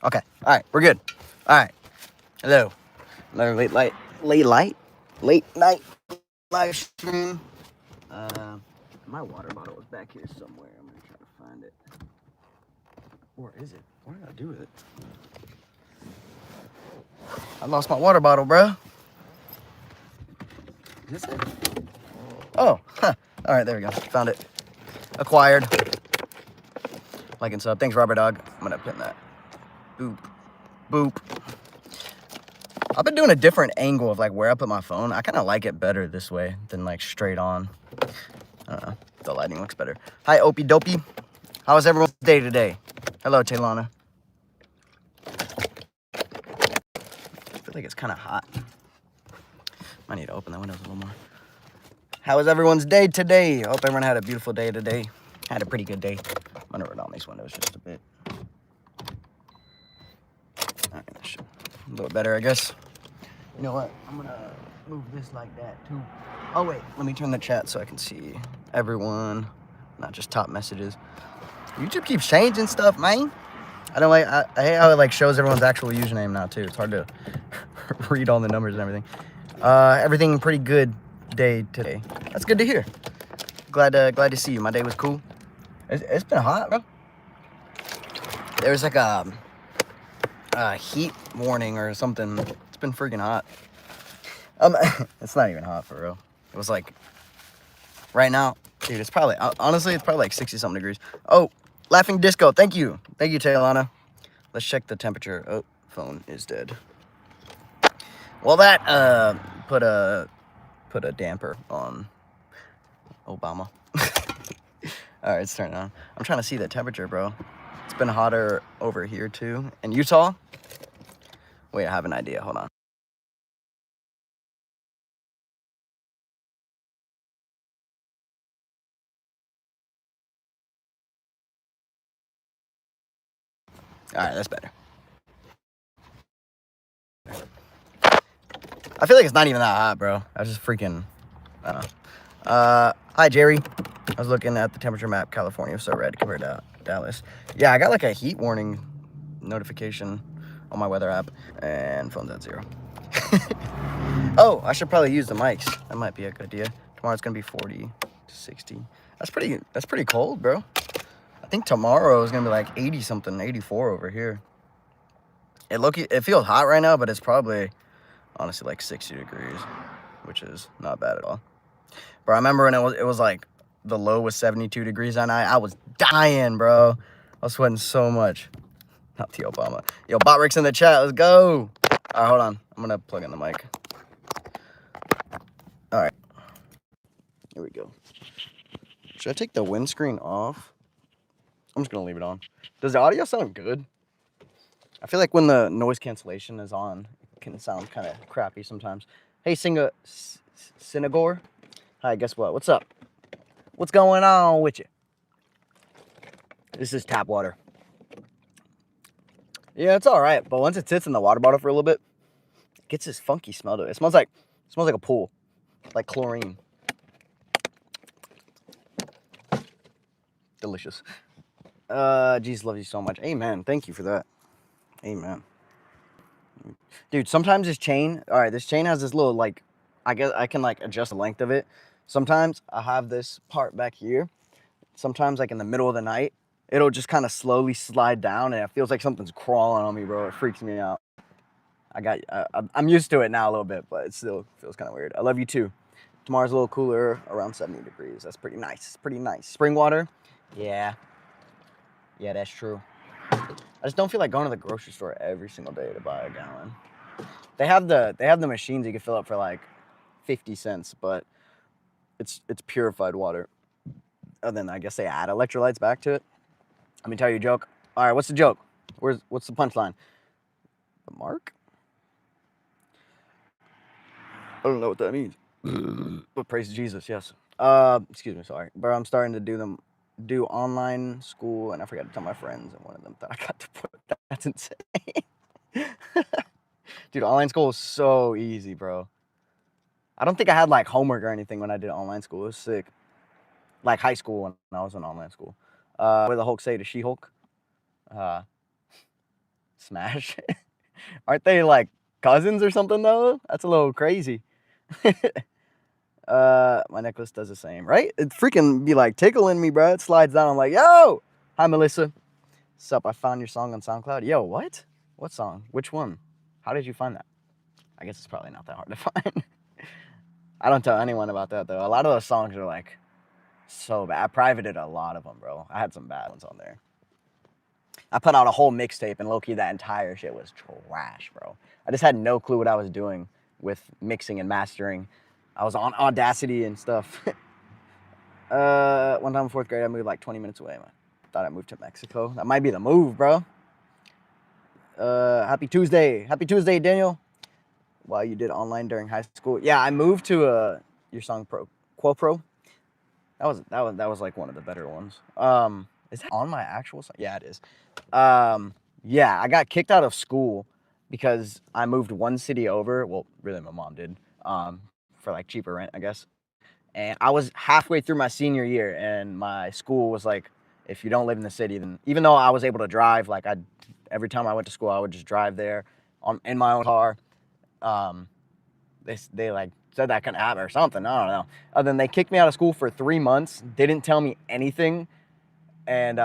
Okay. All right. We're good. All right. Hello. Another late night live stream. My water bottle is back here somewhere. I'm gonna try to find it. Where is it? What did I do with it? I lost my water bottle, bro. Is this it? Oh, huh. All right. There we go. Found it. Acquired. Like and sub. Thanks, Robert Dog. I'm gonna pin that. Boop. Boop. I've been doing a different angle of like where I put my phone. I kind of like it better this way than like straight on. I don't know. The lighting looks better. Hi, Opie Dopey. How was everyone's day today? Hello, Taylana. I feel like it's kind of hot. I need to open the windows a little more. How was everyone's day today? Hope everyone had a beautiful day today. Had a pretty good day. I'm gonna roll down these windows just a bit. All right, that should a little better, I guess. You know what? I'm gonna move this like that too. Oh wait, let me turn the chat so I can see everyone, not just top messages. YouTube keeps changing stuff, man. I don't like. I hate how it like shows everyone's actual username now too. It's hard to read all the numbers and everything. Everything pretty good day today. That's good to hear. Glad to see you. My day was cool. It's been hot, bro. There was like a heat warning or something. It's been freaking hot. It's not even hot for real. It was like right now, dude. It's probably honestly, it's probably like 60-something degrees. Oh, Laughing Disco. Thank you, Taylana. Let's check the temperature. Oh, phone is dead. Well, that put a damper on Obama. All right, it's turning on. I'm trying to see the temperature, bro. It's been hotter over here too. In Utah? Wait, I have an idea. Hold on. All right, that's better. I feel like it's not even that hot, bro. I was just freaking, I don't know. Hi, Jerry. I was looking at the temperature map. California was so red compared to Dallas. Yeah, I got like a heat warning notification on my weather app, and phone's at 0. Oh, I should probably use the mics. That might be a good idea. Tomorrow's gonna be 40 to 60. That's pretty cold, bro. I think tomorrow is gonna be like 80 something, 84 over here. It feels hot right now, but it's probably honestly like 60 degrees, which is not bad at all. Bro, I remember when it was like the low was 72 degrees that night. I was dying, bro. I was sweating so much. Not the Obama. Yo, Botrick's in the chat. Let's go. All right, hold on. I'm gonna plug in the mic. All right. Here we go. Should I take the windscreen off? I'm just gonna leave it on. Does the audio sound good? I feel like when the noise cancellation is on, it can sound kind of crappy sometimes. Hey, Sinagore. Hi, guess what? What's up? What's going on with you? This is tap water. Yeah, it's all right, but once it sits in the water bottle for a little bit, it gets this funky smell to it. It smells like a pool, like chlorine. Delicious. Jesus loves you so much. Amen. Thank you for that. Amen. Dude, sometimes this chain, all right, this chain has this little, like, I guess I can, like, adjust the length of it. Sometimes I have this part back here. Sometimes, like, in the middle of the night, it'll just kind of slowly slide down, and it feels like something's crawling on me, bro. It freaks me out. I'm used to it now a little bit, but it still feels kind of weird. I love you, too. Tomorrow's a little cooler, around 70 degrees. That's pretty nice. It's pretty nice. Spring water? Yeah. Yeah, that's true. I just don't feel like going to the grocery store every single day to buy a gallon. They have the machines you can fill up for like 50 cents, but it's purified water. And then I guess they add electrolytes back to it. Let me tell you a joke. All right, what's the joke? What's the punchline? The mark? I don't know what that means. But praise Jesus, yes. Excuse me, sorry. But I'm starting to do online school, and I forgot to tell my friends, and one of them thought I got to put that. That's insane. Dude, online school is so easy, bro. I don't think I had like homework or anything when I did online school. It was sick. Like high school when I was in online school. What did the Hulk say to She-Hulk? Smash. Aren't they like cousins or something though? That's a little crazy. My necklace does the same, right? It freaking be like tickling me, bro. It slides down. I'm like, yo, hi Melissa. Sup? I found your song on SoundCloud. Yo, what? What song? Which one? How did you find that? I guess it's probably not that hard to find. I don't tell anyone about that though. A lot of those songs are like so bad. I privated a lot of them, bro. I had some bad ones on there. I put out a whole mixtape, and low-key that entire shit was trash, bro. I just had no clue what I was doing with mixing and mastering. I was on Audacity and stuff. One time in 4th grade, I moved like 20 minutes away. I thought I moved to Mexico. That might be the move, bro. Happy Tuesday. Happy Tuesday, Daniel. Well, you did online during high school. Yeah, I moved to your song Quo Pro. That was like one of the better ones. Is that on my actual song? Yeah, it is. Yeah, I got kicked out of school because I moved one city over. Well, really, my mom did. For like cheaper rent, I guess. And I was halfway through my senior year, and my school was like, if you don't live in the city, then even though I was able to drive, like every time I went to school, I would just drive there in my own car. They like said that I couldn't have it or something. I don't know. Other than they kicked me out of school for 3 months, didn't tell me anything, and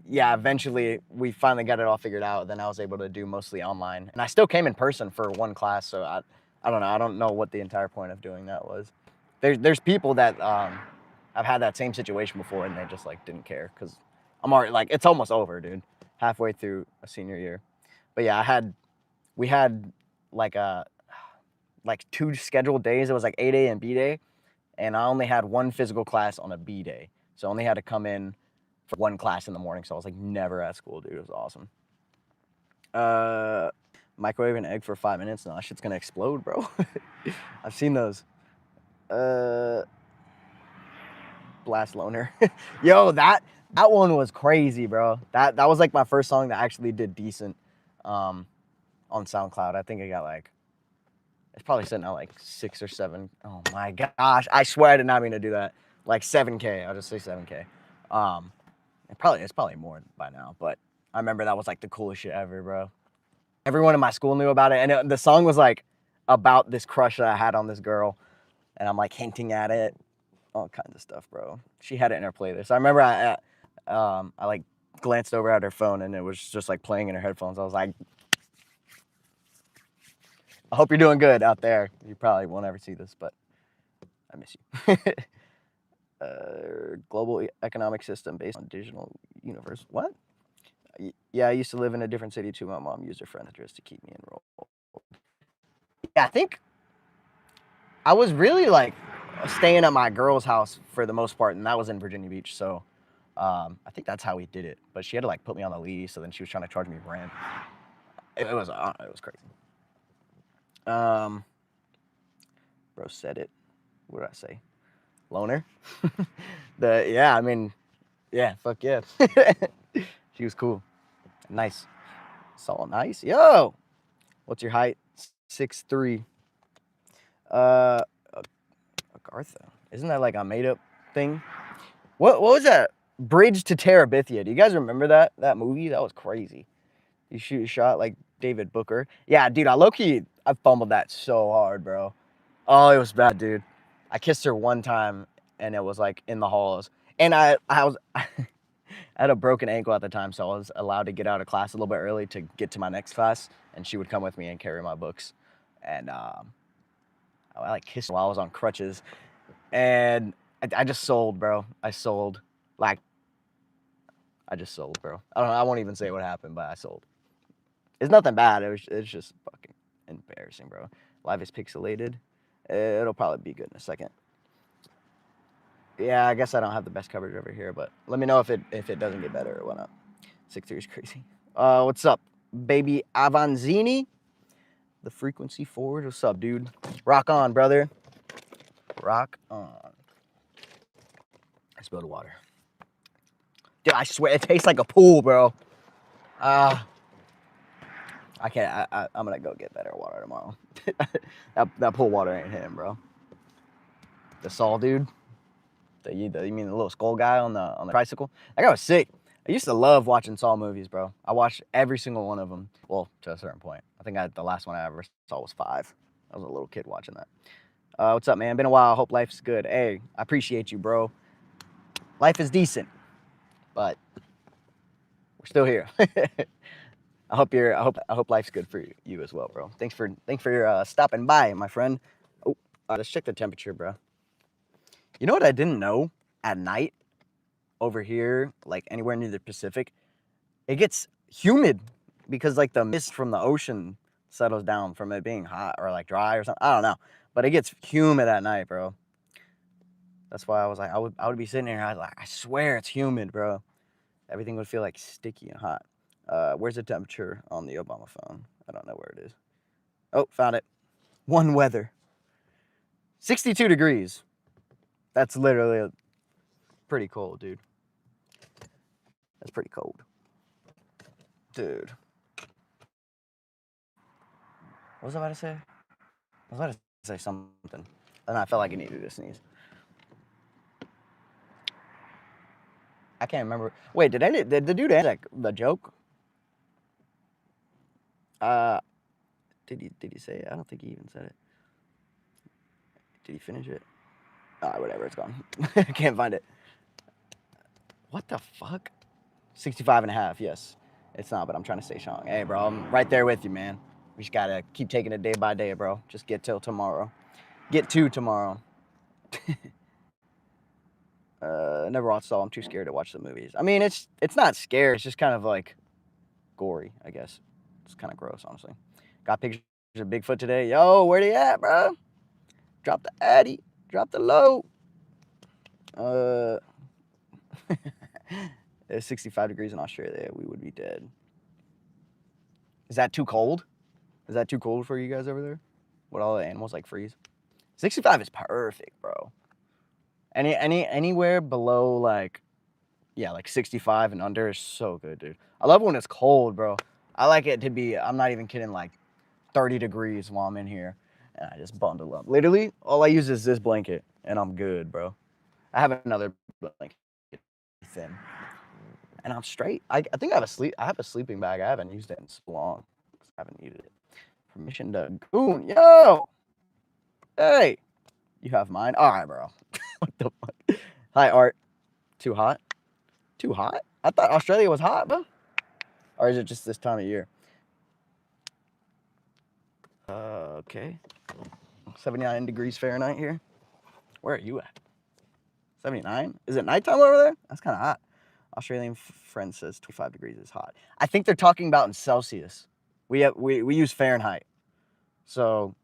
yeah, eventually we finally got it all figured out. Then I was able to do mostly online, and I still came in person for one class. So I don't know. I don't know what the entire point of doing that was. There's people that I've had that same situation before, and they just like didn't care because I'm already like it's almost over, dude. Halfway through a senior year, but yeah, we had like 2 scheduled days. It was like A day and B day, and I only had one physical class on a B day, so I only had to come in for one class in the morning. So I was like never at school, dude. It was awesome. Microwave an egg for 5 minutes. No, that shit's gonna explode, bro. I've seen those. Blast Loner. Yo, that one was crazy, bro. That was like my first song that actually did decent on SoundCloud. I think it got like, it's probably sitting at like 6 or 7. Oh my gosh. I swear I did not mean to do that. Like 7K. I'll just say 7K. It's probably more by now, but I remember that was like the coolest shit ever, bro. Everyone in my school knew about it, and the song was like about this crush that I had on this girl, and I'm like hinting at it, all kinds of stuff, bro. She had it in her playlist. I remember I like glanced over at her phone, and it was just like playing in her headphones. I was like, I hope you're doing good out there. You probably won't ever see this, but I miss you. Global economic system based on digital universe. What? Yeah, I used to live in a different city too. My mom used her friend address to keep me enrolled. Yeah, I think I was really like staying at my girl's house for the most part, and that was in Virginia Beach. So I think that's how we did it. But she had to like put me on the lease, so then she was trying to charge me rent. It was crazy. Bro said it. What did I say? Loner. Yeah, I mean, yeah, fuck yeah. She was cool. Nice. So nice. Yo, what's your height? 6'3". Agartha. Isn't that like a made up thing? What was that? Bridge to Terabithia. Do you guys remember that movie? That was crazy. You shoot a shot like David Booker. Yeah, dude, I fumbled that so hard, bro. Oh, it was bad, dude. I kissed her one time, and it was like in the halls. And I was I had a broken ankle at the time, so I was allowed to get out of class a little bit early to get to my next class, and she would come with me and carry my books. And I like kissed her while I was on crutches, and I just sold, bro. I sold, like, I just sold, bro. I don't know. I won't even say what happened, but I sold. It's nothing bad. It's just fucking embarrassing, bro. Live is pixelated. It'll probably be good in a second. Yeah, I guess I don't have the best coverage over here, but let me know if it doesn't get better or whatnot. 6'3" is crazy. What's up, baby Avanzini? The frequency forward. What's up, dude? Rock on, brother. Rock on. I spilled water. Dude, I swear, it tastes like a pool, bro. I can't. I'm gonna go get better water tomorrow. that pool water ain't hitting, bro. The Saul dude. You mean the little skull guy on the tricycle? That guy was sick. I used to love watching Saw movies, bro. I watched every single one of them. Well, to a certain point. I think the last one I ever saw was 5. I was a little kid watching that. What's up, man? Been a while. Hope life's good. Hey, I appreciate you, bro. Life is decent, but we're still here. I hope life's good for you as well, bro. Thanks for your stopping by, my friend. Oh, let's check the temperature, bro. You know what I didn't know? At night, over here, like anywhere near the Pacific, it gets humid because like the mist from the ocean settles down from it being hot or like dry or something. I don't know, but it gets humid at night, bro. That's why I was like, I would be sitting here. I was like, I swear it's humid, bro. Everything would feel like sticky and hot. Where's the temperature on the Obama phone? I don't know where it is. Oh, found it. One weather. 62 degrees. That's literally pretty cold, dude. That's pretty cold. Dude. What was I about to say? I was about to say something. And I felt like I needed to sneeze. I can't remember. Wait, did the dude answer the joke? Did he say it? I don't think he even said it. Did he finish it? Whatever, it's gone. I can't find it. What the fuck? 65 and a half, yes. It's not, but I'm trying to stay strong. Hey, bro, I'm right there with you, man. We just gotta keep taking it day by day, bro. Just get till tomorrow. Get to tomorrow. Never watched Saw. I'm too scared to watch the movies. I mean, it's not scary. It's just kind of like gory, I guess. It's kind of gross, honestly. Got pictures of Bigfoot today. Yo, where they at, bro? Drop the Addy. Drop the low. It's 65 degrees in Australia. We would be dead. Is that too cold? Is that too cold for you guys over there? Would all the animals like freeze? 65 is perfect, bro. Anywhere below like 65 and under is so good, dude. I love when it's cold, bro. I like it to be, I'm not even kidding, like 30 degrees while I'm in here. And I just bundle up. Literally, all I use is this blanket and I'm good, bro. I have another blanket, thin. And I'm straight. I think I have a sleeping bag. I haven't used it in so long. I haven't needed it. Permission to goon. Yo! Hey! You have mine? Alright, bro. What the fuck? Hi, Art. Too hot? Too hot? I thought Australia was hot, bro. Or is it just this time of year? Okay. 79 degrees Fahrenheit here. Where are you at? 79? Is it nighttime over there? That's kind of hot. Australian friend says 25 degrees is hot. I think they're talking about in Celsius. We use Fahrenheit. So,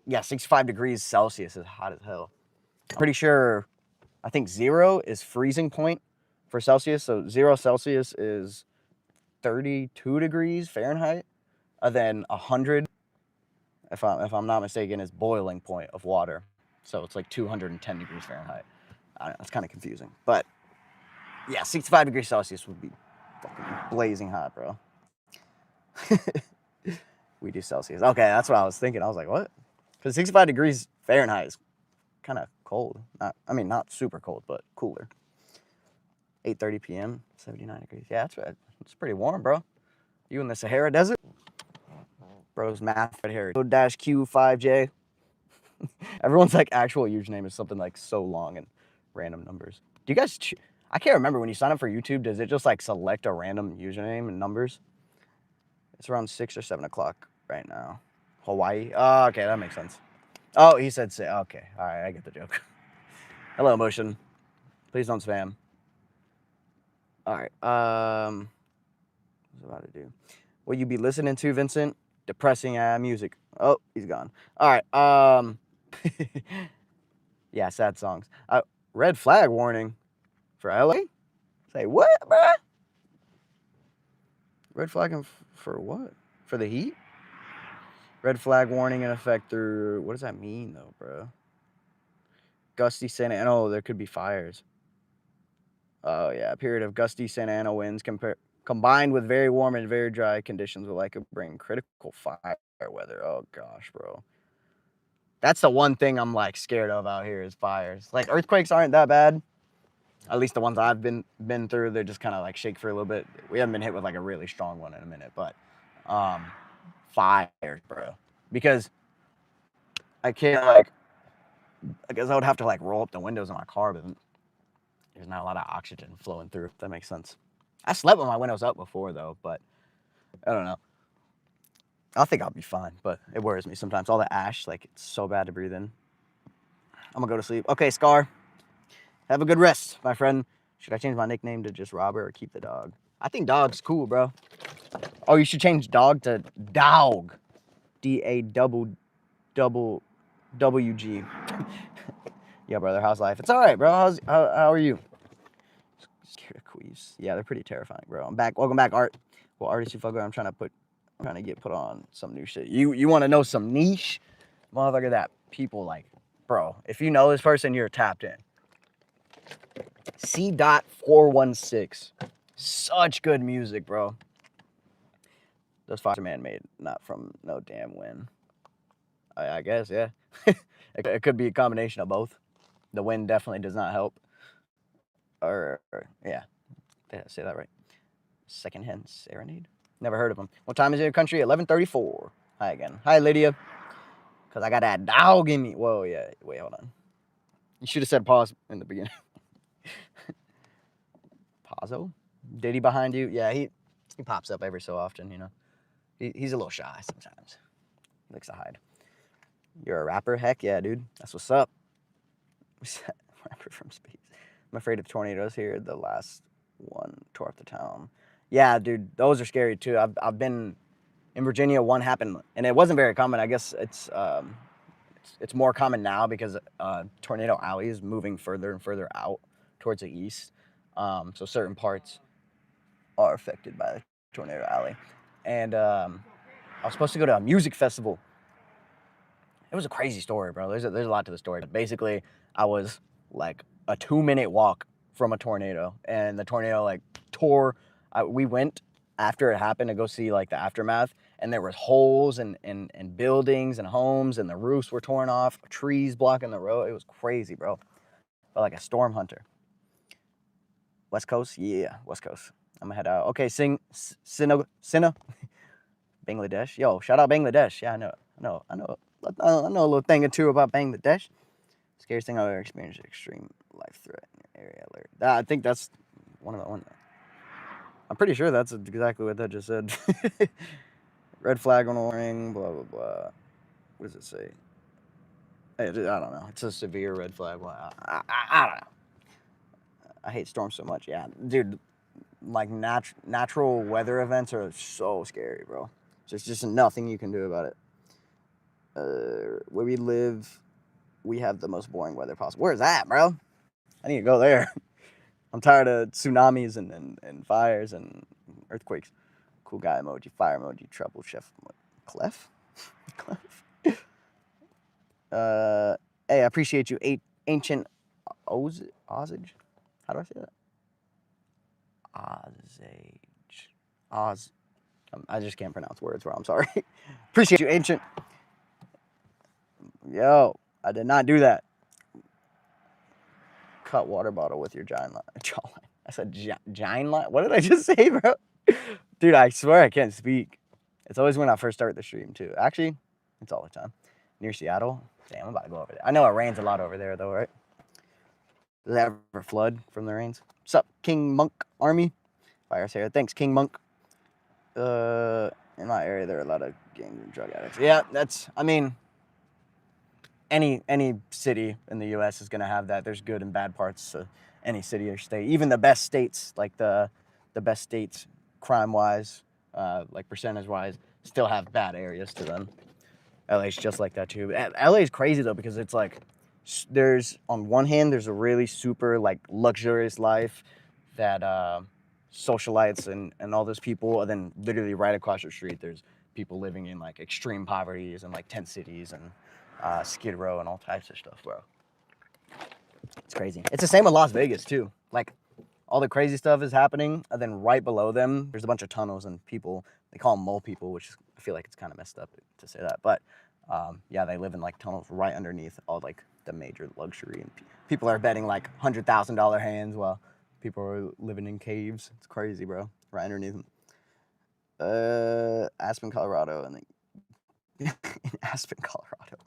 yeah, 65 degrees Celsius is hot as hell. I'm pretty sure, I think 0 is freezing point for Celsius. So 0 Celsius is 32 degrees Fahrenheit. And then 100, if I'm not mistaken, is boiling point of water. So it's like 210 degrees Fahrenheit. I don't know, it's kind of confusing. But, yeah, 65 degrees Celsius would be fucking blazing hot, bro. We do Celsius. Okay, that's what I was thinking. I was like, what? Because 65 degrees Fahrenheit is kind of cold. Not super cold, but cooler. 8:30 p.m., 79 degrees. Yeah, it's pretty warm, bro. You in the Sahara Desert? Bro's math right here. -Q5J. Everyone's like actual username is something like so long and random numbers. Do you guys? I can't remember when you sign up for YouTube. Does it just like select a random username and numbers? It's around 6 or 7 o'clock right now. Hawaii. Oh, okay, that makes sense. Oh, he said say. Okay, all right, I get the joke. Hello, Motion. Please don't spam. All right. What's I about to do? What you be listening to, Vincent? Depressing music. Oh, he's gone. All right. Yeah, sad songs. Red flag warning for LA. Say what, bruh? Red flag for what? For the heat? Red flag warning in effect through. What does that mean, though, bro? Gusty Santa Ana. Oh, there could be fires. Oh yeah, a period of gusty Santa Ana winds combined with very warm and very dry conditions will likely bring critical fire weather. Oh gosh, bro. That's the one thing I'm like scared of out here is fires. Like earthquakes aren't that bad. At least the ones I've been through, they're just kind of like shake for a little bit. We haven't been hit with like a really strong one in a minute, but fire, bro. Because I can't like, I guess I would have to like roll up the windows in my car, but there's not a lot of oxygen flowing through, if that makes sense. I slept with my windows up before though, but I don't know. I think I'll be fine, but it worries me sometimes. All the ash, like it's so bad to breathe in. I'm gonna go to sleep. Okay, Scar. Have a good rest, my friend. Should I change my nickname to just Robert or keep the dog? I think dog's cool, bro. Oh, you should change dog to Dog. DAWG. Yeah, brother, how's life? It's all right, bro. How are you? Scared of queefs. Yeah, they're pretty terrifying, bro. I'm back. Welcome back, Art. Well, artist you fuck with, I'm trying to get put on some new shit. You want to know some niche? Motherfucker, that people like, bro, if you know this person, you're tapped in. C.416. Such good music, bro. Those Foster Man made, not from no damn win. I guess, yeah. It could be a combination of both. The wind definitely does not help. Or yeah. Did I say that right? Secondhand Serenade? Never heard of them. What time is it in your country? 11:34. Hi again. Hi, Lydia. Because I got that dog in me. Whoa, yeah. Wait, hold on. You should have said pause in the beginning. Pazzo? Diddy behind you? Yeah, he pops up every so often, you know. He's a little shy sometimes. He likes to hide. You're a rapper? Heck yeah, dude. That's what's up. Rapper from space. I'm afraid of tornadoes here. The last one tore up the town. Yeah, dude, those are scary too. I've been in Virginia. One happened, and it wasn't very common. I guess it's more common now because Tornado Alley is moving further and further out towards the east. So certain parts are affected by the Tornado Alley. And I was supposed to go to a music festival. It was a crazy story, bro. There's a lot to the story. But basically, I was like a 2-minute walk from a tornado, and the tornado like tore. We went after it happened to go see like the aftermath, and there was holes and buildings and homes, and the roofs were torn off, trees blocking the road. It was crazy, bro. Felt like a storm hunter. West Coast, yeah, West Coast. I'm gonna head out. Okay, Sinna, Bangladesh. Yo, shout out Bangladesh. Yeah, I know a little thing or two about Bangladesh. Scariest thing I've ever experienced: extreme life threat in your area alert. I think that's one of the ones. I'm pretty sure that's exactly what that just said. Red flag on a ring, blah blah blah. What does it say? I don't know. It's a severe red flag. Well, I don't know. I hate storms so much. Yeah, dude. Like natural weather events are so scary, bro. There's just nothing you can do about it. Where we live, we have the most boring weather possible. Where's that, bro? I need to go there. I'm tired of tsunamis and fires and earthquakes. Cool guy emoji, fire emoji, trouble chef. Clef? Clef? Hey, I appreciate you. Ancient Osage? How do I say that? I just can't pronounce words, bro. I'm sorry. Appreciate you, Ancient. Yo, I did not do that. Cut water bottle with your jawline. I said giant line. What did I just say, bro? Dude, I swear I can't speak. It's always when I first start the stream, too. Actually, it's all the time. Near Seattle. Damn, I'm about to go over there. I know it rains a lot over there, though, right? Does it ever flood from the rains? What's up, King Monk Army? Fire's here. Thanks, King Monk. In my area, there are a lot of gangs and drug addicts. Yeah, I mean, any city in the U.S. is going to have that. There's good and bad parts to any city or state. Even the best states, like the best states crime-wise, like percentage-wise, still have bad areas to them. LA's just like that, too. LA's crazy, though, because it's like, there's, on one hand, there's a really super, like, luxurious life that socialites and all those people, and then literally right across the street, there's people living in, like, extreme poverties and, like, tent cities and Skid Row and all types of stuff, bro. It's crazy. It's the same with Las Vegas, too. Like, all the crazy stuff is happening, and then right below them, there's a bunch of tunnels and people. They call them mole people, which I feel like it's kind of messed up to say that. But Yeah, they live in like tunnels right underneath all like the major luxury, and people are betting like $100,000 hands while people are living in caves. It's crazy, bro. Right underneath them. Aspen, Colorado, and then in Aspen, Colorado.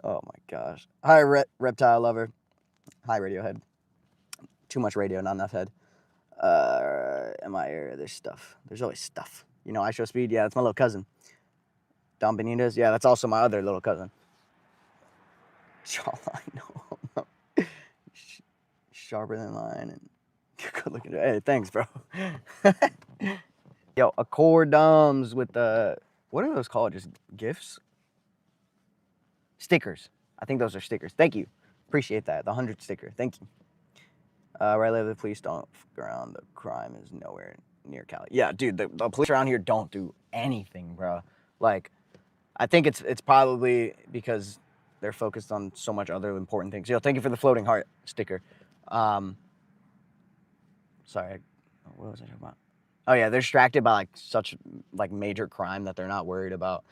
Oh my gosh. Hi, reptile lover. Hi, Radiohead. Too much radio, not enough head. In my area, there's stuff. There's always stuff. You know, I Show Speed. Yeah, that's my little cousin. Don Benitez. Yeah, that's also my other little cousin. Jawline. No. Sharper than line and good looking. Hey, thanks, bro. Yo, Accordums with the, what are those called? Just gifts? Stickers. I think those are stickers. Thank you. Appreciate that. The 100 sticker. Thank you. Where I live, the police don't fuck around. The crime is nowhere near Cali. Yeah, dude, the police around here don't do anything, bro. Like, I think it's probably because they're focused on so much other important things. Yo, thank you for the floating heart sticker. Sorry, what was I talking about? Oh yeah, they're distracted by like such like major crime that they're not worried about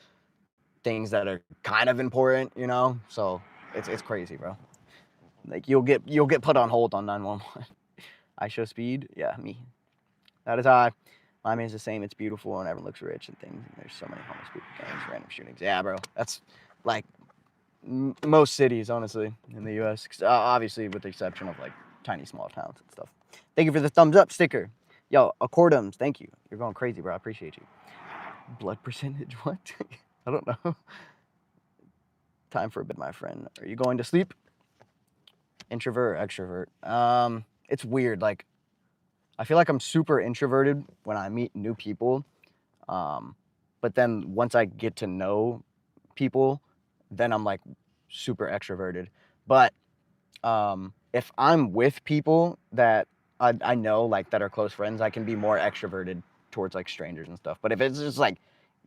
things that are kind of important, you know? So it's crazy, bro. Like you'll get put on hold on 911. I Show Speed, yeah, me. That is I. Miami is the same. It's beautiful and everyone looks rich and things. And there's so many homeless people, gangs, random shootings. Yeah, bro. That's like most cities, honestly, in the U.S. Obviously, with the exception of like tiny small towns and stuff. Thank you for the thumbs up sticker. Yo, Accordums, thank you. You're going crazy, bro. I appreciate you. Blood percentage, what? I don't know. Time for a bit, my friend. Are you going to sleep? Introvert or extrovert? It's weird. Like, I feel like I'm super introverted when I meet new people. But then once I get to know people, then I'm like super extroverted. But if I'm with people that I know, like that are close friends, I can be more extroverted towards like strangers and stuff. But if it's just like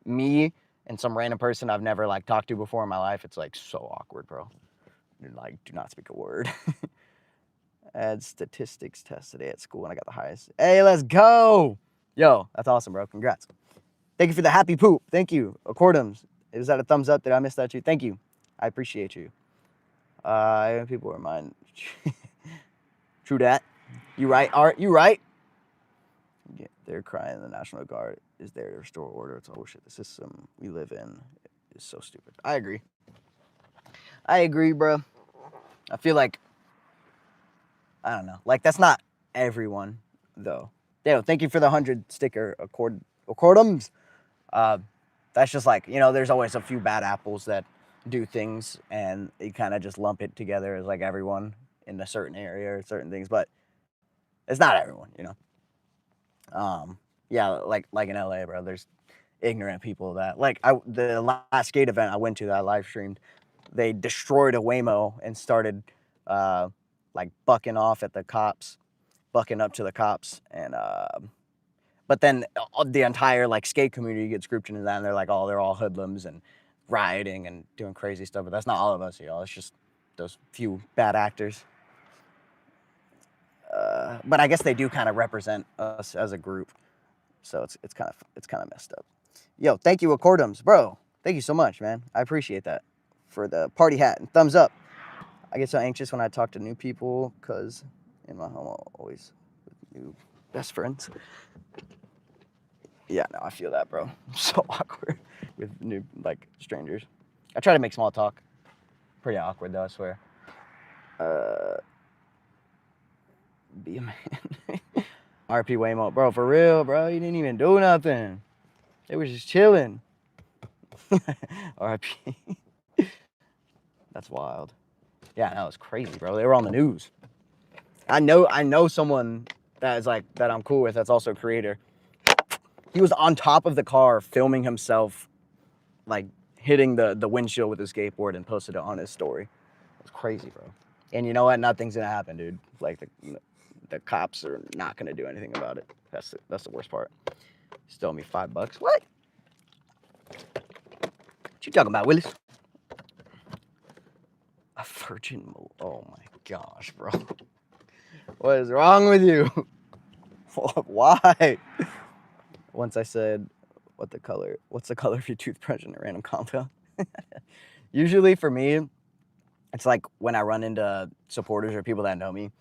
me and some random person I've never like talked to before in my life, it's like so awkward, bro. Like, do not speak a word. Add statistics test today at school and I got the highest. Hey, let's go. Yo, that's awesome, bro. Congrats. Thank you for the happy poop. Thank you. Accordums. Is that a thumbs up? Did I miss that too? Thank you. I appreciate you. People are mine. True that. You right, Art? You right? Yeah, they're crying. The National Guard is there to restore order. It's bullshit. The system we live in is so stupid. I agree. I agree, bro. I feel like, I don't know. Like, that's not everyone, though. Yo, thank you for the 100 sticker, Accordums. That's just like, you know, there's always a few bad apples that do things, and you kind of just lump it together as like everyone in a certain area or certain things, but it's not everyone, you know. Yeah, like in LA, bro, there's ignorant people that like the last skate event I went to that I live streamed, they destroyed a Waymo and started like bucking off at the cops, bucking up to the cops, and but then the entire like skate community gets grouped into that, and they're like, oh, they're all hoodlums and rioting and doing crazy stuff. But that's not all of us, y'all. It's just those few bad actors. But I guess they do kind of represent us as a group, so it's kind of messed up. Yo, thank you, Accordums, bro. Thank you so much, man. I appreciate that for the party hat and thumbs up. I get so anxious when I talk to new people because in my home I'm always with new best friends. Yeah, no, I feel that, bro. I'm so awkward with new, like, strangers. I try to make small talk. Pretty awkward, though, I swear. Be a man. RP Waymo. Bro, for real, bro. You didn't even do nothing. They was just chilling. RP. That's wild. Yeah, that was crazy, bro. They were on the news. I know someone that is like, that I'm cool with that's also a creator. He was on top of the car filming himself, like, hitting the windshield with his skateboard and posted it on his story. It was crazy, bro. And you know what? Nothing's gonna happen, dude. Like, the cops are not gonna do anything about it. That's the worst part. Still me $5. What? What you talking about, Willis? A virgin. Oh my gosh, bro. What is wrong with you? Why? Once I said, what's the color of your toothbrush in a random compound? Usually for me, it's like when I run into supporters or people that know me,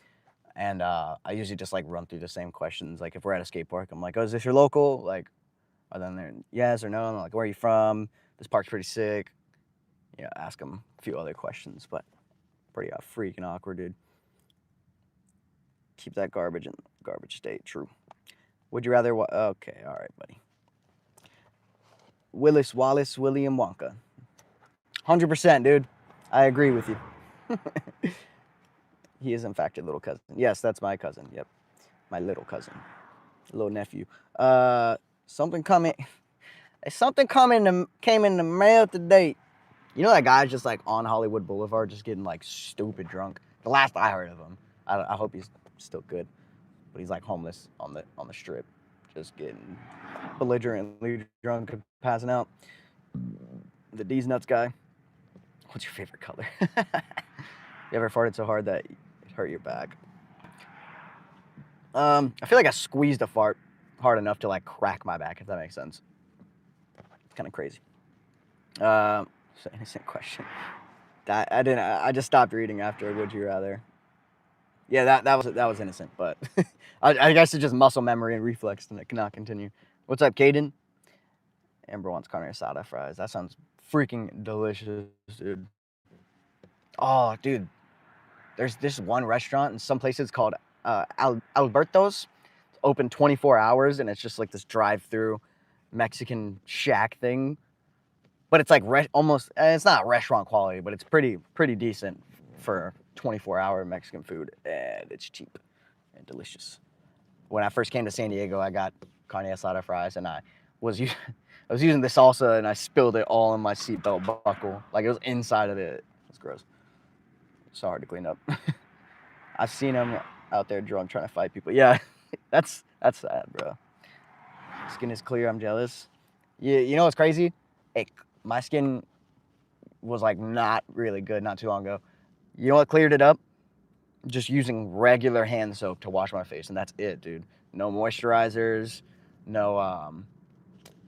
and I usually just like run through the same questions. Like if we're at a skate park, I'm like, "Oh, is this your local?" Like, are then they're yes or no. And I'm like, "Where are you from? This park's pretty sick." Yeah, ask them a few other questions, but pretty freaking awkward, dude. Keep that garbage in garbage state. True. Would you rather? Okay, all right, buddy. Willis Wallace William Wonka. 100%, dude. I agree with you. He is in fact your little cousin. Yes, that's my cousin. Yep, my little cousin, little nephew. Something coming. Something came in the mail today. You know that guy's just like on Hollywood Boulevard, just getting like stupid drunk. The last I heard of him, I hope he's still good, but he's like homeless on the strip, just getting belligerently drunk and passing out. The D's nuts guy. What's your favorite color? You ever farted so hard that it hurt your back? I feel like I squeezed a fart hard enough to like crack my back, if that makes sense. It's kind of crazy. It's an innocent question. I didn't. I just stopped reading after Would You Rather. Yeah, that was innocent, but I guess it's just muscle memory and reflex, and it cannot continue. What's up, Caden? Amber wants carne asada fries. That sounds freaking delicious, dude. Oh, dude, there's this one restaurant in some places called Alberto's. It's open 24 hours, and it's just like this drive-through Mexican shack thing. But it's like almost, it's not restaurant quality, but it's pretty decent for 24-hour Mexican food, and it's cheap and delicious. When I first came to San Diego, I got carne asada fries, and I was using the salsa, and I spilled it all in my seatbelt buckle. Like it was inside of it. It's gross. So hard to clean up. I've seen them out there drunk trying to fight people. Yeah, that's sad, bro. Skin is clear. I'm jealous. You know what's crazy? My skin was like not really good not too long ago. You know what cleared it up? Just using regular hand soap to wash my face, and that's it, dude. No moisturizers, no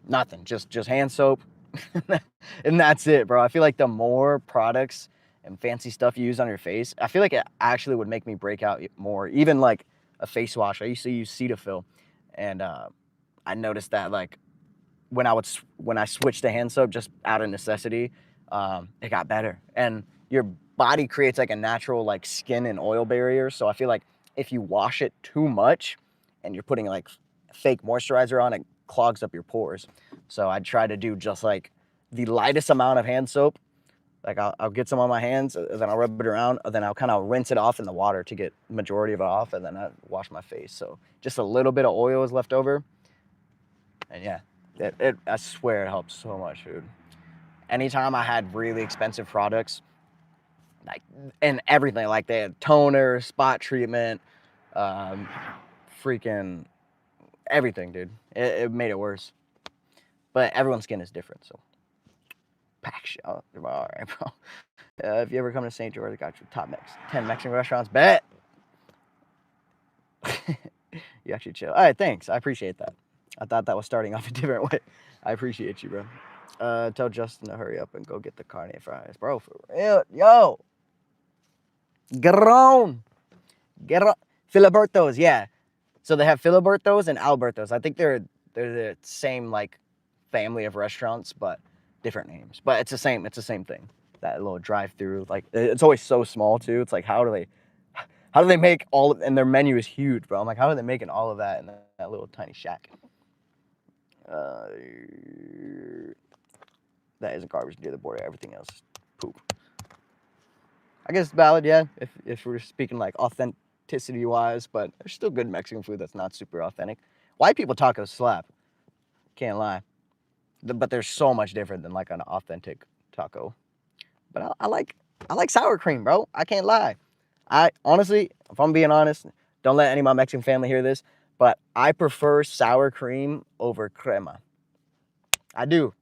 nothing. Just hand soap, and that's it, bro. I feel like the more products and fancy stuff you use on your face, I feel like it actually would make me break out more. Even like a face wash. I used to use Cetaphil, and I noticed that like when I switched to hand soap just out of necessity, it got better. And your body creates like a natural like skin and oil barrier. So I feel like if you wash it too much and you're putting like fake moisturizer on, it clogs up your pores. So I try to do just like the lightest amount of hand soap. Like I'll get some on my hands, and then I'll rub it around, and then I'll kind of rinse it off in the water to get majority of it off, and then I wash my face. So just a little bit of oil is left over, and yeah. I swear it helps so much, dude. Anytime I had really expensive products, like, and everything, like they had toner, spot treatment, freaking everything, dude. It made it worse. But everyone's skin is different, so pack shit. All right, bro. If you ever come to St. George, I got you top 10 Mexican restaurants. Bet. You actually chill. All right, thanks. I appreciate that. I thought that was starting off a different way. I appreciate you, bro. Tell Justin to hurry up and go get the carne fries. Bro, for real. Yo. Get on. Filiberto's, yeah. So they have Filiberto's and Alberto's. I think they're the same like family of restaurants, but different names. But it's the same thing. That little drive-through, like it's always so small too. It's like how do they make all of, and their menu is huge, bro. I'm like, how are they making all of that in that little tiny shack? That isn't garbage near the border. Everything else is poop. I guess it's valid, yeah, if we're speaking like authenticity wise, but there's still good Mexican food that's not super authentic. White people tacos slap. Can't lie. But they're so much different than like an authentic taco. But I like sour cream, bro. I can't lie. I honestly, if I'm being honest, don't let any of my Mexican family hear this, but I prefer sour cream over crema. I do.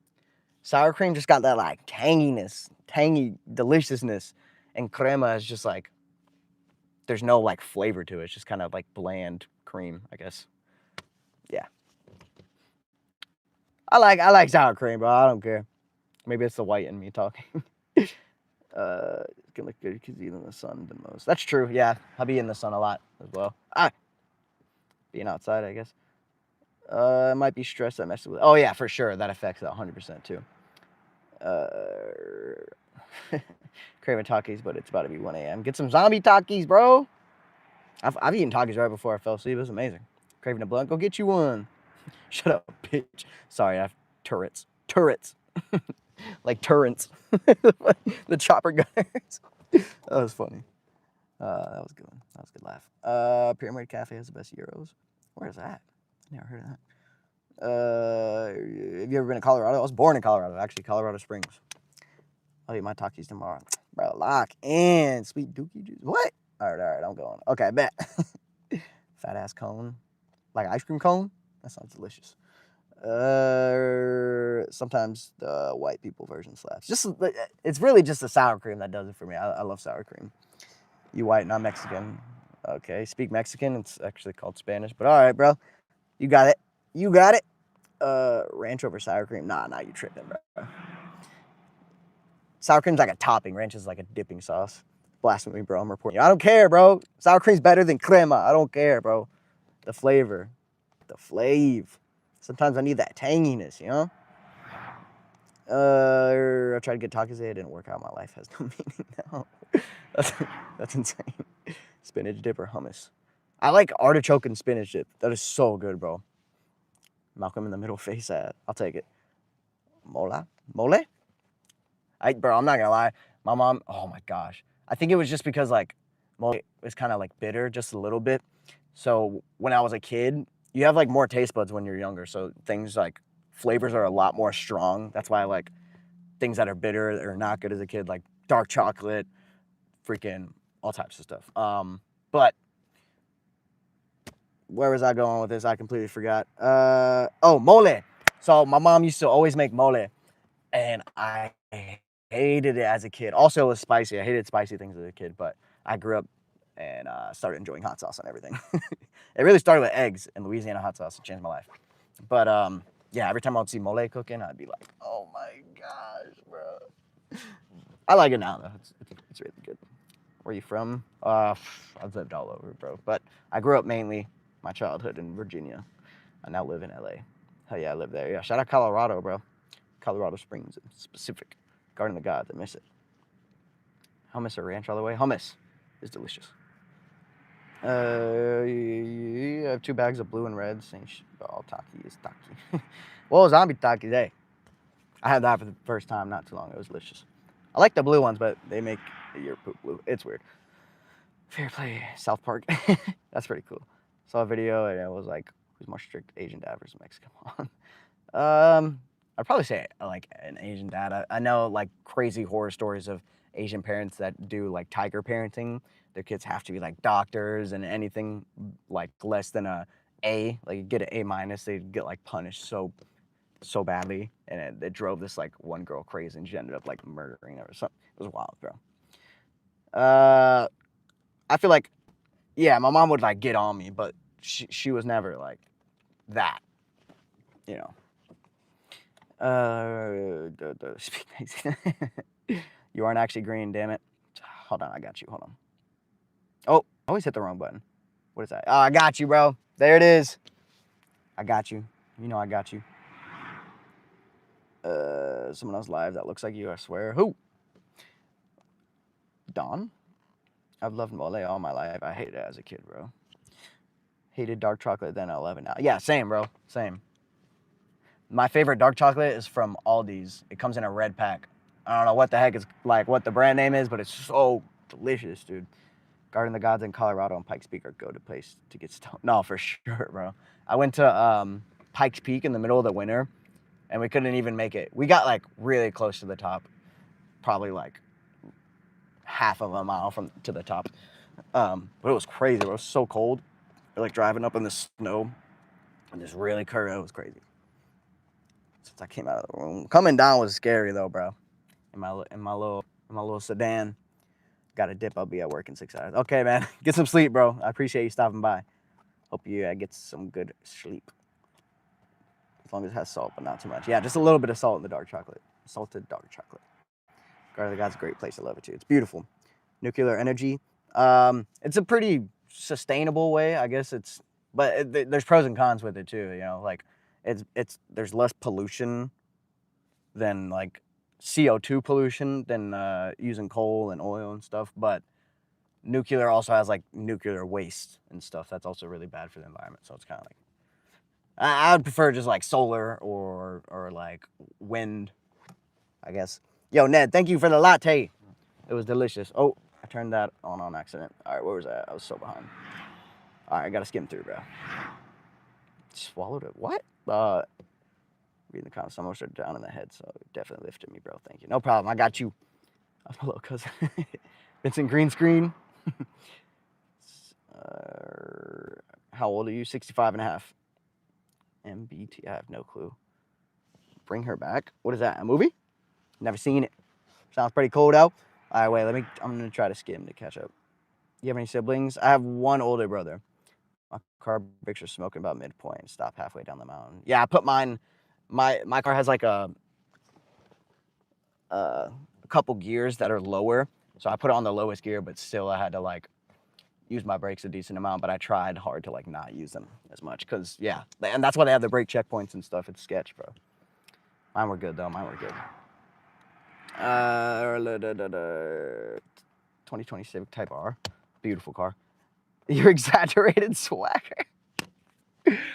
Sour cream just got that like tanginess, tangy deliciousness, and crema is just like there's no like flavor to it. It's just kind of like bland cream, I guess. Yeah. I like sour cream, bro. I don't care. Maybe it's the white in me talking. It's gonna look good because he's in the sun the most. That's true. Yeah, I'll be in the sun a lot as well. Being outside, I guess. It might be stress that messes with. Oh yeah, for sure. That affects it 100% too. Craving Takis, but it's about to be 1 a.m. Get some zombie Takis, bro. I've eaten Takis right before I fell asleep. It was amazing. Craving a blunt? Go get you one. Shut up, bitch. Sorry, I have turrets. Turrets. Like turrets. The chopper gunners. That was funny. That was good one. That was a good laugh. Pyramid Cafe has the best gyros. Where's that? Never heard of that. Have you ever been to Colorado? I was born in Colorado, actually, Colorado Springs. I'll eat my Takis tomorrow. Bro, lock in. Sweet dookie juice. What? All right, I'm going. Okay, bet. Fat ass cone. Like ice cream cone? That sounds delicious. Sometimes the white people version slaps. It's really just the sour cream that does it for me. I love sour cream. You white, not Mexican. Okay, speak Mexican. It's actually called Spanish. But all right, bro. You got it. You got it. Ranch over sour cream. Nah, you tripping, bro. Sour cream's like a topping. Ranch is like a dipping sauce. Blasphemy, bro. I'm reporting you. I don't care, bro. Sour cream's better than crema. I don't care, bro. The flavor. The flav. Sometimes I need that tanginess, you know? I tried to get tacos today. It didn't work out. My life has no meaning now. That's insane. Spinach dip or hummus. I like artichoke and spinach dip. That is so good, bro. Malcolm in the middle face ad. I'll take it. Mole? Bro, I'm not gonna lie. My mom, oh my gosh. I think it was just because like mole is kind of like bitter just a little bit. So when I was a kid, you have like more taste buds when you're younger. So things like flavors are a lot more strong. That's why I like things that are bitter or not good as a kid, like dark chocolate, freaking all types of stuff. But where was I going with this? I completely forgot. Oh, mole. So my mom used to always make mole, and I hated it as a kid. Also, it was spicy. I hated spicy things as a kid, but I grew up and started enjoying hot sauce and everything. It really started with eggs and Louisiana hot sauce. It changed my life. But yeah, every time I would see mole cooking, I'd be like, oh my gosh, bro. I like it now, though. It's really good. Where are you from? I've lived all over, bro. But I grew up mainly my childhood in Virginia. I now live in LA. Hell yeah, I live there. Yeah, shout out Colorado, bro. Colorado Springs in specific. Garden of the Gods, I miss it. Hummus or ranch all the way? Hummus is delicious. I have 2 bags of blue and red. Taki is taki. Whoa, zombie taki, hey. I had that for the first time not too long ago. It was delicious. I like the blue ones, but they make your poop blue. It's weird. Fair play, South Park. That's pretty cool. Saw a video and it was like, who's more strict, Asian dad versus Mexican mom? I'd probably say like an Asian dad. I know like crazy horror stories of Asian parents that do like tiger parenting. Their kids have to be like doctors, and anything like less than a A, like you get an A minus, they get like punished so badly, and it drove this like one girl crazy, and she ended up like murdering her or something. It was wild, bro. I feel like, yeah, my mom would like get on me, but she was never like that, you know. You aren't actually green, damn it. Hold on, I got you. Hold on. Oh, I always hit the wrong button. What is that? Oh, I got you, bro. There it is. I got you. You know I got you. Someone else live that looks like you, I swear. Who? Don? I've loved mole all my life. I hated it as a kid, bro. Hated dark chocolate, then I love it now. Yeah, same, bro. Same. My favorite dark chocolate is from Aldi's. It comes in a red pack. I don't know what the heck is like what the brand name is, but it's so delicious, dude. Garden of the Gods in Colorado and Pikes Peak are go-to place to get stoned. No, for sure, bro. I went to Pikes Peak in the middle of the winter, and we couldn't even make it. We got like really close to the top, probably like half of a mile to the top. But it was crazy, bro. It was so cold. We're like driving up in the snow, and just really curvy. It was crazy. Since I came out of the room, coming down was scary though, bro. In my little sedan. Got a dip. I'll be at work in 6 hours. Okay, man. Get some sleep, bro. I appreciate you stopping by. Hope you get some good sleep. As long as it has salt, but not too much. Yeah, just a little bit of salt in the dark chocolate. Salted dark chocolate. Garden of the Gods is a great place. I love it too. It's beautiful. Nuclear energy. It's a pretty sustainable way, I guess. But there's pros and cons with it too. You know, like there's less pollution than like CO2 pollution than using coal and oil and stuff. But nuclear also has like nuclear waste and stuff. That's also really bad for the environment. So it's kind of like I would prefer just like solar or like wind, I guess. Yo, Ned, thank you for the latte. It was delicious. Oh, I turned that on accident. All right, where was that? I was so behind. All right, I gotta skim through, bro. Swallowed it. What? Reading the comments, I'm almost down in the head, so it definitely lifted me, bro. Thank you. No problem. I got you. Hello, cousin. Vincent Green Screen. How old are you? 65 and a half. MBT. I have no clue. Bring Her Back. What is that? A movie? Never seen it. Sounds pretty cool though. All right, wait. I'm gonna try to skim to catch up. You have any siblings? I have one older brother. My car brakes are smoking about midpoint. Stop halfway down the mountain. Yeah, I put mine. My car has like a couple gears that are lower, so I put it on the lowest gear, but still I had to like use my brakes a decent amount. But I tried hard to like not use them as much, cause yeah, and that's why they have the brake checkpoints and stuff. It's sketch, bro. Mine were good though. Mine were good. 2020 Civic Type R, beautiful car. Your exaggerated swagger.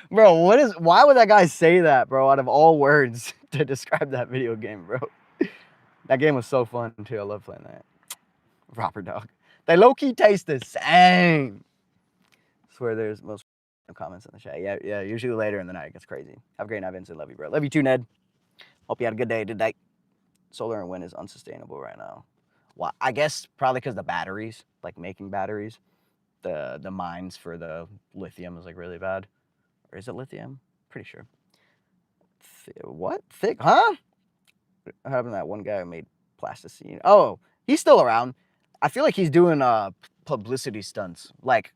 Bro, why would that guy say that, bro, out of all words to describe that video game, bro? That game was so fun, too. I love playing that. Robber Dog. They low-key taste the same. I swear there's most comments in the chat. Yeah, usually later in the night. It gets crazy. Have a great night, Vincent. Love you, bro. Love you too, Ned. Hope you had a good day today. Solar and wind is unsustainable right now. Well, I guess probably because the batteries, like making batteries, the mines for the lithium is like really bad. Or is it lithium? Pretty sure. What? Thick? Huh? What happened to that one guy who made plasticine? Oh, he's still around. I feel like he's doing publicity stunts. Like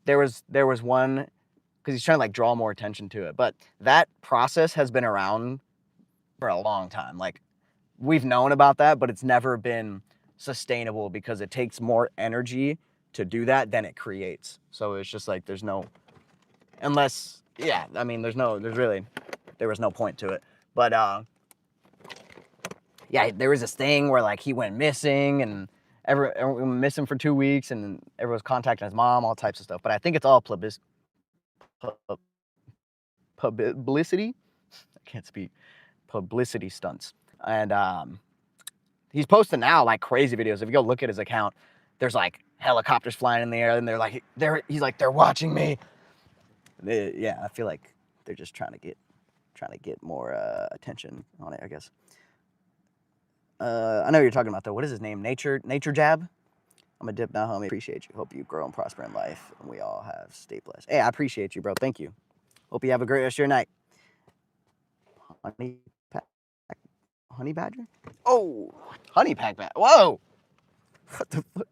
there was one because he's trying to like draw more attention to it. But that process has been around for a long time. Like we've known about that, but it's never been sustainable because it takes more energy to do that than it creates. So it's just like there was no point to it. But yeah, there was this thing where like he went missing and everyone missed him for 2 weeks and everyone was contacting his mom, all types of stuff. But I think it's all publicity. I can't speak. Publicity stunts. And he's posting now like crazy videos. If you go look at his account, there's like helicopters flying in the air and he's like, they're watching me. Yeah, I feel like they're just trying to get more attention on it, I guess. I know what you're talking about though. What is his name? Nature Jab? I'm a dip now, homie. Appreciate you. Hope you grow and prosper in life, and we all have stay blessed. Hey, I appreciate you, bro. Thank you. Hope you have a great rest of your night. Honey badger? Oh, honey pack bat. Whoa! What the fuck?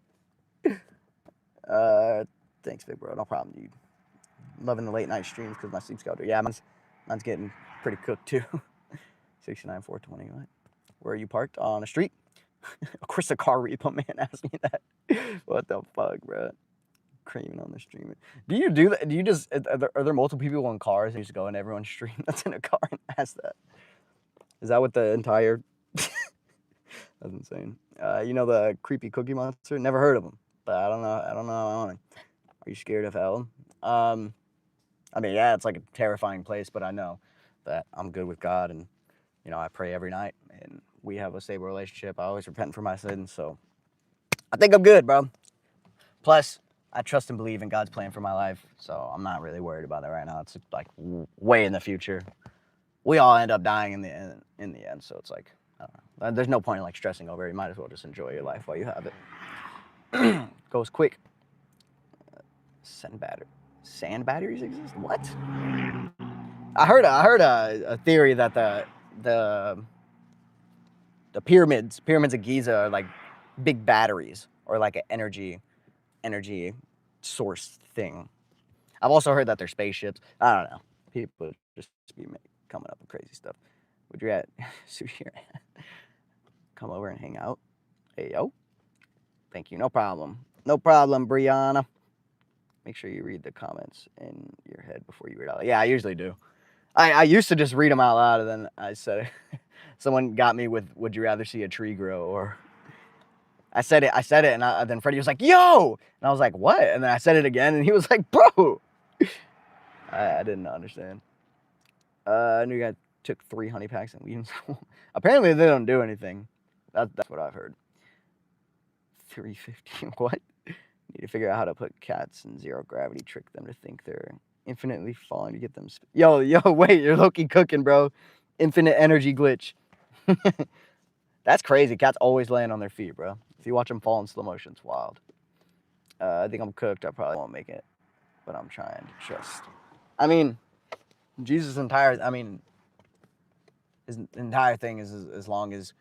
Thanks, big bro. No problem, dude. Loving the late night streams because my sleep's got. Yeah, mine's getting pretty cooked too. 69 420. What? Where are you parked? On a street? Of course, the car repo man asked me that. What the fuck, bro? Creaming on the stream. Do you do that? Do you just are there multiple people in cars and you just go in everyone's stream that's in a car and ask that? Is that what the entire? That's insane. You know the creepy Cookie Monster? Never heard of him, but I don't know. Are you scared of hell? I mean, yeah, it's like a terrifying place, but I know that I'm good with God, and you know, I pray every night, and we have a stable relationship. I always repent for my sins, so I think I'm good, bro. Plus, I trust and believe in God's plan for my life, so I'm not really worried about that right now. It's like way in the future. We all end up dying in the end, so it's like, I don't know. There's no point in like stressing over it. You might as well just enjoy your life while you have it. Goes quick. Sand batteries exist? What? I heard a theory that the pyramids of Giza are like big batteries or like an energy source thing. I've also heard that they're spaceships. I don't know. People just be coming up with crazy stuff. Would you at sushi? Come over and hang out? Hey, yo. Thank you. No problem. No problem, Brianna. Make sure you read the comments in your head before you read out. Yeah, I usually do. I used to just read them out loud, and then I said it. Someone got me with, "Would you rather see a tree grow?" Or I said it, and then Freddie was like, "Yo!" And I was like, "What?" And then I said it again, and he was like, "Bro!" I didn't understand. I knew you guys took 3 honey packs and leave them. Apparently, they don't do anything. That's what I've heard. 350. What? Need to figure out how to put cats in zero gravity, trick them to think they're infinitely falling to get them. Yo, wait, you're low-key cooking, bro. Infinite energy glitch. That's crazy. Cats always land on their feet, bro. If you watch them fall in slow motion, it's wild. I think I'm cooked. I probably won't make it, but I'm trying to trust. I mean, Jesus' entire, his entire thing is as long as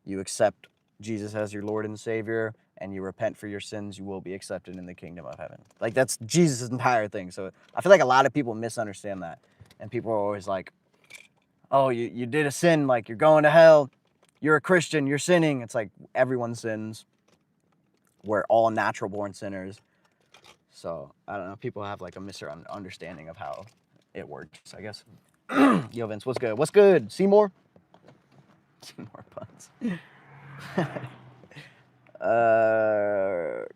you accept Jesus as your Lord and Savior and you repent for your sins, you will be accepted in the kingdom of heaven. Like, that's Jesus' entire thing. So I feel like a lot of people misunderstand that. And people are always like, oh, you did a sin, like you're going to hell. You're a Christian, you're sinning. It's like everyone sins. We're all natural born sinners. So I don't know. People have like a misunderstanding of how it works, I guess. Yo, Vince, what's good? What's good? Seymour? Seymour puns.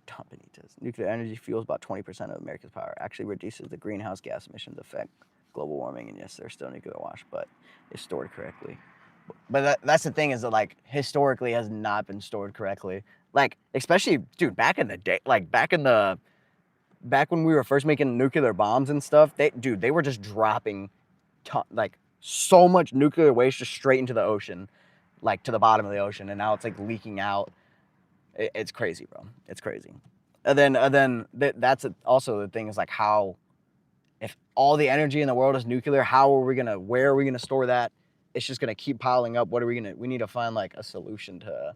Tompanitas. Nuclear energy fuels about 20% of America's power. Actually reduces the greenhouse gas emissions affect global warming. And yes, there's still nuclear wash, but it's stored correctly. But that's the thing, is that like historically has not been stored correctly. Like, especially, dude, back in the day, like back when we were first making nuclear bombs and stuff, they were just dropping like so much nuclear waste just straight into the ocean, like to the bottom of the ocean, and now it's like leaking out. It's crazy, bro. It's crazy. And then that's also the thing, is like, how, if all the energy in the world is nuclear, where are we gonna store that? It's just gonna keep piling up. We need to find like a solution to,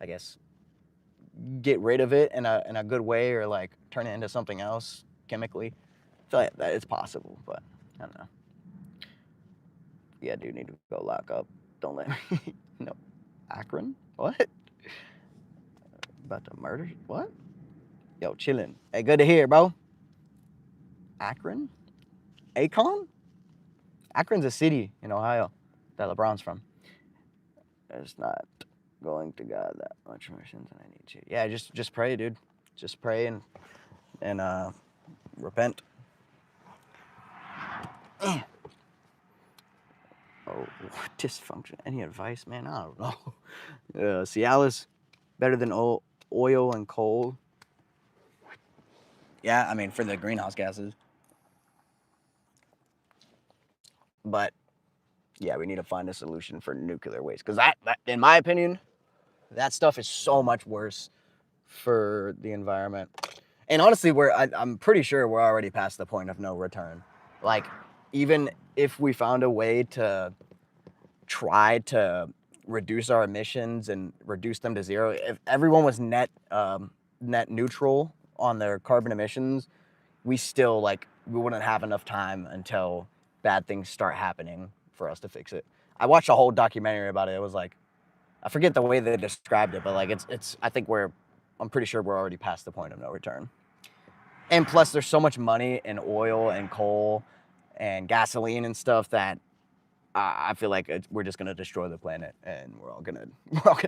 I guess, get rid of it in a good way, or like turn it into something else chemically. I feel like that it's possible, but I don't know. Yeah, dude, need to go lock up. Don't let me. No. Akron? What? About to murder? What? Yo, chillin'. Hey, good to hear, bro. Akron? Akon? Akron's a city in Ohio that LeBron's from. It's not going to God that much more sins than I need to. Yeah, just pray, dude. Just pray and repent. Oh, dysfunction. Any advice, man? I don't know. Cialis, better than oil and coal. Yeah, I mean, for the greenhouse gases. But yeah, we need to find a solution for nuclear waste, because that, in my opinion, that stuff is so much worse for the environment. And honestly, I'm pretty sure we're already past the point of no return. Like, even if we found a way to try to reduce our emissions and reduce them to zero, if everyone was net neutral on their carbon emissions, we still, like, we wouldn't have enough time until bad things start happening for us to fix it. I watched a whole documentary about it. It was like, I forget the way they described it, but like it's I think I'm pretty sure we're already past the point of no return. And plus, there's so much money in oil and coal and gasoline and stuff that I feel like we're just gonna destroy the planet, and we're all gonna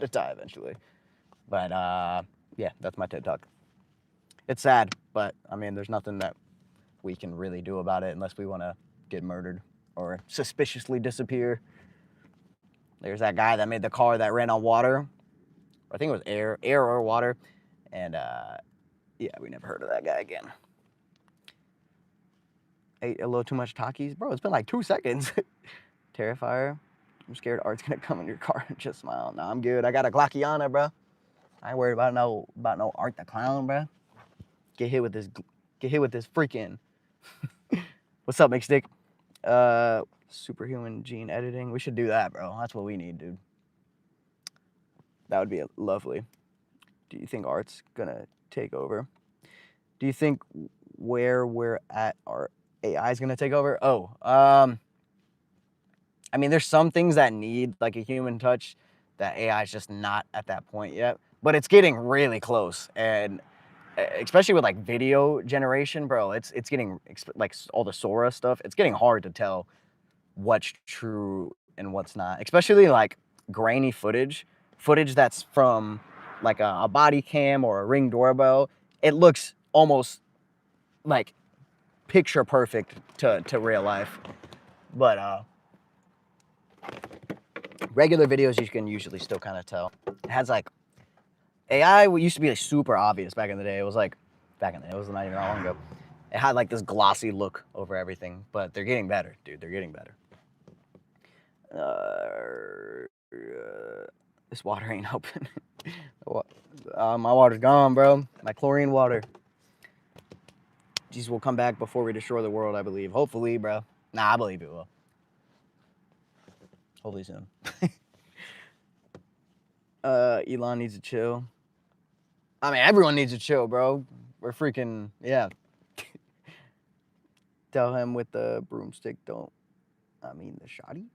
die eventually. But yeah, that's my TED talk. It's sad, but I mean, there's nothing that we can really do about it unless we want to get murdered or suspiciously disappear. There's that guy that made the car that ran on water. I think it was air or water, and yeah, we never heard of that guy again. Ate a little too much Takis, bro. It's been like 2 seconds. Terrifier. I'm scared Art's gonna come in your car and just smile. Nah, I'm good. I got a Glockiana, bro. I ain't worried about no Art the Clown, bro. Get hit with this freaking. What's up, McStick? Superhuman gene editing. We should do that, bro. That's what we need, dude. That would be lovely. Do you think Art's gonna take over? Do you think where we're at, our AI is gonna take over? Oh, I mean, there's some things that need like a human touch that AI is just not at that point yet. but it's getting really close. And especially with like video generation, bro, it's getting like all the Sora stuff. It's getting hard to tell what's true and what's not, especially like grainy footage that's from like a body cam or a Ring doorbell. It looks almost like picture perfect to real life, but regular videos you can usually still kind of tell. It has like AI used to be like super obvious back in the day. It was like it was not even that long ago. It had like this glossy look over everything, but they're getting better, dude. They're getting better. This water ain't open. My water's gone, bro. My chlorine water. Jesus will come back before we destroy the world, I believe. Hopefully, bro. Nah, I believe it will. Hopefully soon. Elon needs to chill. I mean, everyone needs to chill, bro. We're freaking, yeah. Tell him with the broomstick, don't, I mean the shoddy.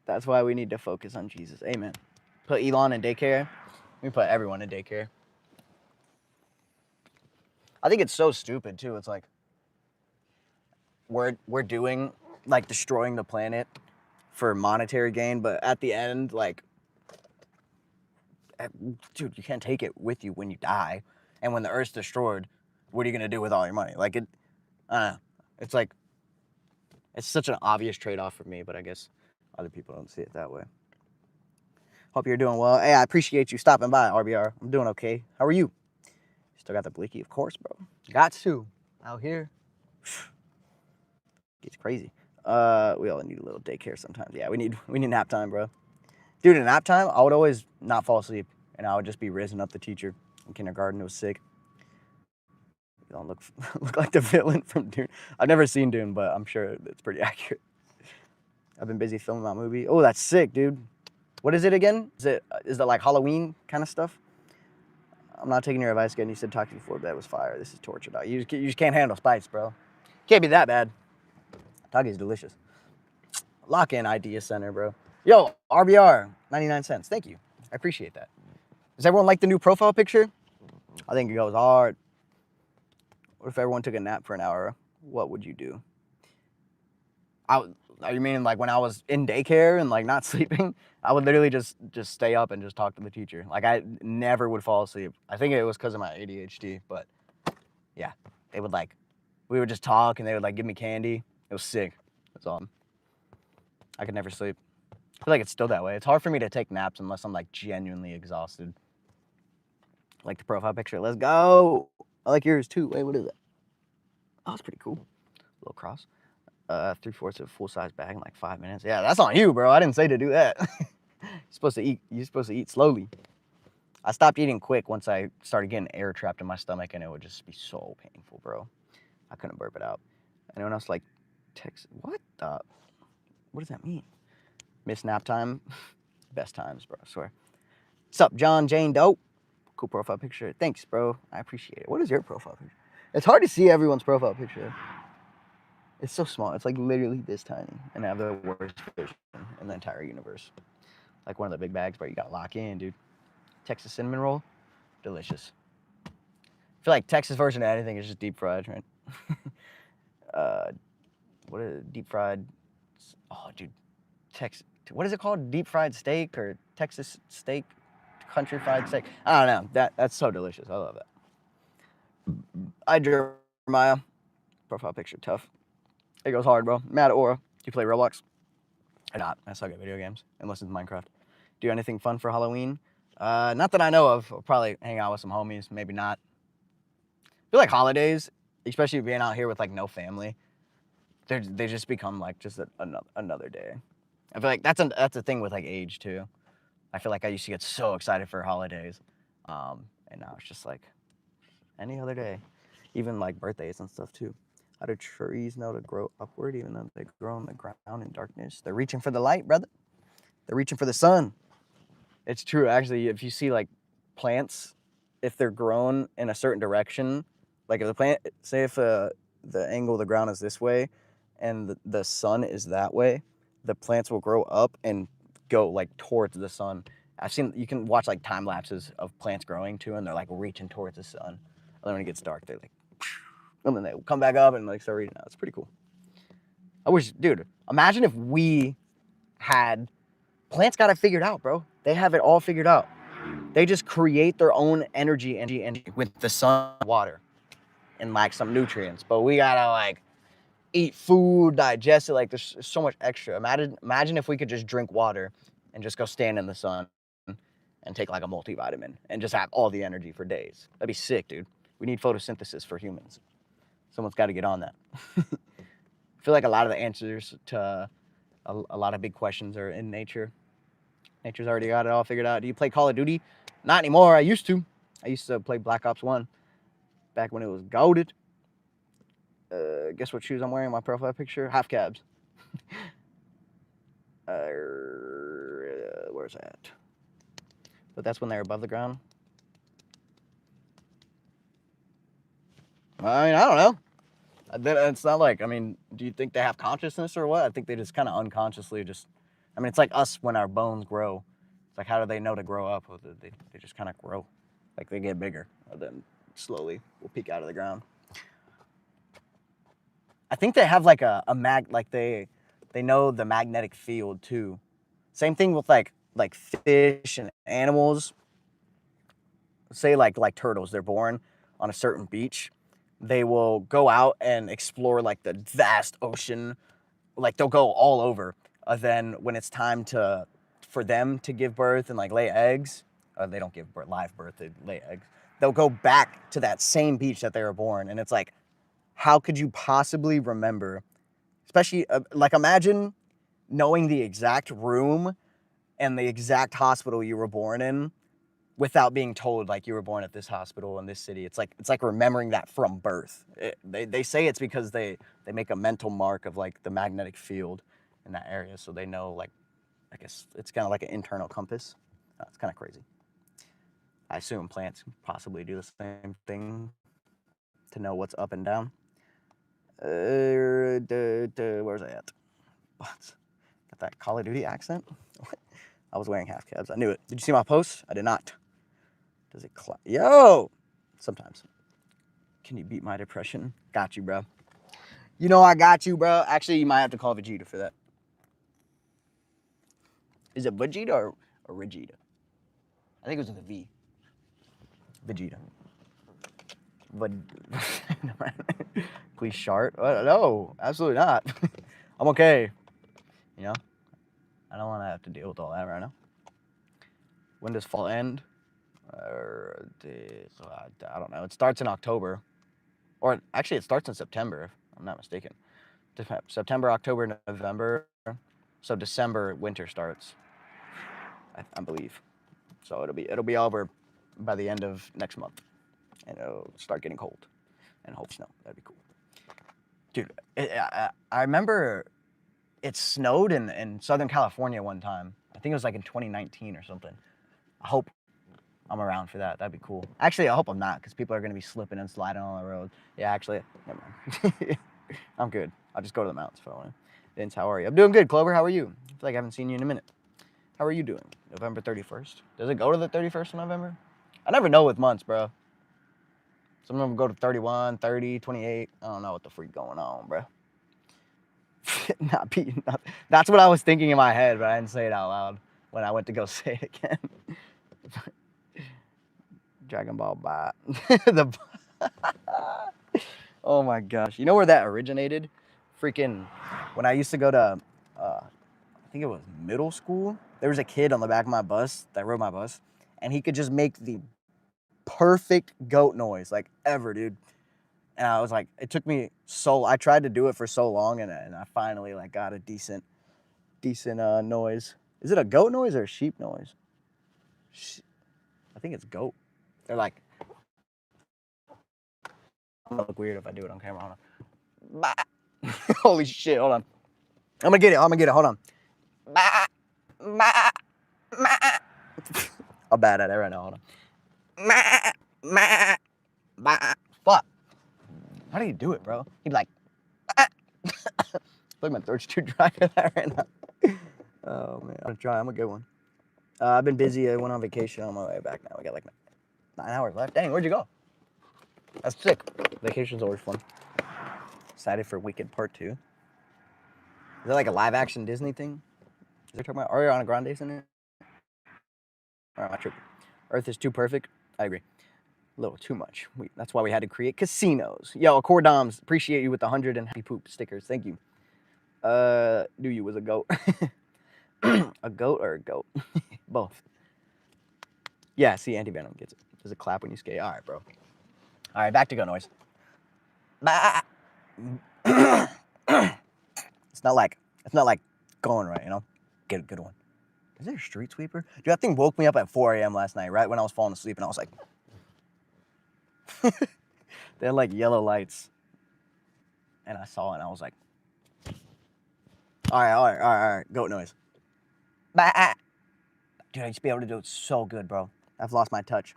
That's why we need to focus on Jesus. Amen. Put Elon in daycare. We put everyone in daycare. I think it's so stupid too. It's like we're doing like destroying the planet for monetary gain, but at the end, like, dude, you can't take it with you when you die, and when the Earth's destroyed, what are you gonna do with all your money? Like it, I don't know. It's like it's such an obvious trade-off for me, but I guess other people don't see it that way. Hope you're doing well. Hey, I appreciate you stopping by, RBR. I'm doing okay. How are you? Still got the blicky, of course, bro. Got to. Out here. It's crazy. We all need a little daycare sometimes. Yeah, we need nap time, bro. Dude, in nap time, I would always not fall asleep, and I would just be raising up the teacher in kindergarten. It was sick. You don't look like the villain from Dune. I've never seen Dune, but I'm sure it's pretty accurate. I've been busy filming my movie. Oh, that's sick, dude. What is it again? Is it like Halloween kind of stuff? I'm not taking your advice again. You said talk to you before, but that was fire. This is torture, dog. You just can't handle spice, bro. Can't be that bad. Doggy is delicious. Lock in Idea Center, bro. Yo, RBR, 99 cents. Thank you. I appreciate that. Does everyone like the new profile picture? I think it goes hard. What if everyone took a nap for an hour? What would you do? You mean like when I was in daycare and like not sleeping? I would literally just stay up and just talk to the teacher. Like I never would fall asleep. I think it was because of my ADHD, but yeah, we would just talk and they would like give me candy. It was sick. That's all. I could never sleep. I feel like it's still that way. It's hard for me to take naps unless I'm like genuinely exhausted. Like the profile picture. Let's go. I like yours too. Wait, what is that? Oh, it's pretty cool. Little cross. 3/4 of a full-size bag in like 5 minutes. Yeah, that's on you, bro. I didn't say to do that. You're supposed to eat slowly. I stopped eating quick once I started getting air trapped in my stomach, and it would just be so painful, bro. I couldn't burp it out. Anyone else like text? What does that mean? Miss nap time? Best times, bro, I swear. What's up, John Jane Dope? Cool profile picture. Thanks, bro. I appreciate it. What is your profile picture? It's hard to see everyone's profile picture. It's so small. It's like literally this tiny. And I have the worst vision in the entire universe. Like one of the big bags, bro. You gotta lock in, dude. Texas cinnamon roll. Delicious. I feel like Texas version of anything is just deep fried, right? What is it? Deep fried? Oh, dude. What is it called? Deep fried steak or Texas steak? Country fried steak? I don't know. That's so delicious. I love that. Hi, Jeremiah. Profile picture tough. It goes hard, bro. Mad Aura. Do you play Roblox? Or not. I suck at video games, unless it's Minecraft. Do anything fun for Halloween? Not that I know of. I'll probably hang out with some homies. Maybe not. I feel like holidays, especially being out here with like no family, they just become like just another day. I feel like that's a thing with like age too. I feel like I used to get so excited for holidays, and now it's just like any other day, even like birthdays and stuff too. How do trees know to grow upward even though they grow on the ground in darkness? They're reaching for the light, brother. They're reaching for the sun. It's true, actually. If you see like plants, if they're grown in a certain direction, like if the plant, say if the angle of the ground is this way and the sun is that way, the plants will grow up and go like towards the sun I've seen, you can watch like time lapses of plants growing too, and they're like reaching towards the sun. And then when it gets dark, they're like, and then they come back up and like start reaching out. It's pretty cool. I wish, dude, imagine if we had, plants got it figured out, bro. They have it all figured out. They just create their own energy with the sun, water, and like some nutrients. But we gotta like eat food, digest it. Like there's so much extra. Imagine if we could just drink water and just go stand in the sun and take like a multivitamin and just have all the energy for days. That'd be sick, dude. We need photosynthesis for humans. Someone's got to get on that. I feel like a lot of the answers to a lot of big questions are in nature. Nature's already got it all figured out. Do you play Call of Duty? Not anymore. I used to. I used to play Black Ops 1 back when it was goated. Guess what shoes I'm wearing in my profile picture? Half cabs. Where's that? But that's when they're above the ground. I mean, I don't know. It's not like, I mean, do you think they have consciousness or what? I think they just kind of unconsciously just, I mean, it's like us when our bones grow. It's like, how do they know to grow up? They just kind of grow. Like they get bigger, and then slowly will peek out of the ground. I think they have like like they know the magnetic field too. Same thing with like fish and animals. Say like turtles, they're born on a certain beach. They will go out and explore like the vast ocean. Like they'll go all over. Then when it's time for them to give birth and like lay eggs, they don't give birth, live birth, they lay eggs. They'll go back to that same beach that they were born. And it's like, how could you possibly remember, especially like imagine knowing the exact room and the exact hospital you were born in without being told like you were born at this hospital in this city. It's like remembering that from birth. They say it's because they make a mental mark of like the magnetic field in that area, so they know, like, I guess it's kind of like an internal compass. It's kind of crazy. I assume plants possibly do the same thing to know what's up and down. Where's I at? What? Got that Call of Duty accent? I was wearing half cabs. I knew it. Did you see my post? I did not. Does it Yo! Sometimes. Can you beat my depression? Got you, bro. You know I got you, bro. Actually, you might have to call Vegeta for that. Is it Vegeta or Regita? I think it was with a V. Vegeta. But please shart. No, absolutely not. I'm okay. You know, I don't want to have to deal with all that right now. When does fall end? I don't know. It starts in October, or actually, it starts in September, if I'm not mistaken. September, October, November. So December, winter starts. I believe. So it'll be over by the end of next month, and it'll start getting cold, and hope snow. That'd be cool, dude. I remember it snowed in Southern California one time. I think it was like in 2019 or something. I hope I'm around for that. That'd be cool. Actually, I hope I'm not, because people are gonna be slipping and sliding on the road. Yeah, actually, never mind. I'm good. I'll just go to the mountains if I want to. Vince, how are you? I'm doing good. Clover, how are you? I feel like I haven't seen you in a minute. How are you doing? November 31st. Does it go to the 31st of November? I never know with months, bro. Some of them go to 31, 30, 28. I don't know what the freak going on, bro. That's what I was thinking in my head, but I didn't say it out loud when I went to go say it again. Dragon Ball Bot. Oh my gosh. You know where that originated? Freaking, when I used to go to, I think it was middle school, there was a kid on the back of my bus that rode my bus, and he could just make the perfect goat noise, like ever, dude. And I was like, it took me I tried to do it for so long, and I finally like got a decent noise. Is it a goat noise or a sheep noise? I think it's goat. They're like, I'm gonna look weird if I do it on camera. Hold on. Holy shit, hold on. I'm gonna get it, hold on. I'm bad at it right now, hold on. Fuck. How do you do it, bro? He'd be like, like my throat's too dry for that right now. Oh man, I'm gonna try. I'm a good one. I've been busy. I went on vacation on my way back now. We got like 9 hours left. Dang, where'd you go? That's sick. Vacation's always fun. Excited for Wicked Part 2. Is that like a live action Disney thing? Is there talking about Ariana Grande's in it? Or am I tripping? Earth is too perfect. I agree. A little too much. That's why we had to create casinos. Yo, Cordoms, appreciate you with the 100 and happy poop stickers. Thank you. Knew you was a goat. A goat or a goat? Both. Yeah, see, Anti-Venom gets it. Does it clap when you skate? All right, bro. All right, back to goat noise. It's not like going right, you know? Get a good one. Is there a street sweeper? Dude, that thing woke me up at 4 a.m. last night, right when I was falling asleep, and I was like... They had like yellow lights. And I saw it, and I was like... All right. Goat noise. Dude, I used to be able to do it so good, bro. I've lost my touch.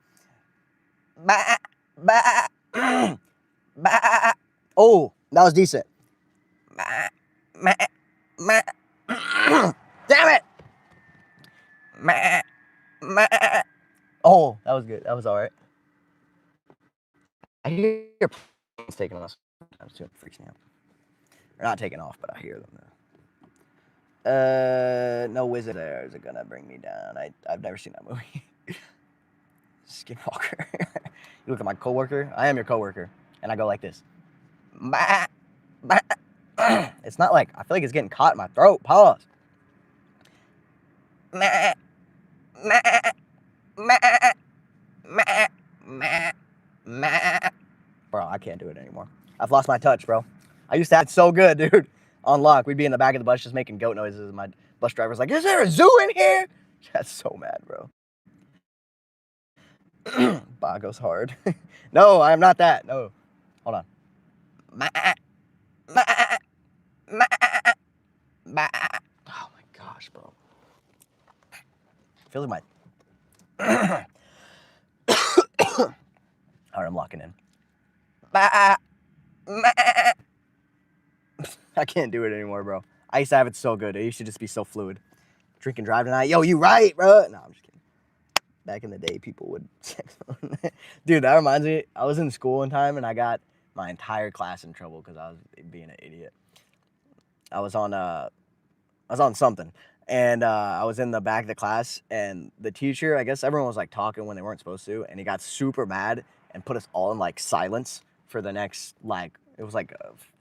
Oh, that was decent. Damn it! Oh, that was good. That was all right. I hear planes taking off sometimes too. It freaks me out. They're not taking off, but I hear them. No wizard there is gonna bring me down. I've never seen that movie. Skinwalker. You look at my coworker. I am your coworker, and I go like this. It's not like I feel like it's getting caught in my throat. Pause. Bro, I can't do it anymore. I've lost my touch, bro. I used to have it so good, dude. On lock, we'd be in the back of the bus just making goat noises, and my bus driver's like, "Is there a zoo in here?" That's so mad, bro. Bah goes hard. No, I am not that. No. Hold on. Oh my gosh, bro. I feel like my... Alright, I'm locking in. I can't do it anymore, bro. I used to have it so good. It used to just be so fluid. Drink and drive tonight. Yo, you right, bro? No, I'm just kidding. Back in the day, people would... Dude, that reminds me. I was in school one time, and I got my entire class in trouble because I was being an idiot. I was on something, and I was in the back of the class, and the teacher, I guess everyone was like talking when they weren't supposed to, and he got super mad and put us all in like silence for the next, like, it was like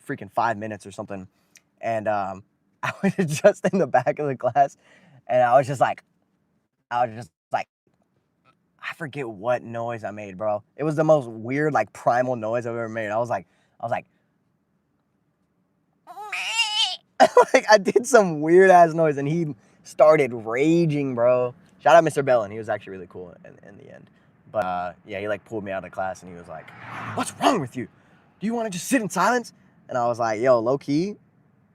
freaking 5 minutes or something. And I was just in the back of the class, and I was just like, I forget what noise I made, bro. It was the most weird, like, primal noise I've ever made. I was like, like, I did some weird ass noise, and he started raging, bro. Shout out Mr. Bellin. He was actually really cool in the end. But yeah, he like pulled me out of the class, and he was like, "What's wrong with you? Do you want to just sit in silence?" And I was like, "Yo, low key,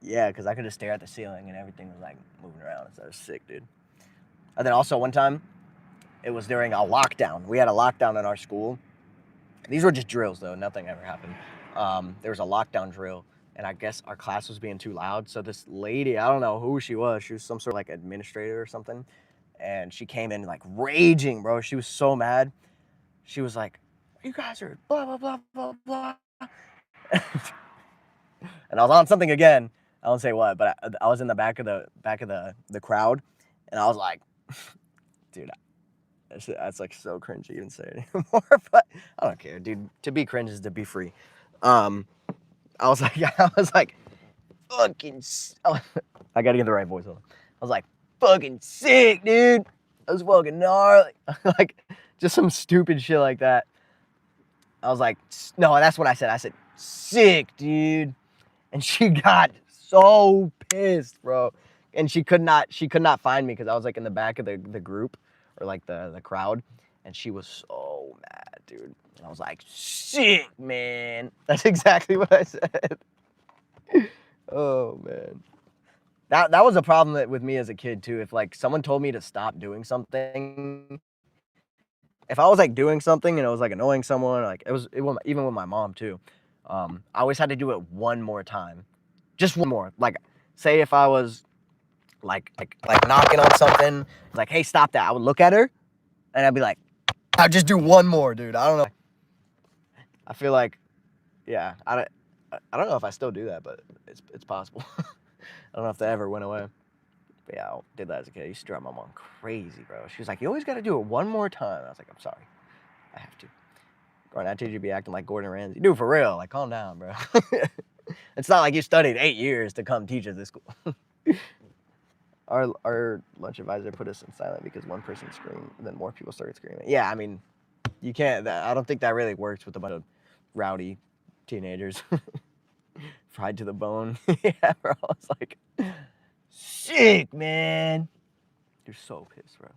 yeah," because I could just stare at the ceiling, and everything was like moving around. So it was sick, dude. And then also one time, it was during a lockdown. We had a lockdown in our school. These were just drills, though. Nothing ever happened. There was a lockdown drill, and I guess our class was being too loud. So this lady, I don't know who she was. She was some sort of like administrator or something. And she came in like raging, bro. She was so mad. She was like, "You guys are blah, blah, blah, blah, blah." And I was on something again. I don't say what, but I was in the back of the crowd, and I was like, dude, that's like so cringy to even say it anymore. But I don't care, dude. To be cringe is to be free. I was like, fucking. I gotta get the right voice on. I was like, fucking sick, dude. I was fucking gnarly. Like, just some stupid shit like that. I was like, no, that's what I said. I said, sick, dude. And she got so pissed, bro. And she could not find me because I was like in the back of the group or like the crowd. And she was so mad, dude. And I was like, sick, man. That's exactly what I said. Oh, man. That was a problem with me as a kid, too. If, like, someone told me to stop doing something, if I was, like, doing something and it was, like, annoying someone, like, it was even with my mom, too. I always had to do it one more time. Just one more. Like, say if I was like knocking on something, like, hey, stop that. I would look at her, and I'd be like, I'll just do one more, dude. I don't know. I feel like, yeah, I don't know if I still do that, but it's possible. I don't know if that ever went away. But yeah, I did that as a kid. I used to drive my mom crazy, bro. She was like, you always got to do it one more time. I was like, I'm sorry. I have to. Growing I teach you to be acting like Gordon Ramsay. Dude, for real. Like, calm down, bro. It's not like you studied 8 years to come teach at this school. Our lunch advisor put us in silent because one person screamed, and then more people started screaming. Yeah, I mean, you can't. I don't think that really works with a bunch of rowdy teenagers. Fried to the bone. Yeah, bro. It's like, sick, man. You're so pissed, bro.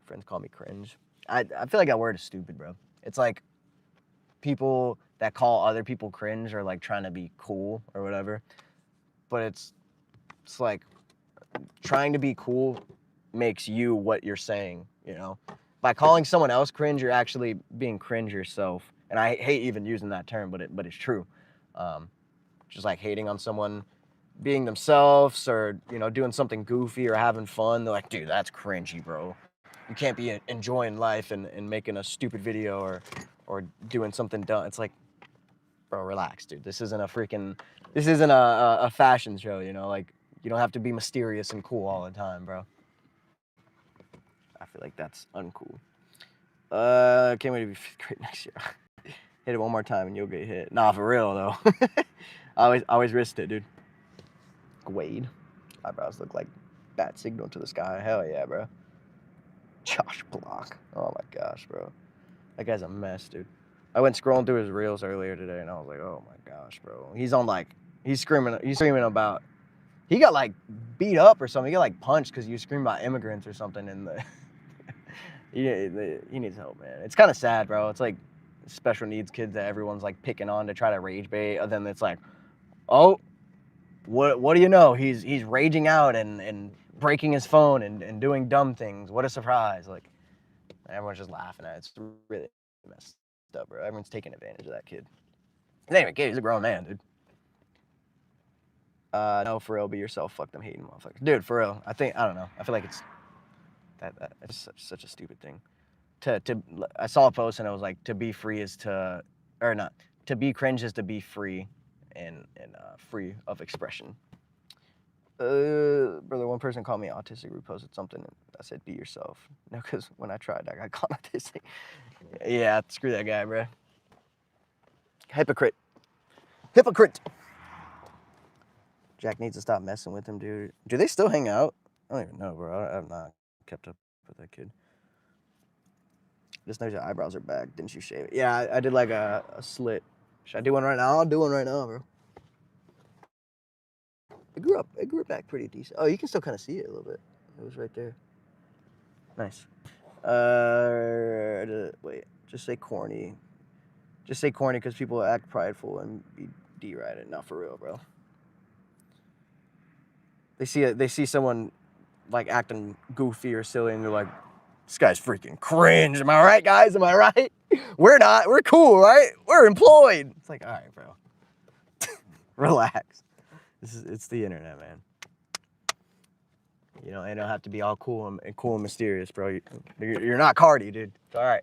Friends call me cringe. I feel like that word is stupid, bro. It's like people that call other people cringe are like trying to be cool or whatever. But it's like trying to be cool makes you what you're saying, you know? By calling someone else cringe, you're actually being cringe yourself. And I hate even using that term, but it's true. Just like hating on someone being themselves or, you know, doing something goofy or having fun. They're like, dude, that's cringy, bro. You can't be enjoying life and making a stupid video or doing something dumb. It's like, bro, relax, dude. This isn't a fashion show, you know? Like, you don't have to be mysterious and cool all the time, bro. I feel like that's uncool. Can't wait to be 5th grade next year. Hit it one more time and you'll get hit. Nah, for real, though. I always risked it, dude. Wade. Eyebrows look like bat signal to the sky. Hell yeah, bro. Josh Block. Oh my gosh, bro. That guy's a mess, dude. I went scrolling through his reels earlier today and I was like, oh my gosh, bro. He's on like, he's screaming about, he got like beat up or something. He got like punched because he was screaming about immigrants or something. And he needs help, man. It's kind of sad, bro. It's like special needs kids that everyone's like picking on to try to rage bait. And then it's like, oh, what do you know? He's raging out and breaking his phone and doing dumb things. What a surprise. Like, everyone's just laughing at it. It's really messed up, bro. Everyone's taking advantage of that kid. He's not even a kid. He's a grown man, dude. No, for real, be yourself. Fuck them hating motherfuckers. Dude, for real. I don't know. I feel like it's it's such a stupid thing. I saw a post and it was like, to be free is to, or not, to be cringe is to be free and free of expression. Brother, one person called me autistic, reposted something, and I said, be yourself. No, because when I tried, I got called autistic. Yeah, screw that guy, bro. Hypocrite. Jack needs to stop messing with him, dude. Do they still hang out? I don't even know, bro. I have not kept up with that kid. Just knows your eyebrows are back. Didn't you shave it? Yeah, I did like a slit. Should I do one right now? I'll do one right now, bro. It grew back pretty decent. Oh, you can still kind of see it a little bit. It was right there. Nice. Wait. Just say corny. Just say corny because people act prideful and be derided. Not for real, bro. They see someone like acting goofy or silly, and they're like, "This guy's freaking cringe." Am I right, guys? Am I right? We're not. We're cool, right? We're employed. It's like, all right, bro. Relax. It's the internet, man. You know, it don't have to be all cool and mysterious, bro. You're not Cardi, dude. It's all right.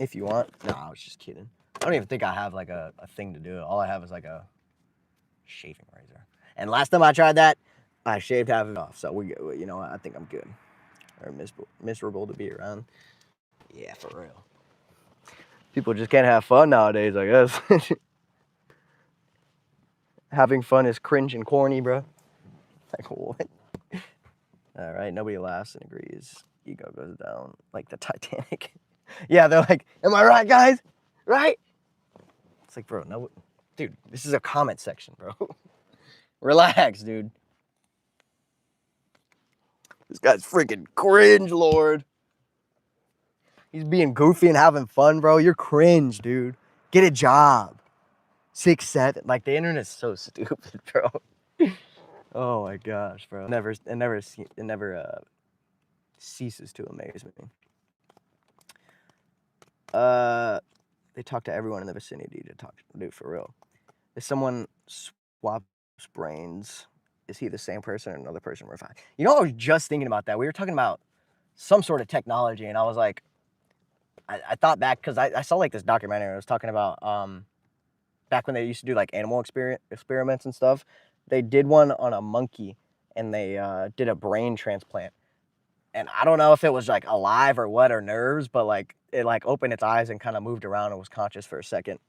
If you want. No, I was just kidding. I don't even think I have like a thing to do it. All I have is like a shaving razor. And last time I tried that, I shaved half of it off. So you know, I think I'm good. Or miserable to be around. Yeah, for real. People just can't have fun nowadays, I guess. Having fun is cringe and corny, bro. Like, what? All right, nobody laughs and agrees. Ego goes down like the Titanic. Yeah, they're like, am I right, guys? Right? It's like, bro, no. Dude, this is a comment section, bro. Relax, dude. This guy's freaking cringe, Lord. He's being goofy and having fun, bro. You're cringe, dude. Get a job. 6'7". Like, the internet's so stupid, bro. Oh my gosh, bro. It never ceases to amaze me. They talk to everyone in the vicinity to talk to, dude, for real. If someone swaps brains, is he the same person or another person refined? You know, I was just thinking about that. We were talking about some sort of technology, and I was like, I thought back because I saw like this documentary. I was talking about back when they used to do like animal experiments and stuff. They did one on a monkey, and they did a brain transplant. And I don't know if it was like alive or what or nerves, but like it like opened its eyes and kind of moved around and was conscious for a second.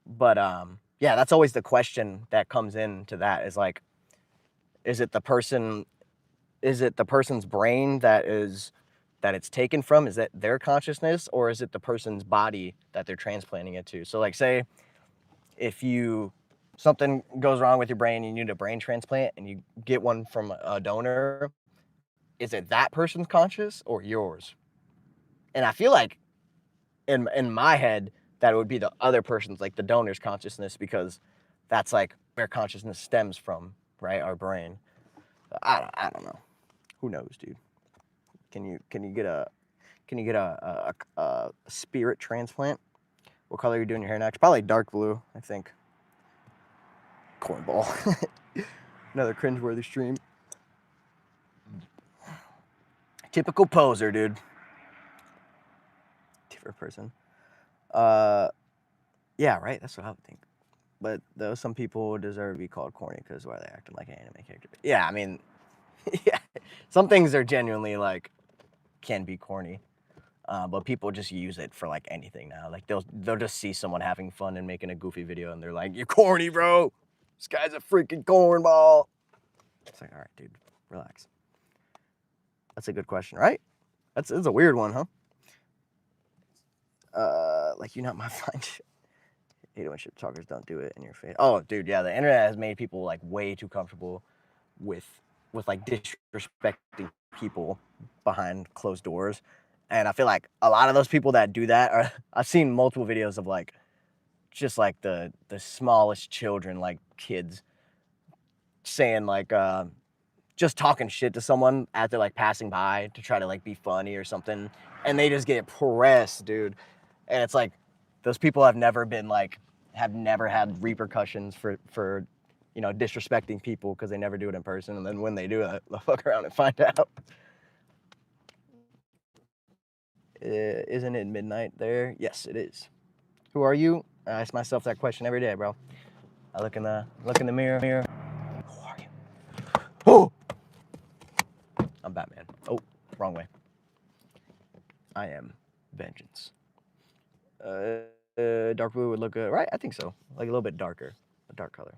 But yeah, that's always the question that comes into that is like, is it the person's brain that it's taken from? Is that their consciousness, or is it the person's body that they're transplanting it to? So like say if something goes wrong with your brain, you need a brain transplant and you get one from a donor, is it that person's conscious or yours? And I feel like in my head that it would be the other person's, like the donor's consciousness, because that's like where consciousness stems from, right? Our brain. I don't know. Who knows, dude? Can you get a spirit transplant? What color are you doing your hair next? Probably dark blue, I think. Cornball. Another cringeworthy stream. Typical poser, dude. Different person. Yeah, right? That's what I would think. But though some people deserve to be called corny because why are they acting like an anime character? Yeah, I mean, yeah, some things are genuinely like can be corny, but people just use it for like anything now. Like they'll just see someone having fun and making a goofy video, and they're like, "You're corny, bro. This guy's a freaking cornball." It's like, all right, dude, relax. That's a good question, right? That's a weird one, huh? Like you're not my fine shit. Hate it when shit talkers don't do it in your face. Oh, dude, yeah, the internet has made people like way too comfortable with like disrespecting people behind closed doors. And I feel like a lot of those people that do that are I've seen multiple videos of like just like the smallest children, like kids, saying like just talking shit to someone as they're like passing by to try to like be funny or something, and they just get pressed, dude. And it's like those people have never had repercussions for disrespecting people because they never do it in person, and then when they do it, they'll fuck around and find out. Isn't it midnight there? Yes, it is. Who are you? I ask myself that question every day, bro. I look in the mirror. Who are you? Oh, I'm Batman. Oh, wrong way. I am vengeance. Dark blue would look good, right? I think so. Like a little bit darker, a dark color.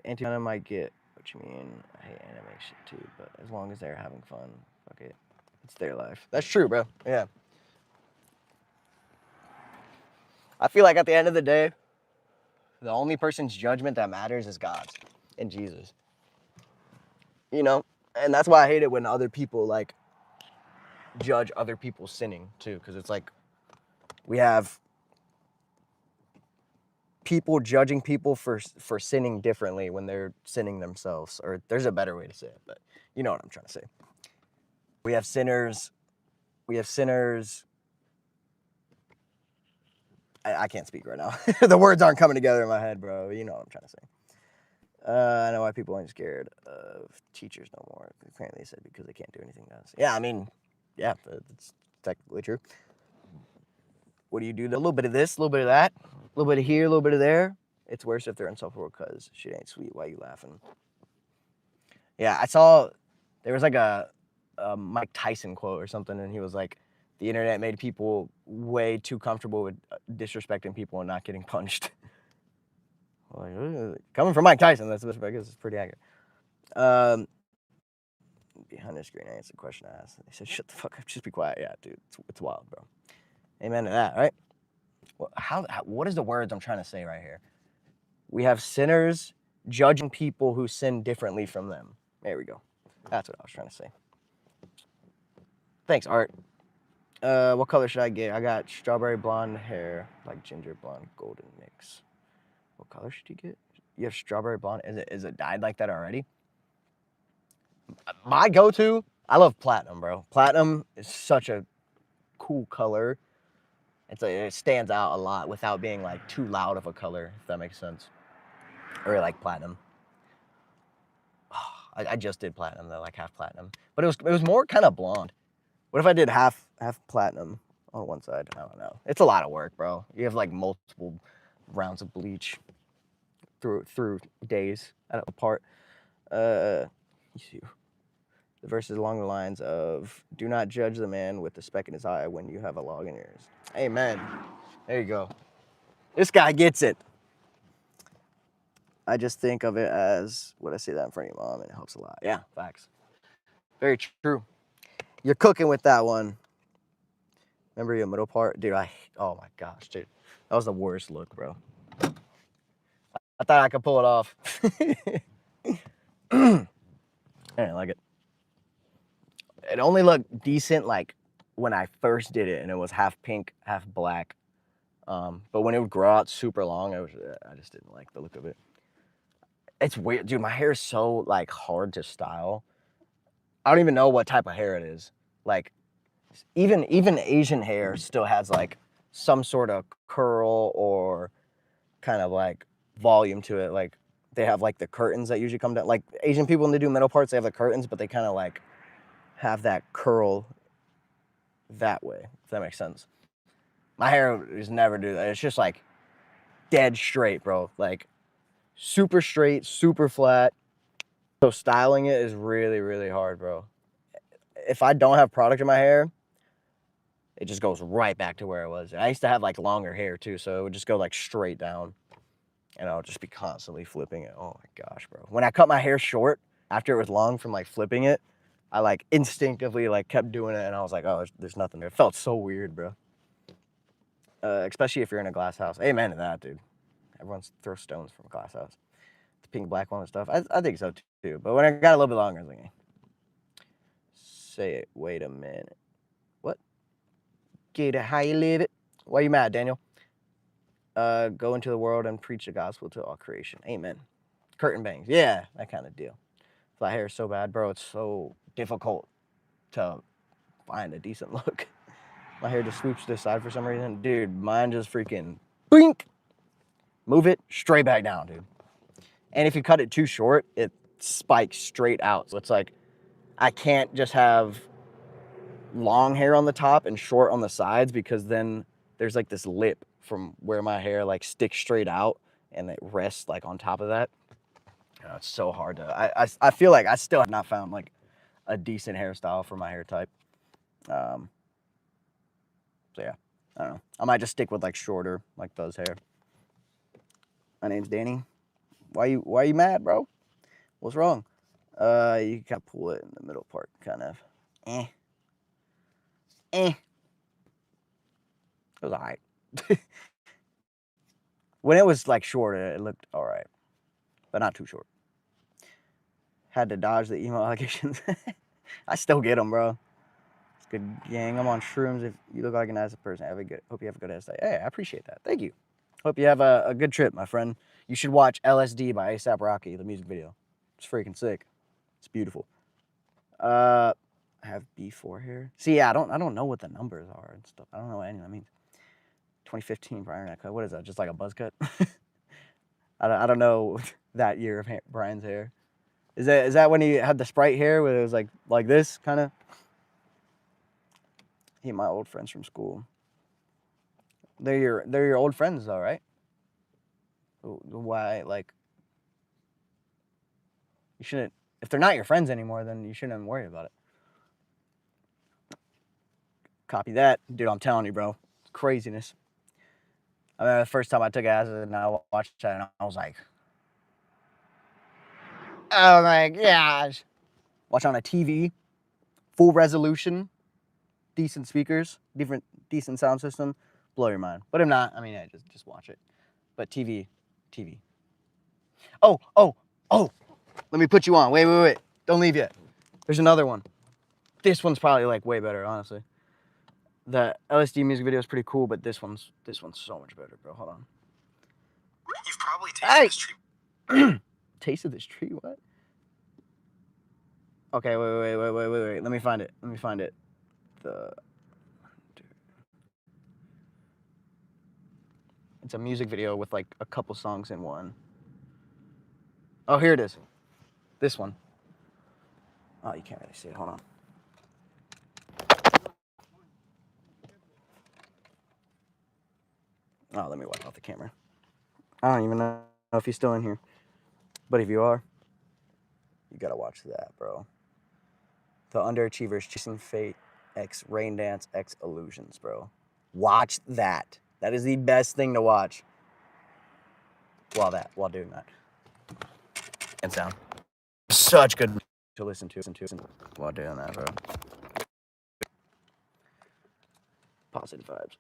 Antiana might get what you mean. I hate anime shit too, but as long as they're having fun, fuck it. It's their life. That's true, bro. Yeah. I feel like at the end of the day, the only person's judgment that matters is God's and Jesus. You know? And that's why I hate it when other people like judge other people sinning too, because it's like we have people judging people for sinning differently when they're sinning themselves, or there's a better way to say it, but you know what I'm trying to say. We have sinners. I can't speak right now. The words aren't coming together in my head, bro. You know what I'm trying to say. I know why people ain't scared of teachers no more. Apparently, they said because they can't do anything else. Yeah, I mean, yeah, that's technically true. What do you do? A little bit of this, a little bit of that, a little bit of here, a little bit of there. It's worse if they're insufferable because shit ain't sweet. Why you laughing? Yeah, I saw there was like a Mike Tyson quote or something, and he was like, the internet made people way too comfortable with disrespecting people and not getting punched. Like, coming from Mike Tyson, I guess it's pretty accurate. Behind the screen, I answered the question I asked. They said, shut the fuck up, just be quiet. Yeah, dude, it's wild, bro. Amen to that, right? Well, what is the words I'm trying to say right here? We have sinners judging people who sin differently from them. There we go. That's what I was trying to say. Thanks, Art. What color should I get? I got strawberry blonde hair, like ginger blonde golden mix. What color should you get? You have strawberry blonde. Is it dyed like that already? My go-to, I love platinum, bro. Platinum is such a cool color. It stands out a lot without being like too loud of a color, if that makes sense. Or like platinum. I just did platinum though, like half platinum, but it was more kind of blonde. What if I did half platinum on one side? I don't know. It's a lot of work, bro. You have like multiple rounds of bleach through days apart. You see, the verse is along the lines of, "Do not judge the man with the speck in his eye when you have a log in yours." Amen. There you go. This guy gets it. I just think of it as, when I say that in front of your mom, and it helps a lot. Yeah, facts. Very true. You're cooking with that one. Remember your middle part? Dude, oh my gosh, dude. That was the worst look, bro. I thought I could pull it off. I didn't like it. It only looked decent like when I first did it, and it was half pink, half black. But when it would grow out super long, I just didn't like the look of it. It's weird, dude. My hair is so like hard to style. I don't even know what type of hair it is. Like, even Asian hair still has like some sort of curl or kind of like volume to it. Like, they have like the curtains that usually come down. Like, Asian people, when they do middle parts, they have the curtains, but they kind of like have that curl that way, if that makes sense. My hair just never do that. It's just like dead straight, bro. Like, super straight, super flat. So styling it is really, really hard, bro. If I don't have product in my hair, it just goes right back to where it was. And I used to have like longer hair too, so it would just go like straight down. And I would just be constantly flipping it. Oh my gosh, bro. When I cut my hair short after it was long from like flipping it, I like instinctively like kept doing it, and I was like, oh, there's nothing there. It felt so weird, bro. Especially if you're in a glass house. Amen to that, dude. Everyone throws stones from a glass house. The pink black one and stuff. I think so too. But when I got a little bit longer, I was like, say it. Wait a minute. What? Get it how you live it. Why you mad, Daniel? Go into the world and preach the gospel to all creation. Amen. Curtain bangs. Yeah, that kind of deal. My hair is so bad, bro. It's so difficult to find a decent look. My hair just swoops to the side for some reason. Dude, mine just freaking blink. Move it straight back down, dude. And if you cut it too short, it spikes straight out. So it's like, I can't just have long hair on the top and short on the sides, because then there's like this lip from where my hair like sticks straight out and it rests like on top of that. It's so hard to, I feel like I still have not found like a decent hairstyle for my hair type. So yeah, I don't know. I might just stick with like shorter, like Thug's hair. My name's Danny. Why you mad, bro? What's wrong? You can pull it in the middle part, kind of. It was alright. When it was like short, it looked alright, but not too short. Had to dodge the emo allegations. I still get them, bro. It's good gang. I'm on shrooms. If you look like a nice person, hope you have a good hairstyle. Hey, I appreciate that. Thank you. Hope you have a good trip, my friend. You should watch LSD by A$AP Rocky, the music video. It's freaking sick. It's beautiful. I have B4 here. See, yeah, I don't know what the numbers are and stuff. I don't know what any of that means. 2015 Brian cut. What is that? Just like a buzz cut? I don't know that year of Brian's hair. Is that when he had the Sprite hair where it was like this kind of? He my old friends from school. They're your old friends though, right? Why, like, you shouldn't, if they're not your friends anymore, then you shouldn't even worry about it. Copy that. Dude, I'm telling you, bro. It's craziness. I mean, the first time I took acid and I watched that and I was like, oh my gosh. Watch on a TV, full resolution, decent speakers, decent sound system, blow your mind. But if not, I mean, yeah, just watch it. But TV. Oh, let me put you on. Wait. Don't leave yet. There's another one. This one's probably like way better, honestly. The LSD music video is pretty cool, but this one's so much better, bro. Hold on. You've probably tasted this tree. Tasted this tree? What? Okay, wait. Let me find it. The It's a music video with like a couple songs in one. Oh, here it is. This one. Oh, you can't really see it. Hold on. Oh, let me wipe off the camera. I don't even know if he's still in here. But if you are, you gotta watch that, bro. The Underachievers Chasing Fate X Rain Dance X Illusions, bro. Watch that. That is the best thing to watch. While doing that. And sound. Such good to listen to while doing that, bro. Positive vibes.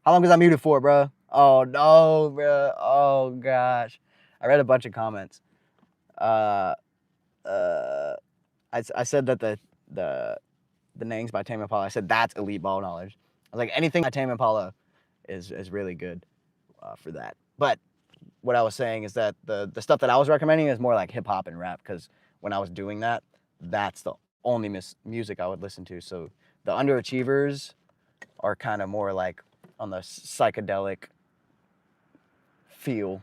How long was I muted for, bro? Oh no, bro. Oh gosh. I read a bunch of comments. Uh, I said that the Nangs by Tame Impala. I said that's elite ball knowledge. I was like, anything by Tame Impala is really good for that. But what I was saying is that the stuff that I was recommending is more like hip hop and rap, because when I was doing that, that's the only music I would listen to. So the Underachievers are kind of more like on the psychedelic feel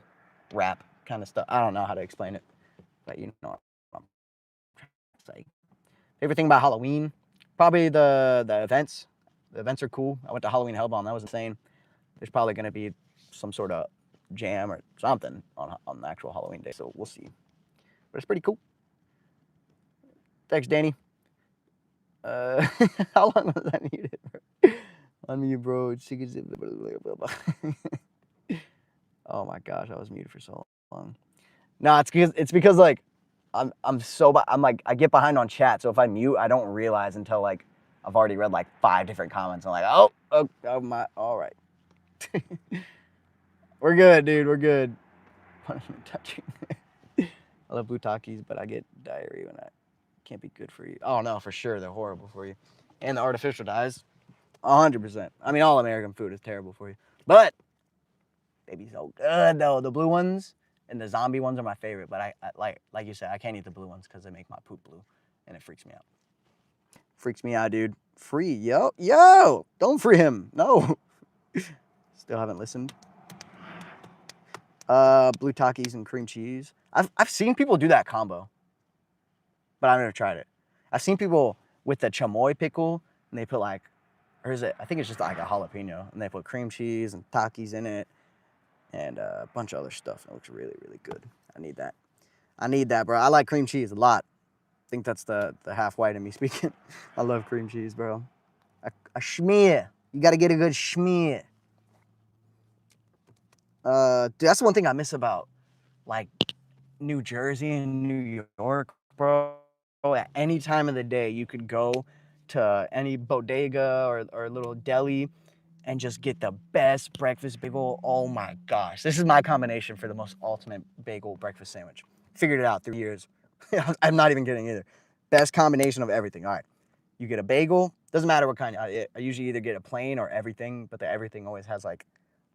rap kind of stuff. I don't know how to explain it, but you know what I'm trying to say. Favorite thing about Halloween? Probably the events. The events are cool. I went to Halloween Hellbound. That was insane. There's probably going to be some sort of jam or something on the actual Halloween day, so we'll see. But it's pretty cool. Thanks, Danny. How long was I muted? On you, bro. Oh my gosh, I was muted for so long. No, it's because like I'm like I get behind on chat, so if I mute, I don't realize until like I've already read like 5 different comments. I'm like, oh my, all right. We're good, dude. We're good. Punishment touching. I love blue Takis, but I get diarrhea when I can't be good for you. Oh no, for sure they're horrible for you. And the artificial dyes, 100%. I mean, all American food is terrible for you, but they be so good though. The blue ones and the zombie ones are my favorite. But I like you said, I can't eat the blue ones because they make my poop blue, and it freaks me out. Freaks me out, dude. Free, yo, don't free him. No. Still haven't listened. Blue Takis and cream cheese. I've seen people do that combo, but I've never tried it. I've seen people with the chamoy pickle, and they put like, or is it? I think it's just like a jalapeno, and they put cream cheese and Takis in it, and a bunch of other stuff. It looks really, really good. I need that. I need that, bro. I like cream cheese a lot. I think that's the half white in me speaking. I love cream cheese, bro. A schmear. You got to get a good schmear. Dude, that's the one thing I miss about like New Jersey and New York, bro. At any time of the day, you could go to any bodega or little deli and just get the best breakfast bagel. Oh my gosh. This is my combination for the most ultimate bagel breakfast sandwich. Figured it out 3 years. I'm not even kidding either. best combination of everything. All right, you get a bagel. Doesn't matter what kind. I usually either get a plain or everything, but the everything always has like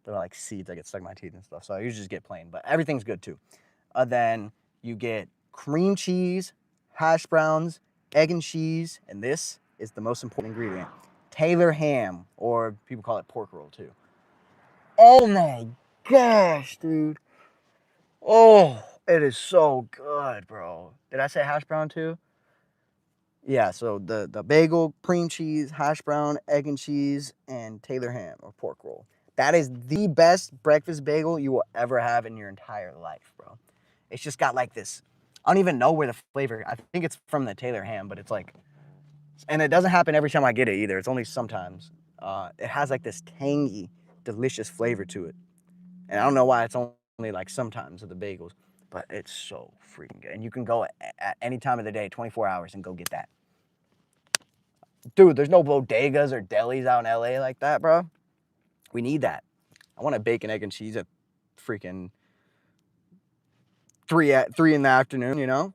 little like seeds that get stuck in my teeth and stuff. So I usually just get plain, but everything's good too. Then you get cream cheese, hash browns, egg and cheese, and this is the most important ingredient: Taylor ham, or people call it pork roll too. Oh my gosh, dude. Oh, it is so good, bro. Did I say hash brown too? Yeah, so the bagel, cream cheese, hash brown, egg and cheese, and Taylor ham or pork roll. That is the best breakfast bagel you will ever have in your entire life, bro. It's just got like this. I don't even know where the flavor. I think it's from the Taylor ham, but it's like, and it doesn't happen every time I get it either. It's only sometimes. It has like this tangy, delicious flavor to it, and I don't know why it's only like sometimes of the bagels, but it's so freaking good. And you can go at any time of the day, 24 hours, and go get that. Dude, there's no bodegas or delis out in LA like that, bro. We need that. I want a bacon, egg, and cheese at freaking 3 in the afternoon, you know?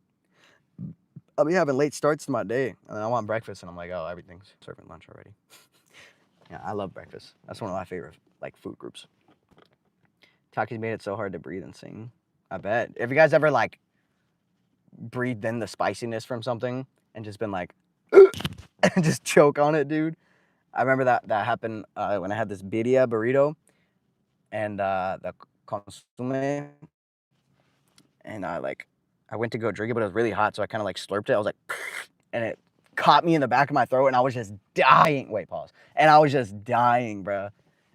I'll be having late starts to my day, and then I want breakfast, and I'm like, oh, everything's serving lunch already. Yeah, I love breakfast. That's one of my favorite like food groups. Taki's made it so hard to breathe and sing. I bet. Have you guys ever like breathed in the spiciness from something and just been like, and just choke on it, dude? I remember that happened when I had this birria burrito and the consomme, and I went to go drink it, but it was really hot, so I kind of like slurped it. I was like, and it caught me in the back of my throat, and I was just dying. Wait, pause. And I was just dying, bro.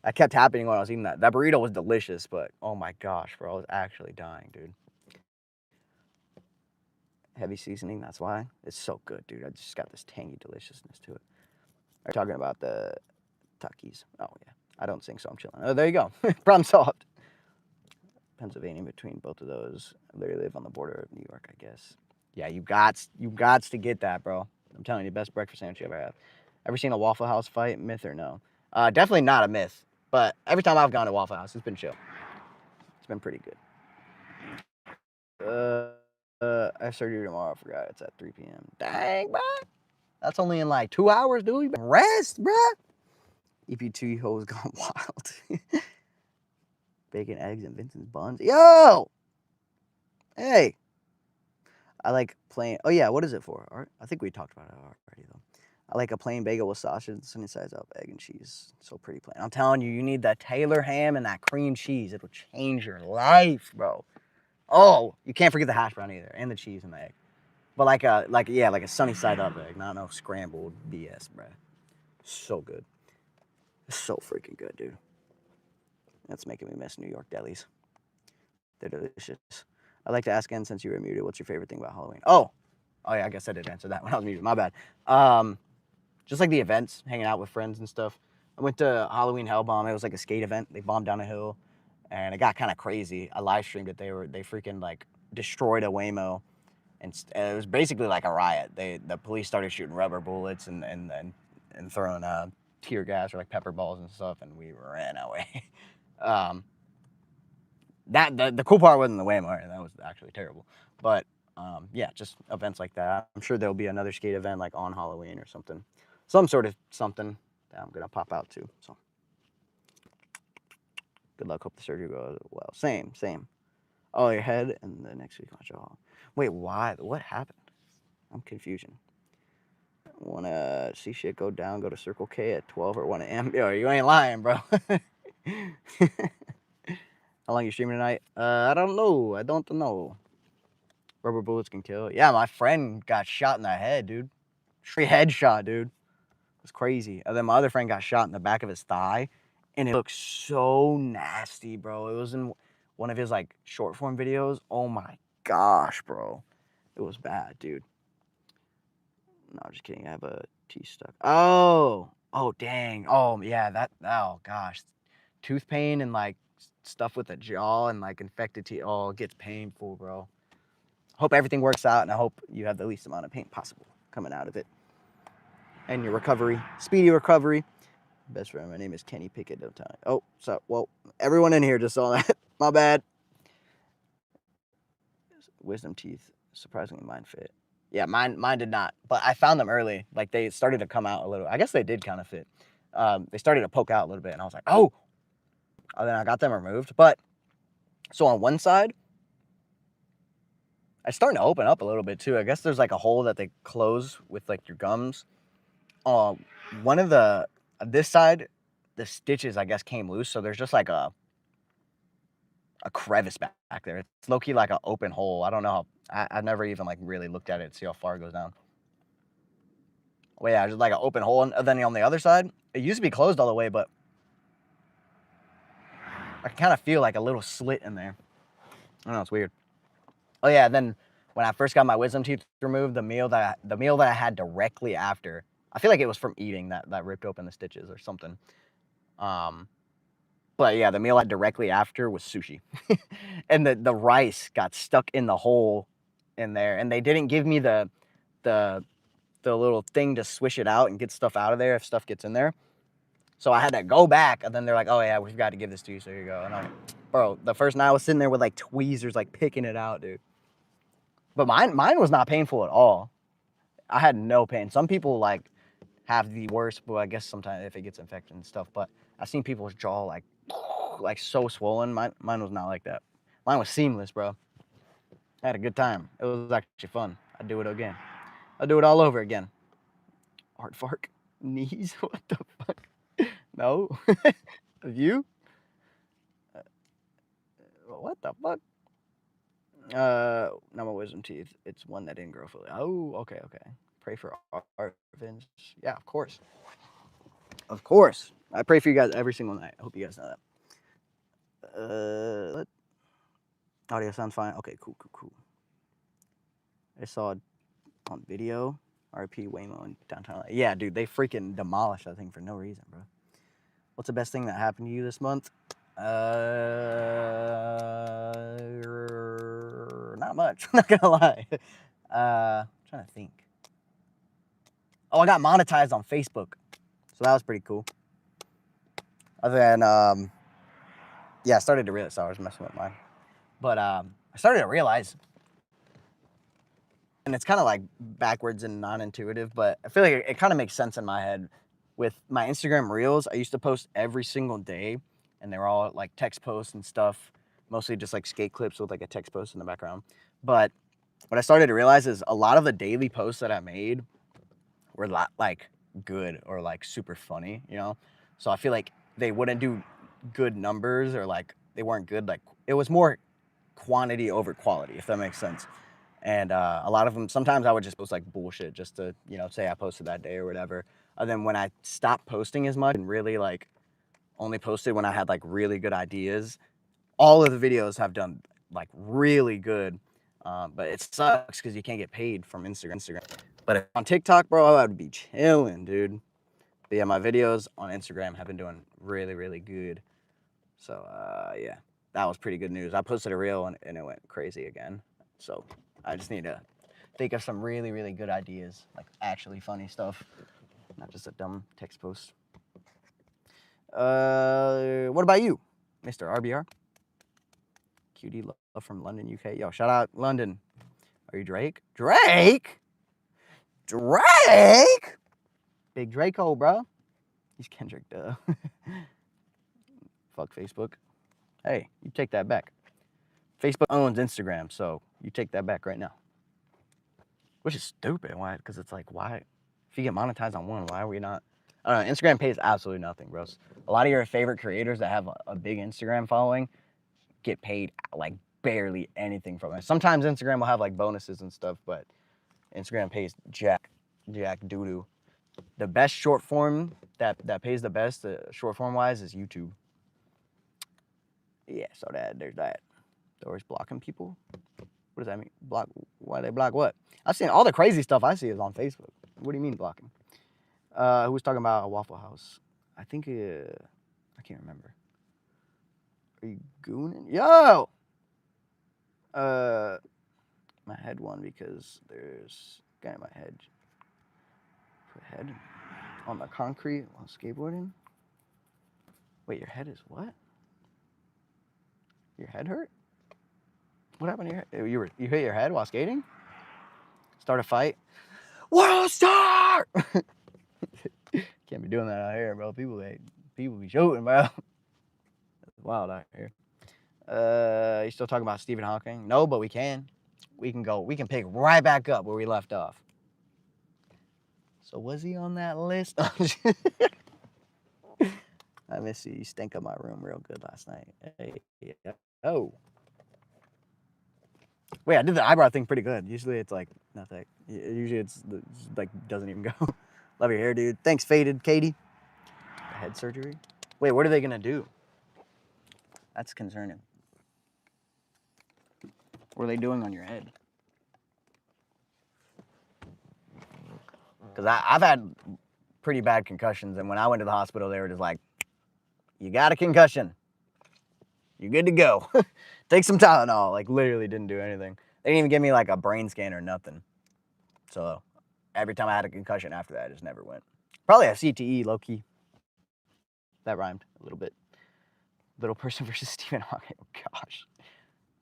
That kept happening when I was eating that. That burrito was delicious, but oh my gosh, bro, I was actually dying, dude. Heavy seasoning, that's why. It's so good, dude. I just got this tangy deliciousness to it. Are you talking about the Takis? Oh, yeah. I don't think so. I'm chilling. Oh, there you go. Problem solved. Pennsylvania, between both of those. I literally live on the border of New York, I guess. Yeah, you got to get that, bro. I'm telling you, best breakfast sandwich you ever had. Ever seen a Waffle House fight? Myth or no? Definitely not a myth. But every time I've gone to Waffle House, it's been chill. It's been pretty good. I have surgery tomorrow. I forgot. It's at 3 p.m. Dang, bro. That's only in like 2 hours, dude. You better rest, bro. EP2 hoes gone wild. Bacon, eggs, and Vincent's buns. Yo! Hey. I like plain. Oh, yeah. What is it for? I think we talked about it already, though. I like a plain bagel with sausage, sunny sides up, egg and cheese. So pretty plain. I'm telling you, you need that Taylor ham and that cream cheese. It'll change your life, bro. Oh, you can't forget the hash brown either, and the cheese and the egg. But like a sunny side up egg, not no scrambled BS, bro. So good. So freaking good, dude. That's making me miss New York delis. They're delicious. I'd like to ask again, since you were muted, what's your favorite thing about Halloween? Oh yeah, I guess I did answer that when I was muted. My bad. Just like the events, hanging out with friends and stuff. I went to Halloween Hell Bomb. It was like a skate event. They bombed down a hill, and it got kind of crazy. I live streamed it. They freaking like destroyed a Waymo, and it was basically like a riot. The police started shooting rubber bullets and throwing tear gas or like pepper balls and stuff, and we ran away. The cool part wasn't the Waymo. That was actually terrible. But yeah, just events like that. I'm sure there'll be another skate event like on Halloween or something. Some sort of something that I'm gonna pop out to. So good luck. Hope the surgery goes well. Same. Oh, your head and the next week on jaw. Wait, why? What happened? I'm confusion. Wanna see shit go down? Go to Circle K at 12 or 1 a.m. Yo, you ain't lying, bro. How long you streaming tonight? I don't know. I don't know. Rubber bullets can kill. Yeah, my friend got shot in the head, dude. Straight headshot, dude. It was crazy. And then my other friend got shot in the back of his thigh, and it looked so nasty, bro. It was in one of his like short form videos. Oh my gosh, bro. It was bad, dude. No, I'm just kidding. I have a teeth stuck. Oh, dang. Oh, yeah, oh gosh. Tooth pain and like stuff with the jaw and like infected teeth. Oh, it gets painful, bro. Hope everything works out, and I hope you have the least amount of pain possible coming out of it. And your recovery, speedy recovery. Best friend, my name is Kenny Pickett. Oh, so, well, everyone in here just saw that. My bad. Wisdom teeth, surprisingly mine fit. Yeah, mine did not. But I found them early. Like they started to come out a little. I guess they did kind of fit. They started to poke out a little bit, and I was like, oh. And then I got them removed. But so on one side, it's starting to open up a little bit too. I guess there's like a hole that they close with like your gums. One of this side, the stitches I guess came loose, so there's just like a crevice back there. It's low key like an open hole. I don't know how. I've never even like really looked at it to see how far it goes down. Well, yeah, just like an open hole, and then on the other side, it used to be closed all the way, but I kind of feel like a little slit in there. I don't know, it's weird. Oh yeah, and then when I first got my wisdom teeth removed, the meal that I had directly after, I feel like it was from eating that ripped open the stitches or something. But yeah, the meal I had directly after was sushi, and the rice got stuck in the hole in there, and they didn't give me the little thing to swish it out and get stuff out of there if stuff gets in there. So I had to go back, and then they're like, "Oh yeah, we've got to give this to you, so here you go." And I'm like, bro, the first night I was sitting there with like tweezers, like picking it out, dude. But mine was not painful at all. I had no pain. Some people like have the worst, but I guess sometimes if it gets infected and stuff. But I've seen people's jaw like so swollen. Mine was not like that. Mine was seamless, bro. I had a good time. It was actually fun. I'd do it again. I'd do it all over again. Art fark knees. What the fuck? No. You? What the fuck? Now my wisdom teeth. It's one that didn't grow fully. Oh, okay. Pray for Arvin's. Yeah, of course. Of course. I pray for you guys every single night. I hope you guys know that. Audio sounds fine. Okay, cool. I saw it on video. RP Waymo in downtown. Yeah, dude, they freaking demolished that thing for no reason, bro. What's the best thing that happened to you this month? Not much. Not gonna lie. Trying to think. Oh, I got monetized on Facebook, so that was pretty cool. Other than yeah, I started to realize. Sorry, I was messing with mine, but I started to realize, and it's kind of like backwards and non-intuitive, but I feel like it kind of makes sense in my head. With my Instagram Reels, I used to post every single day, and they were all like text posts and stuff, mostly just like skate clips with like a text post in the background. But what I started to realize is a lot of the daily posts that I made were like good or like super funny, you know? So I feel like they wouldn't do good numbers, or like they weren't good. Like it was more quantity over quality, if that makes sense. And a lot of them, sometimes I would just post like bullshit just to, you know, say I posted that day or whatever. And then when I stopped posting as much and really like only posted when I had like really good ideas, all of the videos have done like really good. But it sucks because you can't get paid from Instagram. But on TikTok, bro, I would be chilling, dude. But yeah, my videos on Instagram have been doing really, really good. So yeah, that was pretty good news. I posted a reel and it went crazy again. So I just need to think of some really, really good ideas, like actually funny stuff, not just a dumb text post. What about you, Mr. RBR? QD love from London, UK. Yo, shout out London. Are you Drake? Drake? Big Draco, bro. He's Kendrick, duh. Fuck Facebook. Hey, you take that back. Facebook owns Instagram, so you take that back right now. Which is stupid. Why? Because it's like, why? If you get monetized on one, why are we not? I don't know. Instagram pays absolutely nothing, bros. A lot of your favorite creators that have a big Instagram following get paid like barely anything from it. Sometimes Instagram will have like bonuses and stuff, but Instagram pays jack doo-doo. The best short form that pays the best, short form wise, is YouTube. Yeah, so there's that. They're always blocking people. What does that mean? Block? Why they block what? I've seen all the crazy stuff I see is on Facebook. What do you mean blocking? Who was talking about a Waffle House? I think I can't remember. Are you gooning? Yo! My head won because there's a guy in my head. Put head on the concrete while skateboarding. Wait, your head is what? Your head hurt? What happened to your head? You hit your head while skating? Start a fight. World star! Can't be doing that out here, bro. People be shooting, bro. It's wild out here. You still talking about Stephen Hawking? No, but we can. We can pick right back up where we left off. So was he on that list? I miss you. You stank up my room real good last night. Hey, yeah. Oh. Wait, I did the eyebrow thing pretty good. Usually it's like nothing. Usually it's like doesn't even go. Love your hair, dude. Thanks, Faded Katie. Head surgery. Wait, what are they gonna do? That's concerning. What are they doing on your head? Because I've had pretty bad concussions, and when I went to the hospital, they were just like, "You got a concussion. You're good to go. Take some Tylenol." Like, literally didn't do anything. They didn't even give me like a brain scan or nothing. So every time I had a concussion after that, I just never went. Probably a CTE, low key. That rhymed a little bit. Little person versus Stephen Hawking. Oh gosh,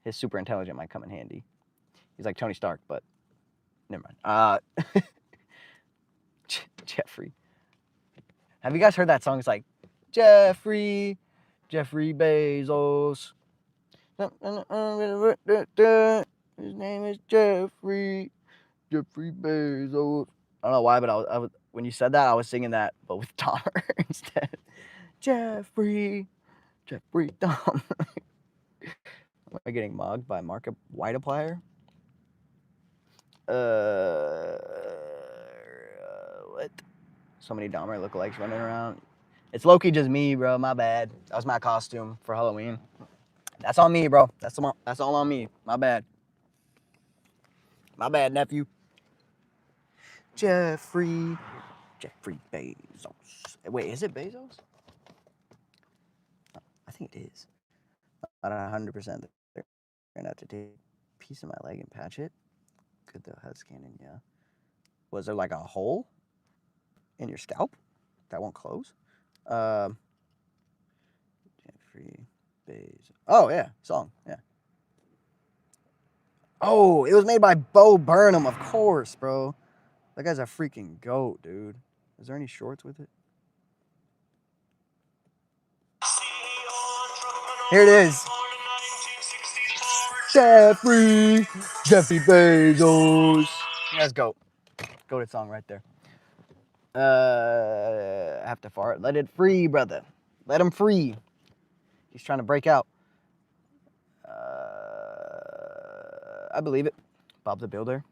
his super intelligent might come in handy. He's like Tony Stark, but never mind. Jeffrey. Have you guys heard that song? It's like Jeffrey Bezos. His name is Jeffrey Bezos. I don't know why, but I was when you said that, I was singing that, but with Dahmer instead. Jeffrey Dahmer. Am I getting mugged by Whiteapplier? What? So many Dahmer lookalikes running around. It's low-key just me, bro. My bad. That was my costume for Halloween. That's on me, bro. That's all on me. My bad. My bad, nephew. Jeffrey Bezos. Wait, is it Bezos? I think it is. Not 100%. They're gonna have to take a piece of my leg and patch it. Good though, head scanning, yeah. Was there like a hole in your scalp that won't close? Jeffrey Bezos. Oh yeah, song, yeah. Oh, it was made by Bo Burnham, of course, bro. That guy's a freaking goat, dude. Is there any shorts with it? Here it is. Jeffrey Bezos. Let's go. Goated song right there. I have to fart. Let it free, brother. Let him free. He's trying to break out. I believe it. Bob the Builder.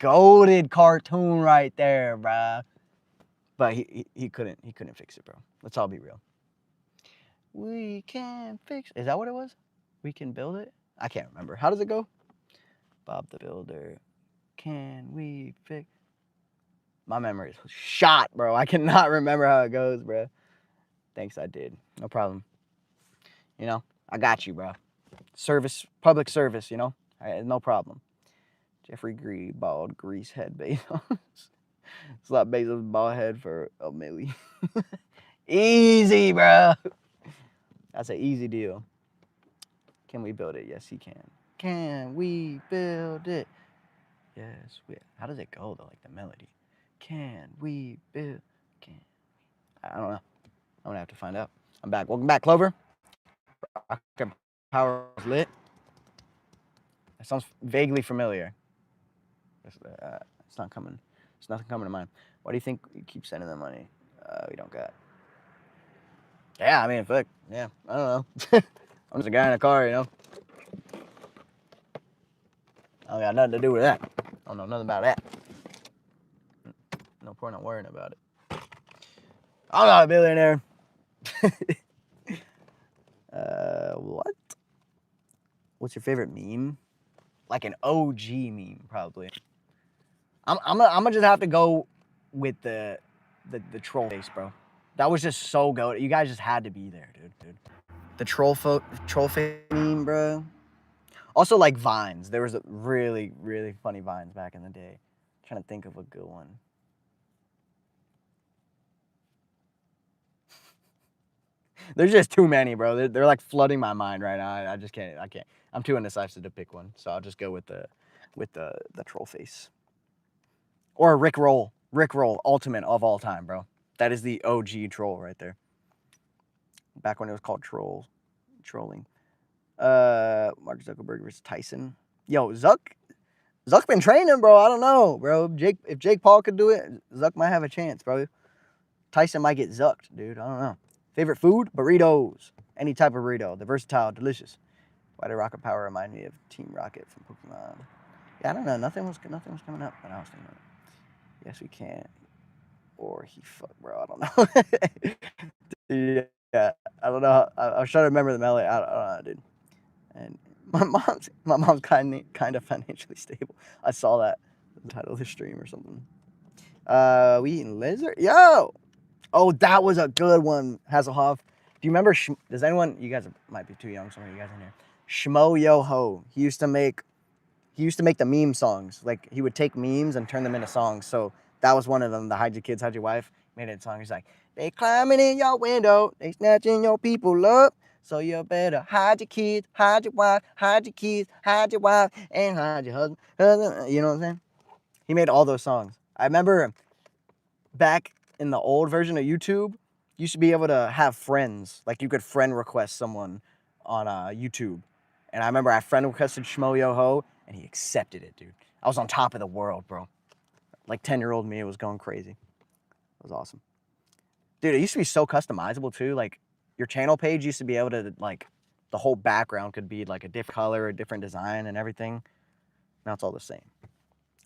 Goated cartoon right there, bruh. But he couldn't fix it, bro. Let's all be real. We can fix. Is that what it was? We can build it? I can't remember. How does it go? Bob the Builder. Can we fix? My memory is shot, bro. I cannot remember how it goes, bro. Thanks, I did. No problem. You know, I got you, bro. Service, public service, you know? No problem. Jeffrey Greed, bald, grease head Bezos. Slap Bezos' bald head for $1 million. Easy, bro. That's an easy deal. Can we build it? Yes, he can. Can we build it? Yes, we. How does it go, though, like the melody? Can we build? Can we? I don't know. I'm going to have to find out. I'm back. Welcome back, Clover. Rocket Power is lit. That sounds vaguely familiar. It's not coming. It's nothing coming to mind. Why do you think you keep sending them money? We don't got. Yeah, I mean, fuck. Yeah, I don't know. I'm just a guy in a car, you know. I don't got nothing to do with that. I don't know nothing about that. No point in worrying about it. I'm not a billionaire. What? What's your favorite meme? Like an OG meme, probably. I'm gonna just have to go with the troll face, bro. That was just so good. You guys just had to be there, dude. The troll face meme, bro. Also, like Vines. There was a really, really funny Vines back in the day. I'm trying to think of a good one. There's just too many, bro. They're like flooding my mind right now. I just can't. I'm too indecisive to pick one, so I'll just go with the troll face. Or Rick Roll. Rick Roll, ultimate of all time, bro. That is the OG troll right there. Back when it was called trolling. Mark Zuckerberg versus Tyson. Yo, Zuck been training, bro. I don't know, bro. If Jake Paul could do it, Zuck might have a chance, bro. Tyson might get zucked, dude. I don't know. Favorite food? Burritos. Any type of burrito. They're versatile, delicious. Why did Rocket Power remind me of Team Rocket from Pokemon? Yeah, I don't know. Nothing was coming up when I was thinking of it. Yes, we can. Or he fuck, bro. I don't know. Yeah, I don't know. I was trying to remember the melody. I don't know, dude. And my mom's kind of financially stable. I saw that the title of the stream or something. We eating lizard? Yo! Oh, that was a good one, Hasselhoff. Do you remember? Does anyone? You guys might be too young. Some of you guys in here. Shmo Yo Ho. He used to make the meme songs. Like he would take memes and turn them into songs. So that was one of them. The Hide Your Kids, Hide Your Wife made it a song. He's like, they climbing in your window, they snatching your people up. So you better hide your kids, hide your wife, hide your kids, hide your wife, and hide your husband. You know what I'm saying? He made all those songs. I remember back in the old version of YouTube, you used to be able to have friends. Like you could friend request someone on YouTube. And I remember I friend requested Shmo Yo Ho, and he accepted it, dude. I was on top of the world, bro. Like 10-year-old me was going crazy. It was awesome. Dude, it used to be so customizable too. Like your channel page used to be able to like the whole background could be like a different color, a different design and everything. Now it's all the same.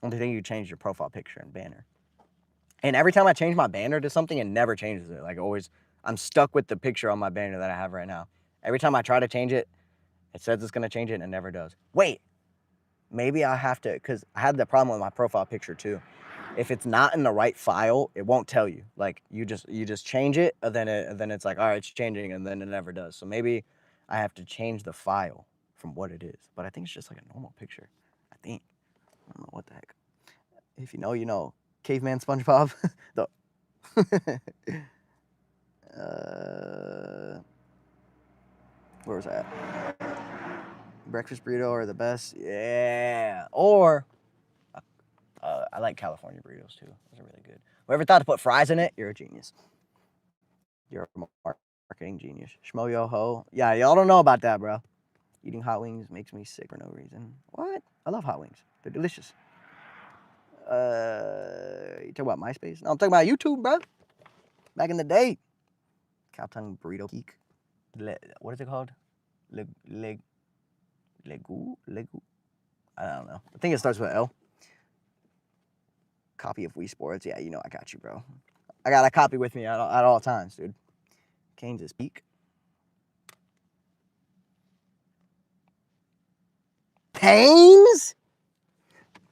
Only thing you change your profile picture and banner. And every time I change my banner to something, it never changes it. Like always, I'm stuck with the picture on my banner that I have right now. Every time I try to change it, it says it's gonna change it and it never does. Wait, maybe I have to, because I had the problem with my profile picture too. If it's not in the right file, it won't tell you. Like you just change it, and then it's like, all right, it's changing, and then it never does. So maybe I have to change the file from what it is. But I think it's just like a normal picture. I think. I don't know what the heck. If you know, you know. Caveman SpongeBob. the where was I at? Breakfast burrito are the best. Yeah. Or I like California burritos too. Those are really good. Whoever thought to put fries in it, you're a genius. You're a marketing genius. Shmo Yo Ho. Yeah, y'all don't know about that, bro. Eating hot wings makes me sick for no reason. What? I love hot wings. They're delicious. You talking about MySpace? No, I'm talking about YouTube, bro. Back in the day. Cow tongue burrito geek. What is it called? Legu? I don't know. I think it starts with L. Copy of Wii Sports. Yeah, you know I got you, bro. I got a copy with me at all times, dude. Canes is peak. Canes?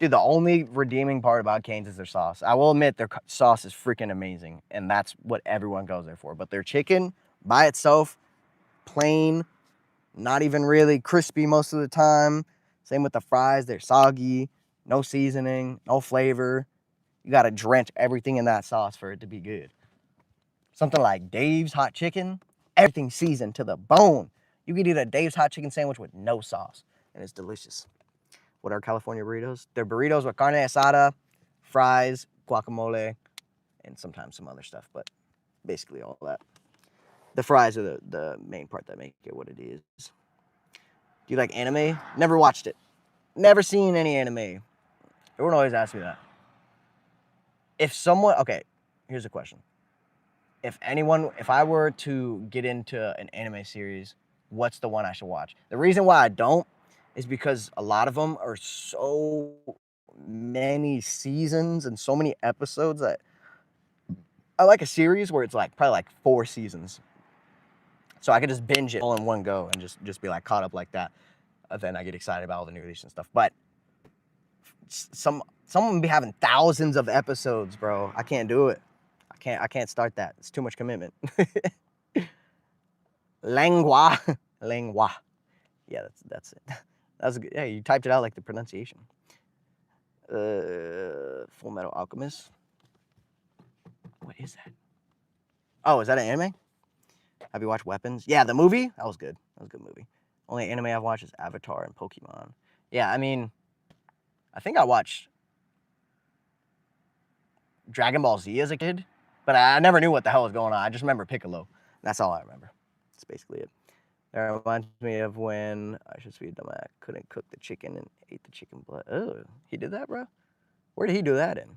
Dude, the only redeeming part about Canes is their sauce. I will admit their sauce is freaking amazing, and that's what everyone goes there for. But their chicken by itself, plain, not even really crispy most of the time. Same with the fries. They're soggy, no seasoning, no flavor. You got to drench everything in that sauce for it to be good. Something like Dave's Hot Chicken, everything seasoned to the bone. You could eat a Dave's Hot Chicken sandwich with no sauce, and it's delicious. What are California burritos? They're burritos with carne asada, fries, guacamole, and sometimes some other stuff, but basically all that. The fries are the main part that make it what it is. Do you like anime? Never watched it. Never seen any anime. Everyone always asks me that. Okay, here's a question. If I were to get into an anime series, what's the one I should watch? The reason why I don't is because a lot of them are so many seasons and so many episodes that I like a series where it's like probably like 4 seasons. So I could just binge it all in one go and just be like caught up like that. Then I get excited about all the new releases and stuff. But some of them be having thousands of episodes, bro. I can't do it. I can't start that. It's too much commitment. Lengua. Yeah, that's it. That's good. Yeah, you typed it out like the pronunciation. Full Metal Alchemist. What is that? Oh, is that an anime? Have you watched Weapons? Yeah, the movie? That was good. That was a good movie. Only anime I've watched is Avatar and Pokemon. Yeah, I mean, I think I watched Dragon Ball Z as a kid, but I never knew what the hell was going on. I just remember Piccolo. That's all I remember. That's basically it. That reminds me of when I should be dumb. I couldn't cook the chicken and ate the chicken blood. Oh, he did that, bro? Where did he do that in?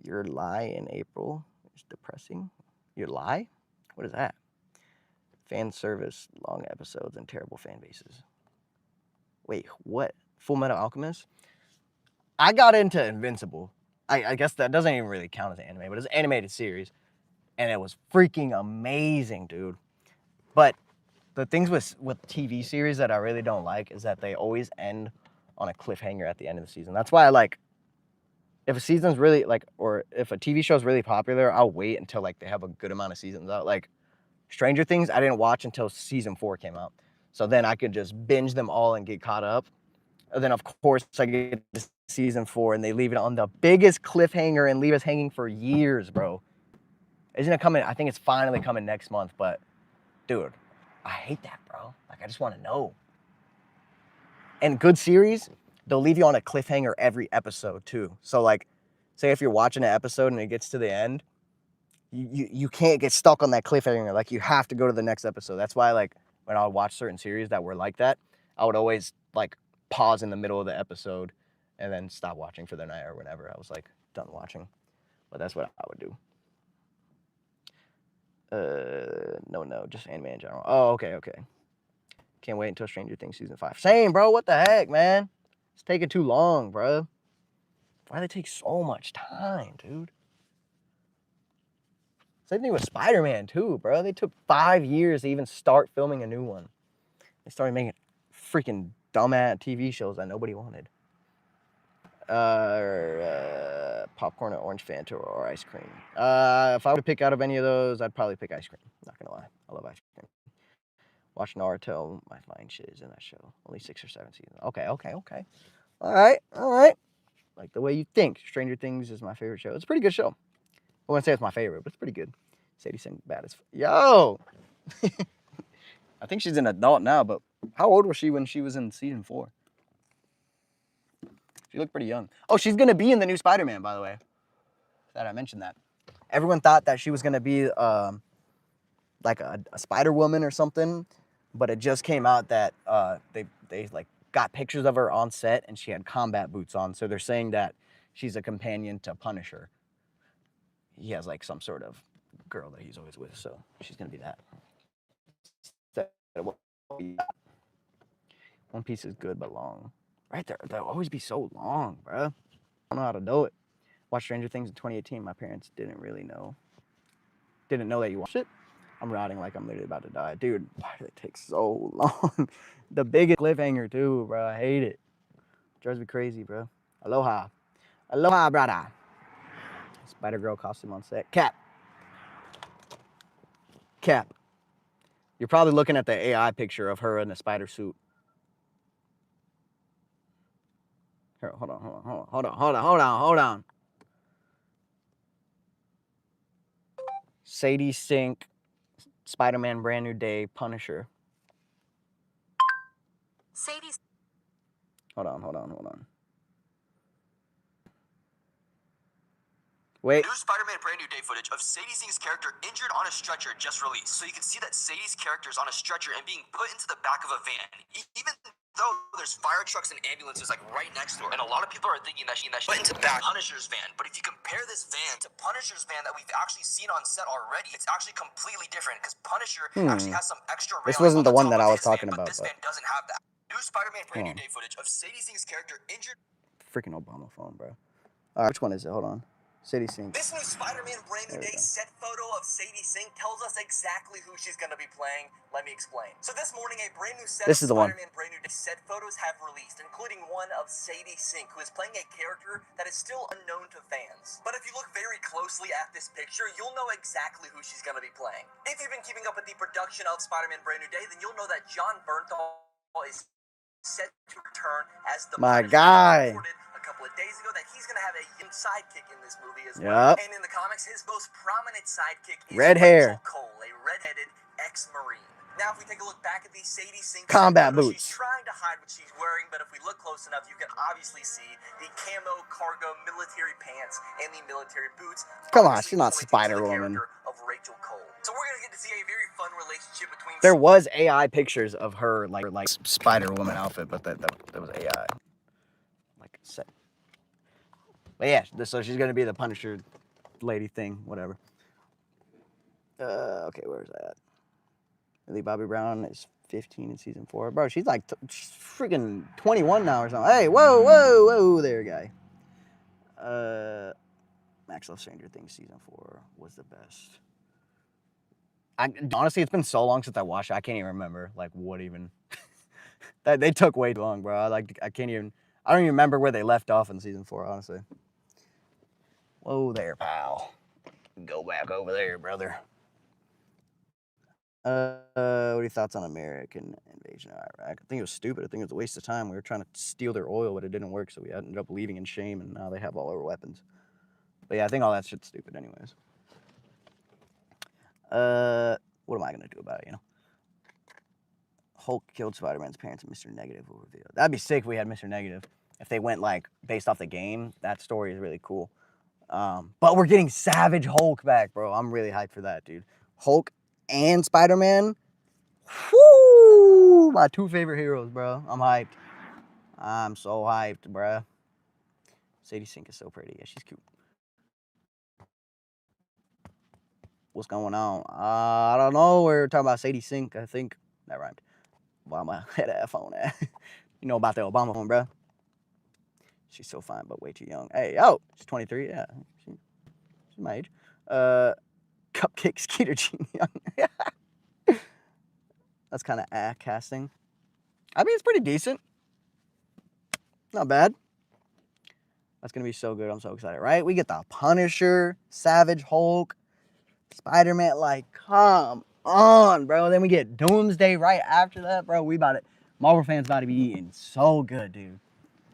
Your lie in April is depressing. Your lie? What is that? Fan service, long episodes, and terrible fan bases. Wait, what? Full Metal Alchemist? I got into Invincible. I guess that doesn't even really count as an anime, but it's an animated series. And it was freaking amazing, dude. But the things with TV series that I really don't like is that they always end on a cliffhanger at the end of the season. That's why I like, if a season's really like, or if a TV show's really popular, I'll wait until like they have a good amount of seasons out. Like Stranger Things, I didn't watch until season 4 came out. So then I could just binge them all and get caught up. And then of course I get to season 4 and they leave it on the biggest cliffhanger and leave us hanging for years, bro. Isn't it coming? I think it's finally coming next month, but dude, I hate that, bro. Like, I just want to know. And good series, they'll leave you on a cliffhanger every episode, too. So, like, say if you're watching an episode and it gets to the end, you can't get stuck on that cliffhanger. Like, you have to go to the next episode. That's why, like, when I would watch certain series that were like that, I would always, like, pause in the middle of the episode and then stop watching for the night or whenever I was, like, done watching. But that's what I would do. No, just anime in general. Oh, okay. Can't wait until Stranger Things season 5. Same, bro. What the heck, man? It's taking too long, bro. Why do they take so much time, dude? Same thing with Spider-Man, too, bro. They took 5 years to even start filming a new one. They started making freaking dumbass TV shows that nobody wanted. Popcorn or orange Fanta or ice cream. If I were to pick out of any of those, I'd probably pick ice cream. Not gonna lie. I love ice cream. Watch Naruto. My fine shit is in that show. Only 6 or 7 seasons. Okay. All right. Like the way you think. Stranger Things is my favorite show. It's a pretty good show. I wouldn't say it's my favorite, but it's pretty good. Sadie Sink bad as yo. I think she's an adult now, but how old was she when she was in season 4? She looked pretty young. Oh, she's gonna be in the new Spider-Man, by the way. That I mentioned that. Everyone thought that she was gonna be like a Spider Woman or something, but it just came out that they like got pictures of her on set and she had combat boots on. So they're saying that she's a companion to Punisher. He has like some sort of girl that he's always with, so she's gonna be that. One Piece is good but long. Right there, they'll always be so long, bro. I don't know how to do it. Watched Stranger Things in 2018. My parents didn't know that you watched it. I'm rotting like I'm literally about to die. Dude, why did it take so long? The biggest cliffhanger too, bro. I hate it. Drives me crazy, bro. Aloha, brother. Spider-Girl costume on set. Cap. You're probably looking at the AI picture of her in a spider suit. Here, hold on. Sadie Sink, Spider-Man Brand New Day, Punisher. Sadie's. Hold on. Wait. New Spider-Man Brand New Day footage of Sadie Sink's character injured on a stretcher just released. So you can see that Sadie's character is on a stretcher and being put into the back of a van. Even though there's fire trucks and ambulances like right next to her. And a lot of people are thinking that she put into the back of Punisher's van. But if you compare this van to Punisher's van that we've actually seen on set already, it's actually completely different because Punisher actually has some extra railings. This wasn't the one that I was van, talking about. But this van doesn't have that. New Spider-Man Brand New Day footage of Sadie Sink's character injured. Freaking Obama phone, bro. All right, which one is it? Hold on. Sadie Sink. This new Spider-Man Brand New Day set photo of Sadie Sink tells us exactly who she's going to be playing. Let me explain. So this morning, a brand new set of Spider-Man Brand New Day set photos have released, including one of Sadie Sink, who is playing a character that is still unknown to fans. But if you look very closely at this picture, you'll know exactly who she's going to be playing. If you've been keeping up with the production of Spider-Man Brand New Day, then you'll know that John Bernthal is set to return as the my guy. A couple of days ago that he's going to have a young sidekick in this movie as well. And in the comics, his most prominent sidekick is red hair. Cole, a redheaded ex-Marine. Now, if we take a look back at these Sadie Sink combat photos, boots. she's trying to hide what she's wearing, but if we look close enough, you can obviously see the camo cargo military pants and the military boots. Come on, she's not Spider-Woman. Of Rachel Cole. So we're gonna get to see a very fun relationship between. There was AI pictures of her like Spider-Woman outfit, but that was AI. Like set. But yeah, so she's gonna be the Punisher lady thing, whatever. Okay, where's that? Millie Bobby Brown is 15 in season 4. Bro, she's like she's freaking 21 now or something. Hey, whoa, there, guy. Max Love Stranger Things season 4 was the best. Honestly, it's been so long since I watched it, I can't even remember like what even. They took way too long, bro. I don't even remember where they left off in season 4, honestly. Whoa there, pal. Go back over there, brother. What are your thoughts on American invasion of Iraq? I think it was stupid. I think it was a waste of time. We were trying to steal their oil, but it didn't work, so we ended up leaving in shame, and now they have all our weapons. But yeah, I think all that shit's stupid anyways. What am I gonna do about it, you know? Hulk killed Spider-Man's parents and Mr. Negative will reveal. That'd be sick if we had Mr. Negative. If they went like based off the game, that story is really cool. But we're getting Savage Hulk back, bro. I'm really hyped for that, dude. Hulk and Spider-Man. Whoo! My 2 favorite heroes, bro. I'm hyped. I'm so hyped, bro. Sadie Sink is so pretty. Yeah, she's cute. What's going on? I don't know. We're talking about Sadie Sink, I think. That rhymed. Obama had an F on that. You know about the Obama phone, bro. She's so fine, but way too young. Hey, oh, she's 23. Yeah, she's my age. Cupcake Skeeter Gene Young. That's kind of casting. I mean, it's pretty decent. Not bad. That's going to be so good. I'm so excited, right? We get the Punisher, Savage Hulk, Spider-Man. Like, come on, bro. Then we get Doomsday right after that, bro. We about it. Marvel fans about to be eating so good, dude.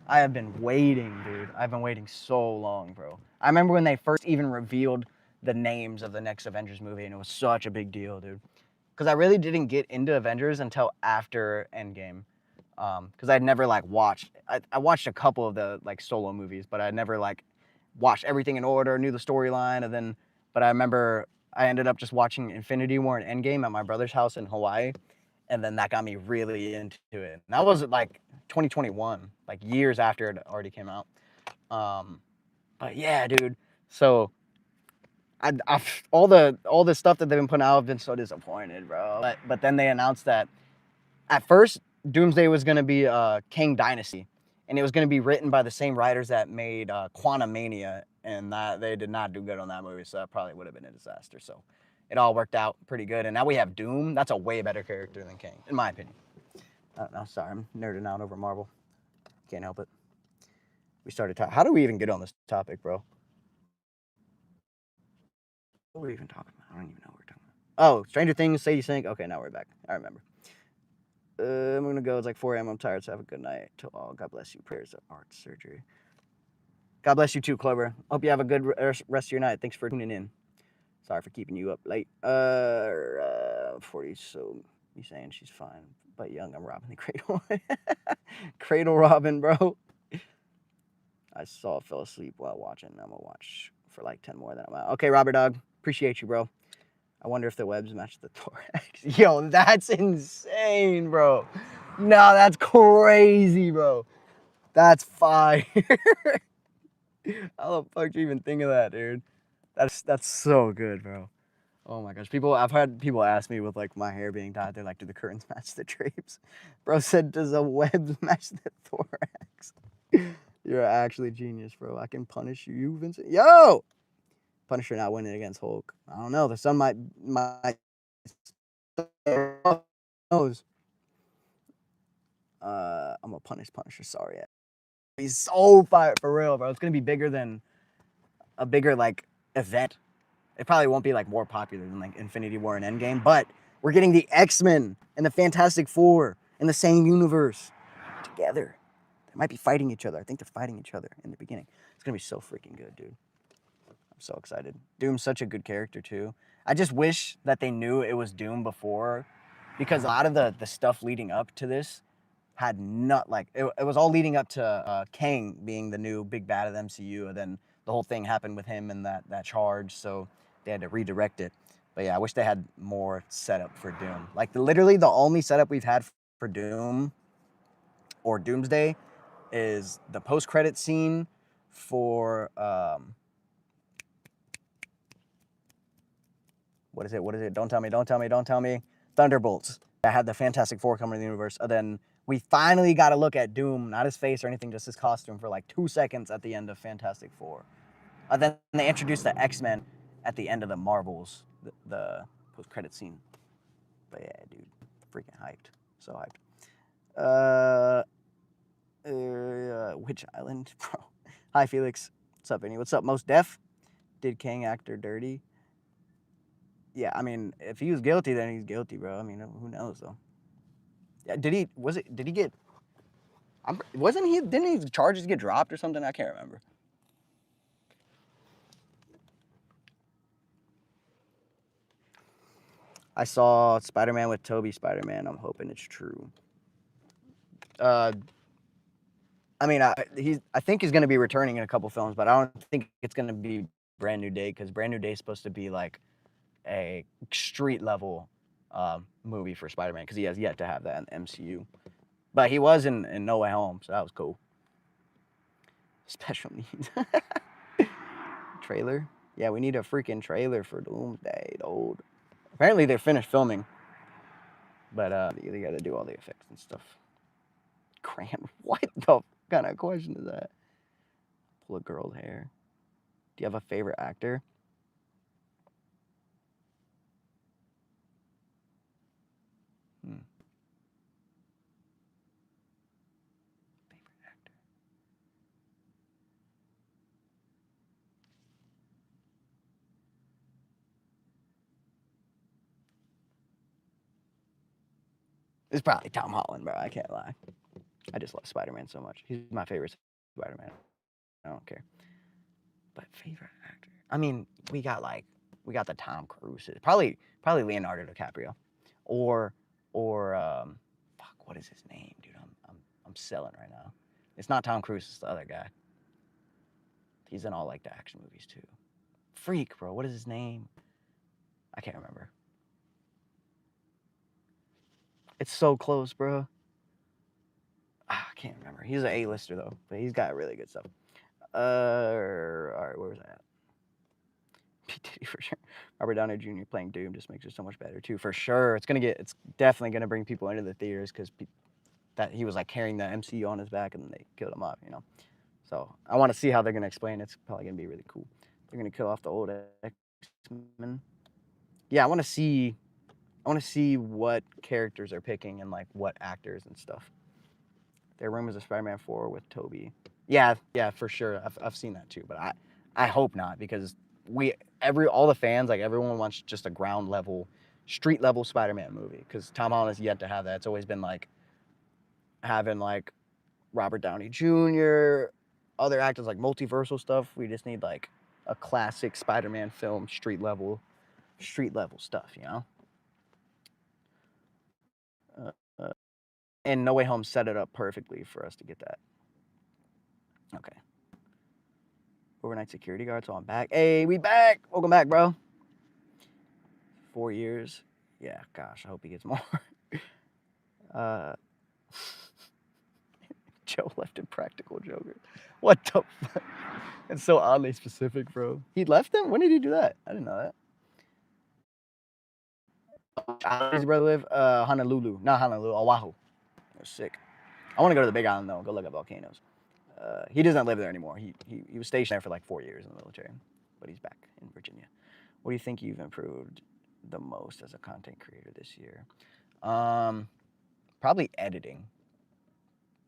I have been waiting, dude. I've been waiting so long, bro. I remember when they first even revealed the names of the next Avengers movie, and it was such a big deal, dude. Because I really didn't get into Avengers until after Endgame. Because I'd never like watched. I watched a couple of the like solo movies, but I never like watched everything in order, knew the storyline, and then. But I remember I ended up just watching Infinity War and Endgame at my brother's house in Hawaii, and then that got me really into it. And that was like 2021, like years after it already came out. But yeah, dude. So all the stuff that they've been putting out, I've been so disappointed, bro. But then they announced that at first Doomsday was gonna be Kang Dynasty, and it was gonna be written by the same writers that made Quantumania, and that they did not do good on that movie, so that probably would have been a disaster. So it all worked out pretty good, and now we have Doom. That's a way better character than Kang, in my opinion. No, sorry, I'm nerding out over Marvel. Can't help it. We started talking. How do we even get on this topic, bro? What were we even talking about? I don't even know what we're talking about. Oh, Stranger Things, Sadie Sink. Okay, now we're back. I remember. I'm gonna go. It's like 4 a.m. I'm tired, so have a good night to all. God bless you. Prayers of art surgery. God bless you too, Clover. Hope you have a good rest of your night. Thanks for tuning in. Sorry for keeping you up late. 40. So you saying she's fine, but young. I'm robbing the cradle. Cradle Robin, bro. I fell asleep while watching. I'm gonna watch for like 10 more. Then I'm out. Okay, Robert Dog. Appreciate you, bro. I wonder if the webs match the thorax. Yo, that's insane, bro. No, that's crazy, bro. That's fire. How the fuck do you even think of that, dude? That's so good, bro. Oh my gosh. I've had people ask me with like my hair being dyed, they're like, do the curtains match the drapes? Bro said, does the webs match the thorax? You're actually genius, bro. I can punish you, Vincent. Yo! Punisher not winning against Hulk. I don't know. The sun might knows. I'm a Punisher. Sorry. He's so fired for real, bro. It's gonna be bigger than a bigger like event. It probably won't be like more popular than like Infinity War and Endgame, but we're getting the X-Men and the Fantastic Four in the same universe together. They might be fighting each other. I think they're fighting each other in the beginning. It's gonna be so freaking good, dude. I'm so excited. Doom's such a good character too. I just wish that they knew it was Doom before because a lot of the stuff leading up to this had not like it was all leading up to Kang being the new big bad of the MCU, and then the whole thing happened with him and that charge, so they had to redirect it. But yeah, I wish they had more setup for Doom. Like literally the only setup we've had for Doom or Doomsday is the post-credit scene for what is it? What is it? Don't tell me. Don't tell me. Don't tell me. Thunderbolts. I had the Fantastic Four coming to the universe, and then we finally got to look at Doom, not his face or anything, just his costume for like 2 seconds at the end of Fantastic Four. Then they introduced the X-Men at the end of the Marvels, the post-credit scene. But yeah, dude, freaking hyped. So hyped. Which island, bro? Hi, Felix. What's up, Vinny? What's up, Most Def? Did Kang act her dirty? Yeah, I mean, if he was guilty, then he's guilty, bro. I mean, who knows though? Yeah, did he get? Wasn't he? Didn't his charges get dropped or something? I can't remember. I saw Spider-Man with Tobey Spider-Man. I'm hoping it's true. I mean, I think he's gonna be returning in a couple films, but I don't think it's gonna be Brand New Day, because Brand New Day is supposed to be like a street level movie for Spider-Man, because he has yet to have that in MCU. But he was in No Way Home, so that was cool. Special needs. Trailer? Yeah, we need a freaking trailer for Doomsday, dude. Apparently they're finished filming, but they got to do all the effects and stuff. Grant, what the kind of question is that? Pull a girl's hair. Do you have a favorite actor? Favorite actor. It's probably Tom Holland, bro. I can't lie. I just love Spider-Man so much. He's my favorite Spider-Man. I don't care. But favorite actor? I mean, we got the Tom Cruise. Probably Leonardo DiCaprio, or fuck, what is his name, dude? I'm selling right now. It's not Tom Cruise. It's the other guy. He's in all like the action movies too. Freak, bro. What is his name? I can't remember. It's so close, bro. I can't remember. He's an A-lister though, but he's got really good stuff. All right, where was I at? P. Diddy for sure. Robert Downey Jr. playing Doom just makes it so much better too, for sure. It's definitely gonna bring people into the theaters, because that he was like carrying the MCU on his back and they killed him off, you know. So I want to see how they're gonna explain it. It's probably gonna be really cool. They're gonna kill off the old X-Men. Yeah, I want to see what characters they're picking and like what actors and stuff. There are rumors of Spider-Man 4 with Tobey. Yeah, for sure. I've seen that too, but I hope not, because all the fans, like everyone wants just a ground level, street level Spider-Man movie, because Tom Holland has yet to have that. It's always been like having like Robert Downey Jr., other actors, like multiversal stuff. We just need like a classic Spider-Man film, street level stuff, you know. And No Way Home set it up perfectly for us to get that. Okay. Overnight security guard, so I'm back. Hey, we back. Welcome back, bro. 4 years. Yeah, gosh, I hope he gets more. Joe left in Practical Joker. What the fuck? It's so oddly specific, bro. He left him? When did he do that? I didn't know that. Where does his brother live? Honolulu. Not Honolulu, Oahu. They're sick. I want to go to the Big Island, though. Go look at volcanoes. He doesn't live there anymore. He was stationed there for like 4 years in the military, but he's back in Virginia. What do you think you've improved the most as a content creator this year? Probably editing.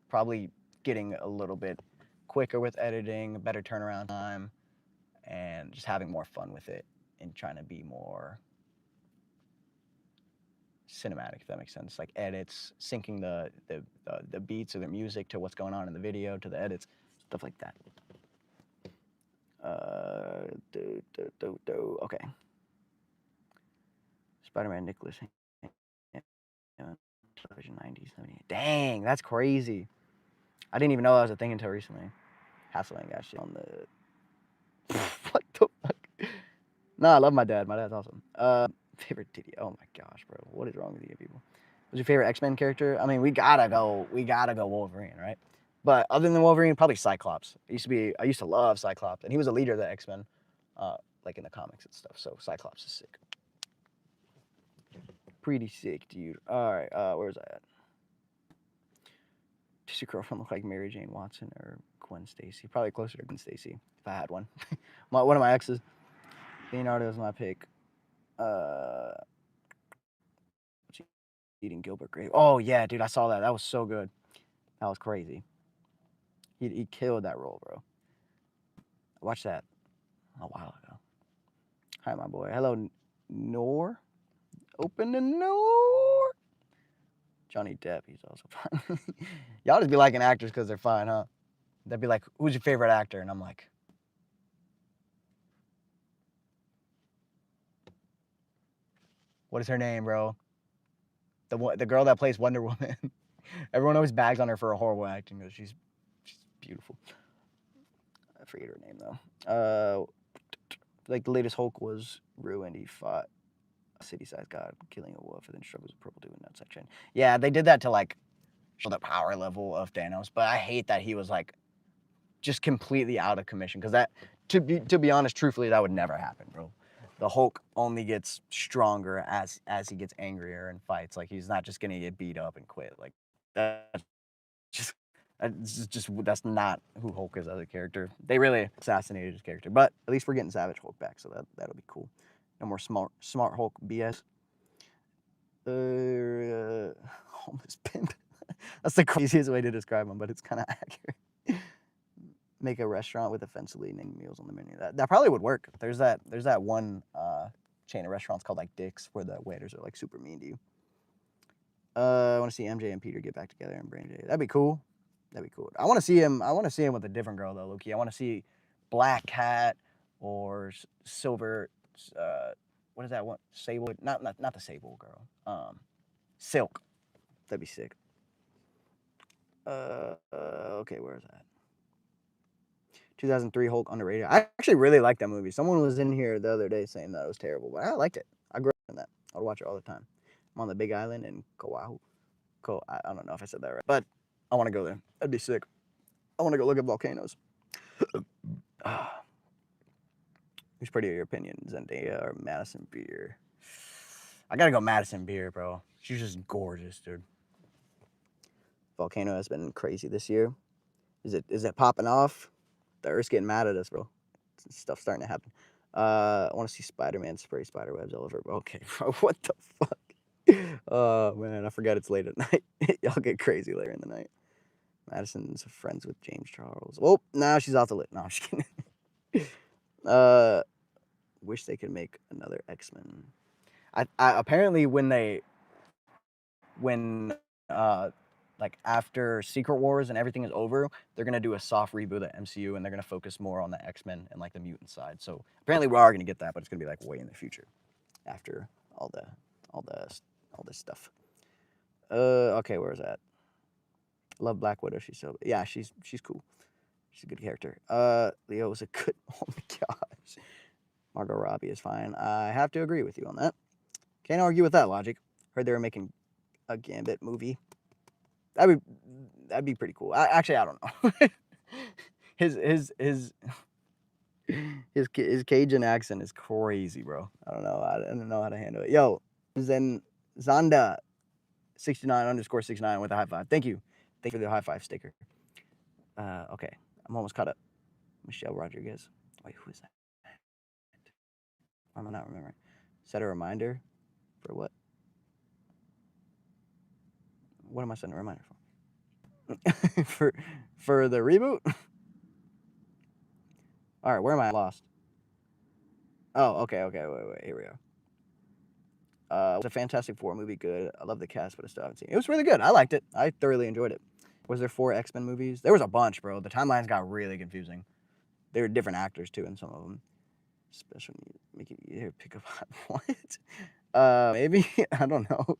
Probably getting a little bit quicker with editing, a better turnaround time, and just having more fun with it and trying to be more cinematic, if that makes sense. Like edits, syncing the beats or the music to what's going on in the video, to the edits, stuff like that. Okay. Spider-Man Nicholas television 90s, 70s. Dang, that's crazy. I didn't even know that was a thing until recently. Hassle ain't got shit on the. What the fuck? No, I love my dad. My dad's awesome. Favorite titty. Oh my gosh, bro. What is wrong with you people? What's your favorite X-Men character? I mean, we gotta go Wolverine, right? But other than Wolverine, probably Cyclops. I used to love Cyclops, and he was a leader of the X-Men, like in the comics and stuff. So Cyclops is sick. Pretty sick, dude. All right, where's I at? Does your girlfriend look like Mary Jane Watson or Gwen Stacy? Probably closer to Gwen Stacy if I had one. One of my exes. Leonardo is my pick. Eating Gilbert Grape. Oh yeah, dude, I saw that. That was so good. That was crazy. He killed that role, bro. I watched that a while ago. Hi, my boy. Hello, Noor. Open the Noor. Johnny Depp. He's also fine. Y'all just be liking actors because they're fine, huh? They'd be like, "Who's your favorite actor?" And I'm like, "What is her name, bro?" The girl that plays Wonder Woman. Everyone always bags on her for a horrible acting because she's beautiful. I forget her name though. Like the latest Hulk was ruined. He fought a city-sized god, killing a wolf, and then struggles with purple doing that section. Yeah, they did that to like show the power level of Thanos, but I hate that he was like just completely out of commission because that, to be honest, truthfully, that would never happen, bro. The Hulk only gets stronger as he gets angrier and fights. Like he's not just gonna get beat up and quit. Like that's that's not who Hulk is as a character. They really assassinated his character, but at least we're getting Savage Hulk back, so that'll be cool. No more smart Hulk BS. Homeless pimp. That's the craziest way to describe him, but it's kind of accurate. Make a restaurant with offensively named meals on the menu. That probably would work. There's that one chain of restaurants called like Dick's where the waiters are like super mean to you. I want to see MJ and Peter get back together and Brain J. That'd be cool. That'd be cool. I want to see him with a different girl though, Loki. I want to see Black Cat or Silver. What is that one? Sable? Not the Sable girl. Silk. That'd be sick. Okay, where is that? 2003 Hulk underrated. I actually really like that movie. Someone was in here the other day saying that it was terrible, but I liked it. I grew up in that. I would watch it all the time. I'm on the Big Island in Kauai. I don't know if I said that right, but I want to go there. That'd be sick. I want to go look at volcanoes. Who's prettier, your opinion, Zendaya or Madison Beer? I gotta go Madison Beer, bro. She's just gorgeous, dude. Volcano has been crazy this year. Is it popping off? The Earth's getting mad at us, bro. Stuff's starting to happen. I want to see Spider-Man spray spider webs all over, bro. Okay, bro. What the fuck? Oh man, I forgot it's late at night. Y'all get crazy later in the night. Madison's friends with James Charles. Oh, now she's off the list. No, I'm just kidding. Wish they could make another X-Men. I apparently when like after Secret Wars and everything is over, they're gonna do a soft reboot of the MCU and they're gonna focus more on the X-Men and like the mutant side. So apparently we are gonna get that, but it's gonna be like way in the future, after all this stuff. Okay, where's that? Love Black Widow. She's cool. She's a good character. Leo was a good. Oh my gosh. Margot Robbie is fine. I have to agree with you on that. Can't argue with that logic. Heard they were making a Gambit movie. That'd be pretty cool. I don't know. his Cajun accent is crazy, bro. I don't know. I don't know how to handle it. Yo, Zonda 69_69 with a high five. Thank you. Thank you for the high five sticker. Okay, I'm almost caught up. Michelle Rodriguez. Wait, who is that? Why am I not remembering? Set a reminder for what? What am I setting a reminder for? for the reboot? All right, where am I lost? Oh, okay. Wait. Here we go. Was a Fantastic Four movie good? I love the cast, but I still haven't seen it. It was really good. I liked it. I thoroughly enjoyed it. Was there 4 X-Men movies? There was a bunch, bro. The timelines got really confusing. There were different actors too in some of them. Special need, make it easier to pick up. What? Maybe I don't know.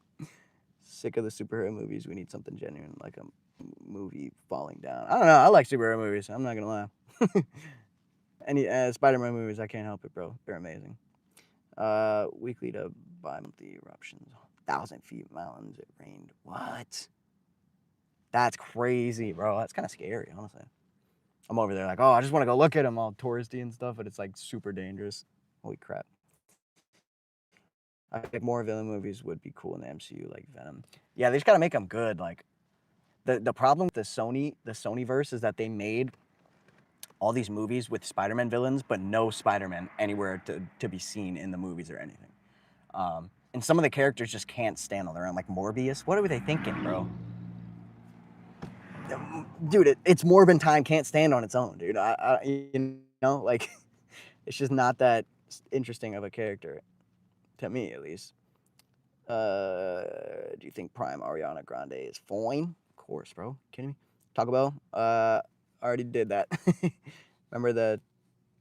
sick of the superhero movies. We need something genuine, like a movie falling down. I don't know. I like superhero movies. I'm not gonna lie. Any Spider-Man movies, I can't help it, bro. They're amazing. Weekly to bi-monthly eruptions. 1,000 feet mountains. It rained. What? That's crazy, bro. That's kind of scary, honestly. I'm over there like, oh, I just want to go look at them all touristy and stuff, but it's like super dangerous. Holy crap. I think more villain movies would be cool in the MCU, like Venom. Yeah, they just gotta make them good. Like the problem with the Sony verse is that they made all these movies with Spider-Man villains, but no Spider-Man anywhere to be seen in the movies or anything. And some of the characters just can't stand on their own, like Morbius. What were they thinking, bro? Dude, it's Morbin time can't stand on its own, dude. You know, like it's just not that interesting of a character, to me at least. Do you think Prime Ariana Grande is fine? Of course, bro. Kidding me? Taco Bell? I already did that. Remember the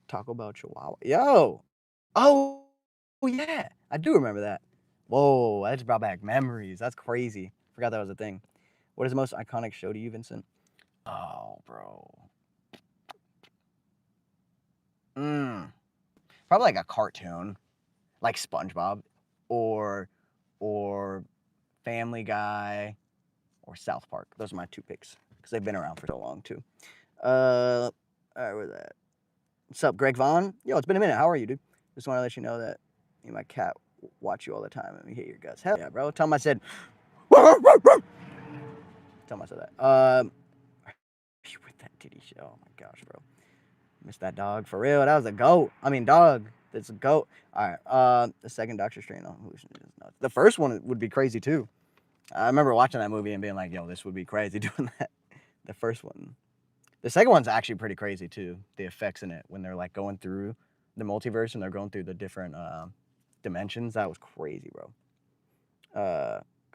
Taco Bell Chihuahua? Yo! Oh, yeah. I do remember that. Whoa, that just brought back memories. That's crazy. Forgot that was a thing. What is the most iconic show to you, Vincent? Oh, bro. Probably like a cartoon, like SpongeBob, or Family Guy, or South Park. Those are my 2 picks because they've been around for so long too. All right, where's that? What's up, Greg Vaughn? Yo, it's been a minute. How are you, dude? Just want to let you know that me and my cat watch you all the time and we hit your guts. Hell yeah, bro. Tell him I said. Tell him I said that. With that titty show. Oh my gosh, bro. Missed that dog for real. That was a goat. I mean, dog. That's a goat. All right. The second Doctor Strange on hallucinations. The first one would be crazy too. I remember watching that movie and being like, yo, this would be crazy doing that. The first one. The second one's actually pretty crazy too. The effects in it when they're like going through the multiverse and they're going through the different dimensions. That was crazy, bro.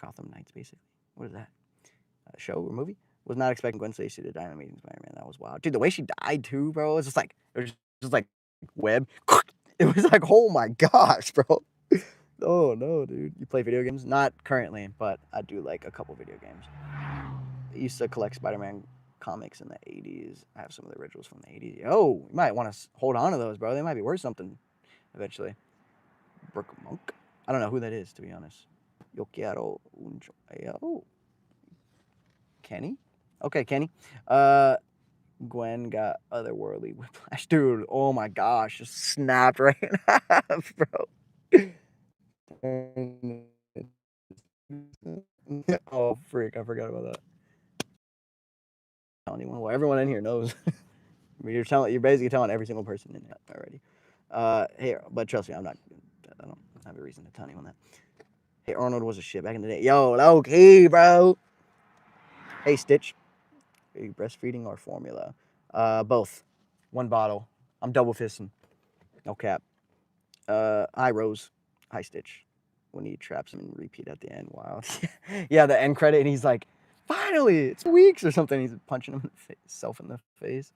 Gotham Knights, basically. What is that? A show or movie? Was not expecting Gwen Stacy to die in Amazing Spider-Man. That was wild. Dude, the way she died too, bro, it was just like web. It was like, oh my gosh, bro. Oh no, dude. You play video games? Not currently, but I do like a couple video games. I used to collect Spider-Man comics in the 80s. I have some of the originals from the 80s. Yo, you might want to hold on to those, bro. They might be worth something eventually. Brooke Monk? I don't know who that is, to be honest. Yo quiero un... Oh. Kenny? Okay, Kenny. Gwen got otherworldly whiplash. Dude, oh my gosh. Just snapped right in half, bro. Oh, freak. I forgot about that. Anyone? Well, everyone in here knows. You're basically telling every single person in it already. Hey, but trust me, I don't have a reason to tell anyone that. Hey, Arnold was a shit back in the day. Yo, okay, bro. Hey, Stitch. Are you breastfeeding or formula? Both. 1 bottle. I'm double fisting. No cap. Hi, Rose. Hi, Stitch. When he traps him and repeat at the end. Wow. Yeah, the end credit, and he's like, finally, it's weeks or something. He's punching himself in the face.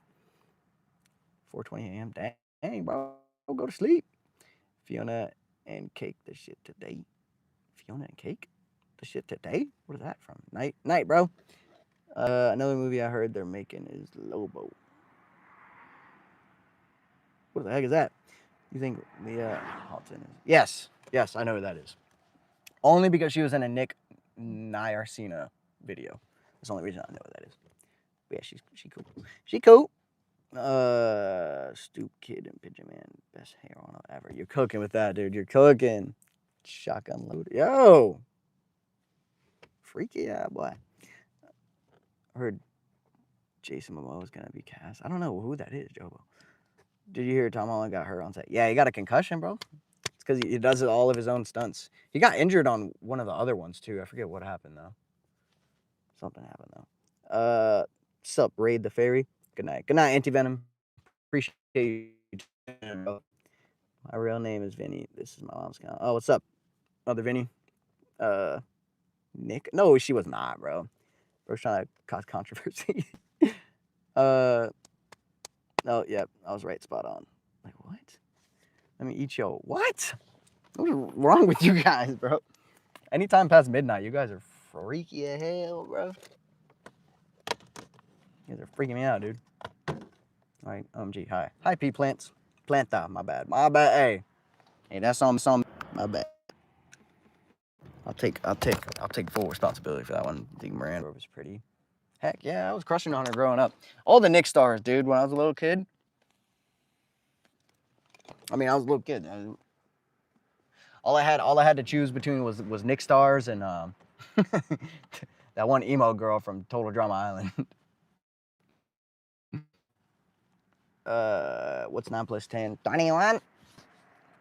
4:20 a.m. Dang, bro. Go to sleep. Fiona and Cake the shit today. Fiona and Cake the shit today? What is that from? Night, bro. Another movie I heard they're making is Lobo. What the heck is that? You think Leah Halton is? Yes, I know who that is. Only because she was in a Nick Nyarcina video. That's the only reason I know who that is. But yeah, she cool. She cool. Stoop Kid and Pigeon Man, best hair on ever. You're cooking with that, dude. You're cooking. Shotgun load. Yo, freaky, yeah, boy. I heard Jason Momoa is gonna be cast. I don't know who that is, Jobo. Did you hear Tom Holland got hurt on set? Yeah, he got a concussion, bro. It's because he does all of his own stunts. He got injured on one of the other ones too. I forget what happened though. Something happened though. Sup, Raid the Fairy. Good night, Anti-Venom. Appreciate you, bro. My real name is Vinny. This is my mom's account. Oh, what's up, other Vinny? Nick? No, she was not, bro. Bro's trying to cause controversy. Oh, yeah, I was right, spot on. Like, what? Let me eat yo. What? What's wrong with you guys, bro? Anytime past midnight, you guys are freaky as hell, bro. You guys are freaking me out, dude. All right, OMG, hi. Hi, P plants. Planta, my bad. My bad. Hey, that's on my bad. I'll take full responsibility for that one. I think Miranda was pretty. Heck yeah, I was crushing on her growing up. All the Nick stars, dude. When I was a little kid. I mean, I was a little kid. All I had to choose between was Nick stars and that one emo girl from Total Drama Island. What's 9 plus 10? 21. Of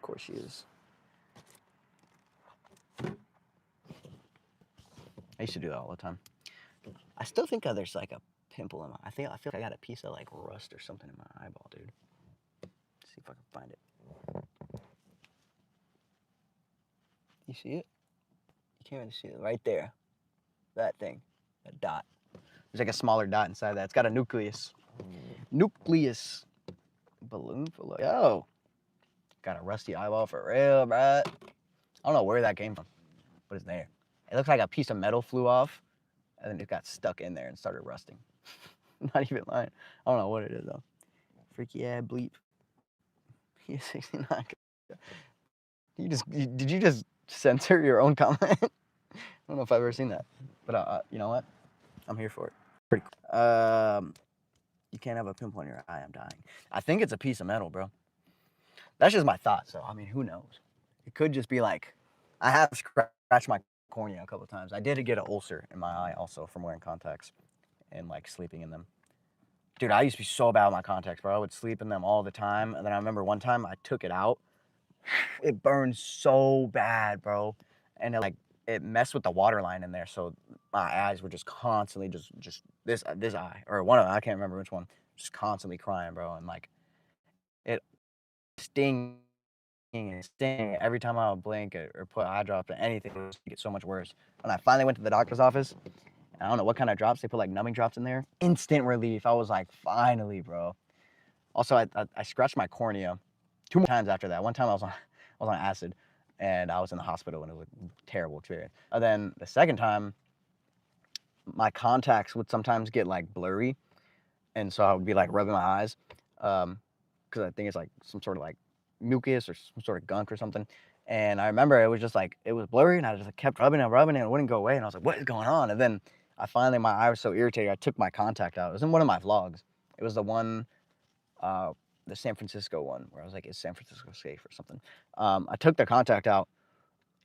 course she is. I used to do that all the time. I still think there's like a pimple in my. I feel like I got a piece of like rust or something in my eyeball, dude. Let's see if I can find it. You see it? You can't really see it right there. That thing, that dot. There's like a smaller dot inside that. It's got a nucleus. Nucleus. Balloon full of. Yo. Got a rusty eyeball for real, bruh. I don't know where that came from, but it's there. It looks like a piece of metal flew off, and then it got stuck in there and started rusting. Not even lying. I don't know what it is, though. Freaky ass bleep. He's 69. Did you just censor your own comment? I don't know if I've ever seen that. But you know what? I'm here for it. Pretty cool. You can't have a pimple on your eye. I'm dying. I think it's a piece of metal, bro. That's just my thought. So I mean, who knows? It could just be like, I have scratched my cornea a couple of times. I did get an ulcer in my eye also from wearing contacts and like sleeping in them. Dude, I used to be so bad with my contacts, bro. I would sleep in them all the time. And then I remember one time I took it out. It burned so bad, bro. And it messed with the water line in there. So my eyes were just constantly just this eye or one of them, I can't remember which one, just constantly crying, bro. And like it stinging and stinging every time I would blink or put eye drop or anything. It would get so much worse. When I finally went to the doctor's office, and I don't know what kind of drops they put, like numbing drops in there. Instant relief. I was like, finally, bro. Also, I scratched my cornea 2 more times after that. One time I was on acid, and I was in the hospital, and it was a terrible experience. And then the second time, my contacts would sometimes get like blurry, and so I would be like rubbing my eyes, because I think it's like some sort of like mucus or some sort of gunk or something. And I remember it was just like it was blurry, and I just kept rubbing and it wouldn't go away. And I was like, "What is going on?" And then my eye was so irritated, I took my contact out. It was in one of my vlogs. It was the one, the San Francisco one, where I was like, "Is San Francisco safe or something?" I took the contact out,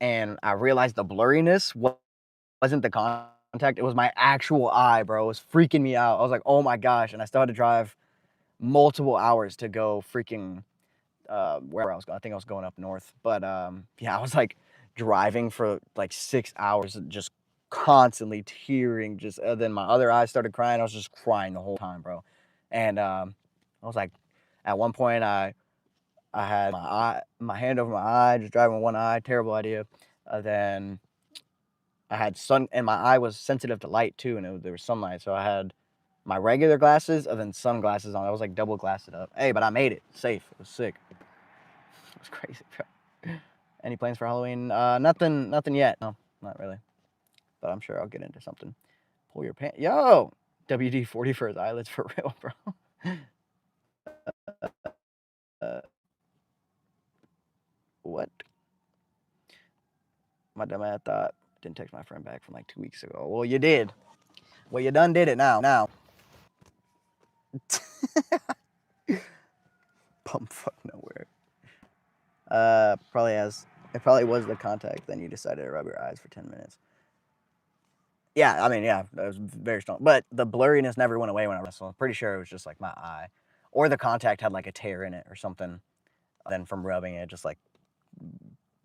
and I realized the blurriness wasn't the contact. It was my actual eye, bro. It was freaking me out. I was like, "Oh my gosh!" And I still had to drive multiple hours to go freaking where I was going. I think I was going up north. But yeah, I was like driving for like 6 hours, just constantly tearing. Just then my other eye started crying. I was just crying the whole time, bro. And I was like, at one point I had my hand over my eye, just driving with one eye. Terrible idea. Then I had sun, and my eye was sensitive to light too, and there was sunlight, so I had my regular glasses and then sunglasses on. I was like double glassed up. Hey, but I made it safe. It was sick. It was crazy, bro. Any plans for Halloween? Nothing yet. No, not really. But I'm sure I'll get into something. Pull your pants. Yo, WD-40 for his eyelids for real, bro. What? My dumb ass thought didn't text my friend back from like 2 weeks ago. Well, you did. Well, you done did it now. Bumfuck nowhere. It probably was the contact. Then you decided to rub your eyes for 10 minutes. Yeah, I mean, yeah, that was very strong. But the blurriness never went away when I wrestled. I'm pretty sure it was just like my eye, or the contact had like a tear in it or something. Then from rubbing it, just like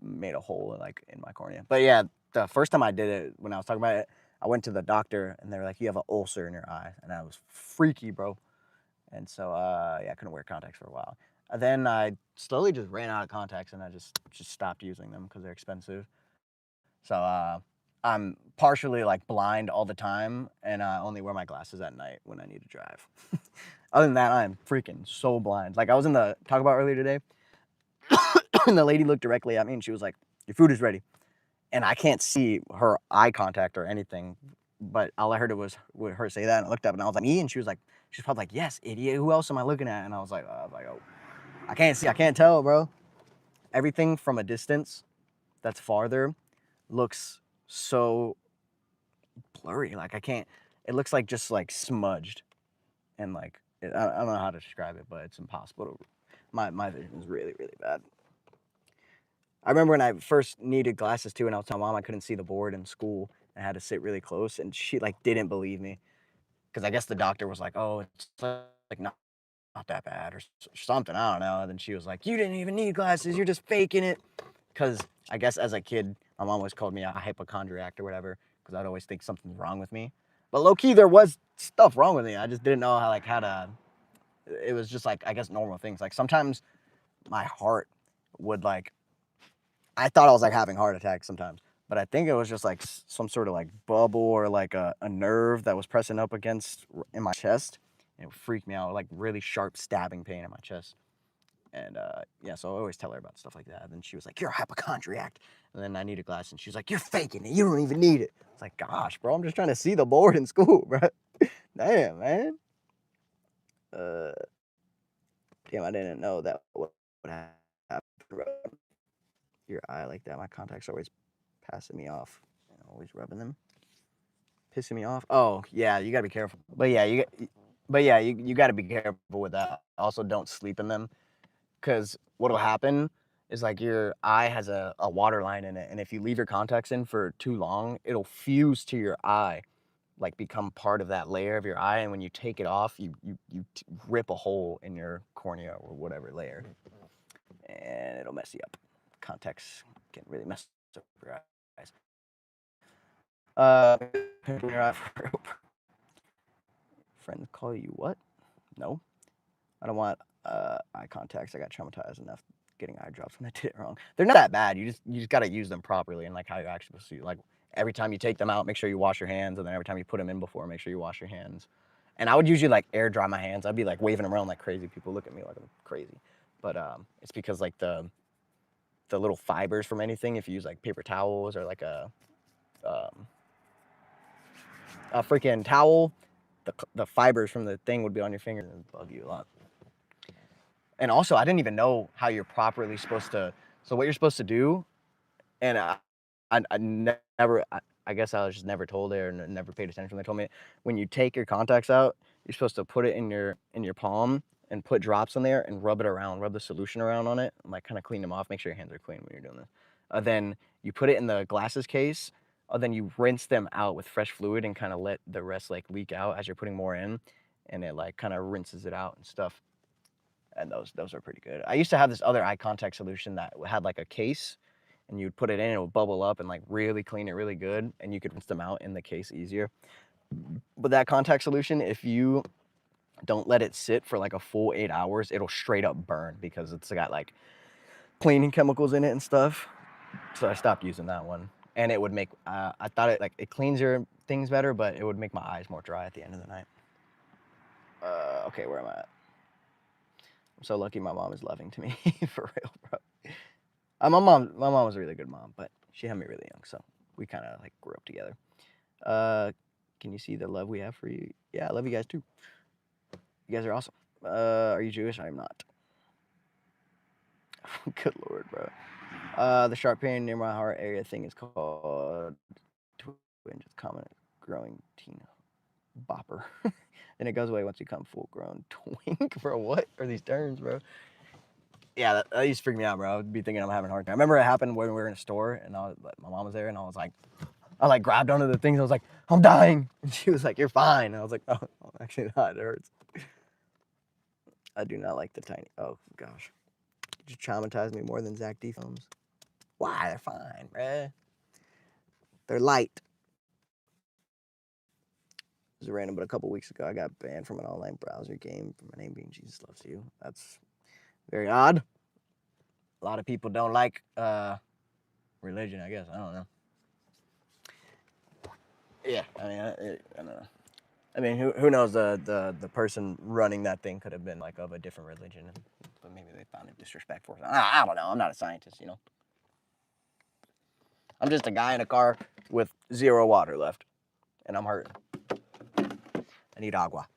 made a hole like in my cornea. But yeah, the first time I did it, when I was talking about it, I went to the doctor and they were like, "You have an ulcer in your eye," and I was freaky, bro. And so yeah, I couldn't wear contacts for a while. And then I slowly just ran out of contacts, and I just stopped using them because they're expensive. So I'm partially like blind all the time, and I only wear my glasses at night when I need to drive. Other than that, I'm freaking so blind. Like I was in the Talk About earlier today, and the lady looked directly at me, and she was like, "Your food is ready." and I can't see her eye contact or anything. But all I heard was her say that, and I looked up, and I was like, "Me?" And she's probably like, "Yes, idiot. Who else am I looking at?" And I was like, "Oh, I can't see. I can't tell, bro. Everything from a distance that's farther looks so blurry. Like I can't. It looks like just like smudged, and like I don't know how to describe it, but it's impossible to. My vision is really really bad. I remember when I first needed glasses too, and I was telling mom I couldn't see the board in school and I had to sit really close, and she like didn't believe me because I guess the doctor was like, "Oh, it's like not that bad or something." I don't know. And then she was like, "You didn't even need glasses. You're just faking it." Because I guess as a kid, my mom always called me a hypochondriac or whatever because I'd always think something's wrong with me. But low key, there was stuff wrong with me. I just didn't know how to. It was just like I guess normal things. Like sometimes my heart would like I thought I was like having heart attacks sometimes, but I think it was just like some sort of like bubble or like a nerve that was pressing up against in my chest. And it freaked me out, like really sharp stabbing pain in my chest. And yeah, so I always tell her about stuff like that. And then she was like, "You're a hypochondriac." And then I need a glass, and she was like, "You're faking it. You don't even need it." It's like, gosh, bro, I'm just trying to see the board in school, bro. Damn, man. Uh, damn, I didn't know that would happen, bro. Your eye like that. My contacts are always passing me off and always rubbing them, pissing me off. Oh yeah, you gotta be careful. But yeah, you gotta be careful with that. Also, don't sleep in them because what'll happen is like your eye has a water line in it, and if you leave your contacts in for too long, it'll fuse to your eye, like become part of that layer of your eye, and when you take it off, you rip a hole in your cornea or whatever layer, and it'll mess you up. Contacts can really mess up your eyes. Your eye for friends call you what? No, I don't want eye contacts. I got traumatized enough getting eye drops when I did it wrong. They're not that bad. You just got to use them properly and like how you're actually supposed to. Like every time you take them out, make sure you wash your hands, and then every time you put them in before, make sure you wash your hands. And I would usually like air dry my hands. I'd be like waving them around like crazy. People look at me like I'm crazy, but it's because like the little fibers from anything. If you use like paper towels or like um, a freaking towel, the fibers from the thing would be on your fingers and bug you a lot. And also, I didn't even know how you're properly supposed to. So what you're supposed to do, and I never. I guess I was just never told it or never paid attention when they told me it. When you take your contacts out, you're supposed to put it in your palm and put drops in there and rub it around, rub the solution around on it, and like kind of clean them off. Make sure your hands are clean when you're doing this. Then you put it in the glasses case. Then you rinse them out with fresh fluid and kind of let the rest like leak out as you're putting more in, and it like kind of rinses it out and stuff. And those are pretty good. I used to have this other eye contact solution that had like a case, and you'd put it in, it would bubble up and like really clean it really good, and you could rinse them out in the case easier. But that contact solution, if you don't let it sit for like a full 8 hours, it'll straight up burn because it's got like cleaning chemicals in it and stuff. So I stopped using that one, and it would make I thought it cleans your things better, but it would make my eyes more dry at the end of the night. Okay, where am I at? I'm so lucky my mom is loving to me for real, bro. My mom was a really good mom, but she had me really young, so we kind of like grew up together. Uh, can you see the love we have for you? Yeah, I love you guys too. You guys are awesome. Are you Jewish? I am not. Good lord, bro. The sharp pain near my heart area thing is called twinge. It's common growing teen bopper. Then it goes away once you become full grown twink. Bro, what are these terms, bro? Yeah, that used to freak me out, bro. I would be thinking I'm having a hard time. I remember it happened when we were in a store, and my mom was there, and I like grabbed onto the things. I was like, "I'm dying," and she was like, "You're fine." And I was like, "Oh, actually not. It hurts." I do not like the tiny. Oh gosh, you traumatized me more than Zach D films. Why? They're fine, bruh. They're light. It was random, but a couple weeks ago, I got banned from an online browser game for my name being Jesus Loves You. That's very odd. A lot of people don't like religion, I guess. I don't know. Yeah, I mean, I don't know. I mean, who knows? The person running that thing could have been like of a different religion, but maybe they found it disrespectful. I don't know. I'm not a scientist, you know. I'm just a guy in a car with 0 water left, and I'm hurting. I need agua,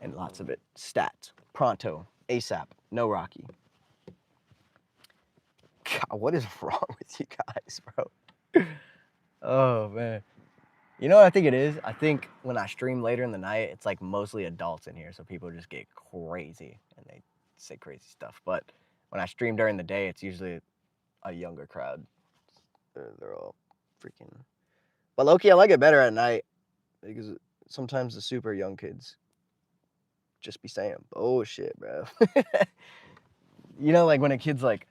and lots of it. Stats, pronto, ASAP, no Rocky. God, what is wrong with you guys, bro? Oh, man. You know what I think it is? I think when I stream later in the night, it's like mostly adults in here, so people just get crazy, and they say crazy stuff. But when I stream during the day, it's usually a younger crowd. They're all freaking... But low-key, I like it better at night, because sometimes the super young kids just be saying bullshit, bro. You know, like when a kid's like,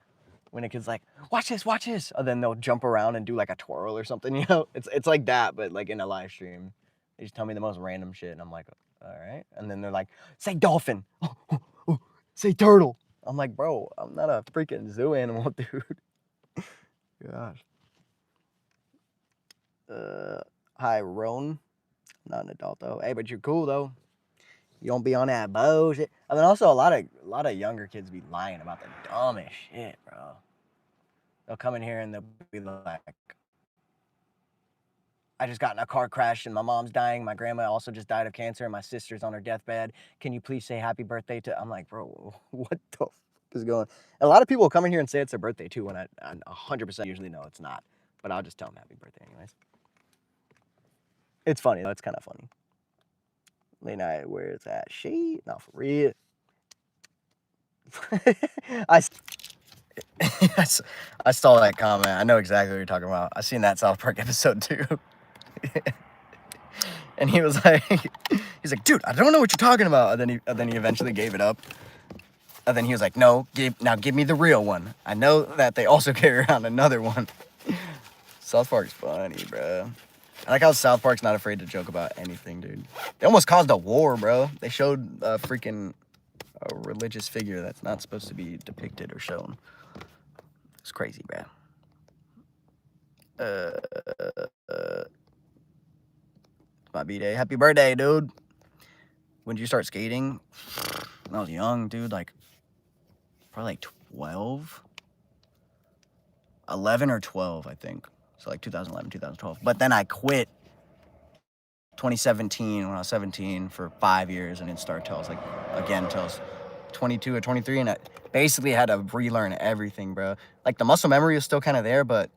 watch this, and then they'll jump around and do like a twirl or something, you know? It's like that, but like in a live stream. They just tell me the most random shit, and I'm like, all right. And then they're like, say dolphin. Say turtle. I'm like, bro, I'm not a freaking zoo animal, dude. Gosh. Hi, Roan. Not an adult, though. Hey, but you're cool, though. You don't be on that bullshit. I mean, also, a lot of younger kids be lying about the dumbest shit, bro. They'll come in here and they'll be like, I just got in a car crash and my mom's dying. My grandma also just died of cancer and my sister's on her deathbed. Can you please say happy birthday to... I'm like, bro, what the fuck is going on? A lot of people come in here and say it's their birthday too, when I 100% usually know it's not. But I'll just tell them happy birthday anyways. It's funny, though. It's kind of funny. Late night, where it's at? Shit? Not for real. I saw that comment. I know exactly what you're talking about. I seen that South Park episode too. And he was like, he's like, dude, I don't know what you're talking about. And then he eventually gave it up. And then he was like, no, give me the real one. I know that they also carry around another one. South Park's funny, bro. I like how South Park's not afraid to joke about anything, dude. They almost caused a war, bro. They showed a religious figure that's not supposed to be depicted or shown. It's crazy, bro. My B-Day. Happy birthday, dude. When did you start skating? When I was young, dude, like, probably like 12? 11 or 12, I think. So like 2011, 2012. But then I quit 2017 when I was 17 for 5 years and didn't start till I was like, again, till I was 22 or 23. And I basically had to relearn everything, bro. Like the muscle memory is still kind of there, but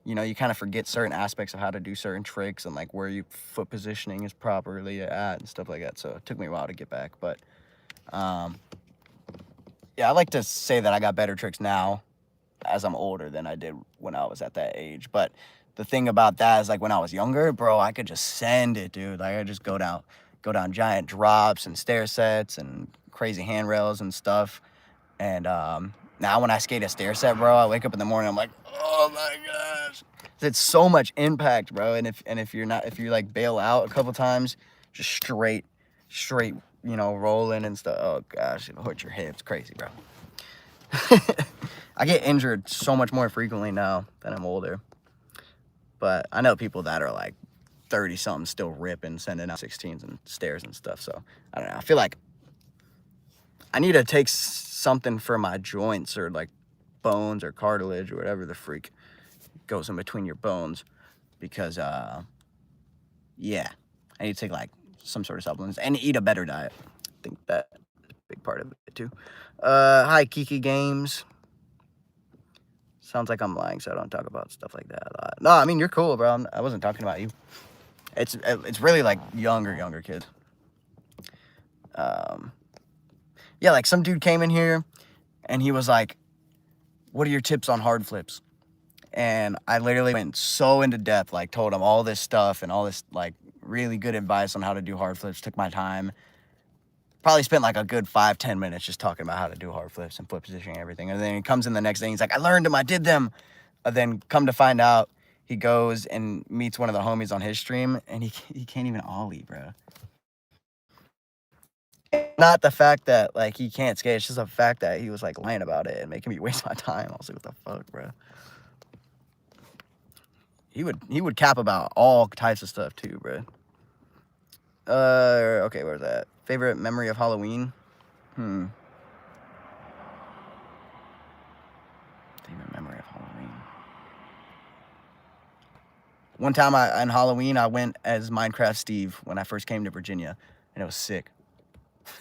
you know, you kind of forget certain aspects of how to do certain tricks and like where your foot positioning is properly at and stuff like that. So it took me a while to get back, but yeah, I like to say that I got better tricks now as I'm older than I did when I was at that age. But the thing about that is like when I was younger, bro, I could just send it, dude. Like I just go down giant drops and stair sets and crazy handrails and stuff. And now when I skate a stair set, bro, I wake up in the morning, I'm like, oh my gosh. It's so much impact, bro. And if you like bail out a couple times, just straight, you know, rolling and stuff. Oh gosh, it'll hurt your hips. Crazy, bro. I get injured so much more frequently now that I'm older. But I know people that are like 30-something still ripping, sending out 16s and stairs and stuff. So I don't know. I feel like I need to take something for my joints or like bones or cartilage or whatever the freak goes in between your bones, because yeah, I need to take like some sort of supplements and eat a better diet. I think that's a big part of it too. Hi Kiki Games. Sounds like I'm lying, so I don't talk about stuff like that a lot. No, I mean you're cool, bro. I wasn't talking about you. It's really like younger kids. Yeah, like some dude came in here and he was like, what are your tips on hard flips? And I literally went so into depth, like told him all this stuff and all this like really good advice on how to do hard flips. Took my time. Probably spent like a good 5-10 minutes just talking about how to do hard flips and flip positioning and everything. And then he comes in the next day, he's like, I learned them, I did them. And then come to find out, he goes and meets one of the homies on his stream, and he can't even ollie, bro. Not the fact that like he can't skate, it's just the fact that he was like lying about it and making me waste my time. I was like, what the fuck, bro? He would cap about all types of stuff too, bro. Okay, where's that? Favorite memory of Halloween? Favorite memory of Halloween. One time on Halloween, I went as Minecraft Steve when I first came to Virginia, and it was sick.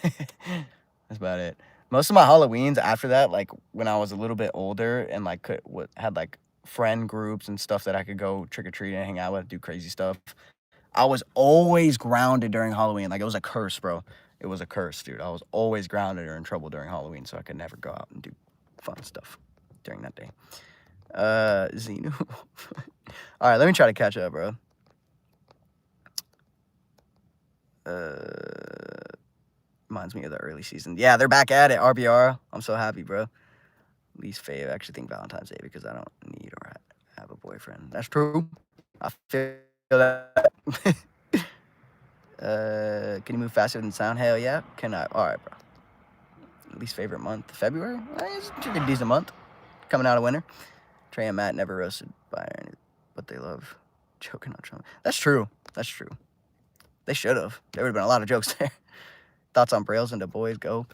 That's about it. Most of my Halloweens after that, like when I was a little bit older and like had like friend groups and stuff that I could go trick or treat and hang out with, do crazy stuff. I was always grounded during Halloween. Like it was a curse, bro. It was a curse, dude. I was always grounded or in trouble during Halloween, so I could never go out and do fun stuff during that day. Xenu. All right, let me try to catch up, bro. Reminds me of the early season. Yeah, they're back at it. RBR. I'm so happy, bro. Least fave. I actually think Valentine's Day because I don't need or have a boyfriend. That's true. I feel that. Can you move faster than sound? Hell yeah. Can I? All right, bro. Least favorite month? February? It's a pretty decent month. Coming out of winter. Trey and Matt never roasted by any, but they love joking on Trump. That's true. That's true. They should have. There would have been a lot of jokes there. Thoughts on Braille's and the boys? Go.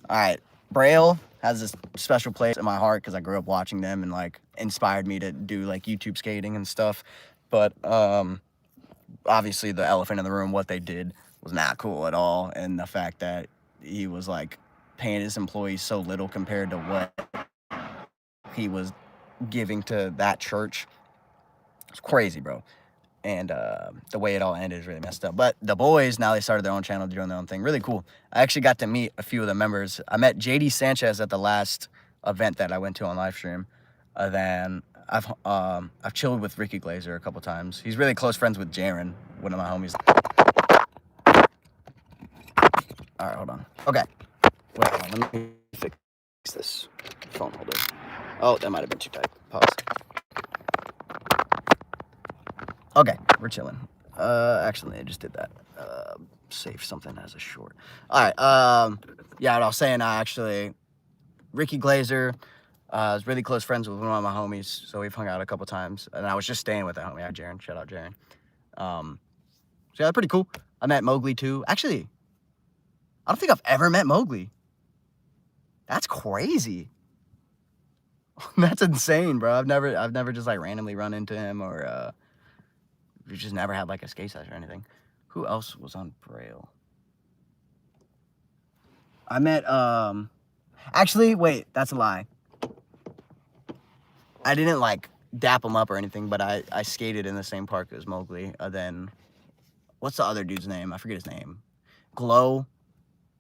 All right. Braille has this special place in my heart because I grew up watching them and like inspired me to do like YouTube skating and stuff. But obviously the elephant in the room, what they did was not cool at all. And the fact that he was like paying his employees so little compared to what he was giving to that church. It's crazy, bro. And the way it all ended is really messed up. But the boys, now they started their own channel, doing their own thing. Really cool. I actually got to meet a few of the members. I met JD Sanchez at the last event that I went to on live stream. Then I've chilled with Ricky Glazer a couple times. He's really close friends with Jaren, one of my homies. All right, hold on. Okay. Wait, hold on. Let me fix this phone holder. Oh, that might have been too tight. Pause. Okay, we're chilling. Actually, I just did that. Save something as a short. All right. Yeah, what I was saying, Ricky Glazer is really close friends with one of my homies, so we've hung out a couple times. And I was just staying with that homie, Jaren. Shout out Jaren. So yeah, pretty cool. I met Mowgli too. Actually, I don't think I've ever met Mowgli. That's crazy. That's insane, bro. I've never just like randomly run into him or we just never had like a skate session or anything. Who else was on Braille? I met actually, wait, that's a lie. I didn't like dap him up or anything, but I skated in the same park as Mowgli. Then what's the other dude's name? I forget his name. Glow.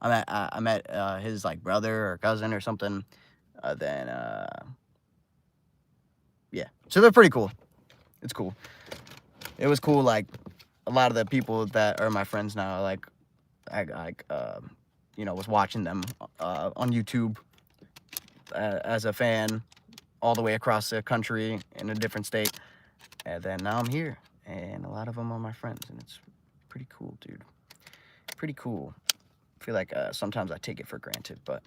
I met his like brother or cousin or something. Yeah. So they're pretty cool. It's cool. It was cool, like a lot of the people that are my friends now, like was watching them on YouTube as a fan all the way across the country in a different state. And then now I'm here, and a lot of them are my friends, and it's pretty cool, dude. Pretty cool. I feel like sometimes I take it for granted, but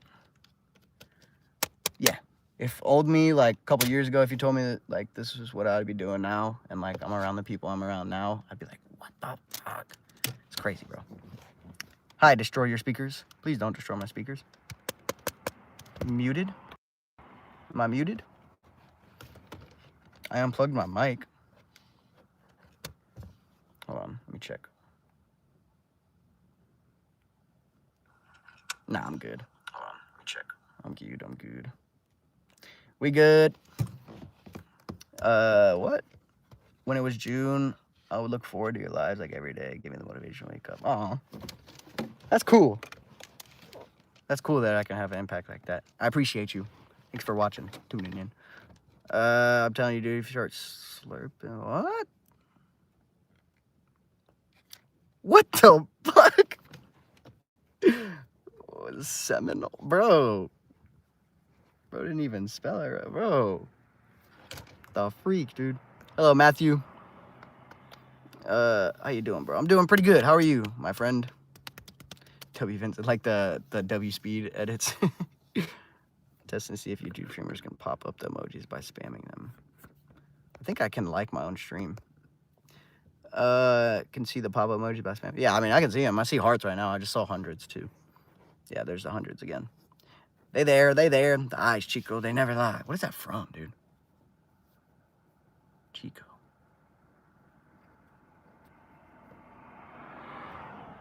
yeah. If old me, like a couple years ago, if you told me that like this is what I'd be doing now, and like I'm around the people I'm around now, I'd be like, what the fuck? It's crazy, bro. Hi, destroy your speakers. Please don't destroy my speakers. Muted? Am I muted? I unplugged my mic. Hold on, let me check. Nah, I'm good. Hold on, let me check. I'm good. We good. What? When it was June, I would look forward to your lives like every day. Give me the motivation to wake up. Aw. That's cool. That's cool that I can have an impact like that. I appreciate you. Thanks for watching, tuning in. I'm telling you, dude, if you start slurping, what? What the fuck? Oh, seminal, bro. Bro didn't even spell it right, bro. The freak, dude. Hello, Matthew. How you doing, bro? I'm doing pretty good. How are you, my friend? W Vincent, like the W speed edits. Testing to see if YouTube streamers can pop up the emojis by spamming them. I think I can like my own stream. Can see the pop-up emoji by spamming. Yeah, I mean, I can see them. I see hearts right now. I just saw hundreds too. Yeah, there's the hundreds again. They there. The eyes, Chico, they never lie. What is that from, dude? Chico.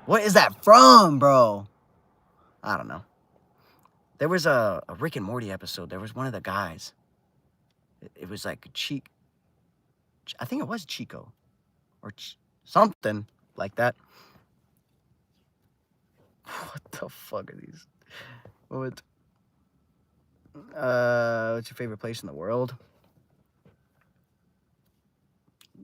What is that from, bro? I don't know. There was a Rick and Morty episode. There was one of the guys. It was like I think it was Chico. Or something like that. What the fuck are these? What's your favorite place in the world?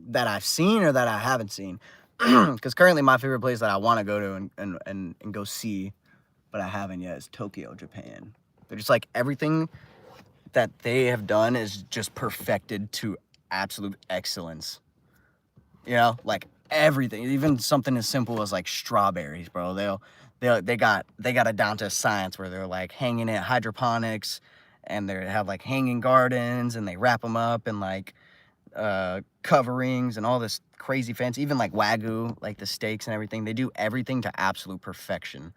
That I've seen or that I haven't seen? Because currently my favorite place that I want to go to and go see, but I haven't yet, is Tokyo, Japan. They're just like everything that they have done is just perfected to absolute excellence. You know, like everything, even something as simple as like strawberries, bro. They got it down to science where they're like hanging it hydroponics, and they have like hanging gardens, and they wrap them up in like coverings and all this crazy fancy, even like Wagyu, like the steaks and everything. They do everything to absolute perfection.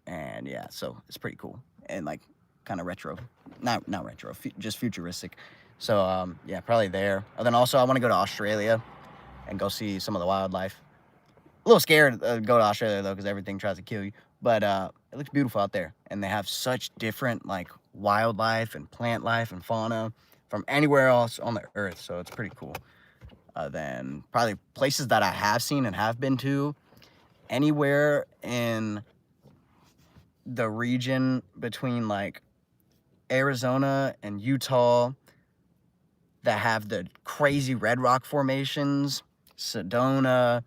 And yeah, so it's pretty cool and like kind of retro, not retro, just futuristic. So yeah, probably there. And then also I want to go to Australia and go see some of the wildlife. A little scared to go to Australia though, because everything tries to kill you. But it looks beautiful out there, and they have such different like wildlife and plant life and fauna from anywhere else on the earth. So it's pretty cool. Then probably places that I have seen and have been to, anywhere in the region between like Arizona and Utah that have the crazy red rock formations, Sedona,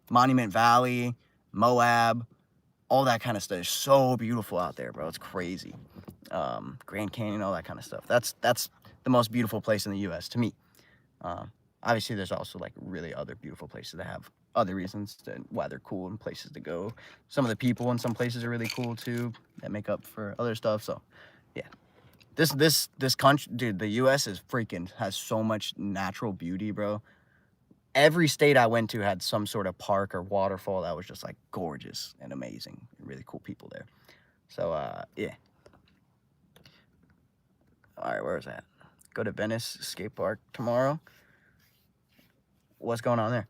Monument Valley, Moab, all that kind of stuff. It's so beautiful out there, bro. It's crazy. Grand Canyon, all that kind of stuff. That's the most beautiful place in the U.S. to me. Obviously, there's also like really other beautiful places that have other reasons why they're cool and places to go. Some of the people in some places are really cool too, that make up for other stuff. So, yeah, this country, dude, the U.S. is has so much natural beauty, bro. Every state I went to had some sort of park or waterfall that was just like gorgeous and amazing. Really cool people there. So, yeah. All right, where is that? Go to Venice skate park tomorrow. What's going on there?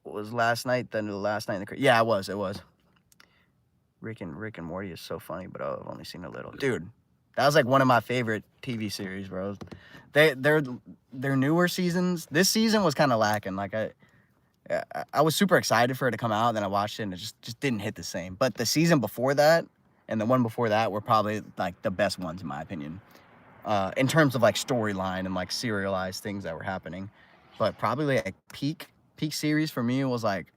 Was last night, then the last night in the yeah, it was. Rick and Morty is so funny, but I've only seen a little. Dude, that was like one of my favorite TV series, bro. Their newer seasons. This season was kind of lacking. Like I was super excited for it to come out, and then I watched it and it just didn't hit the same. But the season before that and the one before that were probably like the best ones in my opinion. In terms of like storyline and like serialized things that were happening. But probably like peak series for me was like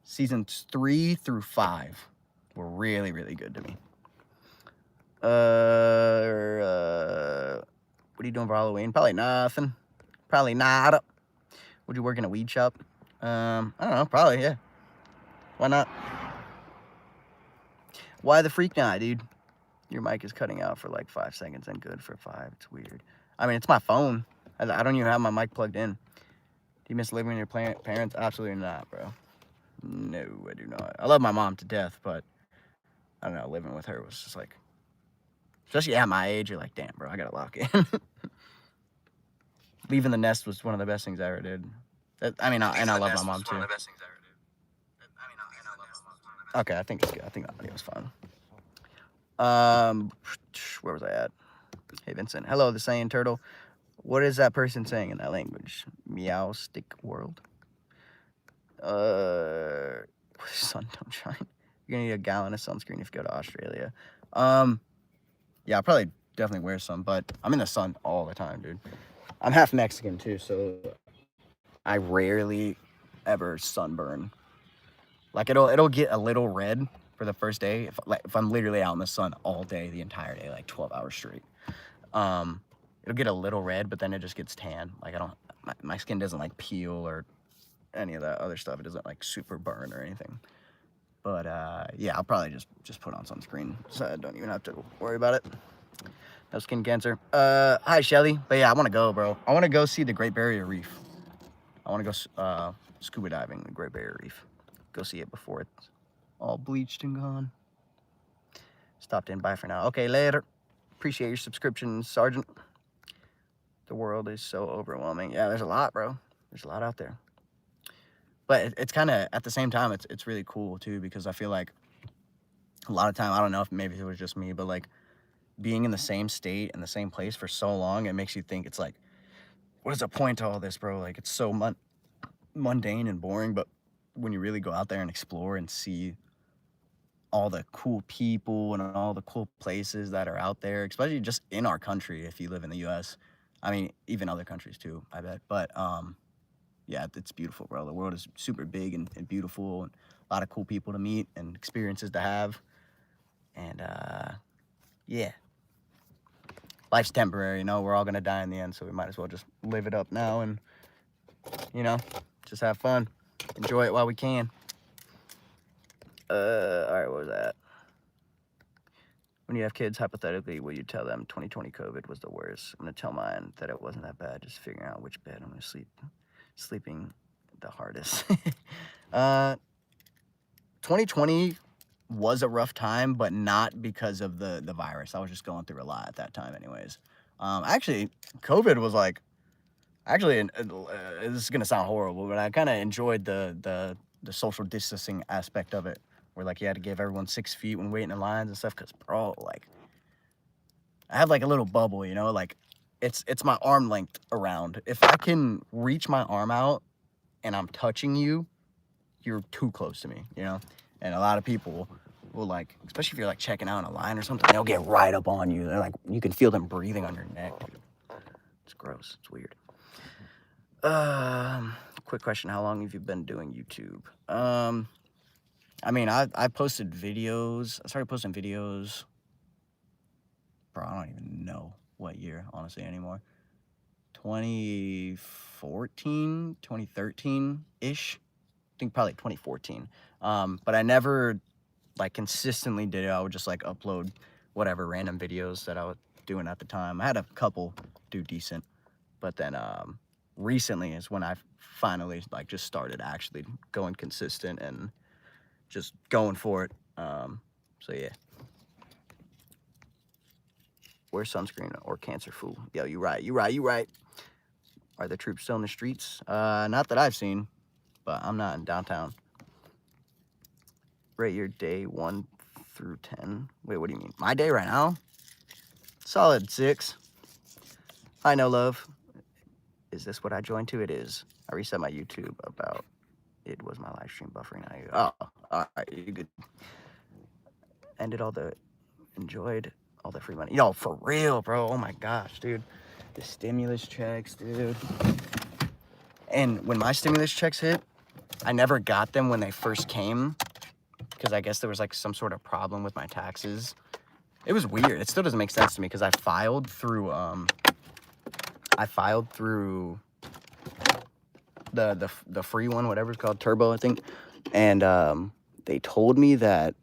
seasons 3 through 5 were really, really good to me. What are you doing for Halloween? Probably nothing. Probably not. Would you work in a weed shop? I don't know. Probably, yeah. Why not? Why the freak now, dude? Your mic is cutting out for like 5 seconds and good for 5. It's weird. I mean, it's my phone. I don't even have my mic plugged in. Do you miss living with your parents? Absolutely not, bro. No, I do not. I love my mom to death, but I don't know. Living with her was just like, especially at my age, you're like, damn, bro, I gotta lock in. Leaving the nest was one of the best things I ever did. And I love my mom too. Okay, I think it's good. I think the audio was fine. Where was I at? Hey, Vincent. Hello, the Saiyan Turtle. What is that person saying in that language? Meow stick world. Sun don't shine. You're gonna need a gallon of sunscreen if you go to Australia. Yeah, I'll probably definitely wear some, but I'm in the sun all the time, dude. I'm half Mexican too, so I rarely ever sunburn. Like it'll get a little red for the first day if I'm literally out in the sun all day, the entire day, like 12 hours straight. It'll get a little red, but then it just gets tan. Like my skin doesn't like peel or any of that other stuff. It doesn't like super burn or anything. But yeah, I'll probably just put on sunscreen, so I don't even have to worry about it. No skin cancer. Hi Shelly. But yeah, I want to go, bro. I want to go see the Great Barrier Reef. I want to go scuba diving in the Great Barrier Reef. Go see it before it's all bleached and gone. Stopped in. Bye for now. Okay, later. Appreciate your subscription, Sergeant. The world is so overwhelming. Yeah, there's a lot, bro. There's a lot out there. But it's kind of, at the same time, it's really cool too, because I feel like a lot of time, I don't know if maybe it was just me, but like being in the same state and the same place for so long, it makes you think, it's like, what is the point to all this, bro? Like, it's so mundane and boring. But when you really go out there and explore and see all the cool people and all the cool places that are out there, especially just in our country, if you live in the US, I mean, even other countries too, I bet. But yeah, it's beautiful, bro. The world is super big and beautiful, and a lot of cool people to meet and experiences to have. And yeah, life's temporary, you know. We're all gonna die in the end, so we might as well just live it up now and, you know, just have fun, enjoy it while we can. All right, what was that? When you have kids, hypothetically, will you tell them 2020 COVID was the worst? I'm gonna tell mine that it wasn't that bad, just figuring out which bed I'm gonna sleeping the hardest. 2020 was a rough time, but not because of the virus. I was just going through a lot at that time anyways. Actually, COVID was like, actually, this is gonna sound horrible, but I kind of enjoyed the social distancing aspect of it, where like you had to give everyone 6 feet when waiting in lines and stuff. Cause bro, like, I have like a little bubble, you know, like it's my arm length around. If I can reach my arm out and I'm touching you, you're too close to me, you know. And a lot of people will, like, especially if you're like checking out in a line or something, they'll get right up on you. They're like, you can feel them breathing on your neck, dude. It's gross. It's weird. Quick question: how long have you been doing YouTube? I mean, I posted videos. I started posting videos, bro, I don't even know what year, honestly, anymore. 2014, 2013-ish. I think probably 2014. But I never like consistently did it. I would just like upload whatever random videos that I was doing at the time. I had a couple do decent, but then recently is when I finally like just started actually going consistent and just going for it. So yeah. Wear sunscreen or cancer fool. Yo, you right. Are the troops still in the streets? Not that I've seen, but I'm not in downtown. Rate your day 1 through 10. Wait, what do you mean? My day right now? Solid 6. Hi, no love. Is this what I joined to? It is. I reset my YouTube about it was my live stream buffering. Oh, all right, you good. Enjoyed all the free money. Yo, for real, bro. Oh my gosh, dude. The stimulus checks, dude. And when my stimulus checks hit, I never got them when they first came, because I guess there was like some sort of problem with my taxes. It was weird. It still doesn't make sense to me, because I filed through the free one, whatever it's called, Turbo, I think. And they told me that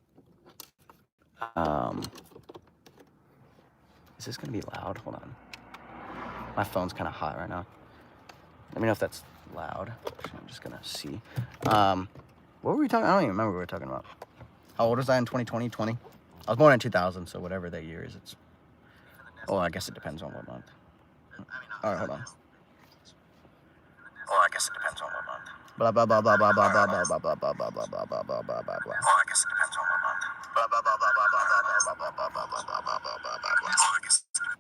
is this gonna be loud? Hold on. My phone's kind of hot right now. Let me know if that's loud. I'm just gonna see. What were we talking? I don't even remember what we were talking about. How old was I in 2020? 20? I was born in 2000, so whatever that year is, it's. Oh, I guess it depends on what month. All right, hold on. Oh, I guess it depends on what month. Blah blah blah blah blah blah blah blah blah blah blah blah blah blah blah blah blah blah blah. Oh, I guess it depends on what month. Blah blah blah blah blah blah blah blah blah blah blah blah blah blah blah blah.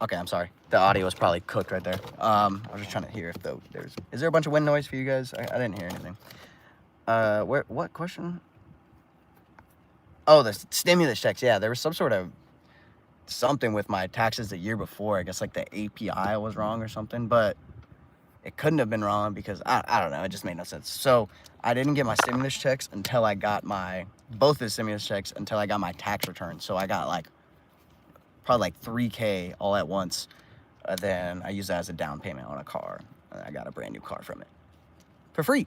Okay, I'm sorry. The audio was probably cooked right there. I was just trying to hear if there's. Is there a bunch of wind noise for you guys? I didn't hear anything. What question? Oh, the stimulus checks. Yeah, there was some sort of something with my taxes the year before. I guess like the API was wrong or something, but it couldn't have been wrong because I don't know. It just made no sense. So I didn't get my stimulus checks until I got both the stimulus checks until I got my tax return. So I got like probably like $3K all at once. Then I used that as a down payment on a car. And I got a brand new car from it for free.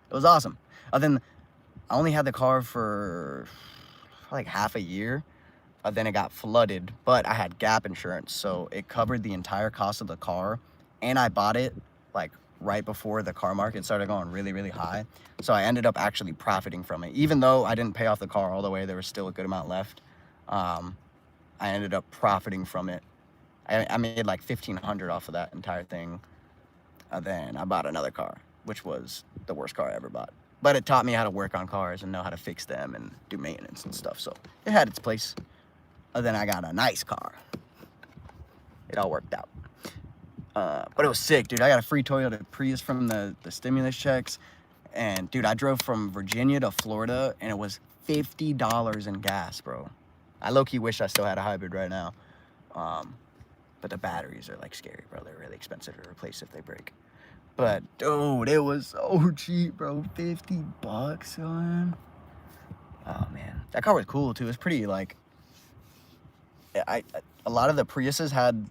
It was awesome. Then I only had the car for like half a year. Then it got flooded, but I had gap insurance, so it covered the entire cost of the car, and I bought it like right before the car market started going really, really high. So I ended up actually profiting from it. Even though I didn't pay off the car all the way, there was still a good amount left. I ended up profiting from it. I made like $1,500 off of that entire thing. Then I bought another car, which was the worst car I ever bought. but it taught me how to work on cars and know how to fix them and do maintenance and stuff. So it had its place. And then I got a nice car. It all worked out. But it was sick, dude. I got a free Toyota Prius from the stimulus checks. And, dude, I drove from Virginia to Florida, and it was $50 in gas, bro. I low-key wish I still had a hybrid right now. But the batteries are, like, scary, bro. They're really expensive to replace if they break. But, dude, it was so cheap, bro. $50, son. Oh, man. That car was cool, too. It's pretty, like... a lot of the Priuses had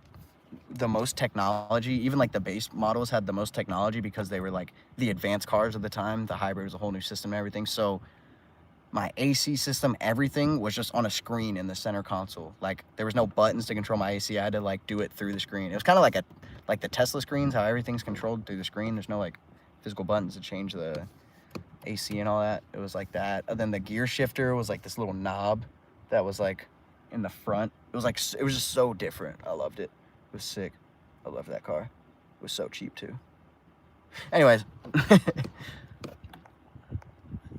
the most technology. Even, like, the base models had the most technology because they were, like, the advanced cars of the time. The hybrid was a whole new system and everything. So, my AC system, everything was just on a screen in the center console. Like, there was no buttons to control my AC. I had to, like, do it through the screen. It was kind of like the Tesla screens, how everything's controlled through the screen. There's no, like, physical buttons to change the AC and all that. It was like that. And then the gear shifter was, like, this little knob that was, like, in the front. It was just so different. I loved it. It was sick. I loved that car. It was so cheap, too. Anyways.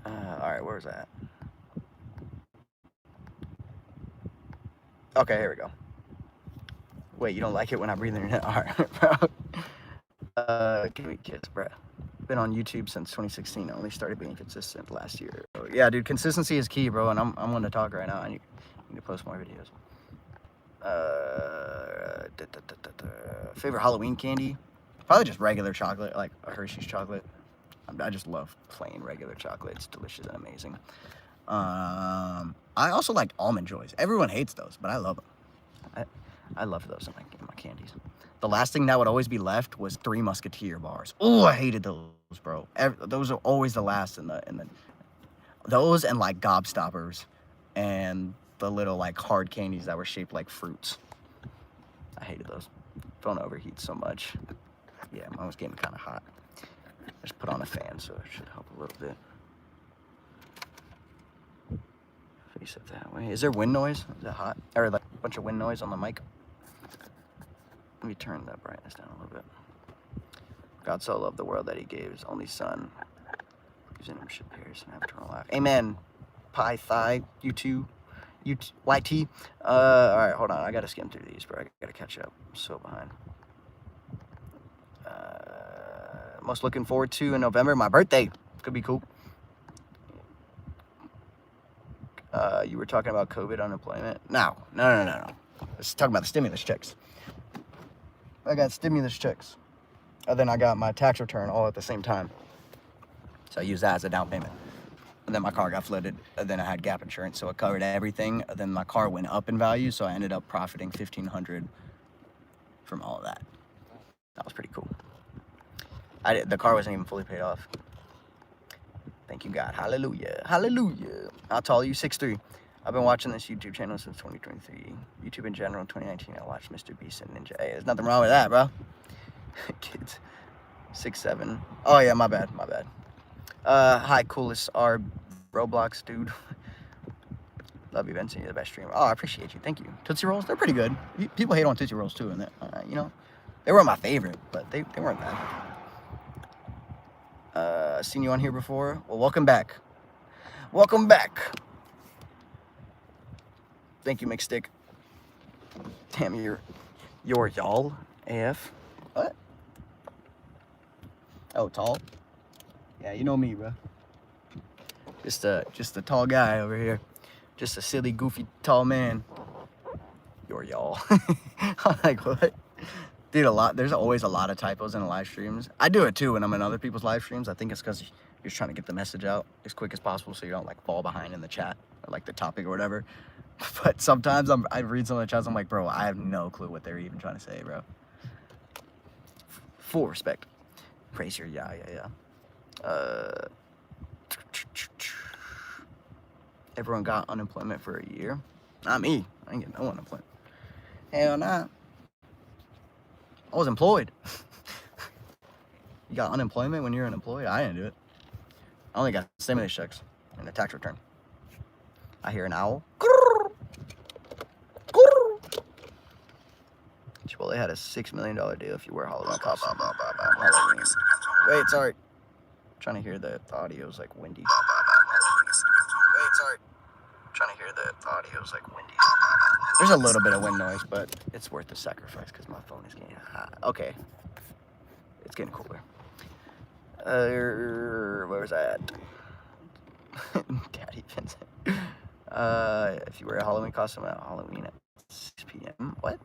All right, where's that? Okay, here we go. Wait, you don't like it when I breathe in your neck? All right, bro. Give me kids, bro. Been on YouTube since 2016. I only started being consistent last year. Yeah, dude, consistency is key, bro. And I'm going to talk right now. I need to post more videos. Favorite Halloween candy? Probably just regular chocolate, like a Hershey's chocolate. I just love plain regular chocolate. It's delicious and amazing. I also like Almond Joys. Everyone hates those, but I love them. I love those in my candies. The last thing that would always be left was Three Musketeer bars. Oh, I hated those, bro. Those are always the last in the those and like Gobstoppers and the little like hard candies that were shaped like fruits. I hated those. Don't overheat so much. Yeah, mine was getting kind of hot. Just put on a fan, so it should help a little bit. Face it that way. Is there wind noise? Is it hot? Or like a bunch of wind noise on the mic? Let me turn the brightness down a little bit. God so loved the world that he gave his only son. Whose in him should perish and have eternal life. Amen. Pi Thigh, YT. Alright, hold on. I gotta skim through these, bro. I gotta catch up. I'm so behind. Most looking forward to in November, my birthday. Could be cool. You were talking about COVID unemployment? No. Let's talk about the stimulus checks. I got stimulus checks. And then I got my tax return all at the same time. So I used that as a down payment. And then my car got flooded. And then I had gap insurance, so it covered everything. And then my car went up in value, so I ended up profiting $1,500 from all of that. That was pretty cool. The car wasn't even fully paid off. Thank you, God. Hallelujah. Hallelujah. How tall are you? 6'3". I've been watching this YouTube channel since 2023. YouTube in general, 2019, I watched Mr. Beast and Ninja. Hey, there's nothing wrong with that, bro. Kids. 6'7". Oh, yeah, my bad. Hi, coolest R Roblox, dude. Love you, Vincent. You're the best streamer. Oh, I appreciate you. Thank you. Tootsie Rolls, they're pretty good. People hate on Tootsie Rolls, too. And you know, they weren't my favorite, but they weren't bad. Seen you on here before. Well, welcome back. Welcome back. Thank you, McStick. Damn, you're y'all AF. What? Oh, tall? Yeah, you know me, bro. Just a tall guy over here. Just a silly, goofy, tall man. You're y'all. I'm like, what? Dude, there's always a lot of typos in the live streams. I do it too when I'm in other people's live streams. I think it's because you're just trying to get the message out as quick as possible so you don't like fall behind in the chat or like the topic or whatever. But sometimes I read some of the chats, I'm like, bro, I have no clue what they're even trying to say, bro. Full respect. Praise your yeah. Everyone got unemployment for a year. Not me. I ain't getting no unemployment. Hell nah. I was employed. You got unemployment when you're unemployed? I didn't do it. I only got stimulus checks and a tax return. I hear an owl. Chipotle had a $6 million deal if you wear Halloween costume. Wait, sorry. trying to hear the audio's like windy. Wait, sorry. Trying to hear the audio's like windy. There's a little bit of wind noise, but it's worth the sacrifice because my phone is getting hot. Okay. It's getting cooler. Where was I at? Daddy Vincent. If you wear a Halloween costume at Halloween at 6 p.m. What?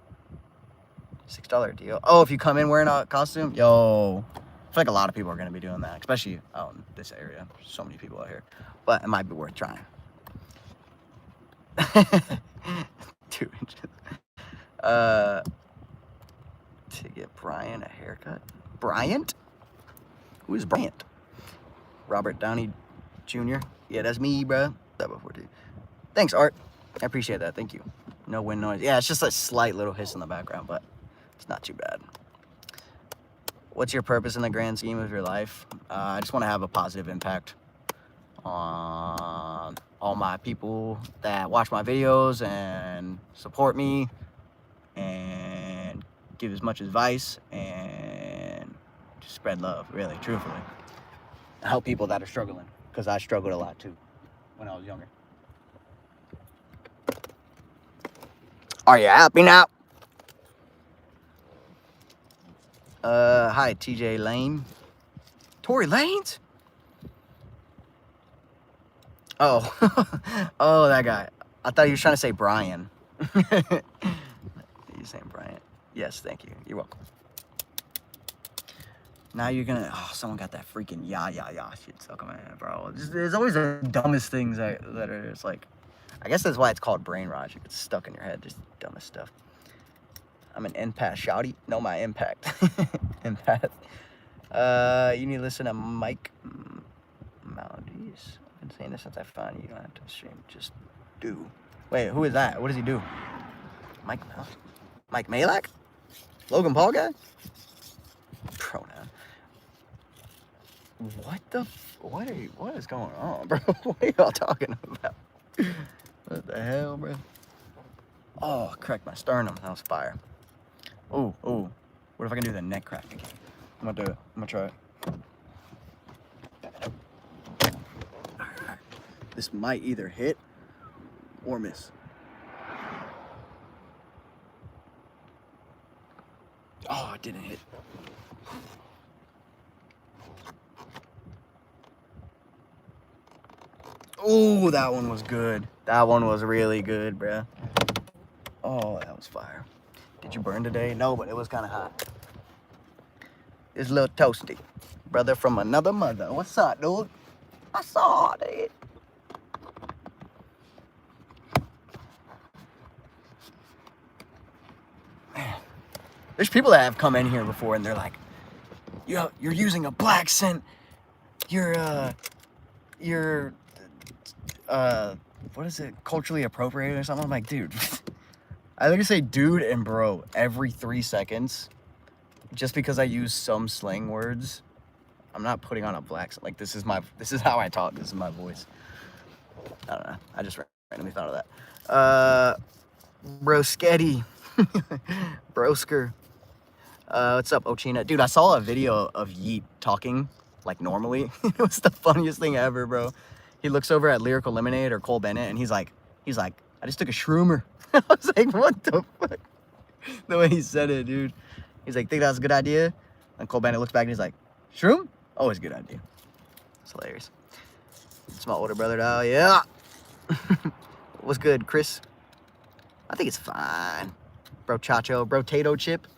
$6 deal. Oh, if you come in wearing a costume? Yo. I feel like a lot of people are going to be doing that, especially out in this area. So many people out here. But it might be worth trying. 2 inches. To get Brian a haircut. Bryant? Who is Bryant? Robert Downey Jr. Yeah, that's me, bro. Thanks, Art. I appreciate that. Thank you. No wind noise. Yeah, it's just a slight little hiss in the background, but it's not too bad. What's your purpose in the grand scheme of your life? I just want to have a positive impact on all my people that watch my videos and support me and give as much advice and just spread love, really, truthfully. Help people that are struggling, because I struggled a lot too when I was younger. Are you happy now? Hi, TJ Lane. Tory Lanez? Oh. Oh, that guy. I thought you were trying to say Brian. You're saying Brian. Yes, thank you. You're welcome. Now you're gonna... Oh, someone got that freaking yeah shit stuck in my head, bro. There's always the dumbest things that are just like... I guess that's why it's called brain rot. It gets stuck in your head. Just dumbest stuff. I'm an empath, shouty. Know my impact. Empath. You need to listen to Mike Maldies. I've been saying this since I found you. You don't have to stream. Just do. Wait, who is that? What does he do? Mike Malak? Logan Paul guy? Pronoun. What is going on, bro? What are y'all talking about? What the hell, bro? Oh, cracked my sternum. That was fire. Ooh. What if I can do the neck crack again? I'm gonna do it. I'm gonna try it. Alright. This might either hit or miss. Oh, it didn't hit. Oh, that one was good. That one was really good, bruh. Oh, that was fire. Did you burn today? No, but it was kind of hot. It's a little toasty. Brother from another mother. What's up, dude? I saw it. Man, there's people that have come in here before and they're like, yo, you're using a black scent. You're what is it? Culturally appropriated or something? I'm like, dude. I think I say dude and bro every 3 seconds. Just because I use some slang words, I'm not putting on a black. Like this is how I talk. This is my voice. I don't know. I just randomly thought of that. Brosketty, Brosker. What's up, Ochina? Dude, I saw a video of Yeet talking like normally. It was the funniest thing ever, bro. He looks over at Lyrical Lemonade or Cole Bennett, and he's like, I just took a shroomer. I was like, what the fuck? The way he said it, dude. He's like, think that was a good idea? And Cole Bennett looks back and he's like, shroom? Always a good idea. It's hilarious. It's my older brother now, yeah. What's good, Chris? I think it's fine. Bro Chacho, bro Tato Chip.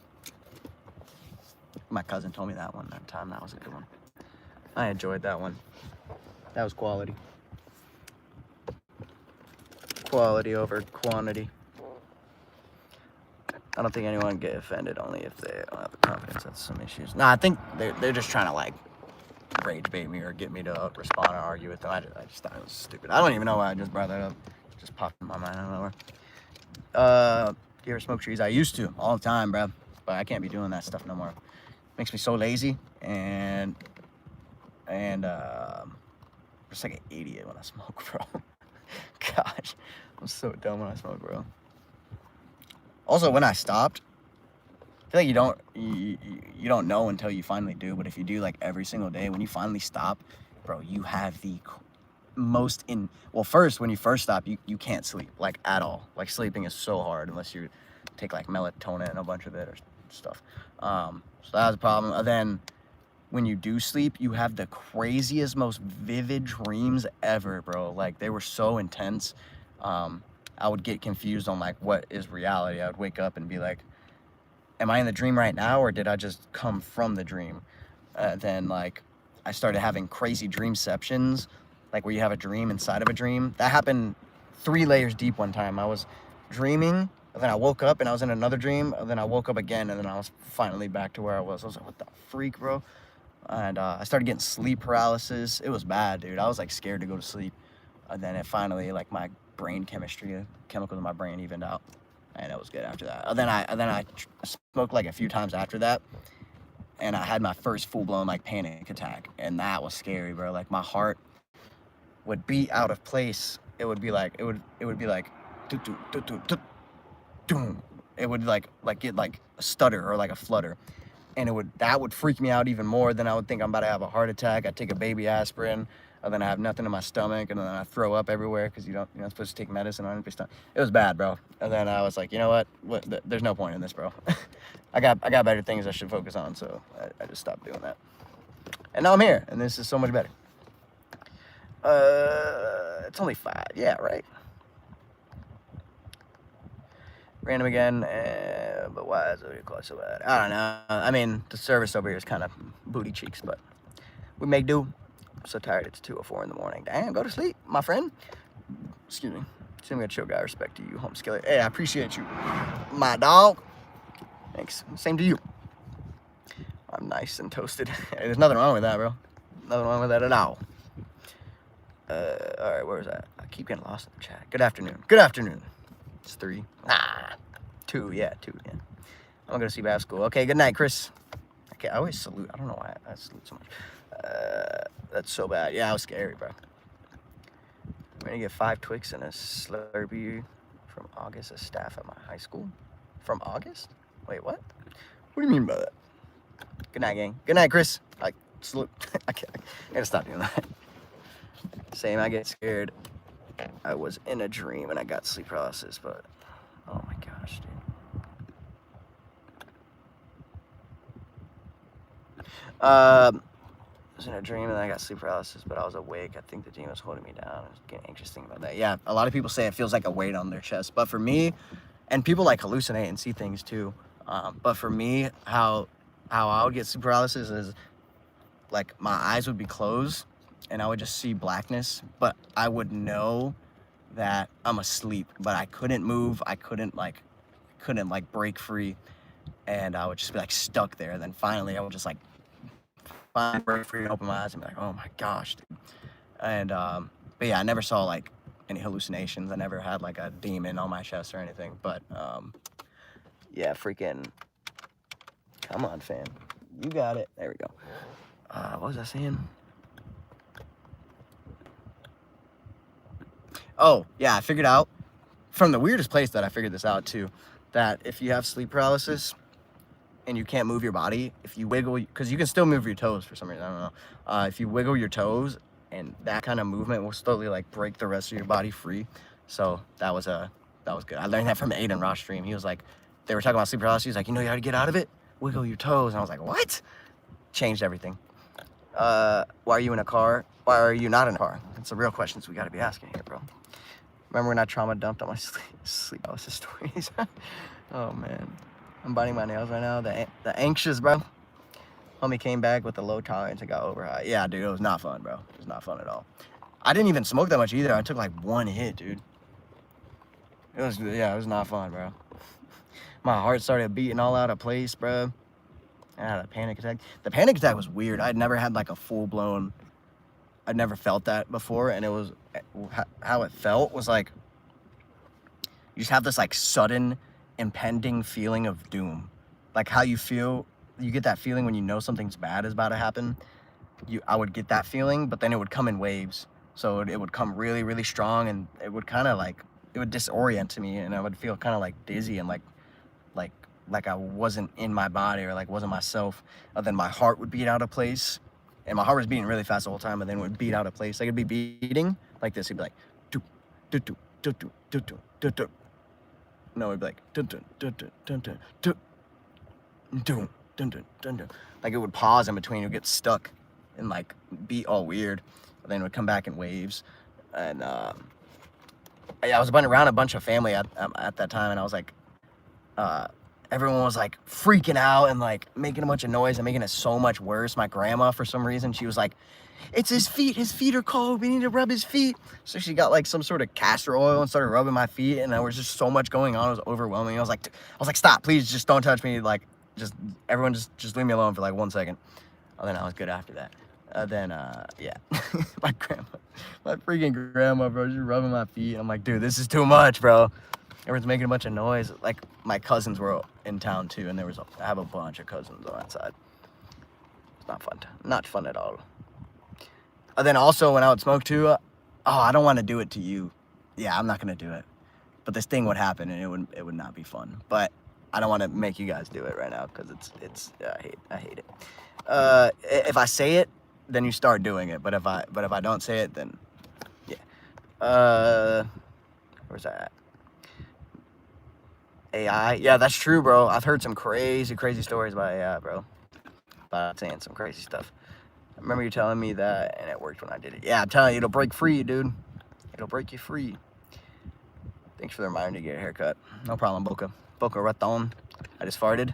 My cousin told me that one time. That was a good one. I enjoyed that one. That was quality. Quality over quantity. I don't think anyone get offended, only if they don't have the confidence. That's some issues. Nah, I think they're just trying to like rage bait me or get me to respond or argue with them. I just thought it was stupid. I don't even know why I just brought that up. It just popped in my mind. I don't know where. Do you ever smoke trees? I used to all the time, bro. But I can't be doing that stuff no more. Makes me so lazy and just like an idiot when I smoke, bro. Gosh, I'm so dumb when I smoke, bro. Also, when I stopped, feel like you don't know until you finally do, but if you do like every single day, when you finally stop, bro, you have the first, when you first stop, you can't sleep like at all. Like sleeping is so hard unless you take like melatonin and a bunch of it or stuff. So that was a problem. And then when you do sleep, you have the craziest, most vivid dreams ever, bro. Like they were so intense. I would get confused on like what is reality. I would wake up and be like, am I in the dream right now, or did I just come from the dream? Then like I started having crazy dreamceptions, like where you have a dream inside of a dream. That happened 3 layers deep one time. I was dreaming, and then I woke up and I was in another dream, and then I woke up again, and then I was finally back to where I was. I was like, what the freak, bro? And I started getting sleep paralysis. It was bad, dude. I was like scared to go to sleep. And then it finally, like my brain chemistry, chemicals in my brain evened out, and it was good after that. And then I smoked like a few times after that, and I had my first full-blown like panic attack, and that was scary, bro. Like my heart would beat out of place. It would be like it would be like do, do, do, do, do, do. It would like get like a stutter or like a flutter, and that would freak me out even more. Then I would think I'm about to have a heart attack. I'd take a baby aspirin, and then I have nothing in my stomach, and then I throw up everywhere because you're not supposed to take medicine on empty stomach. It was bad, bro. And then I was like, you know what? There's no point in this, bro. I got better things I should focus on, so I just stopped doing that. And now I'm here, and this is so much better. It's only 5. Yeah, right. Random again, but why is it close so bad? I don't know. I mean, the service over here is kind of booty cheeks, but we make do. I'm so tired. It's 2:04 in the morning. Damn, go to sleep, my friend. Excuse me. Send me a chill guy. Respect to you, home skillet. Hey, I appreciate you, my dog. Thanks. Same to you. I'm nice and toasted. Hey, there's nothing wrong with that, bro. Nothing wrong with that at all. All right, where was that? I keep getting lost in the chat. Good afternoon. Good afternoon. It's 3. Nah, 2. Yeah, 2. Yeah. I'm gonna go to see Bath School. Okay. Good night, Chris. Okay. I always salute. I don't know why I salute so much. That's so bad. Yeah, I was scary, bro. We're gonna get 5 Twix and a Slurpee from August as staff at my high school. From August? Wait, what? What do you mean by that? Good night, gang. Good night, Chris. I salute. I gotta stop doing that. Same. I get scared. I was in a dream and I got sleep paralysis, but oh my gosh, dude. I was in a dream and I got sleep paralysis, but I was awake. I think the demon was holding me down. I was getting anxious thinking about that. Yeah, a lot of people say it feels like a weight on their chest, but for me, and people like hallucinate and see things too. But for me, how I would get sleep paralysis is like my eyes would be closed and I would just see blackness, but I would know that I'm asleep, but I couldn't move. I couldn't break free, and I would just be like stuck there. And then finally I would just like finally break free and open my eyes and be like, oh my gosh, dude. And but yeah, I never saw like any hallucinations. I never had like a demon on my chest or anything, but yeah, freaking come on, fam, you got it. There we go. What was I saying? Oh, yeah, I figured out from the weirdest place that I figured this out too, that if you have sleep paralysis and you can't move your body, if you wiggle, because you can still move your toes for some reason, I don't know. If you wiggle your toes, and that kind of movement will slowly like break the rest of your body free. So that was good. I learned that from Aiden Ross stream. He was like, they were talking about sleep paralysis. He's like, you know how to get out of it? Wiggle your toes. And I was like, what? Changed everything. Why are you in a car? Why are you not in a car? That's the real questions we got to be asking here, bro. Remember when I trauma dumped on my sleep paralysis stories? Oh man, I'm biting my nails right now. The anxious, bro. Homie came back with a low tolerance and got over high. Yeah, dude, it was not fun, bro. It was not fun at all. I didn't even smoke that much either. I took like 1 hit, dude. It was not fun, bro. My heart started beating all out of place, bro. I had a panic attack. The panic attack was weird. I'd never had like a full-blown, I'd never felt that before, and it was, how it felt was like, you just have this like sudden impending feeling of doom. Like how you feel, you get that feeling when you know something's bad is about to happen. I would get that feeling, but then it would come in waves. So it would come really, really strong, and it would kind of like, it would disorient me, and I would feel kind of like dizzy and like I wasn't in my body or like wasn't myself. Then my heart would beat out of place, and my heart was beating really fast the whole time, but then it would beat out of place. Like it'd be beating like this. It'd be like, do, do, do, do, do, do, do, do, do. No, it'd be like, do, do, do, do, do, do, do, do, do, do, do. Like it would pause in between. It would get stuck and like beat all weird, but then it would come back in waves. And yeah, I was around a bunch of family at that time, and I was like, everyone was like freaking out and like making a bunch of noise and making it so much worse. My grandma, for some reason, she was like, it's his feet are cold, we need to rub his feet. So she got like some sort of castor oil and started rubbing my feet, and there was just so much going on. It was overwhelming. I was like, stop, please, just don't touch me. Like, everyone just leave me alone for like 1 second. And then I was good after that. Yeah, my freaking grandma, bro, she's rubbing my feet. I'm like, dude, this is too much, bro. Everyone's making a bunch of noise. Like, my cousins were in town too, and I have a bunch of cousins on that side. It's not fun. Not fun at all. And then also, when I would smoke too, I don't want to do it to you. Yeah, I'm not gonna do it. But this thing would happen, and it would not be fun. But I don't want to make you guys do it right now because I hate it. If I say it, then you start doing it. But if I don't say it, then yeah. Where's that at? AI? Yeah, that's true, bro. I've heard some crazy stories about AI, bro. About saying some crazy stuff. I remember you telling me that, and it worked when I did it. Yeah, I'm telling you, it'll break free, dude. It'll break you free. Thanks for the reminder to get a haircut. No problem, Boca. Boca Raton. I just farted.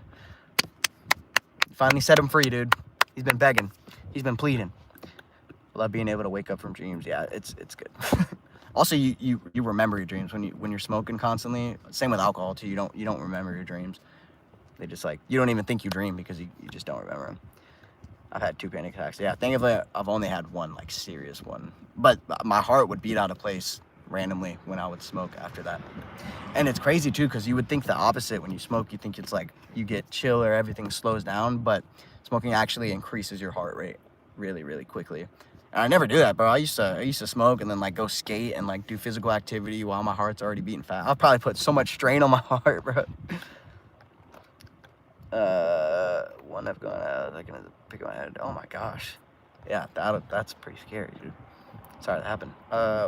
Finally set him free, dude. He's been begging. He's been pleading. Love being able to wake up from dreams. Yeah, it's good. Also, you remember your dreams when you're smoking constantly. Same with alcohol too. You don't remember your dreams. They just like, you don't even think you dream because you just don't remember them. I've had 2 panic attacks. Yeah, thankfully I've only had one like serious one. But my heart would beat out of place randomly when I would smoke after that. And it's crazy too, because you would think the opposite. When you smoke, you think it's like you get chill or everything slows down, but smoking actually increases your heart rate really, really quickly. And I never do that, bro. I used to smoke and then like go skate and like do physical activity while my heart's already beating fast. I'll probably put so much strain on my heart, bro. One I've gone out, I can pick my head. Oh my gosh. Yeah, that's pretty scary, dude. Sorry that happened.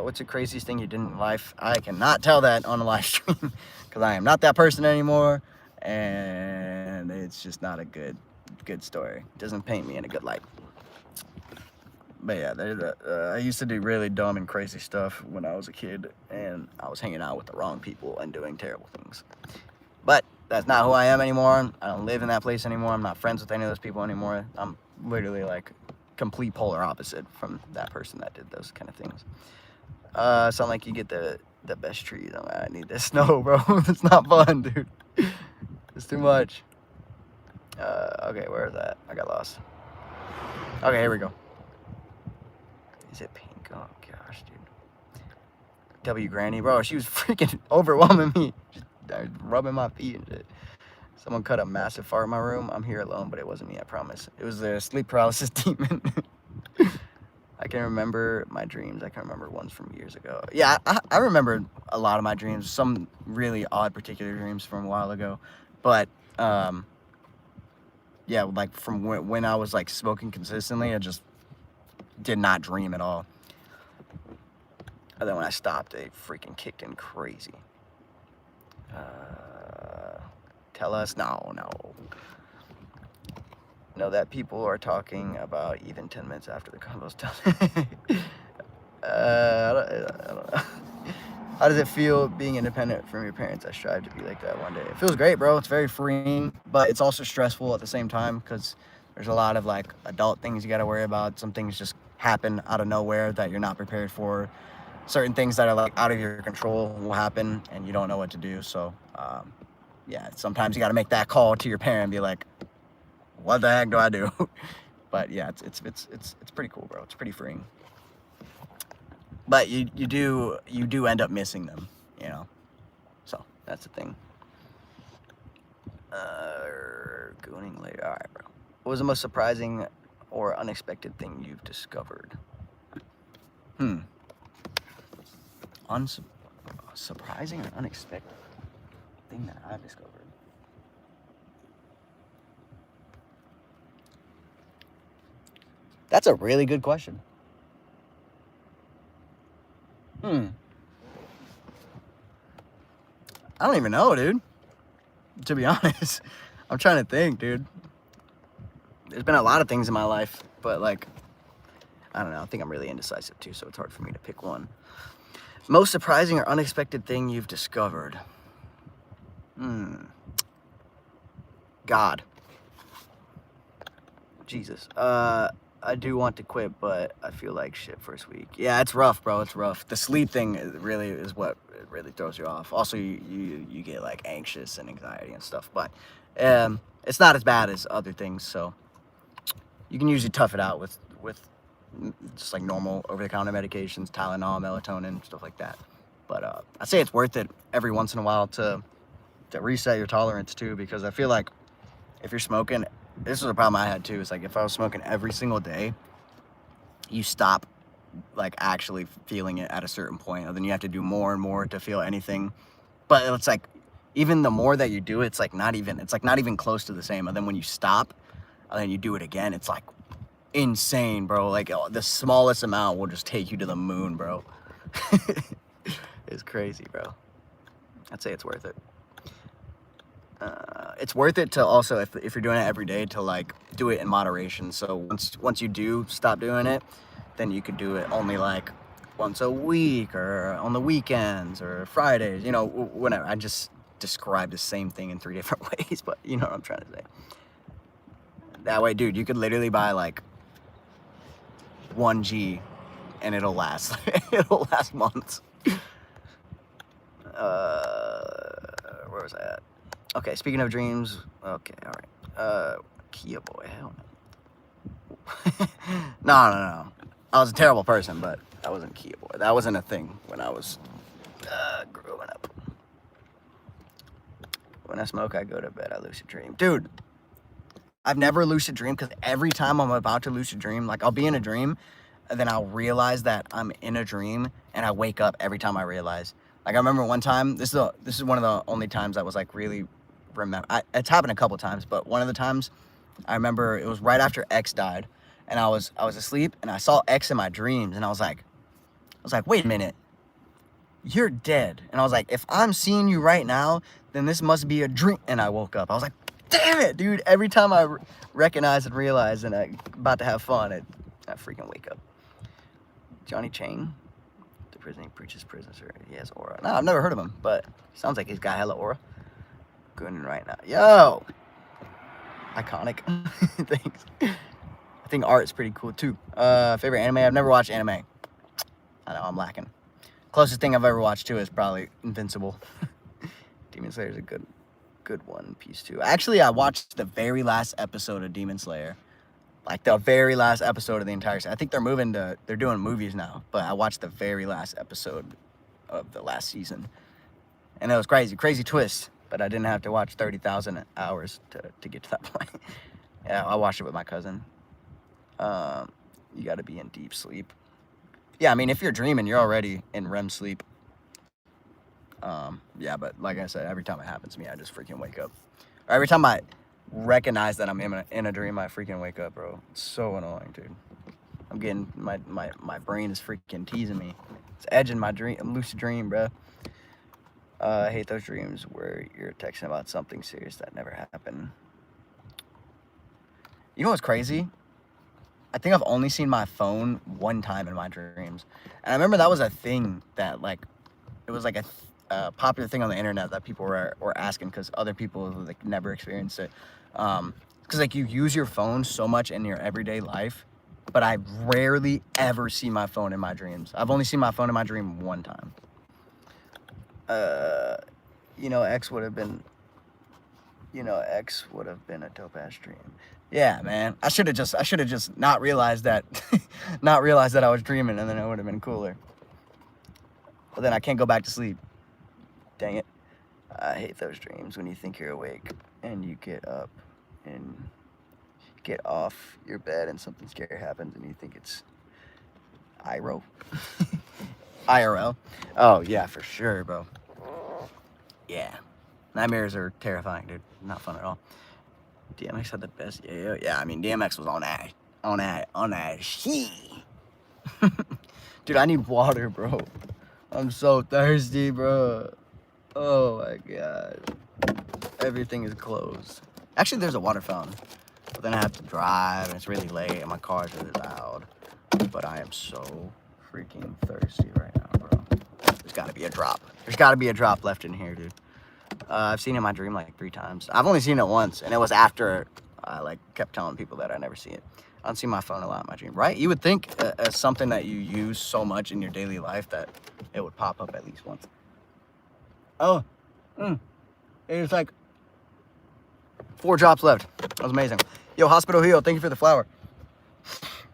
What's the craziest thing you did in life? I cannot tell that on a live stream because I am not that person anymore, and it's just not a good story. It doesn't paint me in a good light. But yeah, I used to do really dumb and crazy stuff when I was a kid, and I was hanging out with the wrong people and doing terrible things. But that's not who I am anymore. I don't live in that place anymore. I'm not friends with any of those people anymore. I'm literally like complete polar opposite from that person that did those kind of things. Sound like you get the best trees. Oh, I need this snow, bro. It's not fun, dude. It's too much. Okay, where is that? I got lost. Okay, here we go. Is it pink? Oh gosh, dude. W Granny, bro, she was freaking overwhelming me. Just rubbing my feet and shit. Someone cut a massive fart in my room. I'm here alone, but it wasn't me, I promise. It was the sleep paralysis demon. I can remember my dreams. I can remember ones from years ago. Yeah, I remember a lot of my dreams. Some really odd particular dreams from a while ago. But, yeah, like from when I was like smoking consistently, I just did not dream at all. And then when I stopped, they freaking kicked in crazy. Tell us? No. Know that people are talking about even 10 minutes after the combo's done. I don't know. How does it feel being independent from your parents? I strive to be like that one day. It feels great, bro. It's very freeing, but it's also stressful at the same time because there's a lot of like adult things you got to worry about. Some things just happen out of nowhere that you're not prepared for. Certain things that are like out of your control will happen and you don't know what to do. So, yeah, sometimes you got to make that call to your parent and be like, what the heck do I do? But yeah, it's pretty cool, bro. It's pretty freeing. But you do end up missing them, you know. So that's the thing. Gooning later. All right, bro. What was the most surprising or unexpected thing you've discovered? Surprising or unexpected thing that I've discovered? That's a really good question. I don't even know, dude. To be honest, I'm trying to think, dude. There's been a lot of things in my life, but like, I don't know. I think I'm really indecisive too, so it's hard for me to pick one. Most surprising or unexpected thing you've discovered? God. Jesus. I do want to quit, but I feel like shit first week. Yeah, it's rough, bro. It's rough. The sleep thing really is what really throws you off. Also, you get like anxious and anxiety and stuff, but it's not as bad as other things. So you can usually tough it out with just like normal over-the-counter medications, Tylenol, melatonin, stuff like that. But I say it's worth it every once in a while to reset your tolerance too, because I feel like if you're smoking, this was a problem I had too. It's like if I was smoking every single day, you stop like actually feeling it at a certain point, and then you have to do more and more to feel anything. But it's like even the more that you do it, it's like not even close to the same. And then when you stop and then you do it again, it's like insane, bro. Like the smallest amount will just take you to the moon, bro. It's crazy, bro. I'd say it's worth it. It's worth it to also, if you're doing it every day, to like do it in moderation. So once you do stop doing it, then you could do it only like once a week or on the weekends or Fridays, you know, whenever. I just described the same thing in 3 different ways, but you know what I'm trying to say. That way, dude, you could literally buy like 1G and it'll last. It'll last months. Where was I at? Okay, speaking of dreams, okay, all right. Kia boy, hell no. No. I was a terrible person, but I wasn't Kia boy. That wasn't a thing when I was growing up. When I smoke, I go to bed, I lucid dream. Dude, I've never lucid dreamed, because every time I'm about to lucid dream, like I'll be in a dream, and then I'll realize that I'm in a dream, and I wake up every time I realize. Like I remember one time, this is one of the only times I was like really it's happened a couple times, but one of the times I remember it was right after X died, and I was asleep, and I saw X in my dreams, and I was like, wait a minute, you're dead. And I was like, if I'm seeing you right now, then this must be a dream. And I woke up. I was like, damn it, dude. Every time I recognize and realize and I'm about to have fun, I freaking wake up. Johnny Chain, the prison, he preaches prisoners. He has aura. No, I've never heard of him, but sounds like he's got hella aura. Good right now. Yo! Iconic. Thanks. I think art is pretty cool too. Favorite anime? I've never watched anime. I know, I'm lacking. Closest thing I've ever watched to is probably Invincible. Demon Slayer is a good One Piece too. Actually, I watched the very last episode of Demon Slayer. Like the very last episode of the entire season. I think they're doing movies now, but I watched the very last episode of the last season. And it was crazy twist, but I didn't have to watch 30,000 hours to get to that point. Yeah, I watched it with my cousin. You gotta be in deep sleep. Yeah, I mean, if you're dreaming, you're already in REM sleep. Yeah, but like I said, every time it happens to me, I just freaking wake up. Or every time I recognize that I'm in a dream, I freaking wake up, bro. It's so annoying, dude. I'm getting, my brain is freaking teasing me. It's edging my lucid dream, bro. I hate those dreams where you're texting about something serious that never happened. You know what's crazy? I think I've only seen my phone one time in my dreams. And I remember that was a thing that, like, it was like a popular thing on the internet that people were asking, because other people like never experienced it. Because like you use your phone so much in your everyday life, but I rarely ever see my phone in my dreams. I've only seen my phone in my dream one time. You know, X would have been a dope ass dream. Yeah, man. I should have just not realized that I was dreaming, and then it would have been cooler. But then I can't go back to sleep. Dang it. I hate those dreams when you think you're awake and you get up and get off your bed and something scary happens and you think it's IRL. IRL. Oh, yeah, for sure, bro. Yeah. Nightmares are terrifying, dude. Not fun at all. DMX had the best. Yeah. I mean, DMX was on that. on that she. Dude, I need water, bro. I'm so thirsty, bro. Oh my god. Everything is closed. Actually, there's a water fountain. But then I have to drive, and it's really late, and my car's really loud. But I am so freaking thirsty right now, bro. There's gotta be a drop. There's gotta be a drop left in here, dude. I've seen it in my dream like 3 times. I've only seen it once, and it was after I like kept telling people that I never see it. I don't see my phone a lot in my dream, right? You would think as something that you use so much in your daily life that it would pop up at least once. Oh, it's like 4 drops left. That was amazing. Yo, Hospital Heal, thank you for the flower.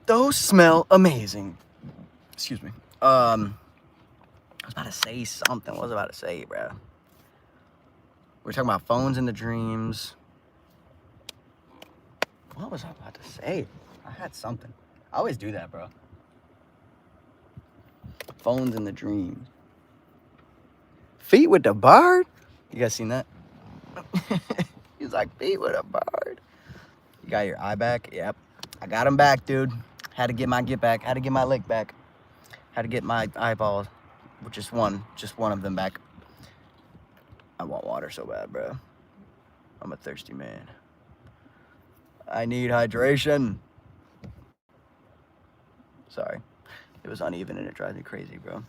Those smell amazing. Excuse me. I was about to say something. What was I about to say, bro? We're talking about phones in the dreams. What was I about to say? I had something. I always do that, bro. Phones in the dreams. Feet with the bird? You guys seen that? He's like, feet with a bird. You got your eye back? Yep. I got him back, dude. Had to get my back. Had to get my leg back. Had to get my eyeball, which is just one of them back. I want water so bad, bro. I'm a thirsty man. I need hydration. Sorry. It was uneven and it drives me crazy, bro.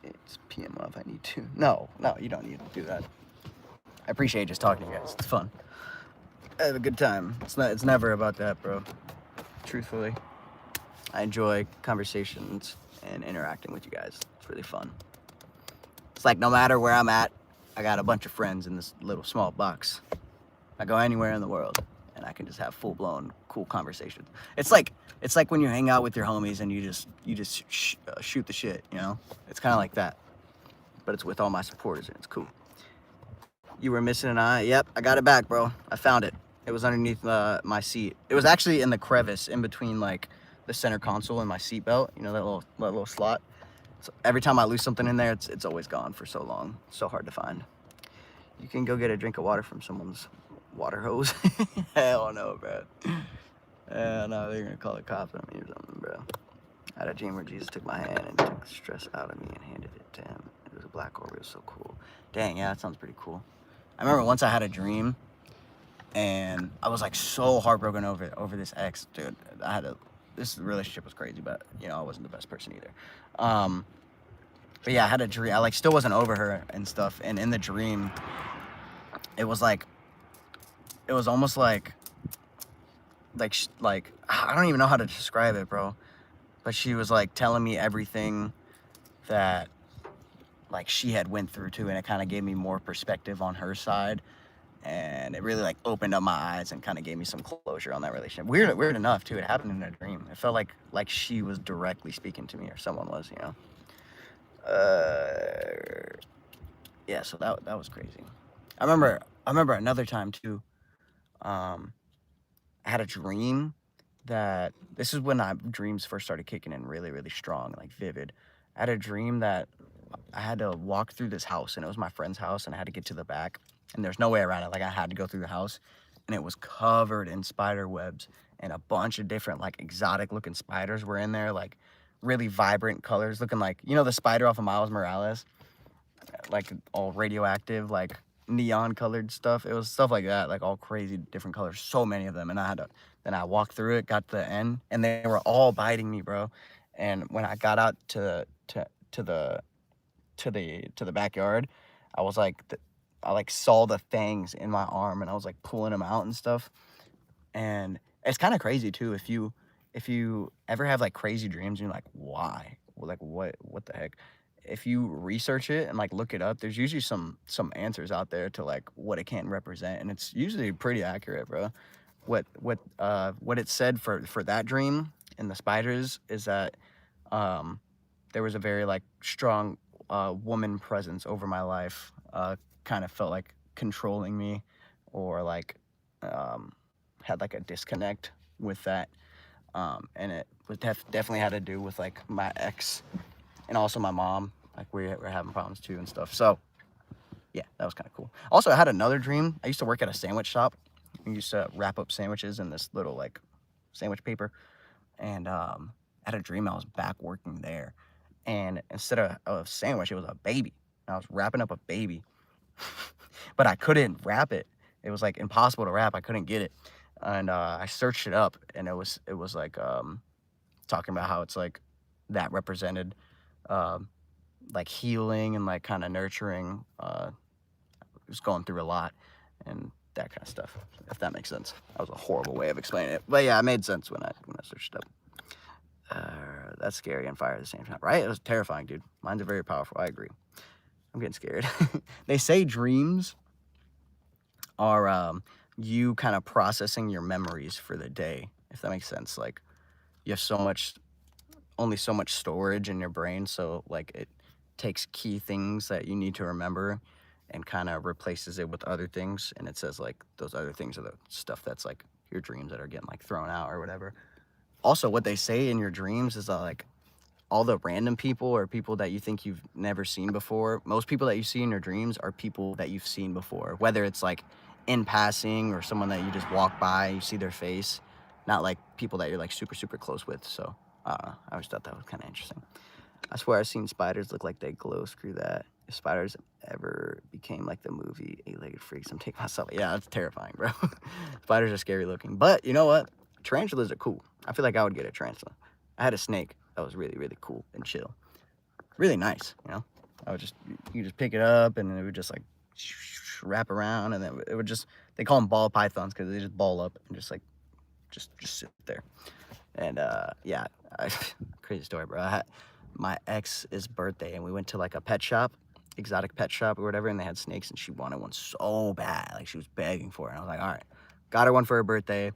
It's PM off. I need to. No, you don't need to do that. I appreciate just talking to you guys. It's fun. I have a good time. It's never about that, bro. Truthfully. I enjoy conversations and interacting with you guys. It's really fun. It's like no matter where I'm at, I got a bunch of friends in this little small box. I go anywhere in the world and I can just have full-blown cool conversations. It's like when you hang out with your homies and you just shoot the shit, you know? It's kind of like that. But it's with all my supporters and it's cool. You were missing an eye? Yep, I got it back, bro. I found it. It was underneath my seat. It was actually in the crevice in between like the center console and my seat belt. You know, that little slot. So every time I lose something in there, it's always gone for so long. So hard to find. You can go get a drink of water from someone's water hose. Hell no, bro. Hell no, they're gonna call the cops on me or something, bro. I had a dream where Jesus took my hand and took the stress out of me and handed it to him. It was a black orb. It was so cool. Dang, yeah, that sounds pretty cool. I remember once I had a dream and I was like so heartbroken over this ex, dude. This relationship was crazy, but you know, I wasn't the best person either. But yeah, I had a dream. I like still wasn't over her and stuff. And in the dream, it was almost like I don't even know how to describe it, bro. But she was like telling me everything that like she had went through too, and it kind of gave me more perspective on her side, and it really like opened up my eyes and kind of gave me some closure on that relationship. Weird enough too. It happened in a dream. It felt like she was directly speaking to me, or someone was, you know. Yeah, so that was crazy. I remember another time too. I had a dream that this is when dreams first started kicking in really, really strong, like vivid. I had a dream that I had to walk through this house, and it was my friend's house, and I had to get to the back, and there's no way around it. Like I had to go through the house, and it was covered in spider webs, and a bunch of different like exotic looking spiders were in there, like really vibrant colors, looking like, you know, the spider off of Miles Morales, like all radioactive, like neon colored stuff. It was stuff like that, like all crazy different colors, so many of them. And then I walked through it, got to the end, and they were all biting me, bro. And when I got out to the backyard, I was like, I like saw the fangs in my arm, and I was like pulling them out and stuff. And it's kind of crazy too, if you ever have like crazy dreams and you're like, why? Well, like what the heck? If you research it and like look it up, there's usually some answers out there to like what it can represent, and it's usually pretty accurate, bro. What it said for that dream and the spiders is that there was a very like strong woman presence over my life, kind of felt like controlling me, or like had like a disconnect with that, and it was definitely had to do with like my ex and also my mom. Like we were having problems too and stuff. So yeah, that was kind of cool. Also, I had another dream. I used to work at a sandwich shop, we used to wrap up sandwiches in this little like sandwich paper. And I had a dream I was back working there. And instead of a sandwich, it was a baby. I was wrapping up a baby, but I couldn't wrap it. It was like impossible to wrap. I couldn't get it. And I searched it up, and it was like talking about how it's like that represented like healing and like kind of nurturing. It was going through a lot and that kind of stuff, if that makes sense. That was a horrible way of explaining it, but yeah, it made sense when I searched it up. That's scary and fire at the same time, right? It was terrifying, dude. Minds are very powerful. I agree. I'm getting scared. They say dreams are you kind of processing your memories for the day, if that makes sense. Like you have only so much storage in your brain, so like it takes key things that you need to remember and kind of replaces it with other things. And it says like those other things are the stuff that's like your dreams that are getting like thrown out or whatever. Also, what they say in your dreams is like all the random people or people that you think you've never seen before. Most people that you see in your dreams are people that you've seen before, whether it's like in passing or someone that you just walk by, you see their face, not like people that you're like super, super close with. So I don't know. I always thought that was kind of interesting. I swear I've seen spiders look like they glow. Screw that. If spiders ever became like the movie Eight-Legged Freaks, I'm taking myself. Yeah, that's terrifying, bro. Spiders are scary looking. But you know what? Tarantulas are cool. I feel like I would get a tarantula. I had a snake that was really, really cool and chill. Really nice, you know? I would just, you just pick it up and it would just like wrap around, and then it would just, they call them ball pythons because they just ball up and just like, just sit there. And yeah, crazy story, bro. I had my ex's birthday and we went to like a pet shop, exotic pet shop or whatever, and they had snakes and she wanted one so bad. Like she was begging for it. And I was like, all right, got her one for her birthday.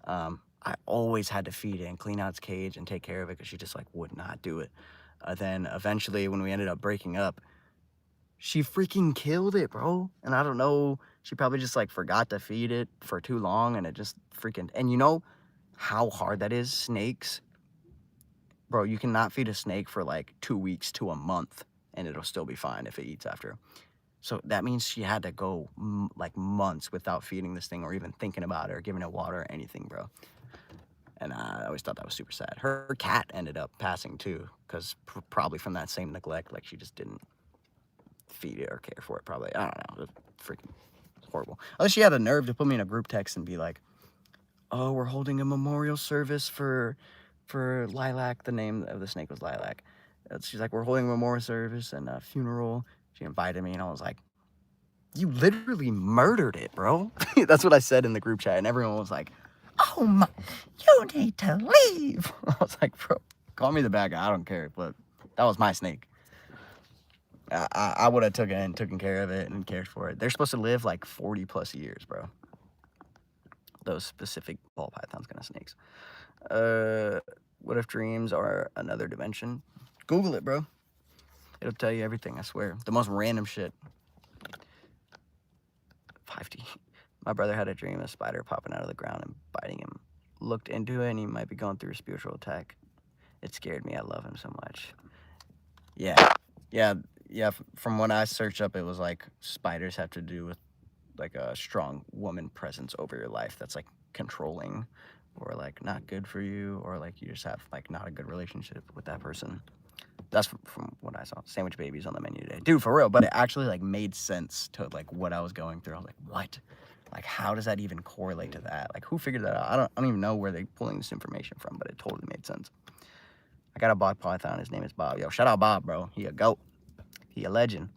I always had to feed it and clean out its cage and take care of it because she just like would not do it. Then eventually when we ended up breaking up, she freaking killed it, bro. And I don't know, she probably just like forgot to feed it for too long and it just freaking, and you know how hard that is, snakes. Bro, you cannot feed a snake for like 2 weeks to a month and it'll still be fine if it eats after. So that means she had to go like months without feeding this thing or even thinking about it or giving it water or anything, bro. And I always thought that was super sad. Her cat ended up passing too, because probably from that same neglect, like she just didn't feed it or care for it, probably. I don't know. It was freaking horrible. Unless she had the nerve to put me in a group text and be like, oh, we're holding a memorial service for Lilac. The name of the snake was Lilac. She's like, we're holding a memorial service and a funeral. She invited me and I was like, you literally murdered it, bro. That's what I said in the group chat, and everyone was like, oh my, you need to leave. I was like, bro, call me the bad guy, I don't care, but that was my snake. I would have taken care of it and cared for it. They're supposed to live like 40 plus years, bro. Those specific ball pythons kind of snakes. What if dreams are another dimension? Google it, bro. It'll tell you everything, I swear. The most random shit. 5D. My brother had a dream of a spider popping out of the ground and biting him. Looked into it and he might be going through a spiritual attack. It scared me. I love him so much. Yeah. From what I searched up, it was like spiders have to do with like a strong woman presence over your life that's like controlling or like not good for you, or like you just have like not a good relationship with that person. That's from what I saw. Sandwich babies on the menu today, dude, for real. But it actually like made sense to like what I was going through. I was like, what? Like, how does that even correlate to that? Like, who figured that out? I don't even know where they're pulling this information from, but it totally made sense. I got a ball python. His name is Bob. Yo, shout out Bob, bro. He a goat. He a legend.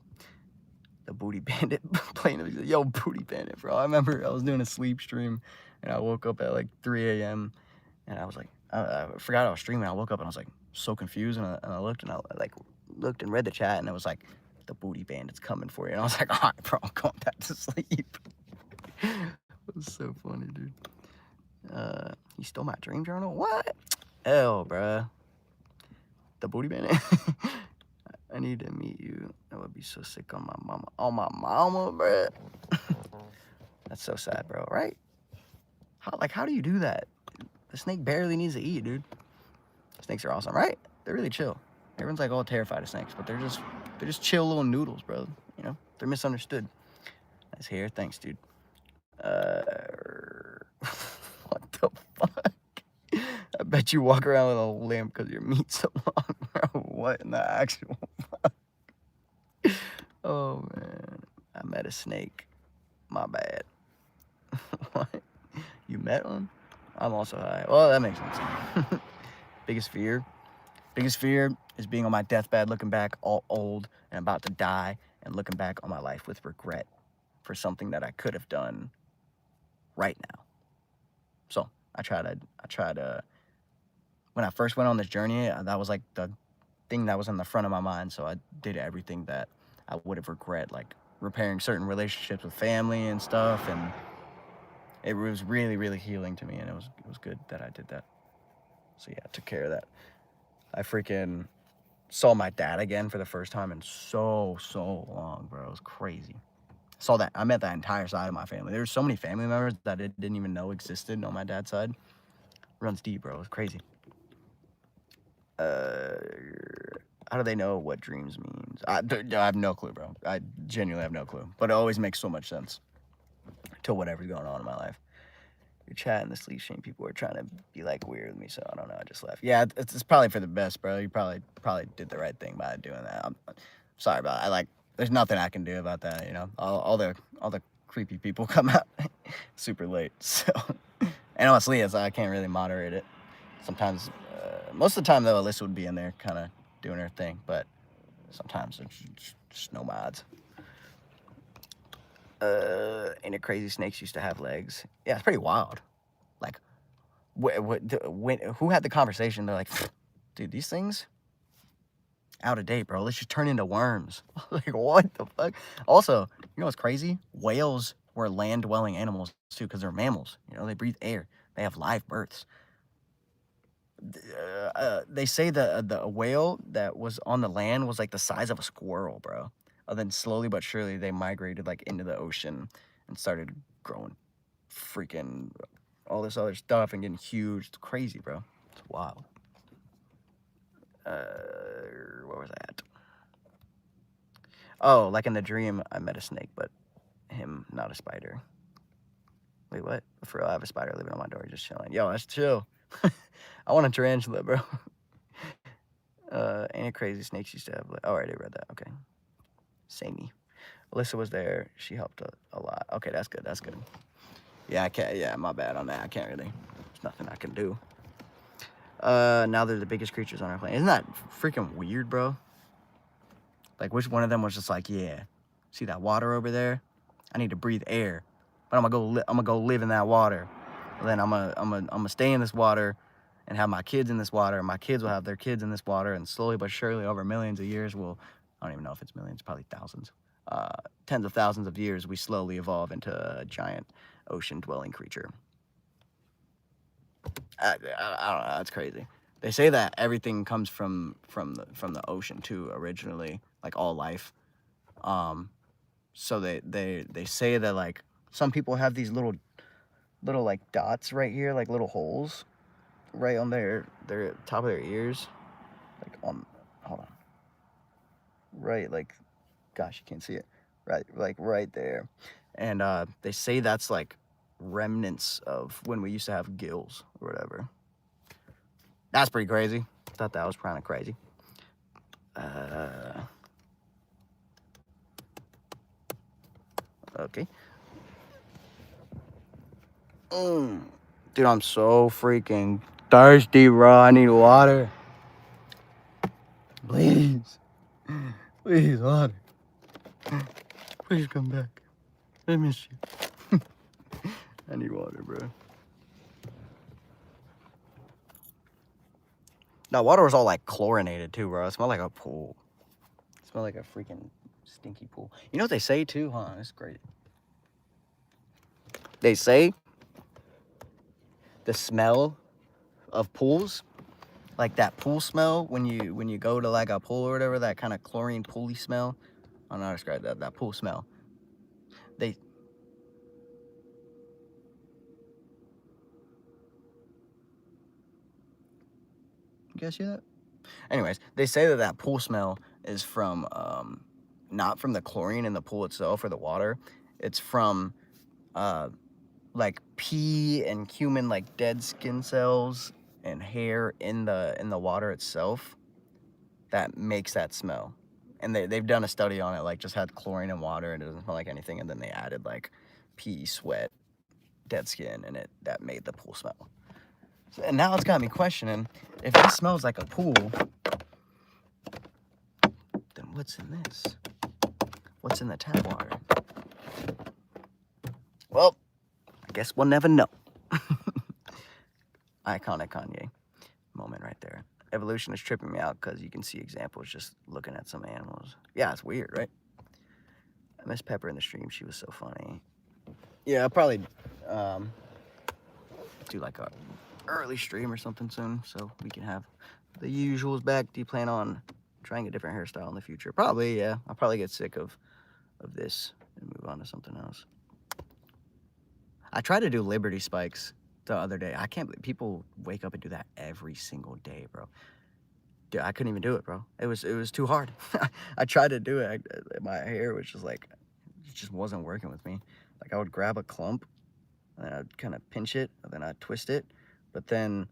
The Booty Bandit playing. Yo, Booty Bandit, bro. I remember I was doing a sleep stream, and I woke up at like 3 a.m. and I was like, I forgot I was streaming. I woke up and I was like so confused, and I looked and I like looked and read the chat, and it was like, the Booty Bandit's coming for you. And I was like, all right, bro, I'm going back to sleep. It was so funny, dude. He stole my dream journal? What? Hell, bruh. The Booty Bandit? I need to meet you. That would be so sick on my mama. On my mama, bruh. That's so sad, bro, right? How do you do that? The snake barely needs to eat, dude. Snakes are awesome, right? They're really chill. Everyone's like all terrified of snakes, but they're just chill little noodles, bro. You know, they're misunderstood. Nice hair, thanks, dude. the fuck? I bet you walk around with a limp because your meat's so long, bro. What in the actual fuck? Oh, man. I met a snake. My bad. What? You met one? I'm also high. Well, that makes sense. Biggest fear? Biggest fear is being on my deathbed, looking back all old and about to die, and looking back on my life with regret for something that I could have done right now. So I try to, when I first went on this journey, that was like the thing that was in the front of my mind. So I did everything that I would have regret, like repairing certain relationships with family and stuff. And it was really, really healing to me. And it was good that I did that. So yeah, I took care of that. I freaking saw my dad again for the first time in so long, bro. It was crazy. I met that entire side of my family. There were so many family members that I didn't even know existed on my dad's side. Runs deep, bro. It was crazy. How do they know what dreams means? I have no clue, bro. I genuinely have no clue. But it always makes so much sense to whatever's going on in my life. You're chatting the sleep stream. People are trying to be like weird with me, so I don't know. I just left. Yeah, it's probably for the best, bro. You probably did the right thing by doing that. I'm sorry about it. There's nothing I can do about that. You know, all the creepy people come out super late. So, and honestly, I can't really moderate it. Sometimes, most of the time though, Alyssa would be in there, kind of doing her thing. But sometimes it's just no mods. Ain't it crazy? Snakes used to have legs. Yeah, it's pretty wild. Like, who had the conversation? They're like, dude, these things out of date, bro. Let's just turn into worms. Like, what the fuck? Also, you know what's crazy? Whales were land-dwelling animals too, because they're mammals. You know, they breathe air. They have live births. They say the whale that was on the land was like the size of a squirrel, bro. And then slowly but surely they migrated like into the ocean and started growing freaking all this other stuff and getting huge. It's crazy, bro. It's wild. Where was I at? Oh, like in the dream, I met a snake, but him, not a spider. Wait, what? For real, I have a spider living on my door, just chilling. Yo, that's chill. I want a tarantula, bro. Ain't it crazy? Snakes used to have. Oh, I already read that. Okay. Samey. Alyssa was there. She helped a lot. Okay, that's good. That's good. Yeah, I can't. Yeah, my bad on that. I can't really. There's nothing I can do. Now they're the biggest creatures on our planet. Isn't that freaking weird, bro? Like, which one of them was just like, yeah, see that water over there? I need to breathe air, but I'm gonna go live in that water. And then I'm gonna stay in this water, and have my kids in this water. And my kids will have their kids in this water, and slowly but surely, over millions of years, I don't even know if it's millions, probably thousands, tens of thousands of years, we slowly evolve into a giant ocean-dwelling creature. I don't know. That's crazy. They say that everything comes from the ocean too, originally, like all life. So they say that like some people have these little like dots right here, like little holes, right on their top of their ears, like hold on, right, like, gosh, you can't see it, right, like right there, and they say that's like remnants of when we used to have gills or whatever. That's pretty crazy. Thought that was kind of crazy. Okay. Dude, I'm so freaking thirsty, bro. I need water. Please. Please, water. Please come back. I miss you. I need water, bro. That water was all like chlorinated too, bro. It smelled like a pool. It smelled like a freaking stinky pool. You know what they say too, huh? It's great. They say the smell of pools, like that pool smell when you go to like a pool or whatever, that kind of chlorine pooly smell. I don't know how to describe that pool smell. You guys hear that? Anyways, they say that pool smell is from not from the chlorine in the pool itself or the water. It's from like pee and human like dead skin cells and hair in the water itself that makes that smell. And they've done a study on it, like just had chlorine in water and it doesn't smell like anything, and then they added like pee, sweat, dead skin, and that made the pool smell. So, and now it's got me questioning, if this smells like a pool, then what's in this? What's in the tap water? Well, I guess we'll never know. Iconic Kanye moment right there. Evolution is tripping me out because you can see examples just looking at some animals. Yeah, it's weird, right? I miss Pepper in the stream. She was so funny. Yeah, I'll probably do like a early stream or something soon so we can have the usuals back. Do you plan on trying a different hairstyle in the future? Probably, yeah. I'll probably get sick of this and move on to something else. I tried to do Liberty spikes the other day. I can't believe people wake up and do that every single day, bro. Dude, I couldn't even do it, bro. It was too hard. I tried to do it. My hair was just like, it just wasn't working with me. Like I would grab a clump and then I'd kind of pinch it and then I'd twist it. But then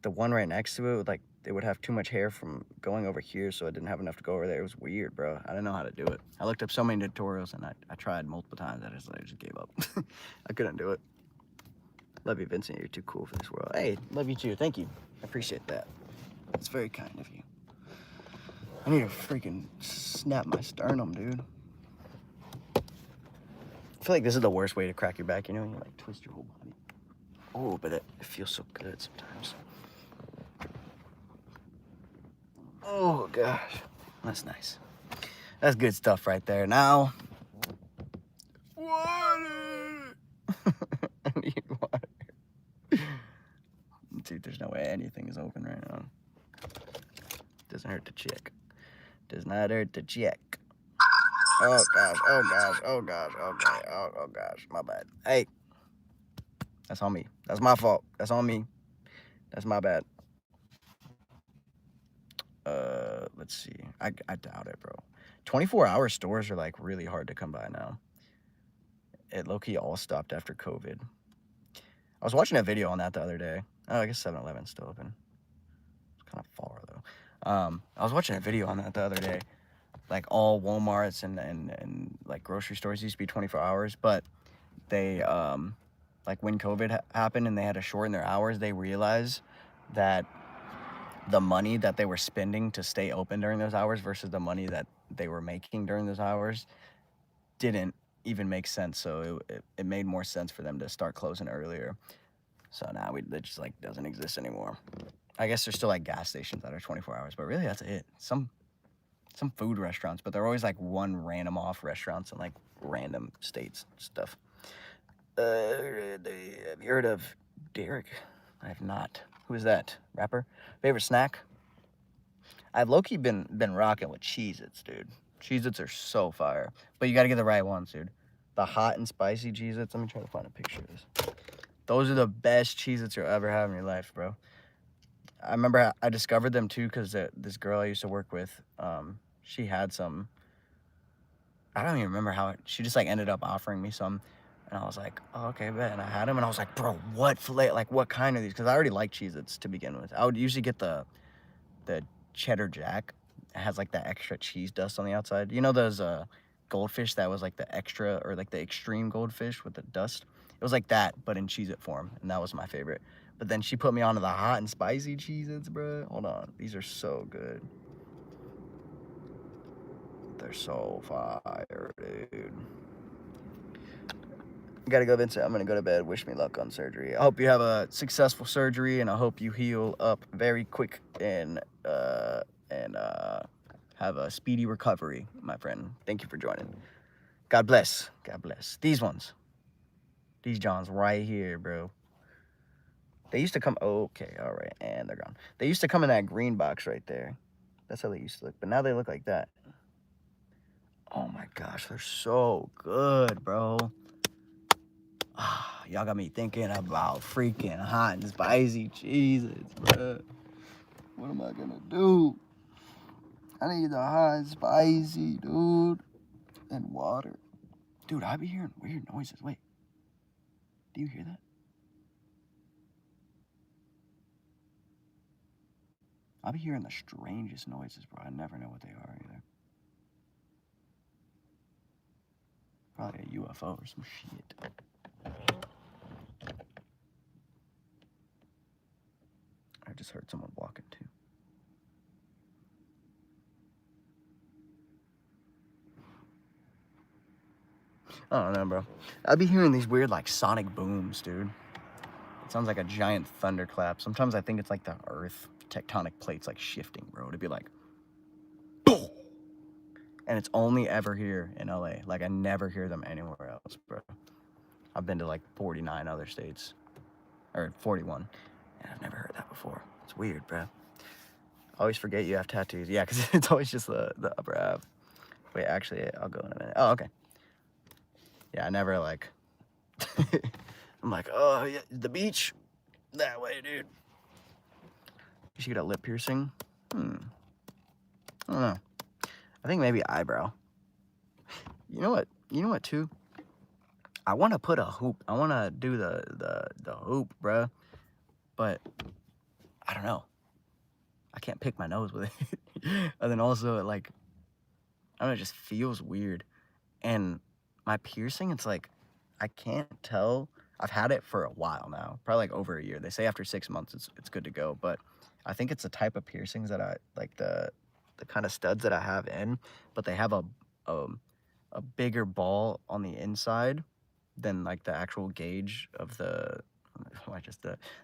the one right next to it would like, it would have too much hair from going over here, so I didn't have enough to go over there. It was weird, bro. I didn't know how to do it. I looked up so many tutorials and I tried multiple times. I just gave up. I couldn't do it. Love you, Vincent. You're too cool for this world. Hey, love you too. Thank you. I appreciate that. It's very kind of you. I need to freaking snap my sternum, dude. I feel like this is the worst way to crack your back, you know, when you like twist your whole body. Oh, but it feels so good sometimes. Oh gosh, that's nice. That's good stuff right there. Now, water. I need water. Dude, there's no way anything is open right now. Doesn't hurt to check. Does not hurt to check. Oh gosh, oh gosh, oh gosh, okay, oh gosh, my bad. Hey, that's on me. That's my fault. That's on me. That's my bad. Let's see. I doubt it, bro. 24-hour stores are like really hard to come by now. It low-key all stopped after COVID. I was watching a video on that the other day. Oh, I guess 7-Eleven's still open. It's kind of far though. I was watching a video on that the other day. Like all Walmarts and like grocery stores used to be 24 hours, but they like when COVID happened and they had to shorten their hours, they realized that the money that they were spending to stay open during those hours versus the money that they were making during those hours didn't even make sense. So it made more sense for them to start closing earlier. So now it just like doesn't exist anymore. I guess there's still like gas stations that are 24 hours, but really that's it. Some food restaurants, but they're always like one random off restaurants in like random states and stuff. Have you heard of Derek? I have not. Who is that? Rapper? Favorite snack? I've low-key been rocking with Cheez-Its, dude. Cheez-Its are so fire. But you gotta get the right ones, dude. The hot and spicy Cheez-Its. Let me try to find a picture of this. Those are the best Cheez-Its you'll ever have in your life, bro. I remember I discovered them too because this girl I used to work with, she had some. I don't even remember how she just like ended up offering me some. And I was like, oh, okay, bet. And I had them, and I was like, bro, what flavor? Like, what kind are these? Because I already like Cheez-Its to begin with. I would usually get the cheddar jack. It has like that extra cheese dust on the outside. You know those goldfish that was like the extra or like the extreme goldfish with the dust? It was like that, but in Cheez-It form, and that was my favorite. But then she put me onto the hot and spicy Cheez-Its, bro. Hold on, these are so good. They're so fire, dude. Gotta go, Vincent. I'm gonna go to bed. Wish me luck on surgery. I hope you have a successful surgery, and I hope you heal up very quick and have a speedy recovery, my friend. Thank you for joining. God bless. God bless. These ones. These Johns right here, bro. They used to come. Okay, all right, and they're gone. They used to come in that green box right there. That's how they used to look, but now they look like that. Oh my gosh, they're so good, bro. Y'all got me thinking about freaking hot and spicy Cheez-Its, bro. What am I gonna do? I need the hot and spicy, dude. And water. Dude, I be hearing weird noises. Wait. Do you hear that? I'll be hearing the strangest noises, bro. I never know what they are either. Probably a UFO or some shit. I just heard someone walking too. I don't know, bro. I'd be hearing these weird, like, sonic booms, dude. It sounds like a giant thunderclap. Sometimes I think it's like the earth tectonic plates, like, shifting, bro. It'd be like, boom! And it's only ever here in LA. Like, I never hear them anywhere else, bro. I've been to, like, 49 other states. Or 41. And I've never heard that before. It's weird, bro. I always forget you have tattoos. Yeah, because it's always just the upper half. Wait, actually, I'll go in a minute. Oh, okay. Yeah, I never, like... I'm like, oh, yeah, the beach? That way, dude. You should get a lip piercing? I don't know. I think maybe eyebrow. You know what, too? I want to put a hoop. I want to do the hoop, bruh. But, I don't know. I can't pick my nose with it. And then also, like, I don't know, it just feels weird. And my piercing, it's like, I can't tell. I've had it for a while now, probably like over a year. They say after 6 months it's good to go, but I think it's the type of piercings that I like, the kind of studs that I have in, but they have a bigger ball on the inside than like the actual gauge of the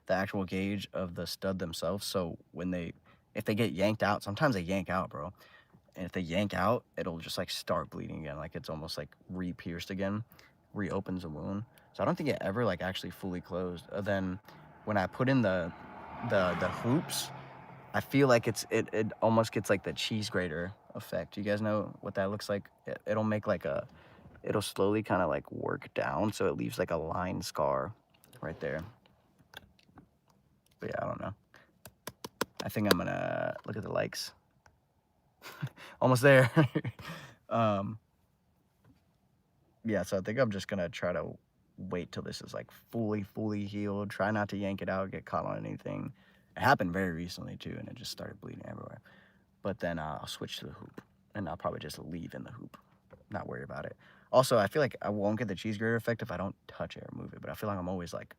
actual gauge of the stud themselves. So if they get yanked out, sometimes they yank out, bro. And if they yank out, it'll just like start bleeding again. Like it's almost like re-pierced again, reopens a wound. So I don't think it ever like actually fully closed. Then when I put in the hoops, I feel like it almost gets like the cheese grater effect. You guys know what that looks like? It'll make like it'll slowly kind of like work down, so it leaves like a line scar right there. But yeah, I don't know. I think I'm gonna look at the likes. Almost there. Yeah, so I think I'm just gonna try to wait till this is like fully healed. Try not to yank it out, get caught on anything. It happened very recently too, and it just started bleeding everywhere. But then I'll switch to the hoop, and I'll probably just leave in the hoop. Not worry about it. Also, I feel like I won't get the cheese grater effect if I don't touch it or move it, but I feel like I'm always like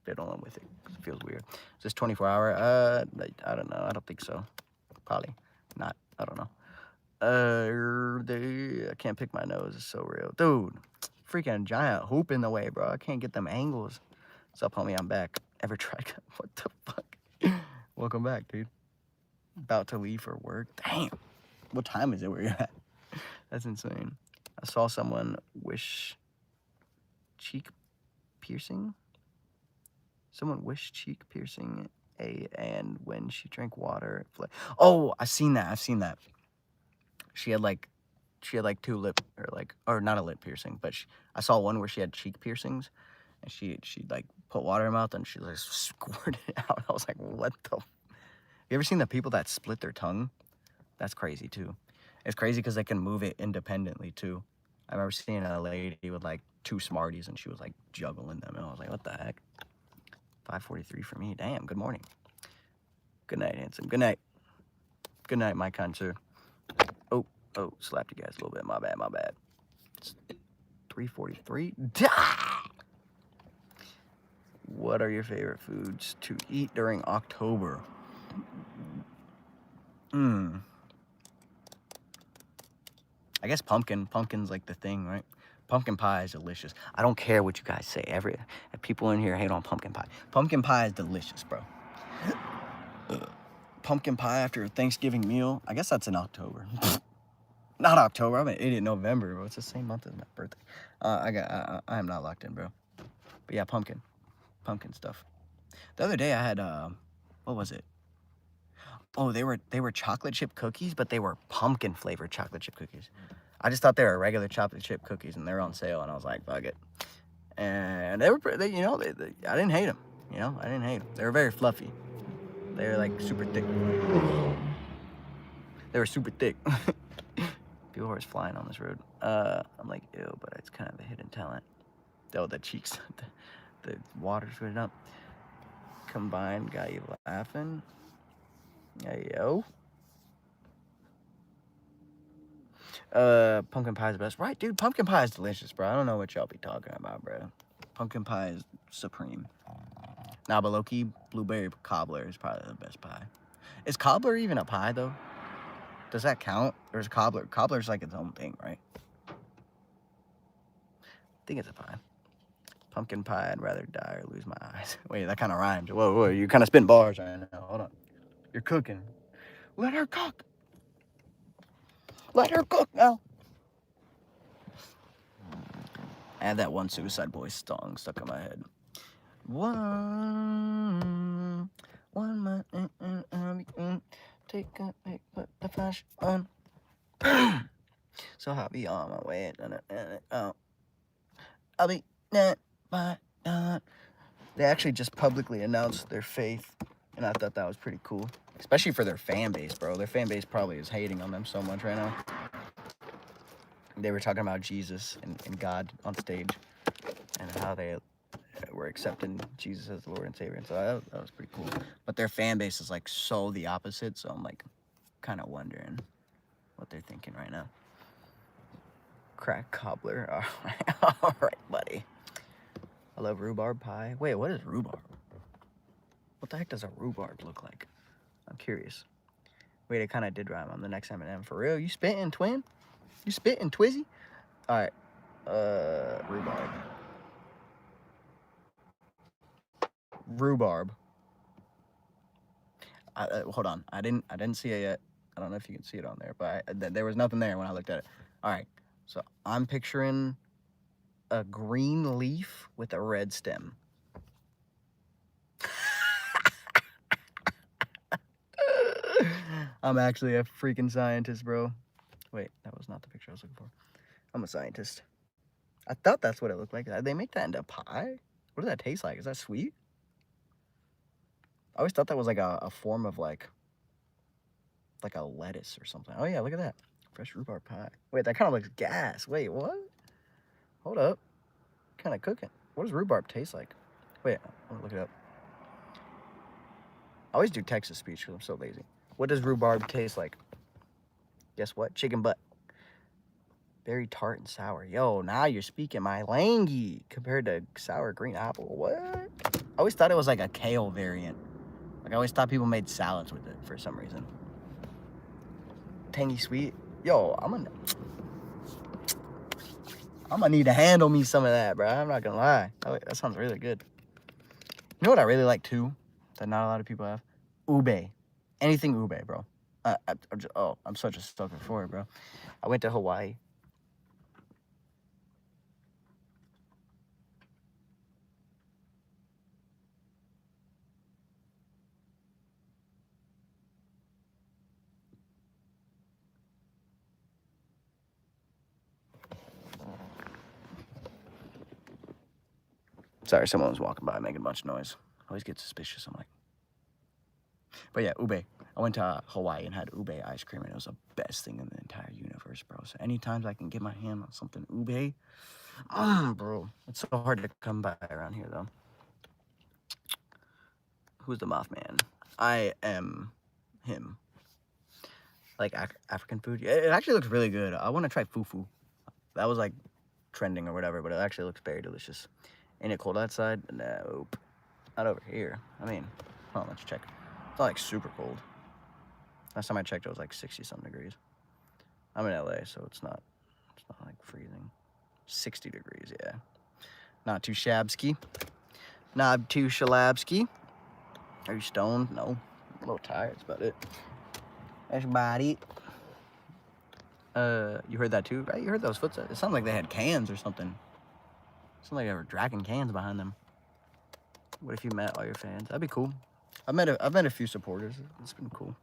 fiddling with it. It feels weird. Is this 24 hour? I don't know. I don't think so. Probably not. I don't know. I can't pick my nose. It's so real. Dude, freaking giant hoop in the way, bro. I can't get them angles. What's up, homie? I'm back. Ever tried? What the fuck? Welcome back, dude. About to leave for work. Damn. What time is it where you're at? That's insane. I saw someone wish cheek piercing. Someone wished cheek piercing and when she drank water. Oh, I've seen that. She had like two lip or not a lip piercing, but I saw one where she had cheek piercings, and she like put water in her mouth and she like squirted it out. I was like, what the? You ever seen the people that split their tongue? That's crazy too. It's crazy because they can move it independently too. I remember seeing a lady with like 2 Smarties and she was like juggling them, and I was like, what the heck? 5:43 for me. Damn. Good morning. Good night, handsome. Good night. Good night, my kind sir. Oh, slapped you guys a little bit. My bad. It's 3:43. What are your favorite foods to eat during October? I guess pumpkin. Pumpkin's like the thing, right? Pumpkin pie is delicious. I don't care what you guys say. People in here hate on pumpkin pie. Pumpkin pie is delicious, bro. Pumpkin pie after a Thanksgiving meal. I guess that's in October. Not October. I'm an idiot. November, bro. It's the same month as my birthday. I am not locked in, bro. But yeah, pumpkin stuff. The other day I had what was it? Oh, they were chocolate chip cookies, but they were pumpkin flavored chocolate chip cookies. I just thought they were regular chocolate chip cookies, and they were on sale, and I was like, fuck it. And I didn't hate them. I didn't hate them. They were very fluffy. They were like super thick. They were super thick. People are flying on this road. I'm like, ew, but it's kind of a hidden talent. Oh, the cheeks. The water's running up. Combined got you laughing. Hey, yo. Pumpkin pie is the best. Right, dude, pumpkin pie is delicious, bro. I don't know what y'all be talking about, bro. Pumpkin pie is supreme. Nah, but low-key, blueberry cobbler is probably the best pie. Is cobbler even a pie, though? Does that count? Or is cobbler? Cobbler's like its own thing, right? I think it's a pie. Pumpkin pie, I'd rather die or lose my eyes. Wait, that kind of rhymes. Whoa, you're kind of spitting bars right now. Hold on. You're cooking. Let her cook. Let her cook now. I had that one Suicide Boys song stuck in my head. One man, take a pic, put the flash on. So I'll be on my way. I'll be net by dawn. They actually just publicly announced their faith, and I thought that was pretty cool, especially for their fan base, bro. Their fan base probably is hating on them so much right now. They were talking about Jesus and God on stage, and how they were accepting Jesus as the Lord and Savior, and so that was pretty cool. But their fan base is like so the opposite, so I'm like kind of wondering what they're thinking right now. Crack cobbler. All right, buddy. I love rhubarb pie. Wait, what is rhubarb? What the heck does a rhubarb look like? I'm curious. Wait, it kind of did rhyme. I'm the next M&M. For real? You spitting, twin? You spitting, Twizzy? All right. Rhubarb. Rhubarb. Hold on. I didn't see it yet. I don't know if you can see it on there, but there was nothing there when I looked at it. All right. So I'm picturing a green leaf with a red stem. I'm actually a freaking scientist, bro. Wait, that was not the picture I was looking for. I'm a scientist. I thought that's what it looked like. They make that into pie? What does that taste like? Is that sweet? I always thought that was like a form of like a lettuce or something. Oh yeah, look at that. Fresh rhubarb pie. Wait, that kind of looks gas. Wait, what? Hold up. Kind of cooking. What does rhubarb taste like? Wait, I'm gonna look it up. I always do Texas speech because I'm so lazy. What does rhubarb taste like? Guess what? Chicken butt. Very tart and sour. Yo, now you're speaking my language compared to sour green apple. What? I always thought it was like a kale variant. Like I always thought people made salads with it for some reason. Tangy sweet. Yo, I'm gonna need to handle me some of that, bro. I'm not gonna lie. That sounds really good. You know what I really like too? That not a lot of people have? Ube. Anything ube, bro. I'm such a sucker for it, bro. I went to Hawaii. Sorry, someone was walking by making a bunch of noise. I always get suspicious. I'm like, but yeah, ube. I went to Hawaii and had ube ice cream, and it was the best thing in the entire universe, bro. So anytime I can get my hand on something ube, bro, it's so hard to come by around here, though. Who's the Moth Man? I am him. Like African food. It actually looks really good. I want to try fufu. That was like trending or whatever, but it actually looks very delicious. Ain't it cold outside? Nope. Not over here. I mean, hold on, let's check. It's not like super cold. Last time I checked, it was like 60-something degrees. I'm in LA, so it's not like freezing. 60 degrees, yeah. Not too shabsky. Not too shalabsky. Are you stoned? No. I'm a little tired, that's about it. That's about it. You heard that too, right? You heard those footsteps. It sounded like they had cans or something. It sounded like they were dragging cans behind them. What if you met all your fans? That'd be cool. I've met a few supporters. It's been cool.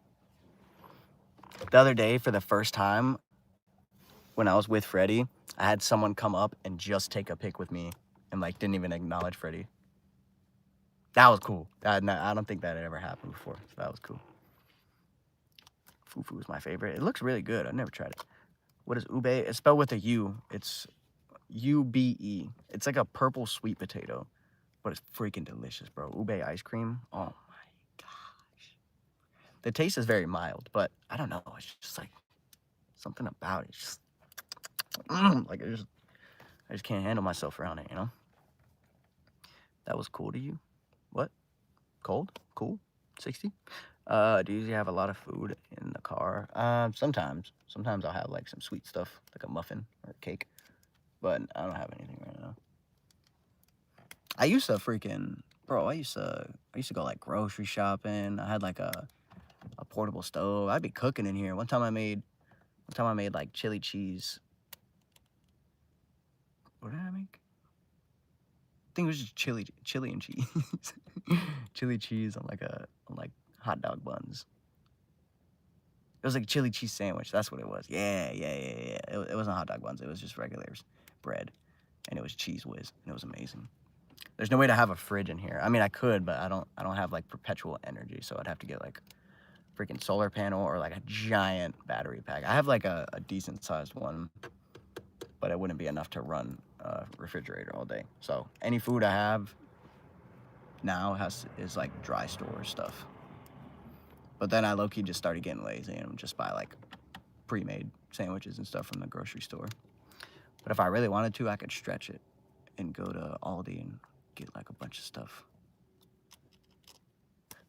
The other day, for the first time, when I was with Freddie, I had someone come up and just take a pic with me and like didn't even acknowledge Freddie. That was cool. I don't think that had ever happened before. So that was cool. Fufu is my favorite. It looks really good. I've never tried it. What is ube? It's spelled with a U. It's UBE. It's like a purple sweet potato. but it's freaking delicious, bro. Ube ice cream. Oh my gosh. The taste is very mild, but I don't know. It's just like something about it. Just like I just can't handle myself around it, you know? That was cool to you? What? Cold? Cool? 60? Do you usually have a lot of food in the car? Sometimes. Sometimes I'll have like some sweet stuff, like a muffin or a cake. But I don't have anything right now. I used to freaking, bro, I used to go like grocery shopping. I had like a portable stove. I'd be cooking in here. One time I made like chili cheese. What did I make? I think it was just chili and cheese. Chili cheese on like hot dog buns. It was like a chili cheese sandwich. That's what it was. Yeah. It wasn't hot dog buns. It was just regular bread, and it was Cheese Whiz, and it was amazing. There's no way to have a fridge in here. I mean, I could, but I don't have like perpetual energy, so I'd have to get like a freaking solar panel or like a giant battery pack. I have like a decent sized one, but it wouldn't be enough to run a refrigerator all day. So any food I have now is like dry store stuff. But then I low-key just started getting lazy and just buy like pre-made sandwiches and stuff from the grocery store. But if I really wanted to, I could stretch it and go to Aldi and get like a bunch of stuff.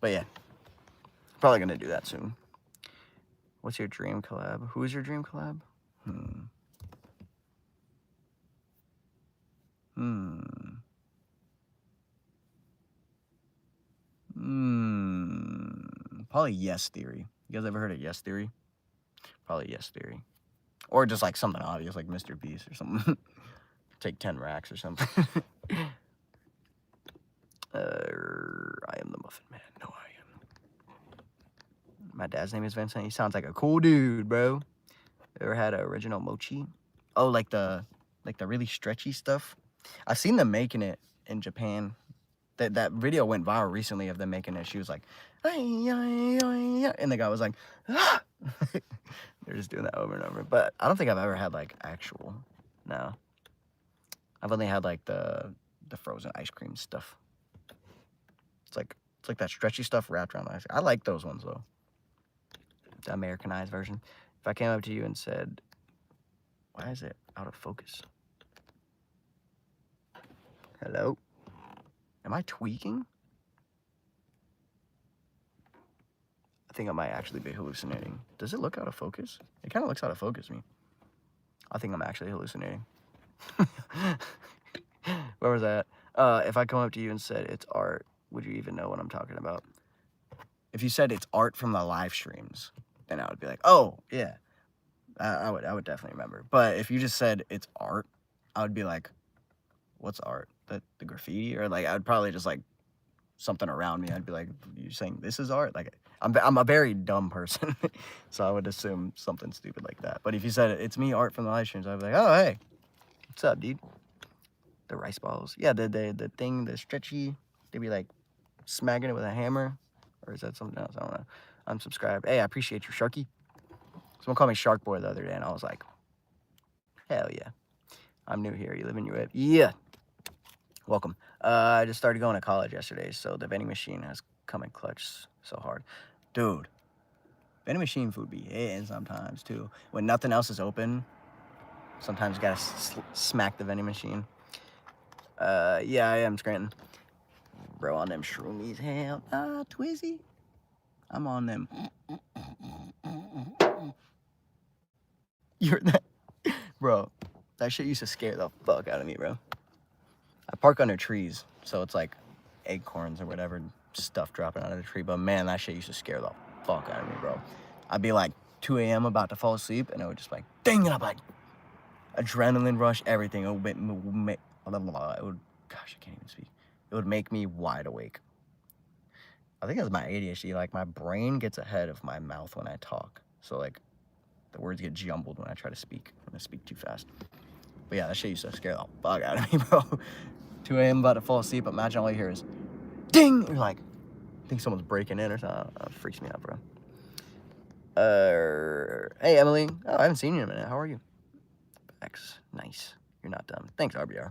But yeah, probably gonna do that soon. What's your dream collab? Who is your dream collab? Probably Yes Theory. You guys ever heard of Yes Theory? Probably Yes Theory. Or just like something obvious like Mr. Beast or something. Take 10 racks or something. I am the Muffin Man. No, I am. My dad's name is Vincent. He sounds like a cool dude, bro. Ever had an original mochi? Oh, like the really stretchy stuff? I've seen them making it in Japan. That video went viral recently of them making it. She was like, and the guy was like, ah! They're just doing that over and over. But I don't think I've ever had like actual. No. I've only had like the frozen ice cream stuff. It's like that stretchy stuff wrapped around the ice cream. I like those ones though. The Americanized version. If I came up to you and said, why is it out of focus? Hello? Am I tweaking? I think I might actually be hallucinating. Does it look out of focus? It kind of looks out of focus to me. I think I'm actually hallucinating. Where was that? If I come up to you and said it's art, would you even know what I'm talking about? If you said it's art from the live streams, then I would be like, oh, yeah. I would definitely remember. But if you just said it's art, I would be like, what's art? The graffiti? Or like, I would probably just like something around me. I'd be like, you saying this is art? Like, I'm a very dumb person. So I would assume something stupid like that. But if you said it's me, art from the live streams, I'd be like, oh, hey, what's up, dude? The rice balls. Yeah, the thing, the stretchy, they'd be like smacking it with a hammer. Or is that something else? I don't know. Unsubscribe. Hey, I appreciate you, Sharky. Someone called me Shark Boy the other day, and I was like, hell yeah. I'm new here. You live in your whip? Yeah. Welcome. I just started going to college yesterday, so the vending machine has come in clutch so hard. Dude, vending machine food be hitting sometimes, too. When nothing else is open, sometimes you gotta smack the vending machine. Yeah, I am Scranton. Bro, on them shroomies, hell, Twizzy. I'm on them. You're that, bro. That shit used to scare the fuck out of me, bro. I park under trees, so it's like acorns or whatever stuff dropping out of the tree. But man, that shit used to scare the fuck out of me, bro. I'd be like 2 a.m. about to fall asleep, and it would just be like, ding, and I'd be like, adrenaline rush, everything. It would, gosh, I can't even speak. It would make me wide awake. I think that's my ADHD. Like, my brain gets ahead of my mouth when I talk. So, like, the words get jumbled when I try to speak, when I speak too fast. But yeah, that shit used to scare the fuck out of me, bro. 2 a.m. about to fall asleep, imagine all you hear is, ding! You're like, I think someone's breaking in or something. That freaks me out, bro. Hey, Emily. Oh, I haven't seen you in a minute. How are you? X, nice. You're not dumb. Thanks, RBR. I feel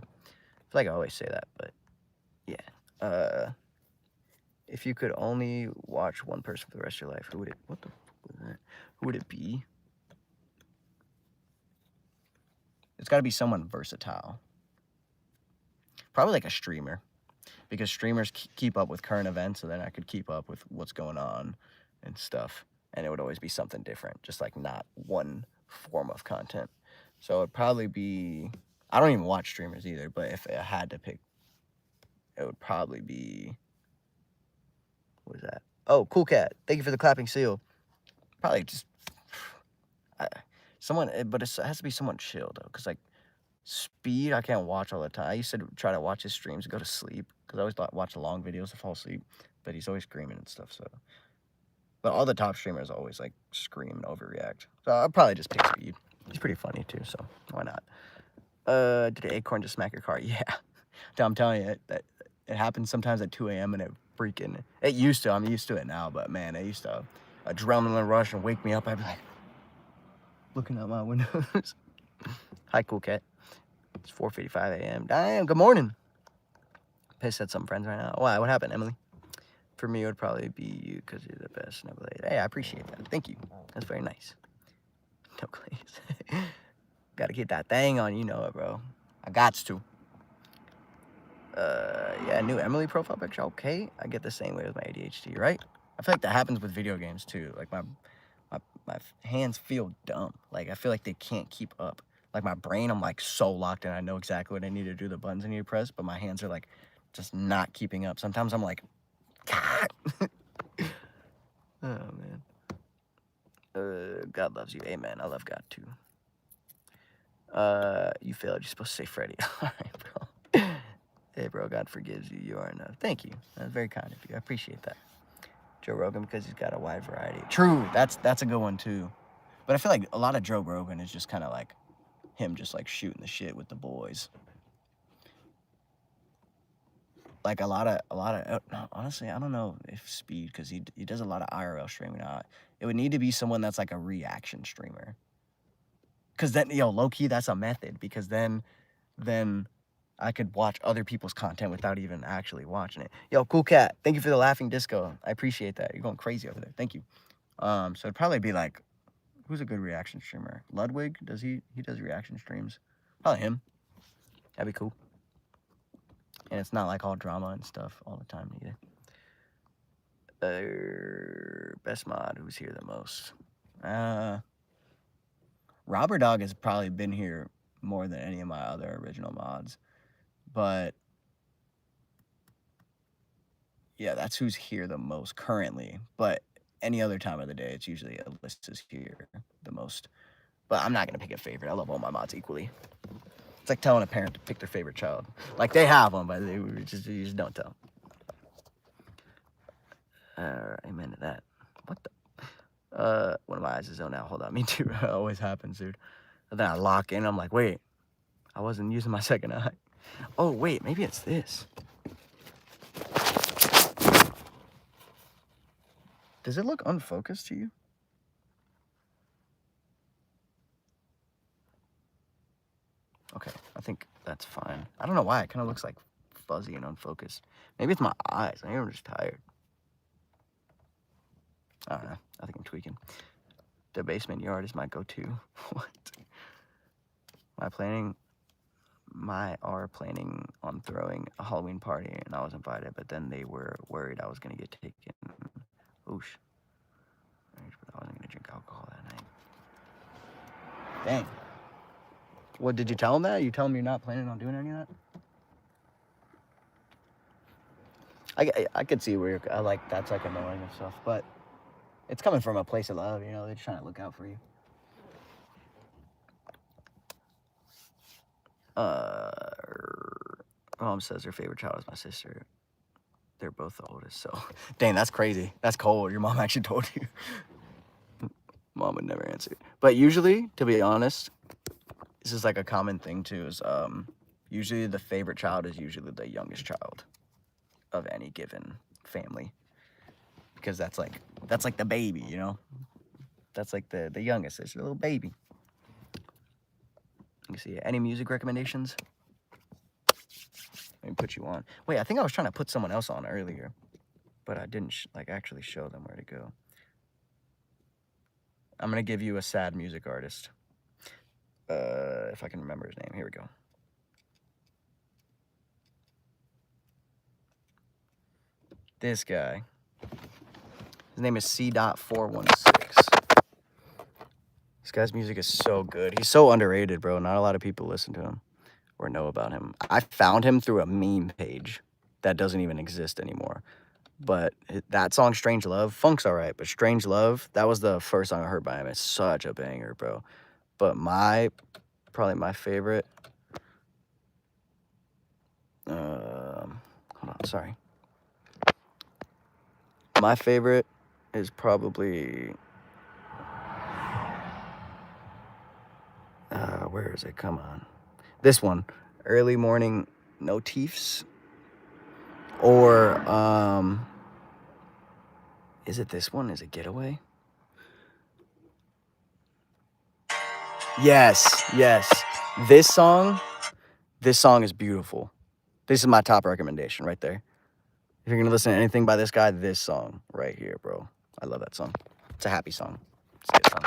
like I always say that, but yeah. If you could only watch one person for the rest of your life, who would it? What the fuck was that? Who would it be? It's got to be someone versatile. Probably like a streamer, because streamers keep up with current events, so then I could keep up with what's going on and stuff, and it would always be something different, just like not one form of content. So it'd probably be, I don't even watch streamers either, but if I had to pick, it would probably be, what was that? Oh, Cool Cat, thank you for the clapping seal. Probably just someone, but it has to be someone chill though, because like Speed, I can't watch all the time. I used to try to watch his streams and go to sleep, because I always watch the long videos to fall asleep, but he's always screaming and stuff, so. But all the top streamers always like scream and overreact. So I'll probably just pick Speed. He's pretty funny too, so why not? Did an acorn just smack your car? Yeah. I'm telling you, that it happens sometimes at 2 a.m. and it used to, I'm used to it now, but man, it used to adrenaline rush and wake me up. I'd be like, looking out my windows. Hi, Cool Cat. It's 4:55 a.m. Damn, good morning. Pissed at some friends right now. Why? What happened, Emily? For me, it would probably be you, because you're the best. Never late. Hey, I appreciate that. Thank you. That's very nice. No glaze. Gotta get that thing on, you know it, bro. I gots to. Yeah, new Emily profile picture. Okay, I get the same way with my ADHD, right? I feel like that happens with video games too. Like my hands feel dumb. Like I feel like they can't keep up. Like my brain, I'm like so locked in. I know exactly what I need to do, the buttons I need to press, but my hands are like just not keeping up. Sometimes I'm like, God. Oh man. God loves you. Amen. I love God too. You failed. You're supposed to say Freddy. All right, bro. Hey, bro. God forgives you. You are enough. Thank you. That's very kind of you. I appreciate that. Joe Rogan, because he's got a wide variety. True. That's a good one too. But I feel like a lot of Joe Rogan is just kind of like him just like shooting the shit with the boys. Like a lot of no, honestly, I don't know if Speed, because he does a lot of IRL streaming. It would need to be someone that's like a reaction streamer. Because then, low key, that's a method, because then I could watch other people's content without even actually watching it. Yo, Cool Cat, thank you for the laughing disco. I appreciate that. You're going crazy over there. Thank you. So it'd probably be like, who's a good reaction streamer? Ludwig, he does reaction streams? Probably him. That'd be cool. And it's not like all drama and stuff all the time either. Best mod, who's here the most? Robber Dog has probably been here more than any of my other original mods. But yeah, that's who's here the most currently. But any other time of the day, it's usually Alyssa's here the most. But I'm not going to pick a favorite. I love all my mods equally. It's like telling a parent to pick their favorite child. Like, they have one, but you just don't tell. Amen to that. What the? One of my eyes is zoned out. Hold on. Me too. It always happens, dude. And then I lock in. I'm like, wait. I wasn't using my second eye. Oh, wait. Maybe it's this. Does it look unfocused to you? Okay, I think that's fine. I don't know why. It kind of looks like fuzzy and unfocused. Maybe it's my eyes. Maybe I'm just tired. I don't know. I think I'm tweaking. The basement yard is my go-to. What? Are planning on throwing a Halloween party, and I was invited, but then they were worried I was going to get taken. Oosh. I wasn't going to drink alcohol that night. Dang. What, did you tell them that? You tell them you're not planning on doing any of that? I could see where you're, like, that's like annoying and stuff, but it's coming from a place of love, they're just trying to look out for you. Mom says her favorite child is my sister. They're both the oldest, so. Dang, that's crazy. That's cold. Your mom actually told you. Mom would never answer. But usually, to be honest, this is like a common thing too, is usually the favorite child is usually the youngest child of any given family. Because that's like the baby, That's like the youngest. It's a little baby. Let me see. Any music recommendations? Let me put you on. Wait, I think I was trying to put someone else on earlier, but I didn't like actually show them where to go. I'm gonna give you a sad music artist. If I can remember his name. Here we go. This guy. His name is C.416. This guy's music is so good. He's so underrated, bro. Not a lot of people listen to him or know about him. I found him through a meme page that doesn't even exist anymore. But that song, Strange Love, Funk's all right, but Strange Love, that was the first song I heard by him. It's such a banger, bro. But probably my favorite, hold on, sorry. My favorite is probably, where is it? Come on. This one, Early Morning Notifs. Or, is it this one? Is it Getaway? Yes. This song is beautiful. This is my top recommendation right there. If you're gonna listen to anything by this guy, this song right here, bro. I love that song. It's a happy song. It's a good song.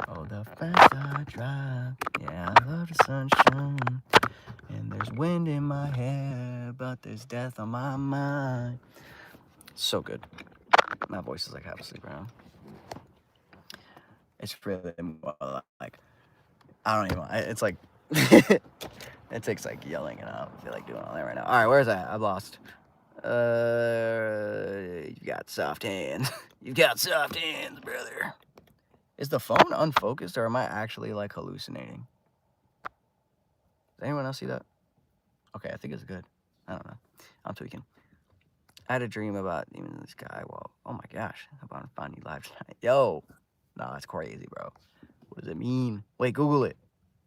Oh, the fast I drive, yeah, I love the sunshine. And there's wind in my hair, but there's death on my mind. So good. My voice is like half asleep right now. It's really more like, I don't even, it's like, it takes like yelling and I don't feel like doing all that right now. All right, where's that? I've lost. You got soft hands. You got soft hands, brother. Is the phone unfocused or am I actually like hallucinating? Does anyone else see that? Okay, I think it's good. I don't know. I'm tweaking. I had a dream about even this guy. Well, oh my gosh, about finding live tonight. Yo, no, that's crazy, bro. What does it mean? Wait, Google it.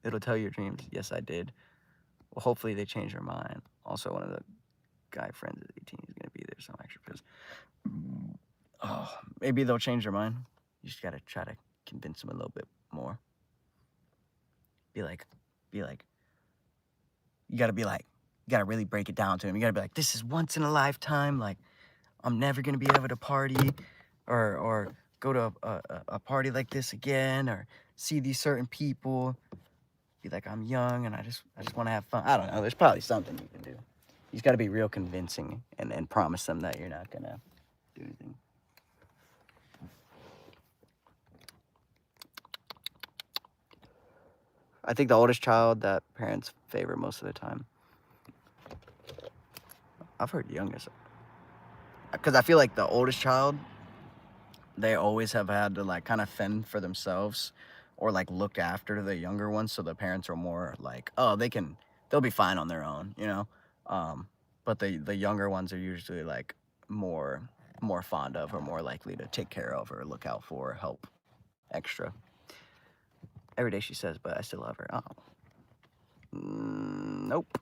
It'll tell you your dreams. Yes, I did. Well, hopefully they change their mind. Also, one of the guy friends is 18. He's gonna be there, so I'm extra pissed. Oh, maybe they'll change their mind. You just gotta try to convince them a little bit more. Be like, you gotta really break it down to him. You gotta be like, this is once in a lifetime. Like, I'm never gonna be able to party or go to a party like this again or see these certain people. Be like, I'm young and I just want to have fun. I don't know. There's probably something you can do. You just got to be real convincing and promise them that you're not gonna do anything. I think the oldest child that parents favor most of the time. I've heard youngest. Because I feel like the oldest child, they always have had to like kind of fend for themselves or like look after the younger ones. So the parents are more like, oh, they'll be fine on their own, you know? But the younger ones are usually like more fond of or more likely to take care of or look out for, help extra. Every day she says, but I still love her. Oh. Nope.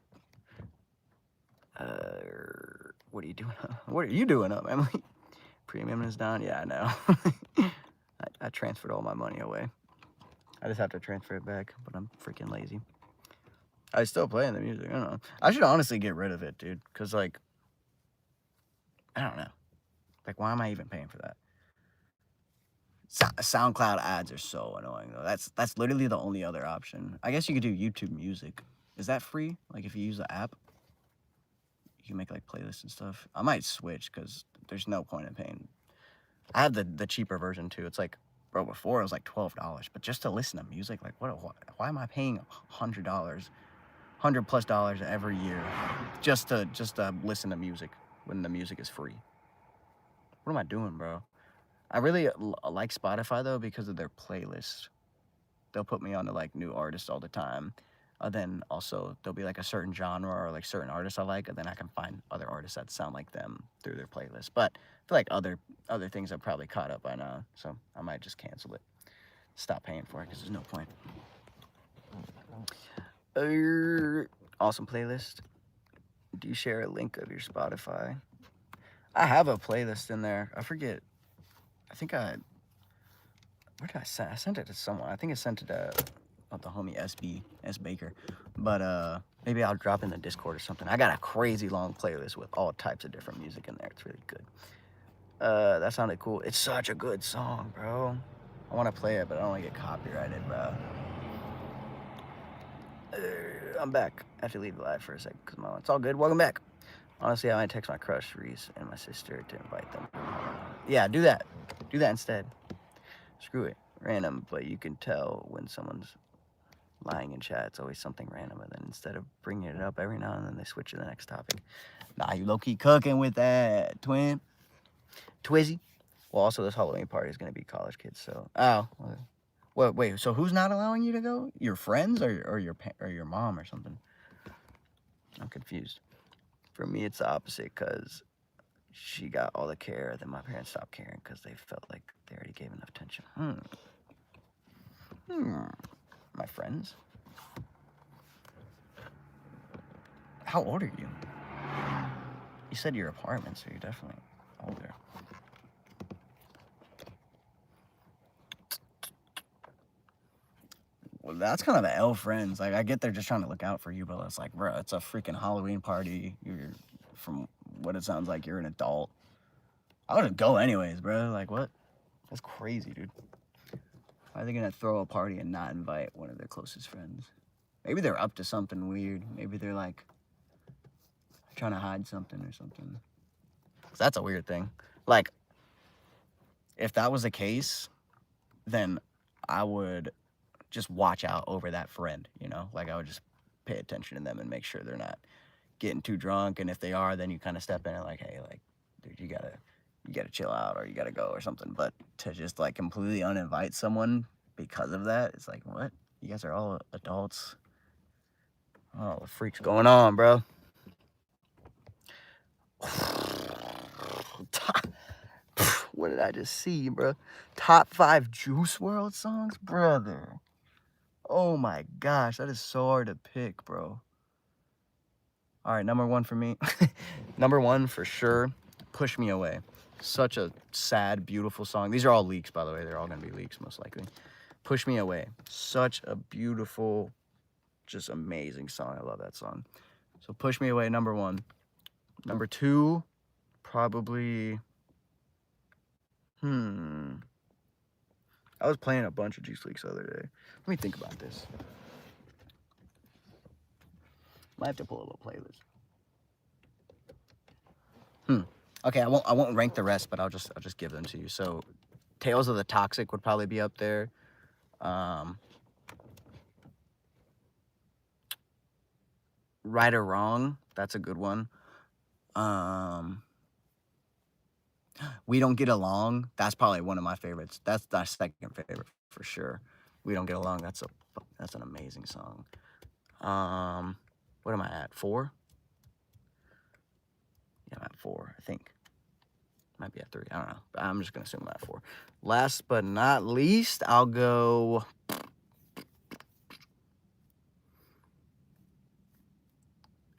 What are you doing? What are you doing up, Emily? Premium is down? Yeah, I know. I transferred all my money away. I just have to transfer it back, but I'm freaking lazy. I still playing the music. I don't know. I should honestly get rid of it, dude. Because, like, I don't know. Like, why am I even paying for that? SoundCloud ads are so annoying, though. That's literally the only other option. I guess you could do YouTube Music. Is that free? Like, if you use the app? You can make, like, playlists and stuff. I might switch, because there's no point in paying. I have the cheaper version, too. It's like, bro, before it was, like, $12. But just to listen to music, like, why am I paying $100? $100+ every year just to listen to music when the music is free. What am I doing, bro? I really like Spotify though because of their playlist. They'll put me on to like new artists all the time. Then also there'll be like a certain genre or like certain artists I like, and then I can find other artists that sound like them through their playlist. But I feel like other things are probably caught up by now, so I might just cancel it. Stop paying for it because there's no point. Awesome playlist. Do you share a link of your Spotify? I have a playlist in there. I forget. Where did I send it to someone? I think I sent it to the homie S Baker. But Maybe I'll drop in the Discord or something. I got a crazy long playlist with all types of different music in there. It's really good. That sounded cool. It's such a good song, bro. I want to play it, but I don't want to get copyrighted, bro. I'm back. I have to leave the live for a second because it's all good. Welcome back. Honestly, I might text my crush, Reese, and my sister to invite them. Yeah, do that. Do that instead. Screw it. Random, but you can tell when someone's lying in chat. It's always something random, and then instead of bringing it up every now and then, they switch to the next topic. Nah, you low-key cooking with that, twin. Twizzy. Well, also, this Halloween party is going to be college kids, so... Oh. Wait, so who's not allowing you to go? Your friends or your mom or something? I'm confused. For me, it's the opposite, because she got all the care, then my parents stopped caring because they felt like they already gave enough attention. My friends? How old are you? You said your apartment, so you're definitely older. Well, that's kind of L friends. Like, I get they're just trying to look out for you, but it's like, bro, it's a freaking Halloween party. You're, from what it sounds like, you're an adult. I wouldn't go anyways, bro. Like, what? That's crazy, dude. Why are they gonna throw a party and not invite one of their closest friends? Maybe they're up to something weird. Maybe they're like trying to hide something or something. That's a weird thing. Like, if that was the case, then I would just watch out over that friend, you know? Like, I would just pay attention to them and make sure they're not getting too drunk. And if they are, then you kind of step in and like, hey, like, dude, you gotta chill out, or you gotta go or something. But to just like completely uninvite someone because of that, it's like, what? You guys are all adults. Oh, the freak's going on, bro. What did I just see, bro? Top 5 Juice WRLD songs, brother. Oh my gosh, that is so hard to pick, bro. All right, number 1 for me. Number 1 for sure, Push Me Away. Such a sad, beautiful song. These are all leaks, by the way. They're all gonna be leaks, most likely. Push Me Away. Such a beautiful, just amazing song. I love that song. So Push Me Away, number 1. Number 2, probably... I was playing a bunch of Juice Leaks the other day. Let me think about this. Might have to pull a little playlist. Okay, I won't rank the rest, but I'll just give them to you. So, Tales of the Toxic would probably be up there. Right or Wrong, that's a good one. We Don't Get Along, that's probably one of my favorites. That's my second favorite for sure. We Don't Get Along, that's an amazing song. What am I at? 4? Yeah, I'm at 4, I think. Might be at 3, I don't know. But I'm just gonna assume I'm at 4. Last but not least, I'll go...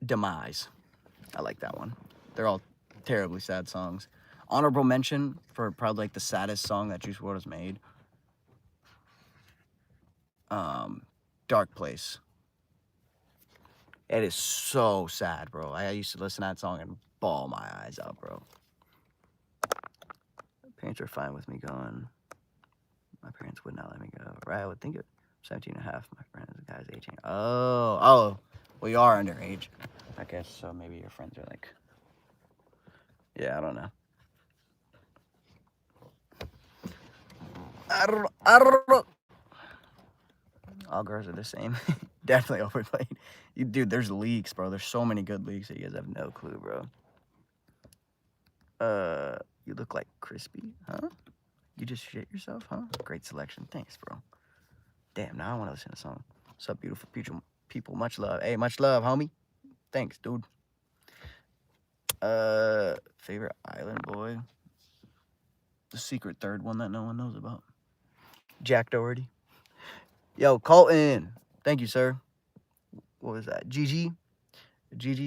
Demise. I like that one. They're all terribly sad songs. Honorable mention for probably like the saddest song that Juice WRLD has made. Dark Place. It is so sad, bro. I used to listen to that song and bawl my eyes out, bro. Parents are fine with me going. My parents would not let me go. Right, I would think it 17 and a half. My friend, the guy's 18. Oh. Well, you are underage, I guess. So maybe your friends are like... Yeah, I don't know. I don't know. All girls are the same. Definitely overplayed. Dude, there's leaks, bro. There's so many good leaks that you guys have no clue, bro. You look like Crispy, huh? You just shit yourself, huh? Great selection. Thanks, bro. Damn, now I want to listen to a song. What's up, beautiful people? Much love. Hey, much love, homie. Thanks, dude. Favorite island boy? The secret third one that no one knows about. Jack Doherty. Yo, Colton. Thank you, sir. What was that? GG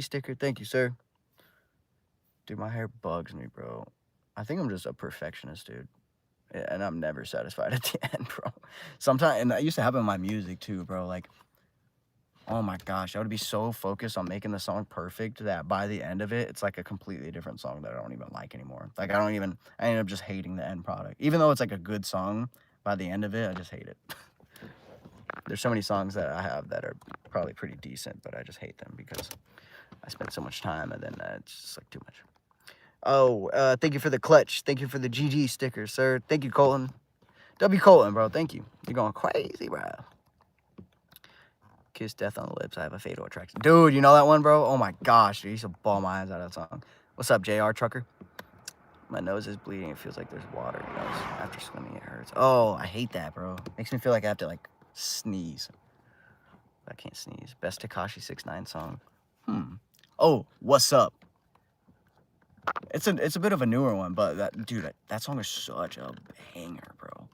sticker. Thank you, sir. Dude, my hair bugs me, bro. I think I'm just a perfectionist, dude. And I'm never satisfied at the end, bro. Sometimes, and that used to happen in my music, too, bro. Like, Oh my gosh, I would be so focused on making the song perfect that by the end of it, it's like a completely different song that I don't even like anymore. Like I end up just hating the end product. Even though it's like a good song, by the end of it, I just hate it. There's so many songs that I have that are probably pretty decent, but I just hate them because I spent so much time and then it's just like too much. Oh, thank you for the clutch. Thank you for the GG sticker, sir. Thank you, Colton. W. Colton, bro. Thank you. You're going crazy, bro. Kiss Death on the Lips. I have a fatal attraction. Dude, you know that one, bro? Oh my gosh, dude. You used to bawl my eyes out of that song. What's up, JR Trucker? My nose is bleeding. It feels like there's water in your nose. After swimming, it hurts. Oh, I hate that, bro. Makes me feel like I have to, like, sneeze. I can't sneeze. Best Tekashi 6ix9ine song. Oh, What's Up? It's a bit of a newer one, but that song is such a banger, bro.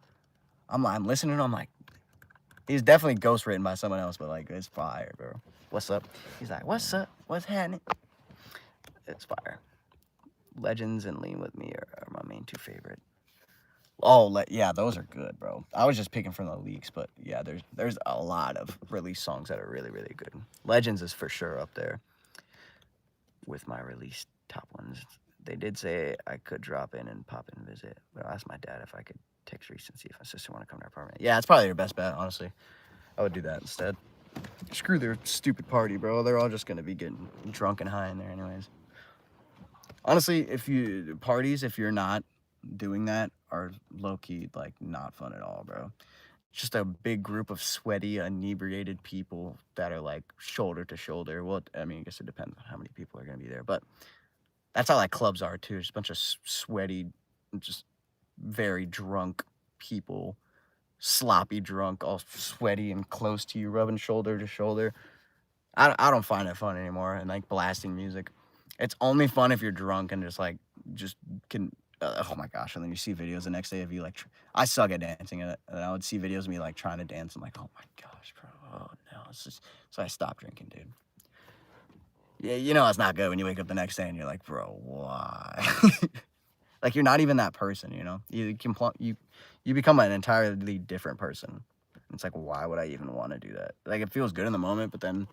I'm listening, I'm like, he's definitely ghostwritten by someone else, but like it's fire, bro. What's up? He's like, what's up? What's happening? It's fire. Legends and Lean With Me are my main two favorite. Oh, yeah, those are good, bro. I was just picking from the leaks, but yeah, there's a lot of release songs that are really, really good. Legends is for sure up there with my release top ones. They did say I could drop in and pop in and visit, but I asked my dad if I could text Reese and see if my sister want to come to our apartment. Yeah, it's probably your best bet, honestly. I would do that instead. Screw their stupid party, bro. They're all just gonna be getting drunk and high in there anyways. Honestly, if you're not doing that, are low-key, like, not fun at all, bro. It's just a big group of sweaty, inebriated people that are, like, shoulder to shoulder. Well, I mean, I guess it depends on how many people are gonna be there, but that's how, like, clubs are, too. Just a bunch of sweaty, just very drunk people, sloppy drunk, all sweaty and close to you, rubbing shoulder to shoulder. I don't find it fun anymore, and, like, blasting music. It's only fun if you're drunk and just can, oh my gosh, and then you see videos the next day of you, like, I suck at dancing, and I would see videos of me, like, trying to dance. I'm like, oh my gosh, bro, oh no, it's just, so I stopped drinking, dude. Yeah, you know it's not good when you wake up the next day and you're like, bro, why? Like, you're not even that person, you know? You become an entirely different person. It's like, why would I even want to do that? Like, it feels good in the moment, but then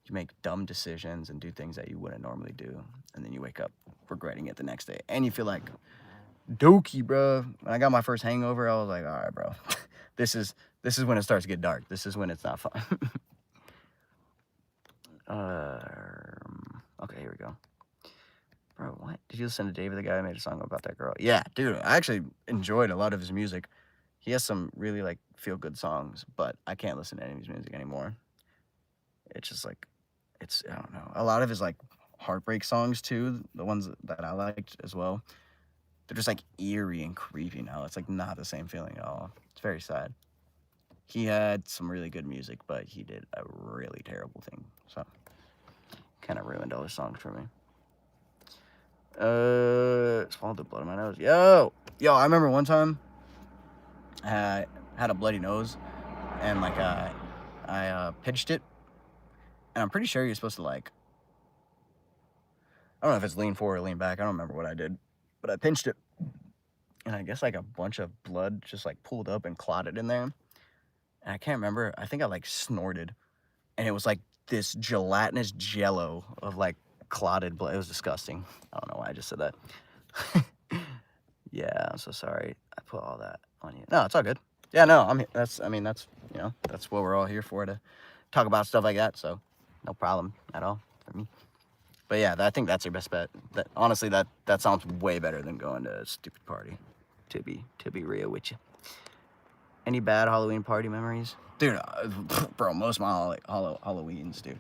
you make dumb decisions and do things that you wouldn't normally do, and then you wake up regretting it the next day, and you feel like dookie, bro. When I got my first hangover, I was like, all right, bro, this is when it starts to get dark. This is when it's not fun. Okay, here we go. Bro, what? Did you listen to David, the guy who made a song about that girl? Yeah, dude, I actually enjoyed a lot of his music. He has some really, like, feel-good songs, but I can't listen to any of his music anymore. It's just, like, I don't know. A lot of his, like, heartbreak songs, too, the ones that I liked as well, they're just, like, eerie and creepy now. It's, like, not the same feeling at all. It's very sad. He had some really good music, but he did a really terrible thing, so kind of ruined all his songs for me. Swallowed the blood in my nose. Yo, I remember one time I had a bloody nose, and, like, I pinched it, and I'm pretty sure you're supposed to, like, I don't know if it's lean forward or lean back. I don't remember what I did, but I pinched it, and I guess, like, a bunch of blood just, like, pooled up and clotted in there, and I can't remember. I think I, like, snorted, and it was, like, this gelatinous jello of, like, clotted blood. It was disgusting. I don't know why I just said that. Yeah, I'm so sorry I put all that on you. No, it's all good. Yeah, no, that's you know, that's what we're all here for, to talk about stuff like that, so no problem at all for me. But yeah, I think that's your best bet. That honestly, that sounds way better than going to a stupid party, to be real with you. Any bad Halloween party memories? Dude, bro, most of my Halloweens, dude.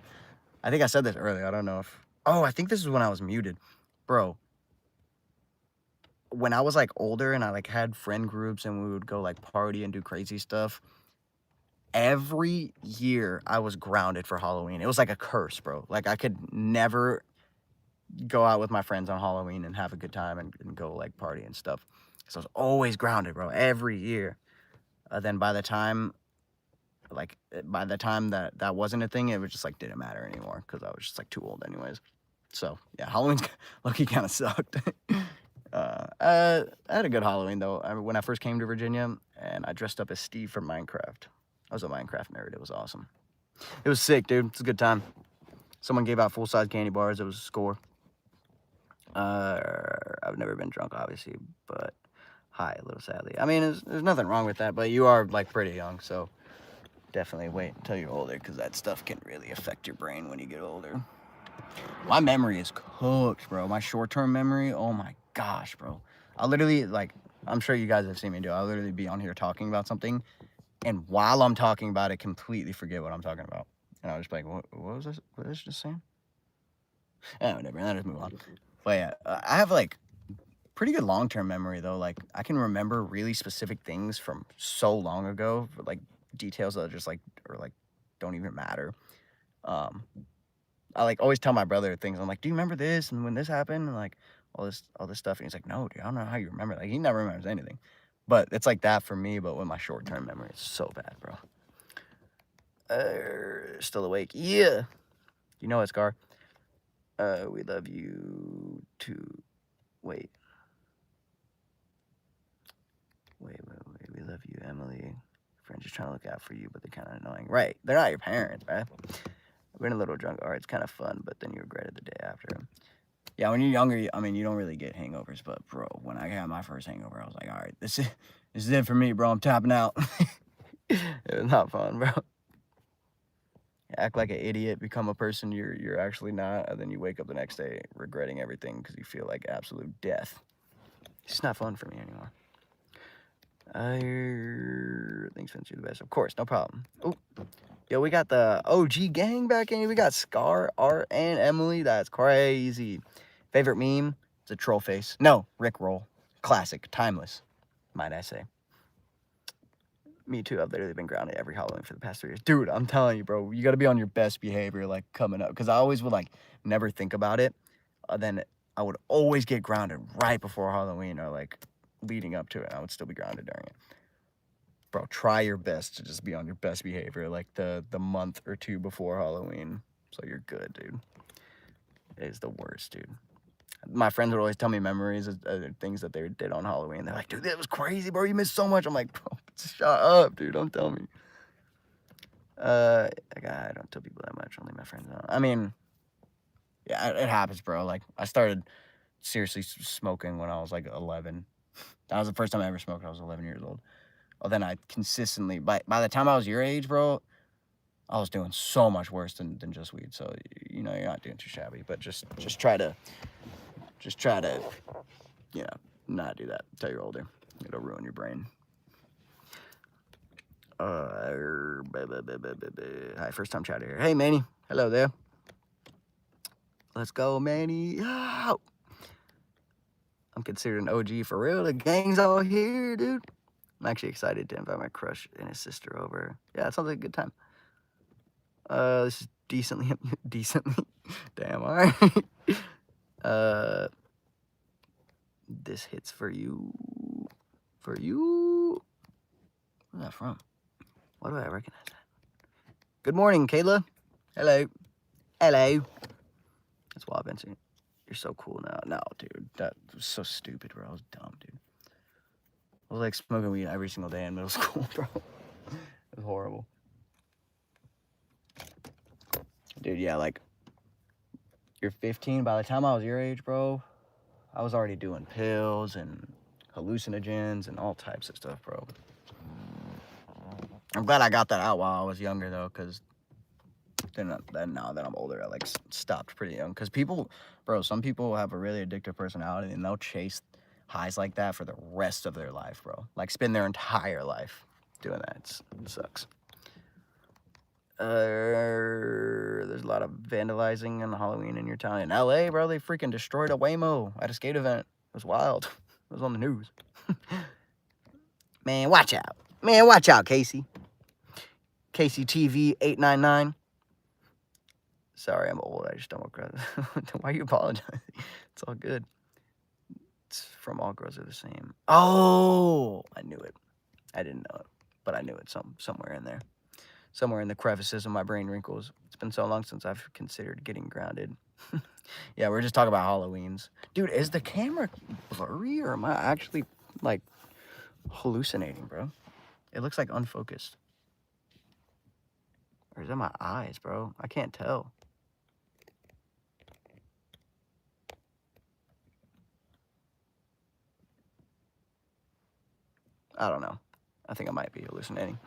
I think I said this earlier. I don't know if, oh, I think this is when I was muted. Bro, when I was, like, older and I, like, had friend groups and we would go, like, party and do crazy stuff, every year I was grounded for Halloween. It was like a curse, bro. Like, I could never go out with my friends on Halloween and have a good time and go, like, party and stuff. So I was always grounded, bro, every year. Then by the time that wasn't a thing, it was just, like, didn't matter anymore because I was just, like, too old anyways. So yeah, Halloween's lucky kind of sucked. I had a good Halloween, though. When I first came to Virginia, and I dressed up as Steve from Minecraft. I was a Minecraft nerd. It was awesome. It was sick, dude. It's a good time. Someone gave out full-size candy bars. It was a score. I've never been drunk, obviously, but high, a little sadly. I mean, there's nothing wrong with that, but you are, like, pretty young, so definitely wait until you're older, because that stuff can really affect your brain when you get older. My memory is cooked, bro. My short-term memory, oh my gosh, bro. I'll literally, like, I'm sure you guys have seen me do. I'll literally be on here talking about something, and while I'm talking about it, completely forget what I'm talking about. And I'll just be like, what was this? What was this just saying? Whatever, let us move on. But yeah, I have, like, pretty good long-term memory, though. Like, I can remember really specific things from so long ago, like, details that are just, like, or, like, don't even matter. I, like, always tell my brother things. I'm like, do you remember this? And when this happened? And, like, all this stuff. And he's like, no, dude, I don't know how you remember. Like, he never remembers anything. But it's like that for me, but with my short-term memory, it's so bad, bro. Still awake? Yeah. You know it, Scar. We love you too. Wait. We love you, Emily. Friends just trying to look out for you, but they're kind of annoying. Right. They're not your parents, right? I've been a little drunk. All right, it's kind of fun, but then you regret it the day after. Yeah, when you're younger, I mean, you don't really get hangovers, but, bro, when I had my first hangover, I was like, all right, this is it for me, bro. I'm tapping out. It was not fun, bro. Act like an idiot, become a person you're actually not, and then you wake up the next day regretting everything because you feel like absolute death. It's not fun for me anymore. Thanks, Vince, you're the best. Of course, no problem. Oh, yo, we got the OG gang back in here. We got Scar, Art, and Emily. That's crazy. Favorite meme? It's a troll face. No, Rickroll. Classic, timeless, might I say. Me too. I've literally been grounded every Halloween for the past 3 years. Dude, I'm telling you, bro, you got to be on your best behavior, like, coming up. Because I always would, like, never think about it. Then I would always get grounded right before Halloween or, like, leading up to it. I would still be grounded during it. Bro, try your best to just be on your best behavior, like, the month or two before Halloween. So you're good, dude. It is the worst, dude. My friends would always tell me memories of things that they did on Halloween. They're like, dude, that was crazy, bro. You missed so much. I'm like, bro, shut up, dude. Don't tell me. I don't tell people that much. Only my friends know. I mean, yeah, it happens, bro. Like, I started seriously smoking when I was, like, 11. That was the first time I ever smoked. I was 11 years old. Well, then I consistently, by the time I was your age, bro, I was doing so much worse than just weed. So, you know, you're not doing too shabby. But just try to, you know, not do that until you're older. It'll ruin your brain. Hi, first time chatter here. Hey, Manny. Hello there. Let's go, Manny. Oh. I'm considered an OG for real. The gang's all here, dude. I'm actually excited to invite my crush and his sister over. Yeah, it sounds like a good time. This is decently. Damn, all right. This hits for you. For you. Where's that from? Why do I recognize that? Good morning, Kayla. Hello. Hello. That's wild, Vincent. You're so cool now. No, dude. That was so stupid, bro. I was dumb, dude. I was like smoking weed every single day in middle school, bro. It was horrible. Dude, yeah, like, you're 15. By the time I was your age, bro, I was already doing pills and hallucinogens and all types of stuff, bro. I'm glad I got that out while I was younger, though, because then now that I'm older, I, like, stopped pretty young. Because people, bro, some people have a really addictive personality, and they'll chase highs like that for the rest of their life, bro. Like, spend their entire life doing that. It sucks. There's a lot of vandalizing on Halloween in your town. In LA, bro, they freaking destroyed a Waymo at a skate event. It was wild. It was on the news. Man, watch out. Man, watch out, Casey. Casey TV 899. Sorry, I'm old. I just don't want credit. Why are you apologizing? It's all good. It's from All Girls Are the Same. Oh, I knew it. I didn't know it, but I knew it somewhere in there. Somewhere in the crevices of my brain wrinkles. It's been so long since I've considered getting grounded. Yeah, we're just talking about Halloweens. Dude, is the camera blurry or am I actually, like, hallucinating, bro? It looks like unfocused. Or is that my eyes, bro? I can't tell. I don't know. I think I might be hallucinating.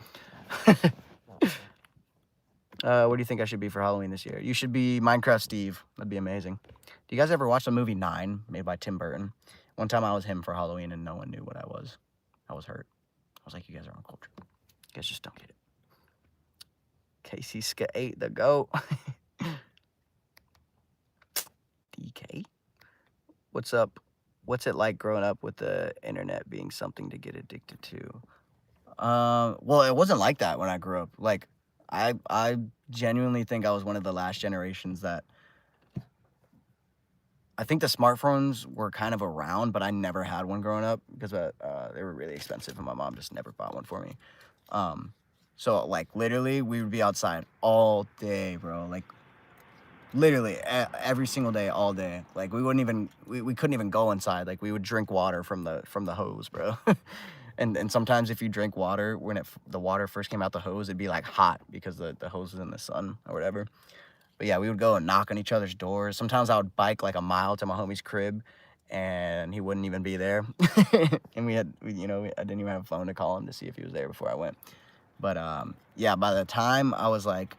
What do you think I should be for Halloween this year? You should be Minecraft Steve. That'd be amazing. Do you guys ever watch the movie 9, made by Tim Burton? One time I was him for Halloween and no one knew what I was. I was hurt. I was like, you guys are uncultured. You guys just don't get it. Casey Ska8, the GOAT. DK? What's up? What's it like growing up with the internet being something to get addicted to? Well, it wasn't like that when I grew up. Like, I genuinely think I was one of the last generations that, I think the smartphones were kind of around, but I never had one growing up because they were really expensive and my mom just never bought one for me. So like literally we would be outside all day, bro. Like literally every single day, all day. Like we couldn't even go inside. Like we would drink water from the hose, bro. and sometimes if you drink water when the water first came out the hose, it'd be like hot because the hose was in the sun or whatever. But yeah, we would go and knock on each other's doors. Sometimes I would bike like a mile to my homie's crib and he wouldn't even be there. And I didn't even have a phone to call him to see if he was there before I went. But yeah, by the time I was like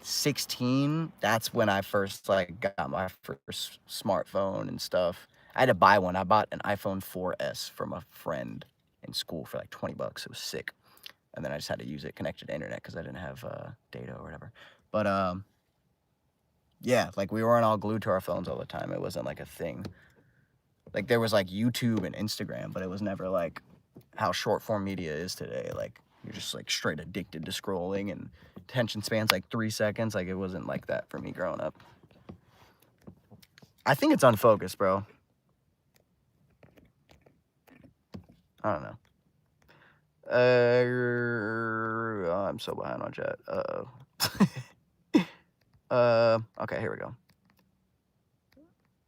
16, that's when I first like got my first smartphone and stuff. I had to buy one. I bought an iPhone 4S from a friend in school for like 20 bucks. It was sick. And then I just had to use it connected to internet because I didn't have data or whatever. But yeah, like we weren't all glued to our phones all the time. It wasn't like a thing. Like there was like YouTube and Instagram, but it was never like how short form media is today. Like you're just like straight addicted to scrolling and attention spans like 3 seconds. Like it wasn't like that for me growing up. I think it's unfocused, bro. I don't know. I'm so behind on chat. Okay, here we go.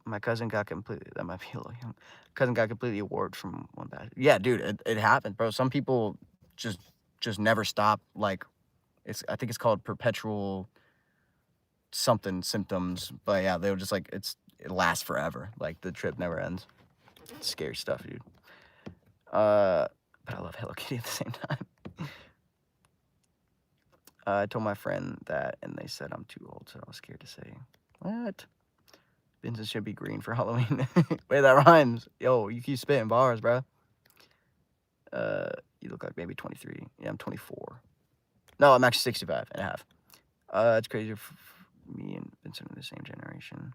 My cousin got completely, that might be a little young. Cousin got completely warped from one bad. Yeah, dude, it happened, bro. Some people just never stop. Like, I think it's called perpetual something symptoms. But yeah, they were just like, it lasts forever. Like, the trip never ends. It's scary stuff, dude. But I love Hello Kitty at the same time. I told my friend that, and they said I'm too old, so I was scared to say. What? Vincent should be green for Halloween. Wait, that rhymes. Yo, you keep spitting bars, bro. You look like maybe 23. Yeah, I'm 24. No, I'm actually 65 and a half. It's crazy for me and Vincent are the same generation.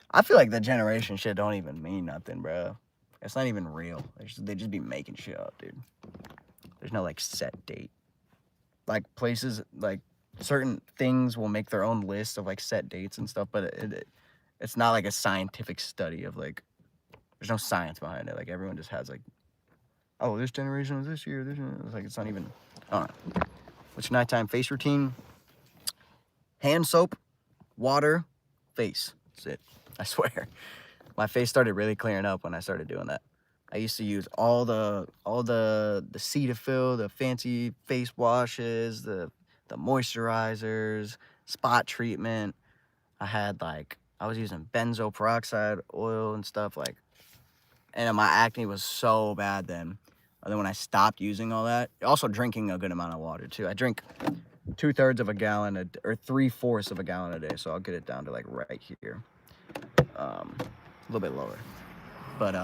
I feel like the generation shit don't even mean nothing, bro. It's not even real. They just be making shit up, dude. There's no, like, set date. Like, places, like, certain things will make their own list of, like, set dates and stuff, but it's not, like, a scientific study of, like, there's no science behind it. Like, everyone just has, like, oh, this generation was this year, it's like, it's not even, I don't know. What's your nighttime face routine? Hand soap, water, face. That's it. I swear. My face started really clearing up when I started doing that. I used to use all the Cetaphil, the fancy face washes, the moisturizers, spot treatment. I was using benzoyl peroxide oil and stuff like, and my acne was so bad then. And then when I stopped using all that, also drinking a good amount of water too. I drink 2/3 of a gallon or 3/4 of a gallon a day, so I'll get it down to like right here, a little bit lower. But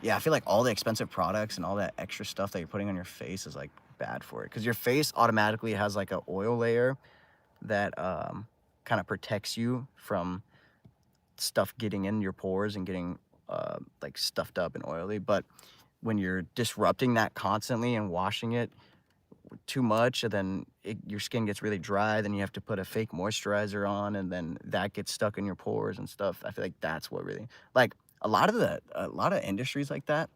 yeah, I feel like all the expensive products and all that extra stuff that you're putting on your face is like bad for it, because your face automatically has like an oil layer that kind of protects you from stuff getting in your pores and getting like stuffed up and oily. But when you're disrupting that constantly and washing it too much, and then your skin gets really dry, then you have to put a fake moisturizer on, and then that gets stuck in your pores and stuff. I feel like that's what really, like, a lot of industries like that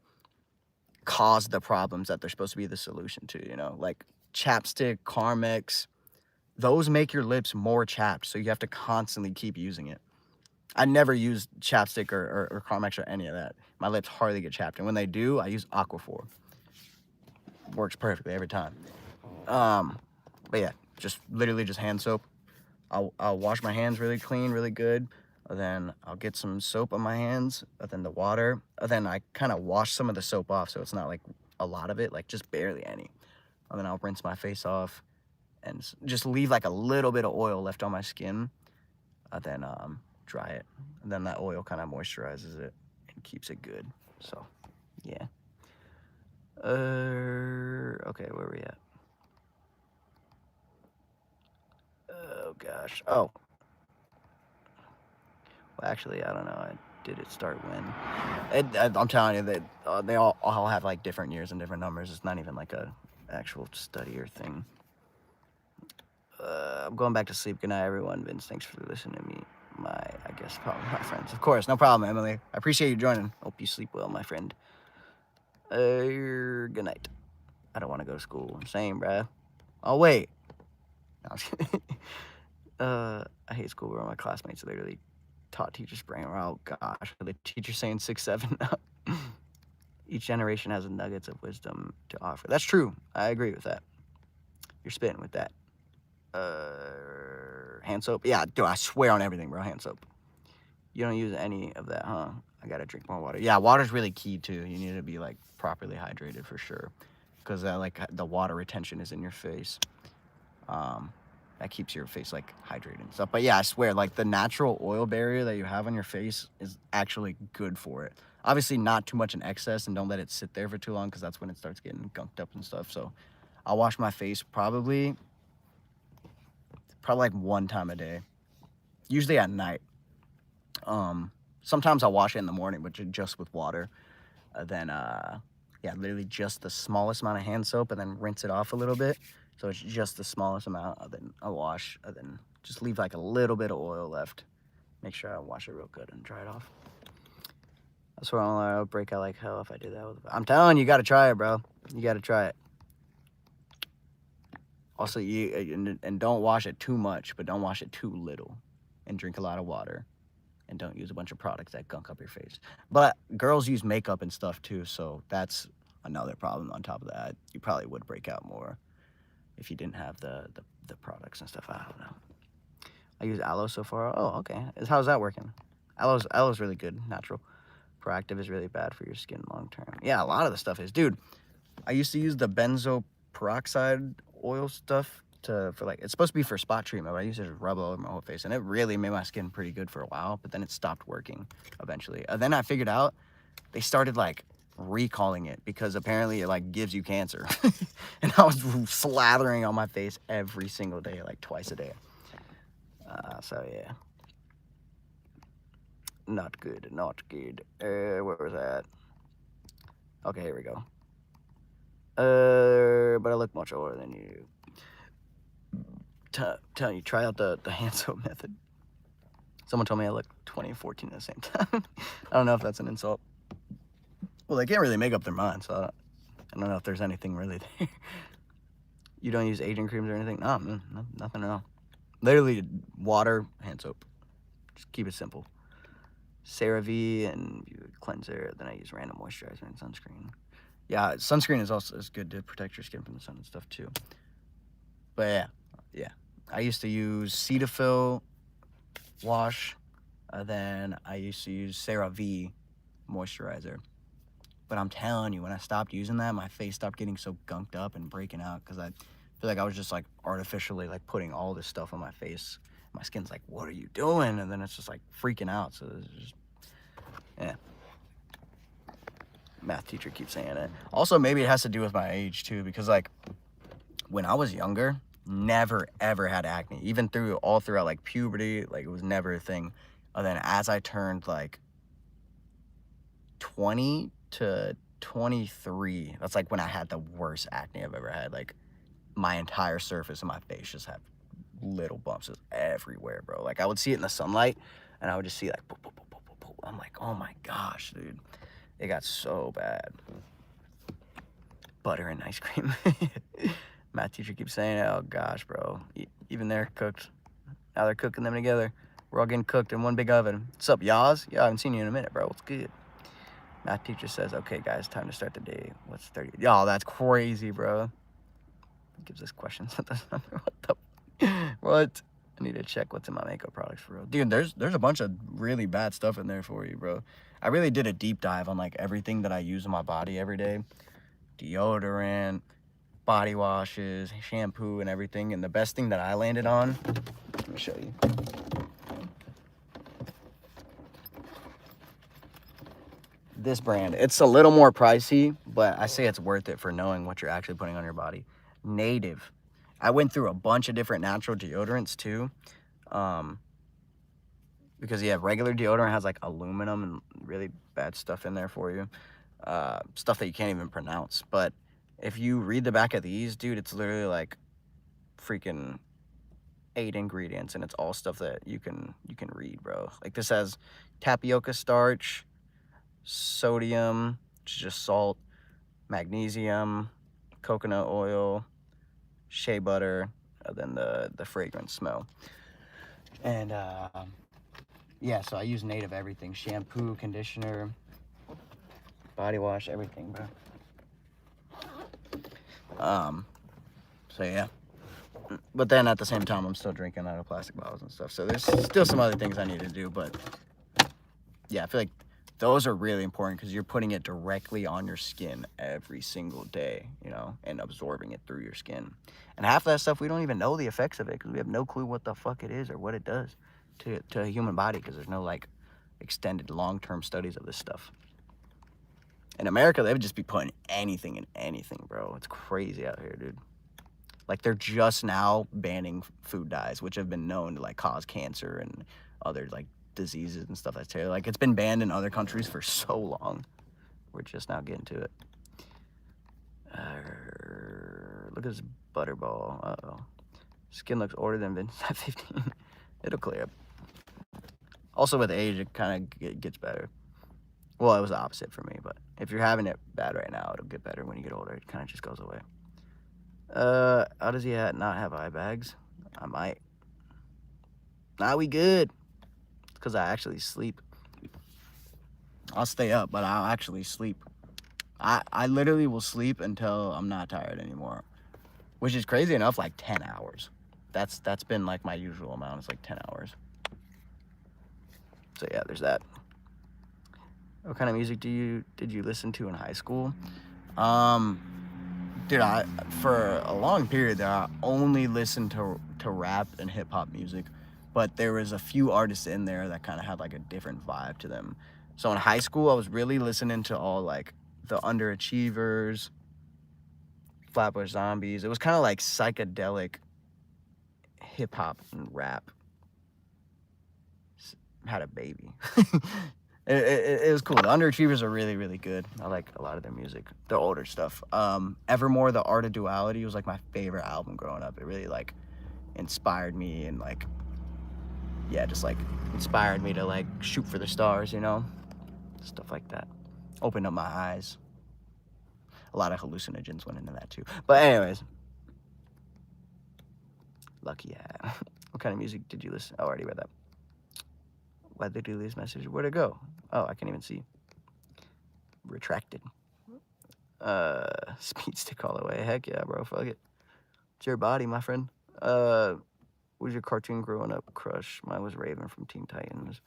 cause the problems that they're supposed to be the solution to, you know, like chapstick, Carmex, those make your lips more chapped, so you have to constantly keep using it. I never use chapstick or Carmex or any of that. My lips hardly get chapped, and when they do, I use Aquaphor. Works perfectly every time. But yeah, just literally just hand soap. I'll wash my hands really clean, really good. And then I'll get some soap on my hands, and then the water. And then I kind of wash some of the soap off, so it's not like a lot of it, like just barely any. And then I'll rinse my face off and just leave like a little bit of oil left on my skin. And then dry it. And then that oil kind of moisturizes it and keeps it good. So, yeah. Okay, where are we at? Oh gosh. Oh. Well, actually, I don't know. Did it start when? I'm telling you that they all have like different years and different numbers. It's not even like a actual study or thing. I'm going back to sleep. Good night, everyone. Vince, thanks for listening to me. I guess probably my friends. Of course, no problem, Emily. I appreciate you joining. Hope you sleep well, my friend. Good night. I don't want to go to school. Same, bruh. Oh wait. No, I'm just kidding. I hate school where my classmates literally taught teachers brain. Oh gosh, the teacher saying 6'7". Each generation has nuggets of wisdom to offer. That's true. I agree with that. You're spitting with that. Hand soap. Yeah, dude, I swear on everything, bro. Hand soap. You don't use any of that, huh? I gotta drink more water. Yeah, water's really key too. You need to be like properly hydrated for sure, because like the water retention is in your face. That keeps your face like hydrated and stuff. But yeah, I swear, like the natural oil barrier that you have on your face is actually good for it. Obviously not too much in excess, and don't let it sit there for too long, because that's when it starts getting gunked up and stuff. So I'll wash my face probably like one time a day, usually at night. Sometimes I'll wash it in the morning, but just with water. Then yeah, literally just the smallest amount of hand soap, and then rinse it off a little bit. So it's just the smallest amount, and then I'll wash, and then just leave like a little bit of oil left. Make sure I wash it real good and dry it off. That's where I'll break out like hell if I do that. I'm telling you, you gotta try it, bro. You gotta try it. Also, and don't wash it too much, but don't wash it too little. And drink a lot of water. And don't use a bunch of products that gunk up your face. But girls use makeup and stuff too, so that's another problem on top of that. You probably would break out more if you didn't have the products and stuff. I don't know. I use aloe so far. Oh, okay. How's that working? Aloe's really good, natural. Proactive is really bad for your skin long term. Yeah, a lot of the stuff is. Dude, I used to use the benzo peroxide oil stuff for like, it's supposed to be for spot treatment, but I used to just rub it all over my whole face, and it really made my skin pretty good for a while, but then it stopped working eventually. Then I figured out they started like recalling it because apparently it like gives you cancer. And I was slathering on my face every single day, like twice a day. So yeah, not good, not good. Where was that? Okay, here we go. But I look much older than you. Telling you, try out the hand soap method. Someone told me I look 20 and 14 at the same time. I don't know if that's an insult. Well, they can't really make up their mind, so I don't know if there's anything really there. You don't use aging creams or anything? No, nothing at all. Literally water, hand soap. Just keep it simple. CeraVe and cleanser. Then I use random moisturizer and sunscreen. Yeah, sunscreen is good to protect your skin from the sun and stuff too. But yeah. I used to use Cetaphil wash. Then I used to use CeraVe moisturizer. But I'm telling you, when I stopped using that, my face stopped getting so gunked up and breaking out, because I feel like I was just like artificially like putting all this stuff on my face. My skin's like, what are you doing? And then it's just like freaking out. So it's just, yeah. Math teacher keeps saying it. Also, maybe it has to do with my age too, because like when I was younger, never ever had acne. Even all throughout like puberty, like it was never a thing. And then as I turned like 20 to 23, that's like when I had the worst acne I've ever had. Like my entire surface of my face just had little bumps everywhere, bro. Like I would see it in the sunlight, and I would just see like boop, boop, boop, boop, boop, boop. I'm like, oh my gosh, dude, it got so bad. Butter and ice cream. Math teacher keeps saying, oh gosh, bro. Even they're cooked. Now they're cooking them together. We're all getting cooked in one big oven. What's up, Yaz? Yeah, I haven't seen you in a minute, bro. What's good? Math teacher says, okay, guys, time to start the day. What's 30? Y'all, that's crazy, bro. Gives us questions at this number. What the? What? I need to check what's in my makeup products for real. Dude, there's a bunch of really bad stuff in there for you, bro. I really did a deep dive on like everything that I use in my body every day. Deodorant, body washes, shampoo, and everything. And the best thing that I landed on, let me show you. This brand. It's a little more pricey, but I say it's worth it for knowing what you're actually putting on your body. Native. I went through a bunch of different natural deodorants too. Because yeah, regular deodorant has like aluminum and really bad stuff in there for you. Stuff that you can't even pronounce. But if you read the back of these, dude, it's literally like freaking 8 ingredients, and it's all stuff that you can read, bro. Like this has tapioca starch, sodium, which is just salt, magnesium, coconut oil, shea butter, and then the fragrance smell. And yeah, so I use native everything: shampoo, conditioner, body wash, everything, bro. So yeah. But then at the same time, I'm still drinking out of plastic bottles and stuff. So there's still some other things I need to do, but yeah, I feel like those are really important because you're putting it directly on your skin every single day, you know, and absorbing it through your skin. And half of that stuff, we don't even know the effects of it because we have no clue what the fuck it is or what it does to a human body because there's no like extended long-term studies of this stuff. In America, they would just be putting anything in anything, bro. It's crazy out here, dude. Like they're just now banning food dyes, which have been known to like cause cancer and other like diseases and stuff. That's terrible. Like it's been banned in other countries for so long. We're just now getting to it. Look at this butterball. Uh-oh. Skin looks older than Vince at 15. It'll clear up. Also with age, it kind of gets better. Well, it was the opposite for me, but if you're having it bad right now, it'll get better when you get older. It kind of just goes away. How does he not have eye bags? I might. Nah, we good. It's because I actually sleep. I'll stay up, but I'll actually sleep. I literally will sleep until I'm not tired anymore, which is crazy enough, like 10 hours. That's been like my usual amount. It's like 10 hours. So yeah, there's that. What kind of music did you listen to in high school? Dude, for a long period there, I only listened to rap and hip hop music, but there was a few artists in there that kind of had like a different vibe to them. So in high school, I was really listening to all like the Underachievers, Flatbush Zombies. It was kind of like psychedelic hip hop and rap. Had a baby. It was cool. The Underachievers are really, really good. I like a lot of their music. The older stuff. Evermore, The Art of Duality was like my favorite album growing up. It really like inspired me and like, yeah, just like inspired me to like shoot for the stars, you know? Stuff like that. Opened up my eyes. A lot of hallucinogens went into that too. But anyways. Lucky yeah. What kind of music did you listen? Oh, I already read that. Why'd they do this message? Where'd it go? Oh, I can't even see. Retracted. Speed stick all the way. Heck yeah, bro. Fuck it. It's your body, my friend. What was your cartoon growing up crush? Mine was Raven from Teen Titans.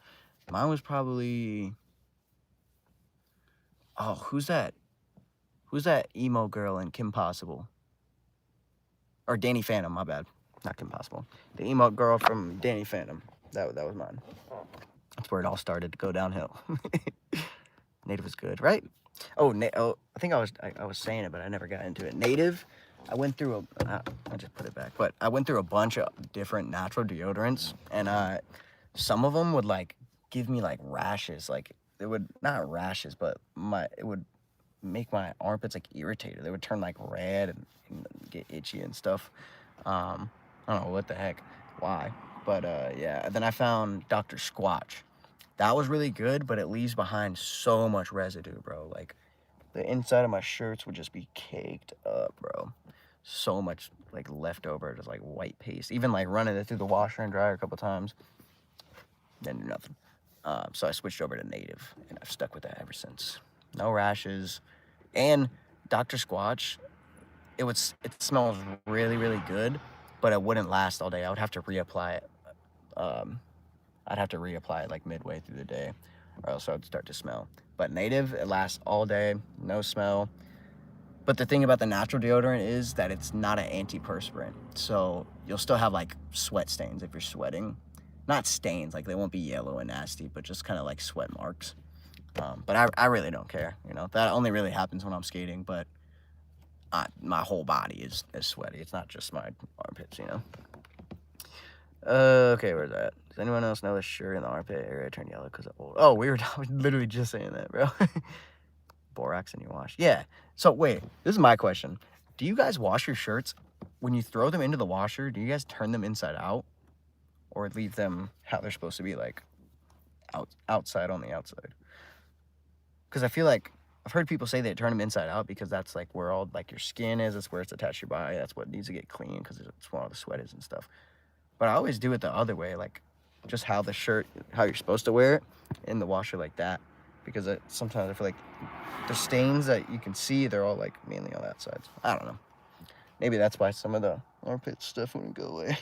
Mine was probably... Oh, who's that? Who's that emo girl in Kim Possible? Or Danny Phantom, my bad. Not Kim Possible. The emo girl from Danny Phantom. That was mine. That's where it all started to go downhill. Native was good, right? Oh, I think I was saying it, but I never got into it. Native, I went through I just put it back, but I went through a bunch of different natural deodorants, and some of them would like give me like rashes. Like it would, not rashes, but it would make my armpits like irritated. They would turn like red and get itchy and stuff. I don't know what the heck, why, but yeah. Then I found Dr. Squatch. That was really good, but it leaves behind so much residue, bro. Like the inside of my shirts would just be caked up, bro. So much like leftover, just like white paste. Even like running it through the washer and dryer a couple times, didn't do nothing. So I switched over to Native, and I've stuck with that ever since. No rashes, and Dr. Squatch, it smells really, really good, but it wouldn't last all day. I would have to reapply it. I'd have to reapply it like midway through the day, or else it would start to smell. But Native, it lasts all day, no smell. But the thing about the natural deodorant is that it's not an antiperspirant. So you'll still have like sweat stains if you're sweating. Not stains, like they won't be yellow and nasty, but just kind of like sweat marks. But I really don't care, you know. That only really happens when I'm skating, but my whole body is sweaty. It's not just my armpits, you know. Okay, where's that? Does anyone else know the shirt in the armpit area turned yellow because of old? Oh, weird. I was literally just saying that, bro. Borax in your wash. Yeah. So wait, this is my question. Do you guys wash your shirts when you throw them into the washer? Do you guys turn them inside out, or leave them how they're supposed to be, like outside on the outside? Because I feel like I've heard people say they turn them inside out because that's like where all like your skin is. That's where it's attached to your body. That's what needs to get clean because it's where all the sweat is and stuff. But I always do it the other way, like just how you're supposed to wear it in the washer like that. Because sometimes I feel like the stains that you can see, they're all like mainly on that side. So, I don't know. Maybe that's why some of the armpit stuff wouldn't go away.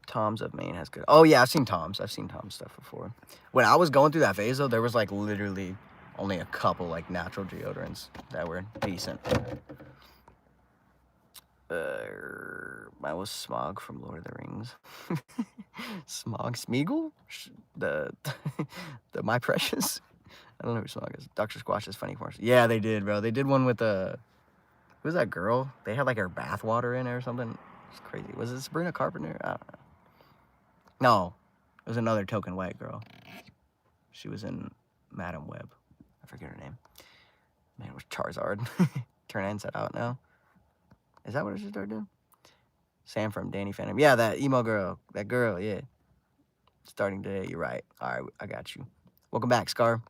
Tom's of Maine has good. Oh yeah, I've seen Tom's stuff before. When I was going through that phase though, there was like literally only a couple like natural deodorants that were decent. Mine was Smog from Lord of the Rings. Smog Smeagol? The My Precious? I don't know who Smog is. Dr. Squash is funny for us. Yeah, they did, bro. They did one with who's that girl? They had like her bath water in it or something. It's crazy. Was it Sabrina Carpenter? I don't know. No, it was another token white girl. She was in Madam Web. I forget her name. Man, it was Charizard. Turn inside out now. Is that what it should start doing? Sam from Danny Phantom. Yeah, that emo girl. That girl, yeah. Starting today, you're right. All right, I got you. Welcome back, Scar.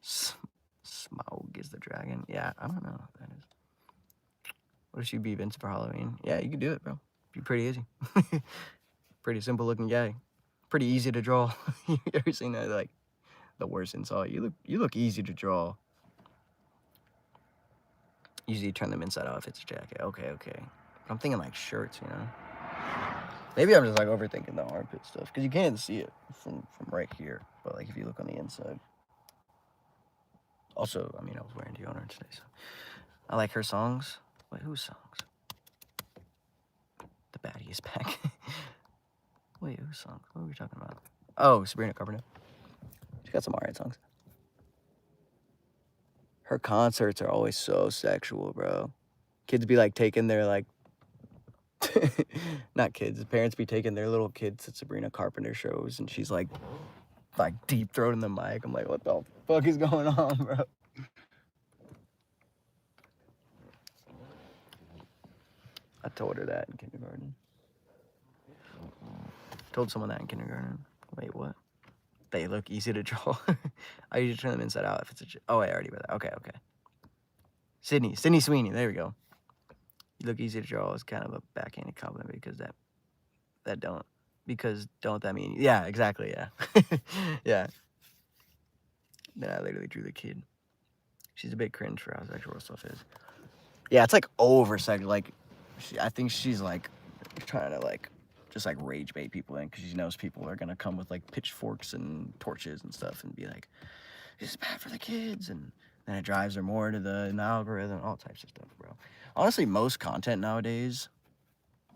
Smaug is the dragon. Yeah, I don't know what that is. What if you be Vincent for Halloween? Yeah, you can do it, bro. Be pretty easy. Pretty simple looking guy. Pretty easy to draw. You ever seen that, like, the worst insult? You look easy to draw. Usually turn them inside out if it's a jacket. Okay. I'm thinking like shirts, you know? Maybe I'm just like overthinking the armpit stuff because you can't see it from right here. But like if you look on the inside. Also, I mean, I was wearing deodorant today, so I like her songs. Wait, whose songs? The Baddie is back. Wait, whose songs? What are we talking about? Oh, Sabrina Carpenter. She got some alright songs. Her concerts are always so sexual, bro. Kids be like taking their like not kids, parents be taking their little kids to Sabrina Carpenter shows and she's like deep throating the mic. I'm like, what the fuck is going on, bro? I told her that in kindergarten. Told someone that in kindergarten. Wait, what? They look easy to draw. I usually turn them inside out if it's oh, I already read that. Okay. Sydney Sweeney. There we go. You look easy to draw is kind of a backhanded compliment because don't that mean? Yeah, exactly. Yeah. Yeah. Then I literally drew the kid. She's a bit cringe for how sexual stuff is. Yeah, it's like over sexual. Like, I think she's like trying to like just like rage bait people in because she knows people are gonna come with like pitchforks and torches and stuff and be like, "This is bad for the kids," and then it drives her more to the algorithm, all types of stuff, bro. Honestly, most content nowadays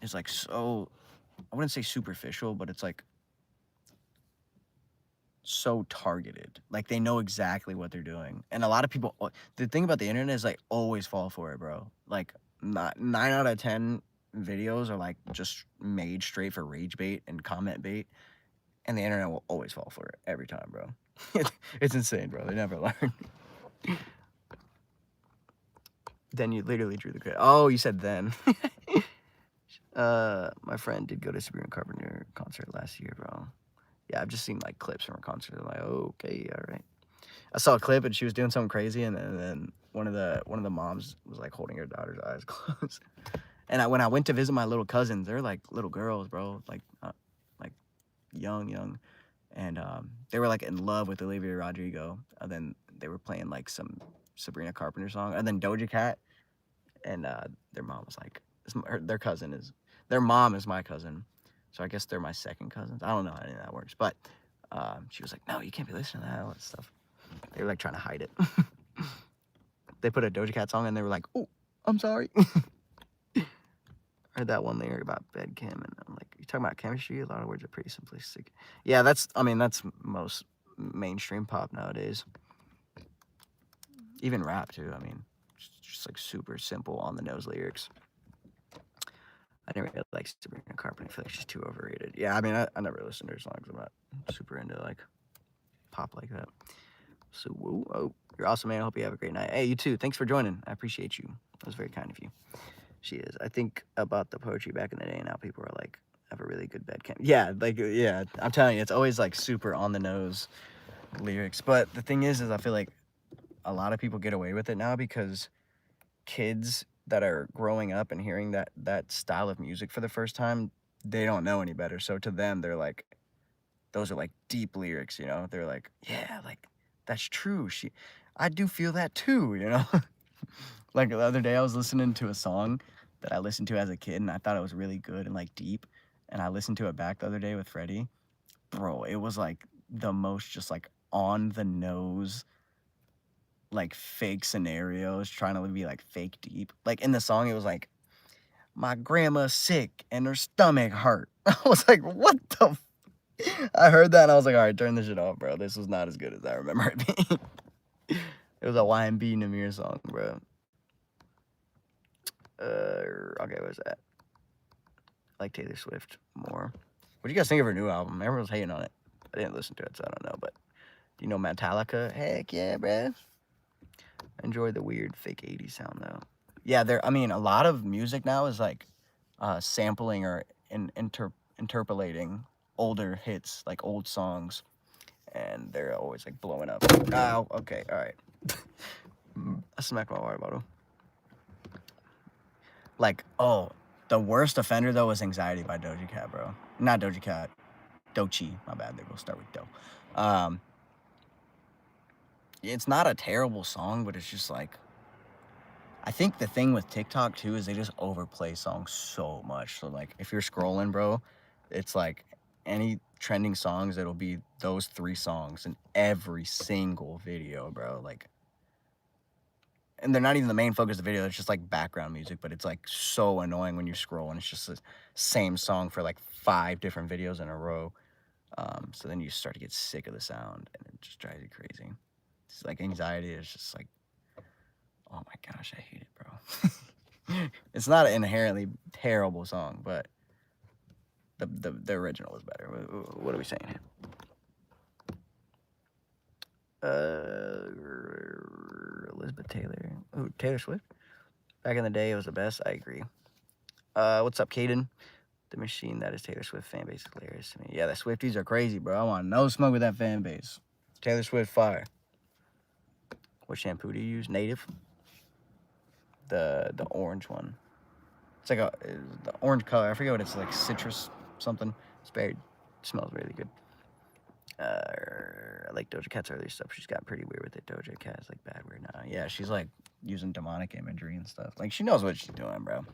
is like so. I wouldn't say superficial, but it's like so targeted. Like they know exactly what they're doing. And a lot of people, the thing about the internet is like always fall for it, bro. Like 9 out of 10 videos are like just made straight for rage bait and comment bait. And the internet will always fall for it every time, bro. It's insane, bro. They never learn. Then you literally drew the credit. Oh, you said then. My friend did go to Sabrina Carpenter concert last year, bro. Yeah, I've just seen like clips from her concert. I'm like, okay, all right. I saw a clip and she was doing something crazy, and then one of the moms was like holding her daughter's eyes closed. And when I went to visit my little cousins, they're like little girls, bro, like young, and they were like in love with Olivia Rodrigo. And then they were playing like some Sabrina Carpenter song. And then Doja Cat and their mom was like, their mom is my cousin. So I guess they're my second cousins. I don't know how any of that works. But she was like, no, you can't be listening to that, all that stuff. They were like trying to hide it. They put a Doja Cat song and they were like, oh, I'm sorry. I heard that one lyric about bed chem, and I'm like, you talking about chemistry? A lot of words are pretty simplistic. Yeah, that's most mainstream pop nowadays. Even rap too. I mean, just like super simple on the nose lyrics. I didn't really like Sabrina Carpenter. I feel like she's too overrated. Yeah, I mean, I never listened to her songs. I'm not super into like pop like that. So, whoa, oh, you're awesome, man. I hope you have a great night. Hey, you too. Thanks for joining. I appreciate you. That was very kind of you. She is. I think about the poetry back in the day. Now people are like, have a really good bed cam. Yeah, like, yeah. I'm telling you, it's always like super on the nose lyrics. But the thing is I feel like a lot of people get away with it now because kids that are growing up and hearing that style of music for the first time, they don't know any better. So to them, they're like, those are like deep lyrics, you know? They're like, yeah, like, that's true. I do feel that too, you know? Like the other day I was listening to a song that I listened to as a kid and I thought it was really good and like deep. And I listened to it back the other day with Freddie. Bro, it was like the most just like on the nose, like fake scenarios, trying to be like fake deep. Like in the song, it was like, my grandma's sick and her stomach hurt. I was like, what the I heard that and I was like, all right, turn this shit off, bro. This was not as good as I remember it being. It was a YMB Namir song, bro. Okay, what's that? I like Taylor Swift more. What do you guys think of her new album? Everyone's hating on it. I didn't listen to it, so I don't know. But do you know Metallica? Heck yeah, bro. I enjoy the weird fake 80s sound though. Yeah, I mean, a lot of music now is like sampling or interpolating older hits, like old songs, and they're always like blowing up. Oh, okay, all right. I smacked my water bottle. Like, oh, the worst offender though was Anxiety by Doja Cat, bro. Not Doja Cat. Doechii, my bad. They will start with Do. It's not a terrible song, but it's just like, I think the thing with TikTok too is they just overplay songs so much. So like, if you're scrolling, bro, it's like any trending songs, it'll be those 3 songs in every single video, bro. Like, and they're not even the main focus of the video. It's just like background music, but it's like so annoying when you scroll and it's just the same song for like 5 different videos in a row. So then you start to get sick of the sound and it just drives you crazy. It's like Anxiety is just like, oh my gosh, I hate it, bro. It's not an inherently terrible song, but the original was better. What are we saying here? Elizabeth Taylor. Ooh, Taylor Swift. Back in the day, it was the best. I agree. What's up, Caden? The machine that is Taylor Swift fan base is hilarious to me. Yeah, the Swifties are crazy, bro. I want no smoke with that fan base. Taylor Swift fire. What shampoo do you use? Native. The orange one. It's like the orange color. I forget what it's like. Citrus something. It smells really good. I like Doja Cat's early stuff. She's got pretty weird with it. Doja Cat is like bad weird now. Yeah, she's like using demonic imagery and stuff. Like she knows what she's doing, bro.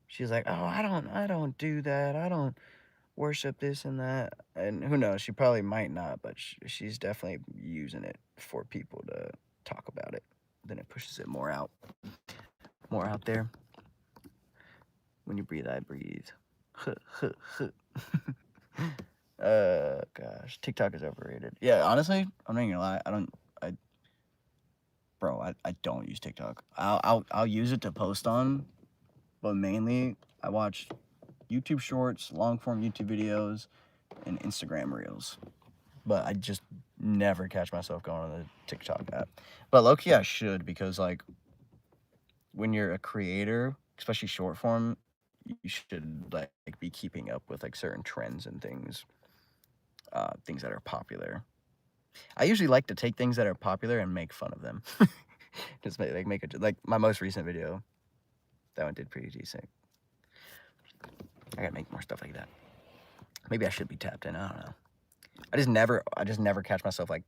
She's like, oh, I don't do that. I don't worship this and that. And who knows? She probably might not, but she's definitely using it for people to talk about it. Then it pushes it more out there. When you breathe, I breathe. Gosh, TikTok is overrated. Yeah, honestly, I'm not gonna lie. I don't use TikTok. I'll use it to post on, but mainly I watch YouTube Shorts, long form YouTube videos, and Instagram Reels. But I just never catch myself going on the TikTok app. But low-key I should, because like when you're a creator, especially short form, you should like be keeping up with like certain trends and things that are popular. I usually like to take things that are popular and make fun of them. Just make it like my most recent video. That one did pretty decent. I gotta make more stuff like that. Maybe I should be tapped in. I don't know. I just never catch myself like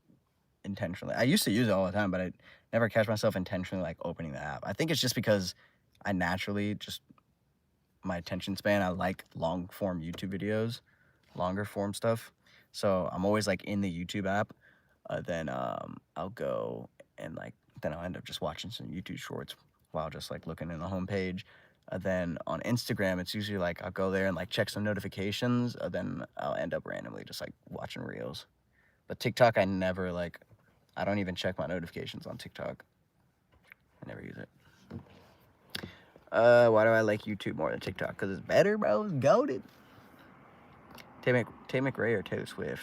intentionally. I used to use it all the time, but I never catch myself intentionally like opening the app. I think it's just because I naturally just, my attention span, I like long form YouTube videos, longer form stuff. So I'm always like in the YouTube app. Then I'll go and like, then I'll end up just watching some YouTube shorts while just like looking in the homepage. Then on Instagram, it's usually like I'll go there and like check some notifications. Then I'll end up randomly just like watching reels. But TikTok, I never like, I don't even check my notifications on TikTok. I never use it. Why do I like YouTube more than TikTok? Because it's better, bro. It's goated. Tay McRae or Taylor Swift?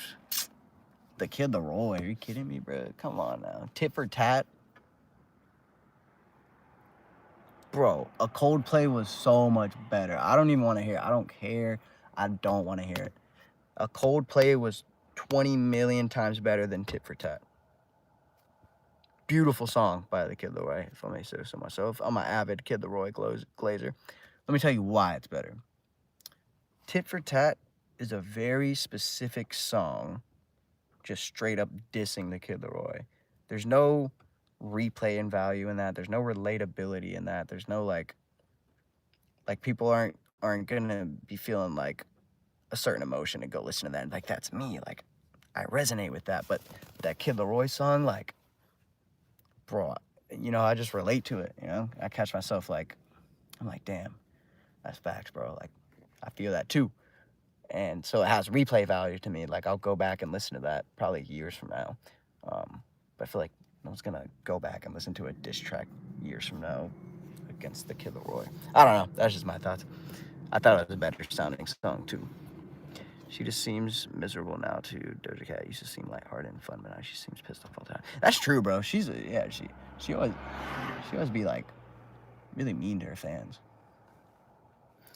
The Kid Laroi. Are you kidding me, bro? Come on now. Tit for tat. Bro, a Coldplay was so much better. I don't even want to hear it. I don't care. I don't want to hear it. A Coldplay was 20 million times better than Tit for Tat. Beautiful song by the Kid Laroi, if I may say so myself. I'm an avid Kid Laroi glazer. Let me tell you why it's better. Tit for Tat is a very specific song, just straight up dissing the Kid Laroi. There's no replay and value in that. There's no relatability in that. There's no like people aren't gonna be feeling like a certain emotion and go listen to that and like, that's me. Like, I resonate with that. But that Kid Laroi song, like, bro, you know, I just relate to it, you know? I catch myself like, I'm like, damn, that's facts, bro. Like, I feel that too. And so it has replay value to me. Like, I'll go back and listen to that probably years from now. But I feel like no one's gonna go back and listen to a diss track years from now against the Kid Laroi. I don't know. That's just my thoughts. I thought it was a better sounding song too. She just seems miserable now too. Doja Cat used to seem lighthearted and fun, but now she seems pissed off all the time. That's true, bro. She always be like really mean to her fans.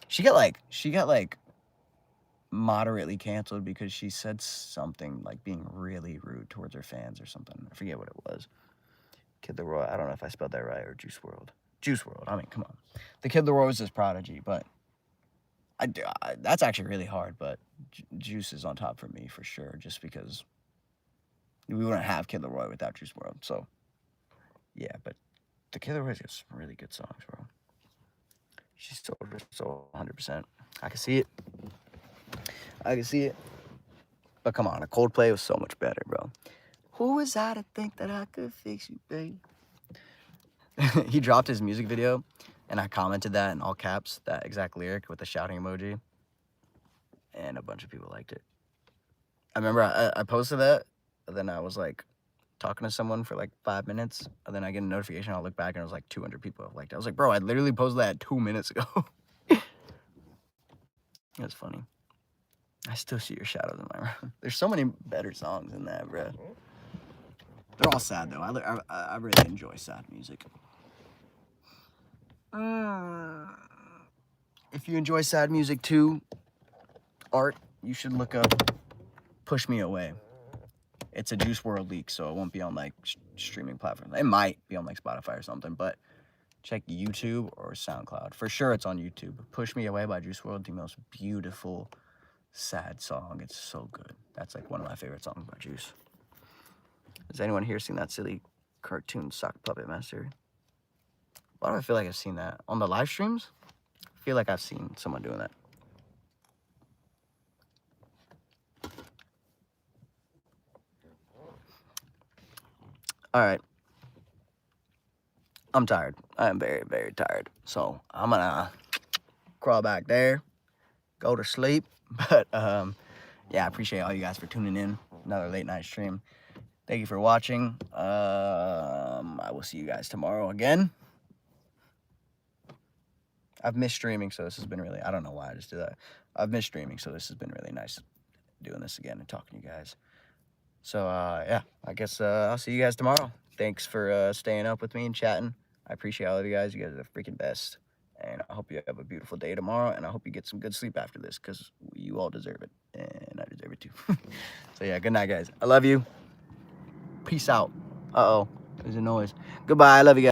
She got like moderately canceled because she said something like being really rude towards her fans or something. I forget what it was. Kid Laroi, I don't know if I spelled that right, or Juice WRLD. Juice WRLD, I mean, come on. The Kid Laroi was this prodigy, but that's actually really hard, but Juice is on top for me for sure, just because we wouldn't have Kid Laroi without Juice WRLD. So, yeah, but the Kid Laroi's got some really good songs, bro. She's so 100%. I can see it. But come on, a Coldplay was so much better, bro. Who was I to think that I could fix you, babe? He dropped his music video, and I commented that in all caps, that exact lyric with the shouting emoji. And a bunch of people liked it. I remember I posted that, and then I was like talking to someone for like 5 minutes, and then I get a notification, I'll look back, and it was like 200 people have liked it. I was like, bro, I literally posted that 2 minutes ago. That's funny. I still see your shadows in my room. There's so many better songs than that, bro. They're all sad, though. I really enjoy sad music. If you enjoy sad music, too, art, you should look up Push Me Away. It's a Juice WRLD leak, so it won't be on, like, streaming platforms. It might be on, like, Spotify or something, but check YouTube or SoundCloud. For sure, it's on YouTube. Push Me Away by Juice WRLD, the most beautiful sad song. It's so good. That's like one of my favorite songs by Juice. Has anyone here seen that silly cartoon sock puppet master? Why do I feel like I've seen that on the live streams? I feel like I've seen someone doing that. All right, I'm tired. I am very, very tired, so I'm gonna crawl back there, go to sleep. But yeah, I appreciate all you guys for tuning in. Another late night stream. Thank you for watching. I will see you guys tomorrow again. I've missed streaming, so this has been really, I don't know why I just did that. I've missed streaming, so this has been really nice doing this again and talking to you guys. So, yeah, I guess I'll see you guys tomorrow. Thanks for staying up with me and chatting. I appreciate all of you guys. You guys are the freaking best. And I hope you have a beautiful day tomorrow, and I hope you get some good sleep after this, because you all deserve it, and I deserve it too. So, yeah, good night, guys. I love you. Peace out. Uh-oh, there's a noise. Goodbye. I love you guys.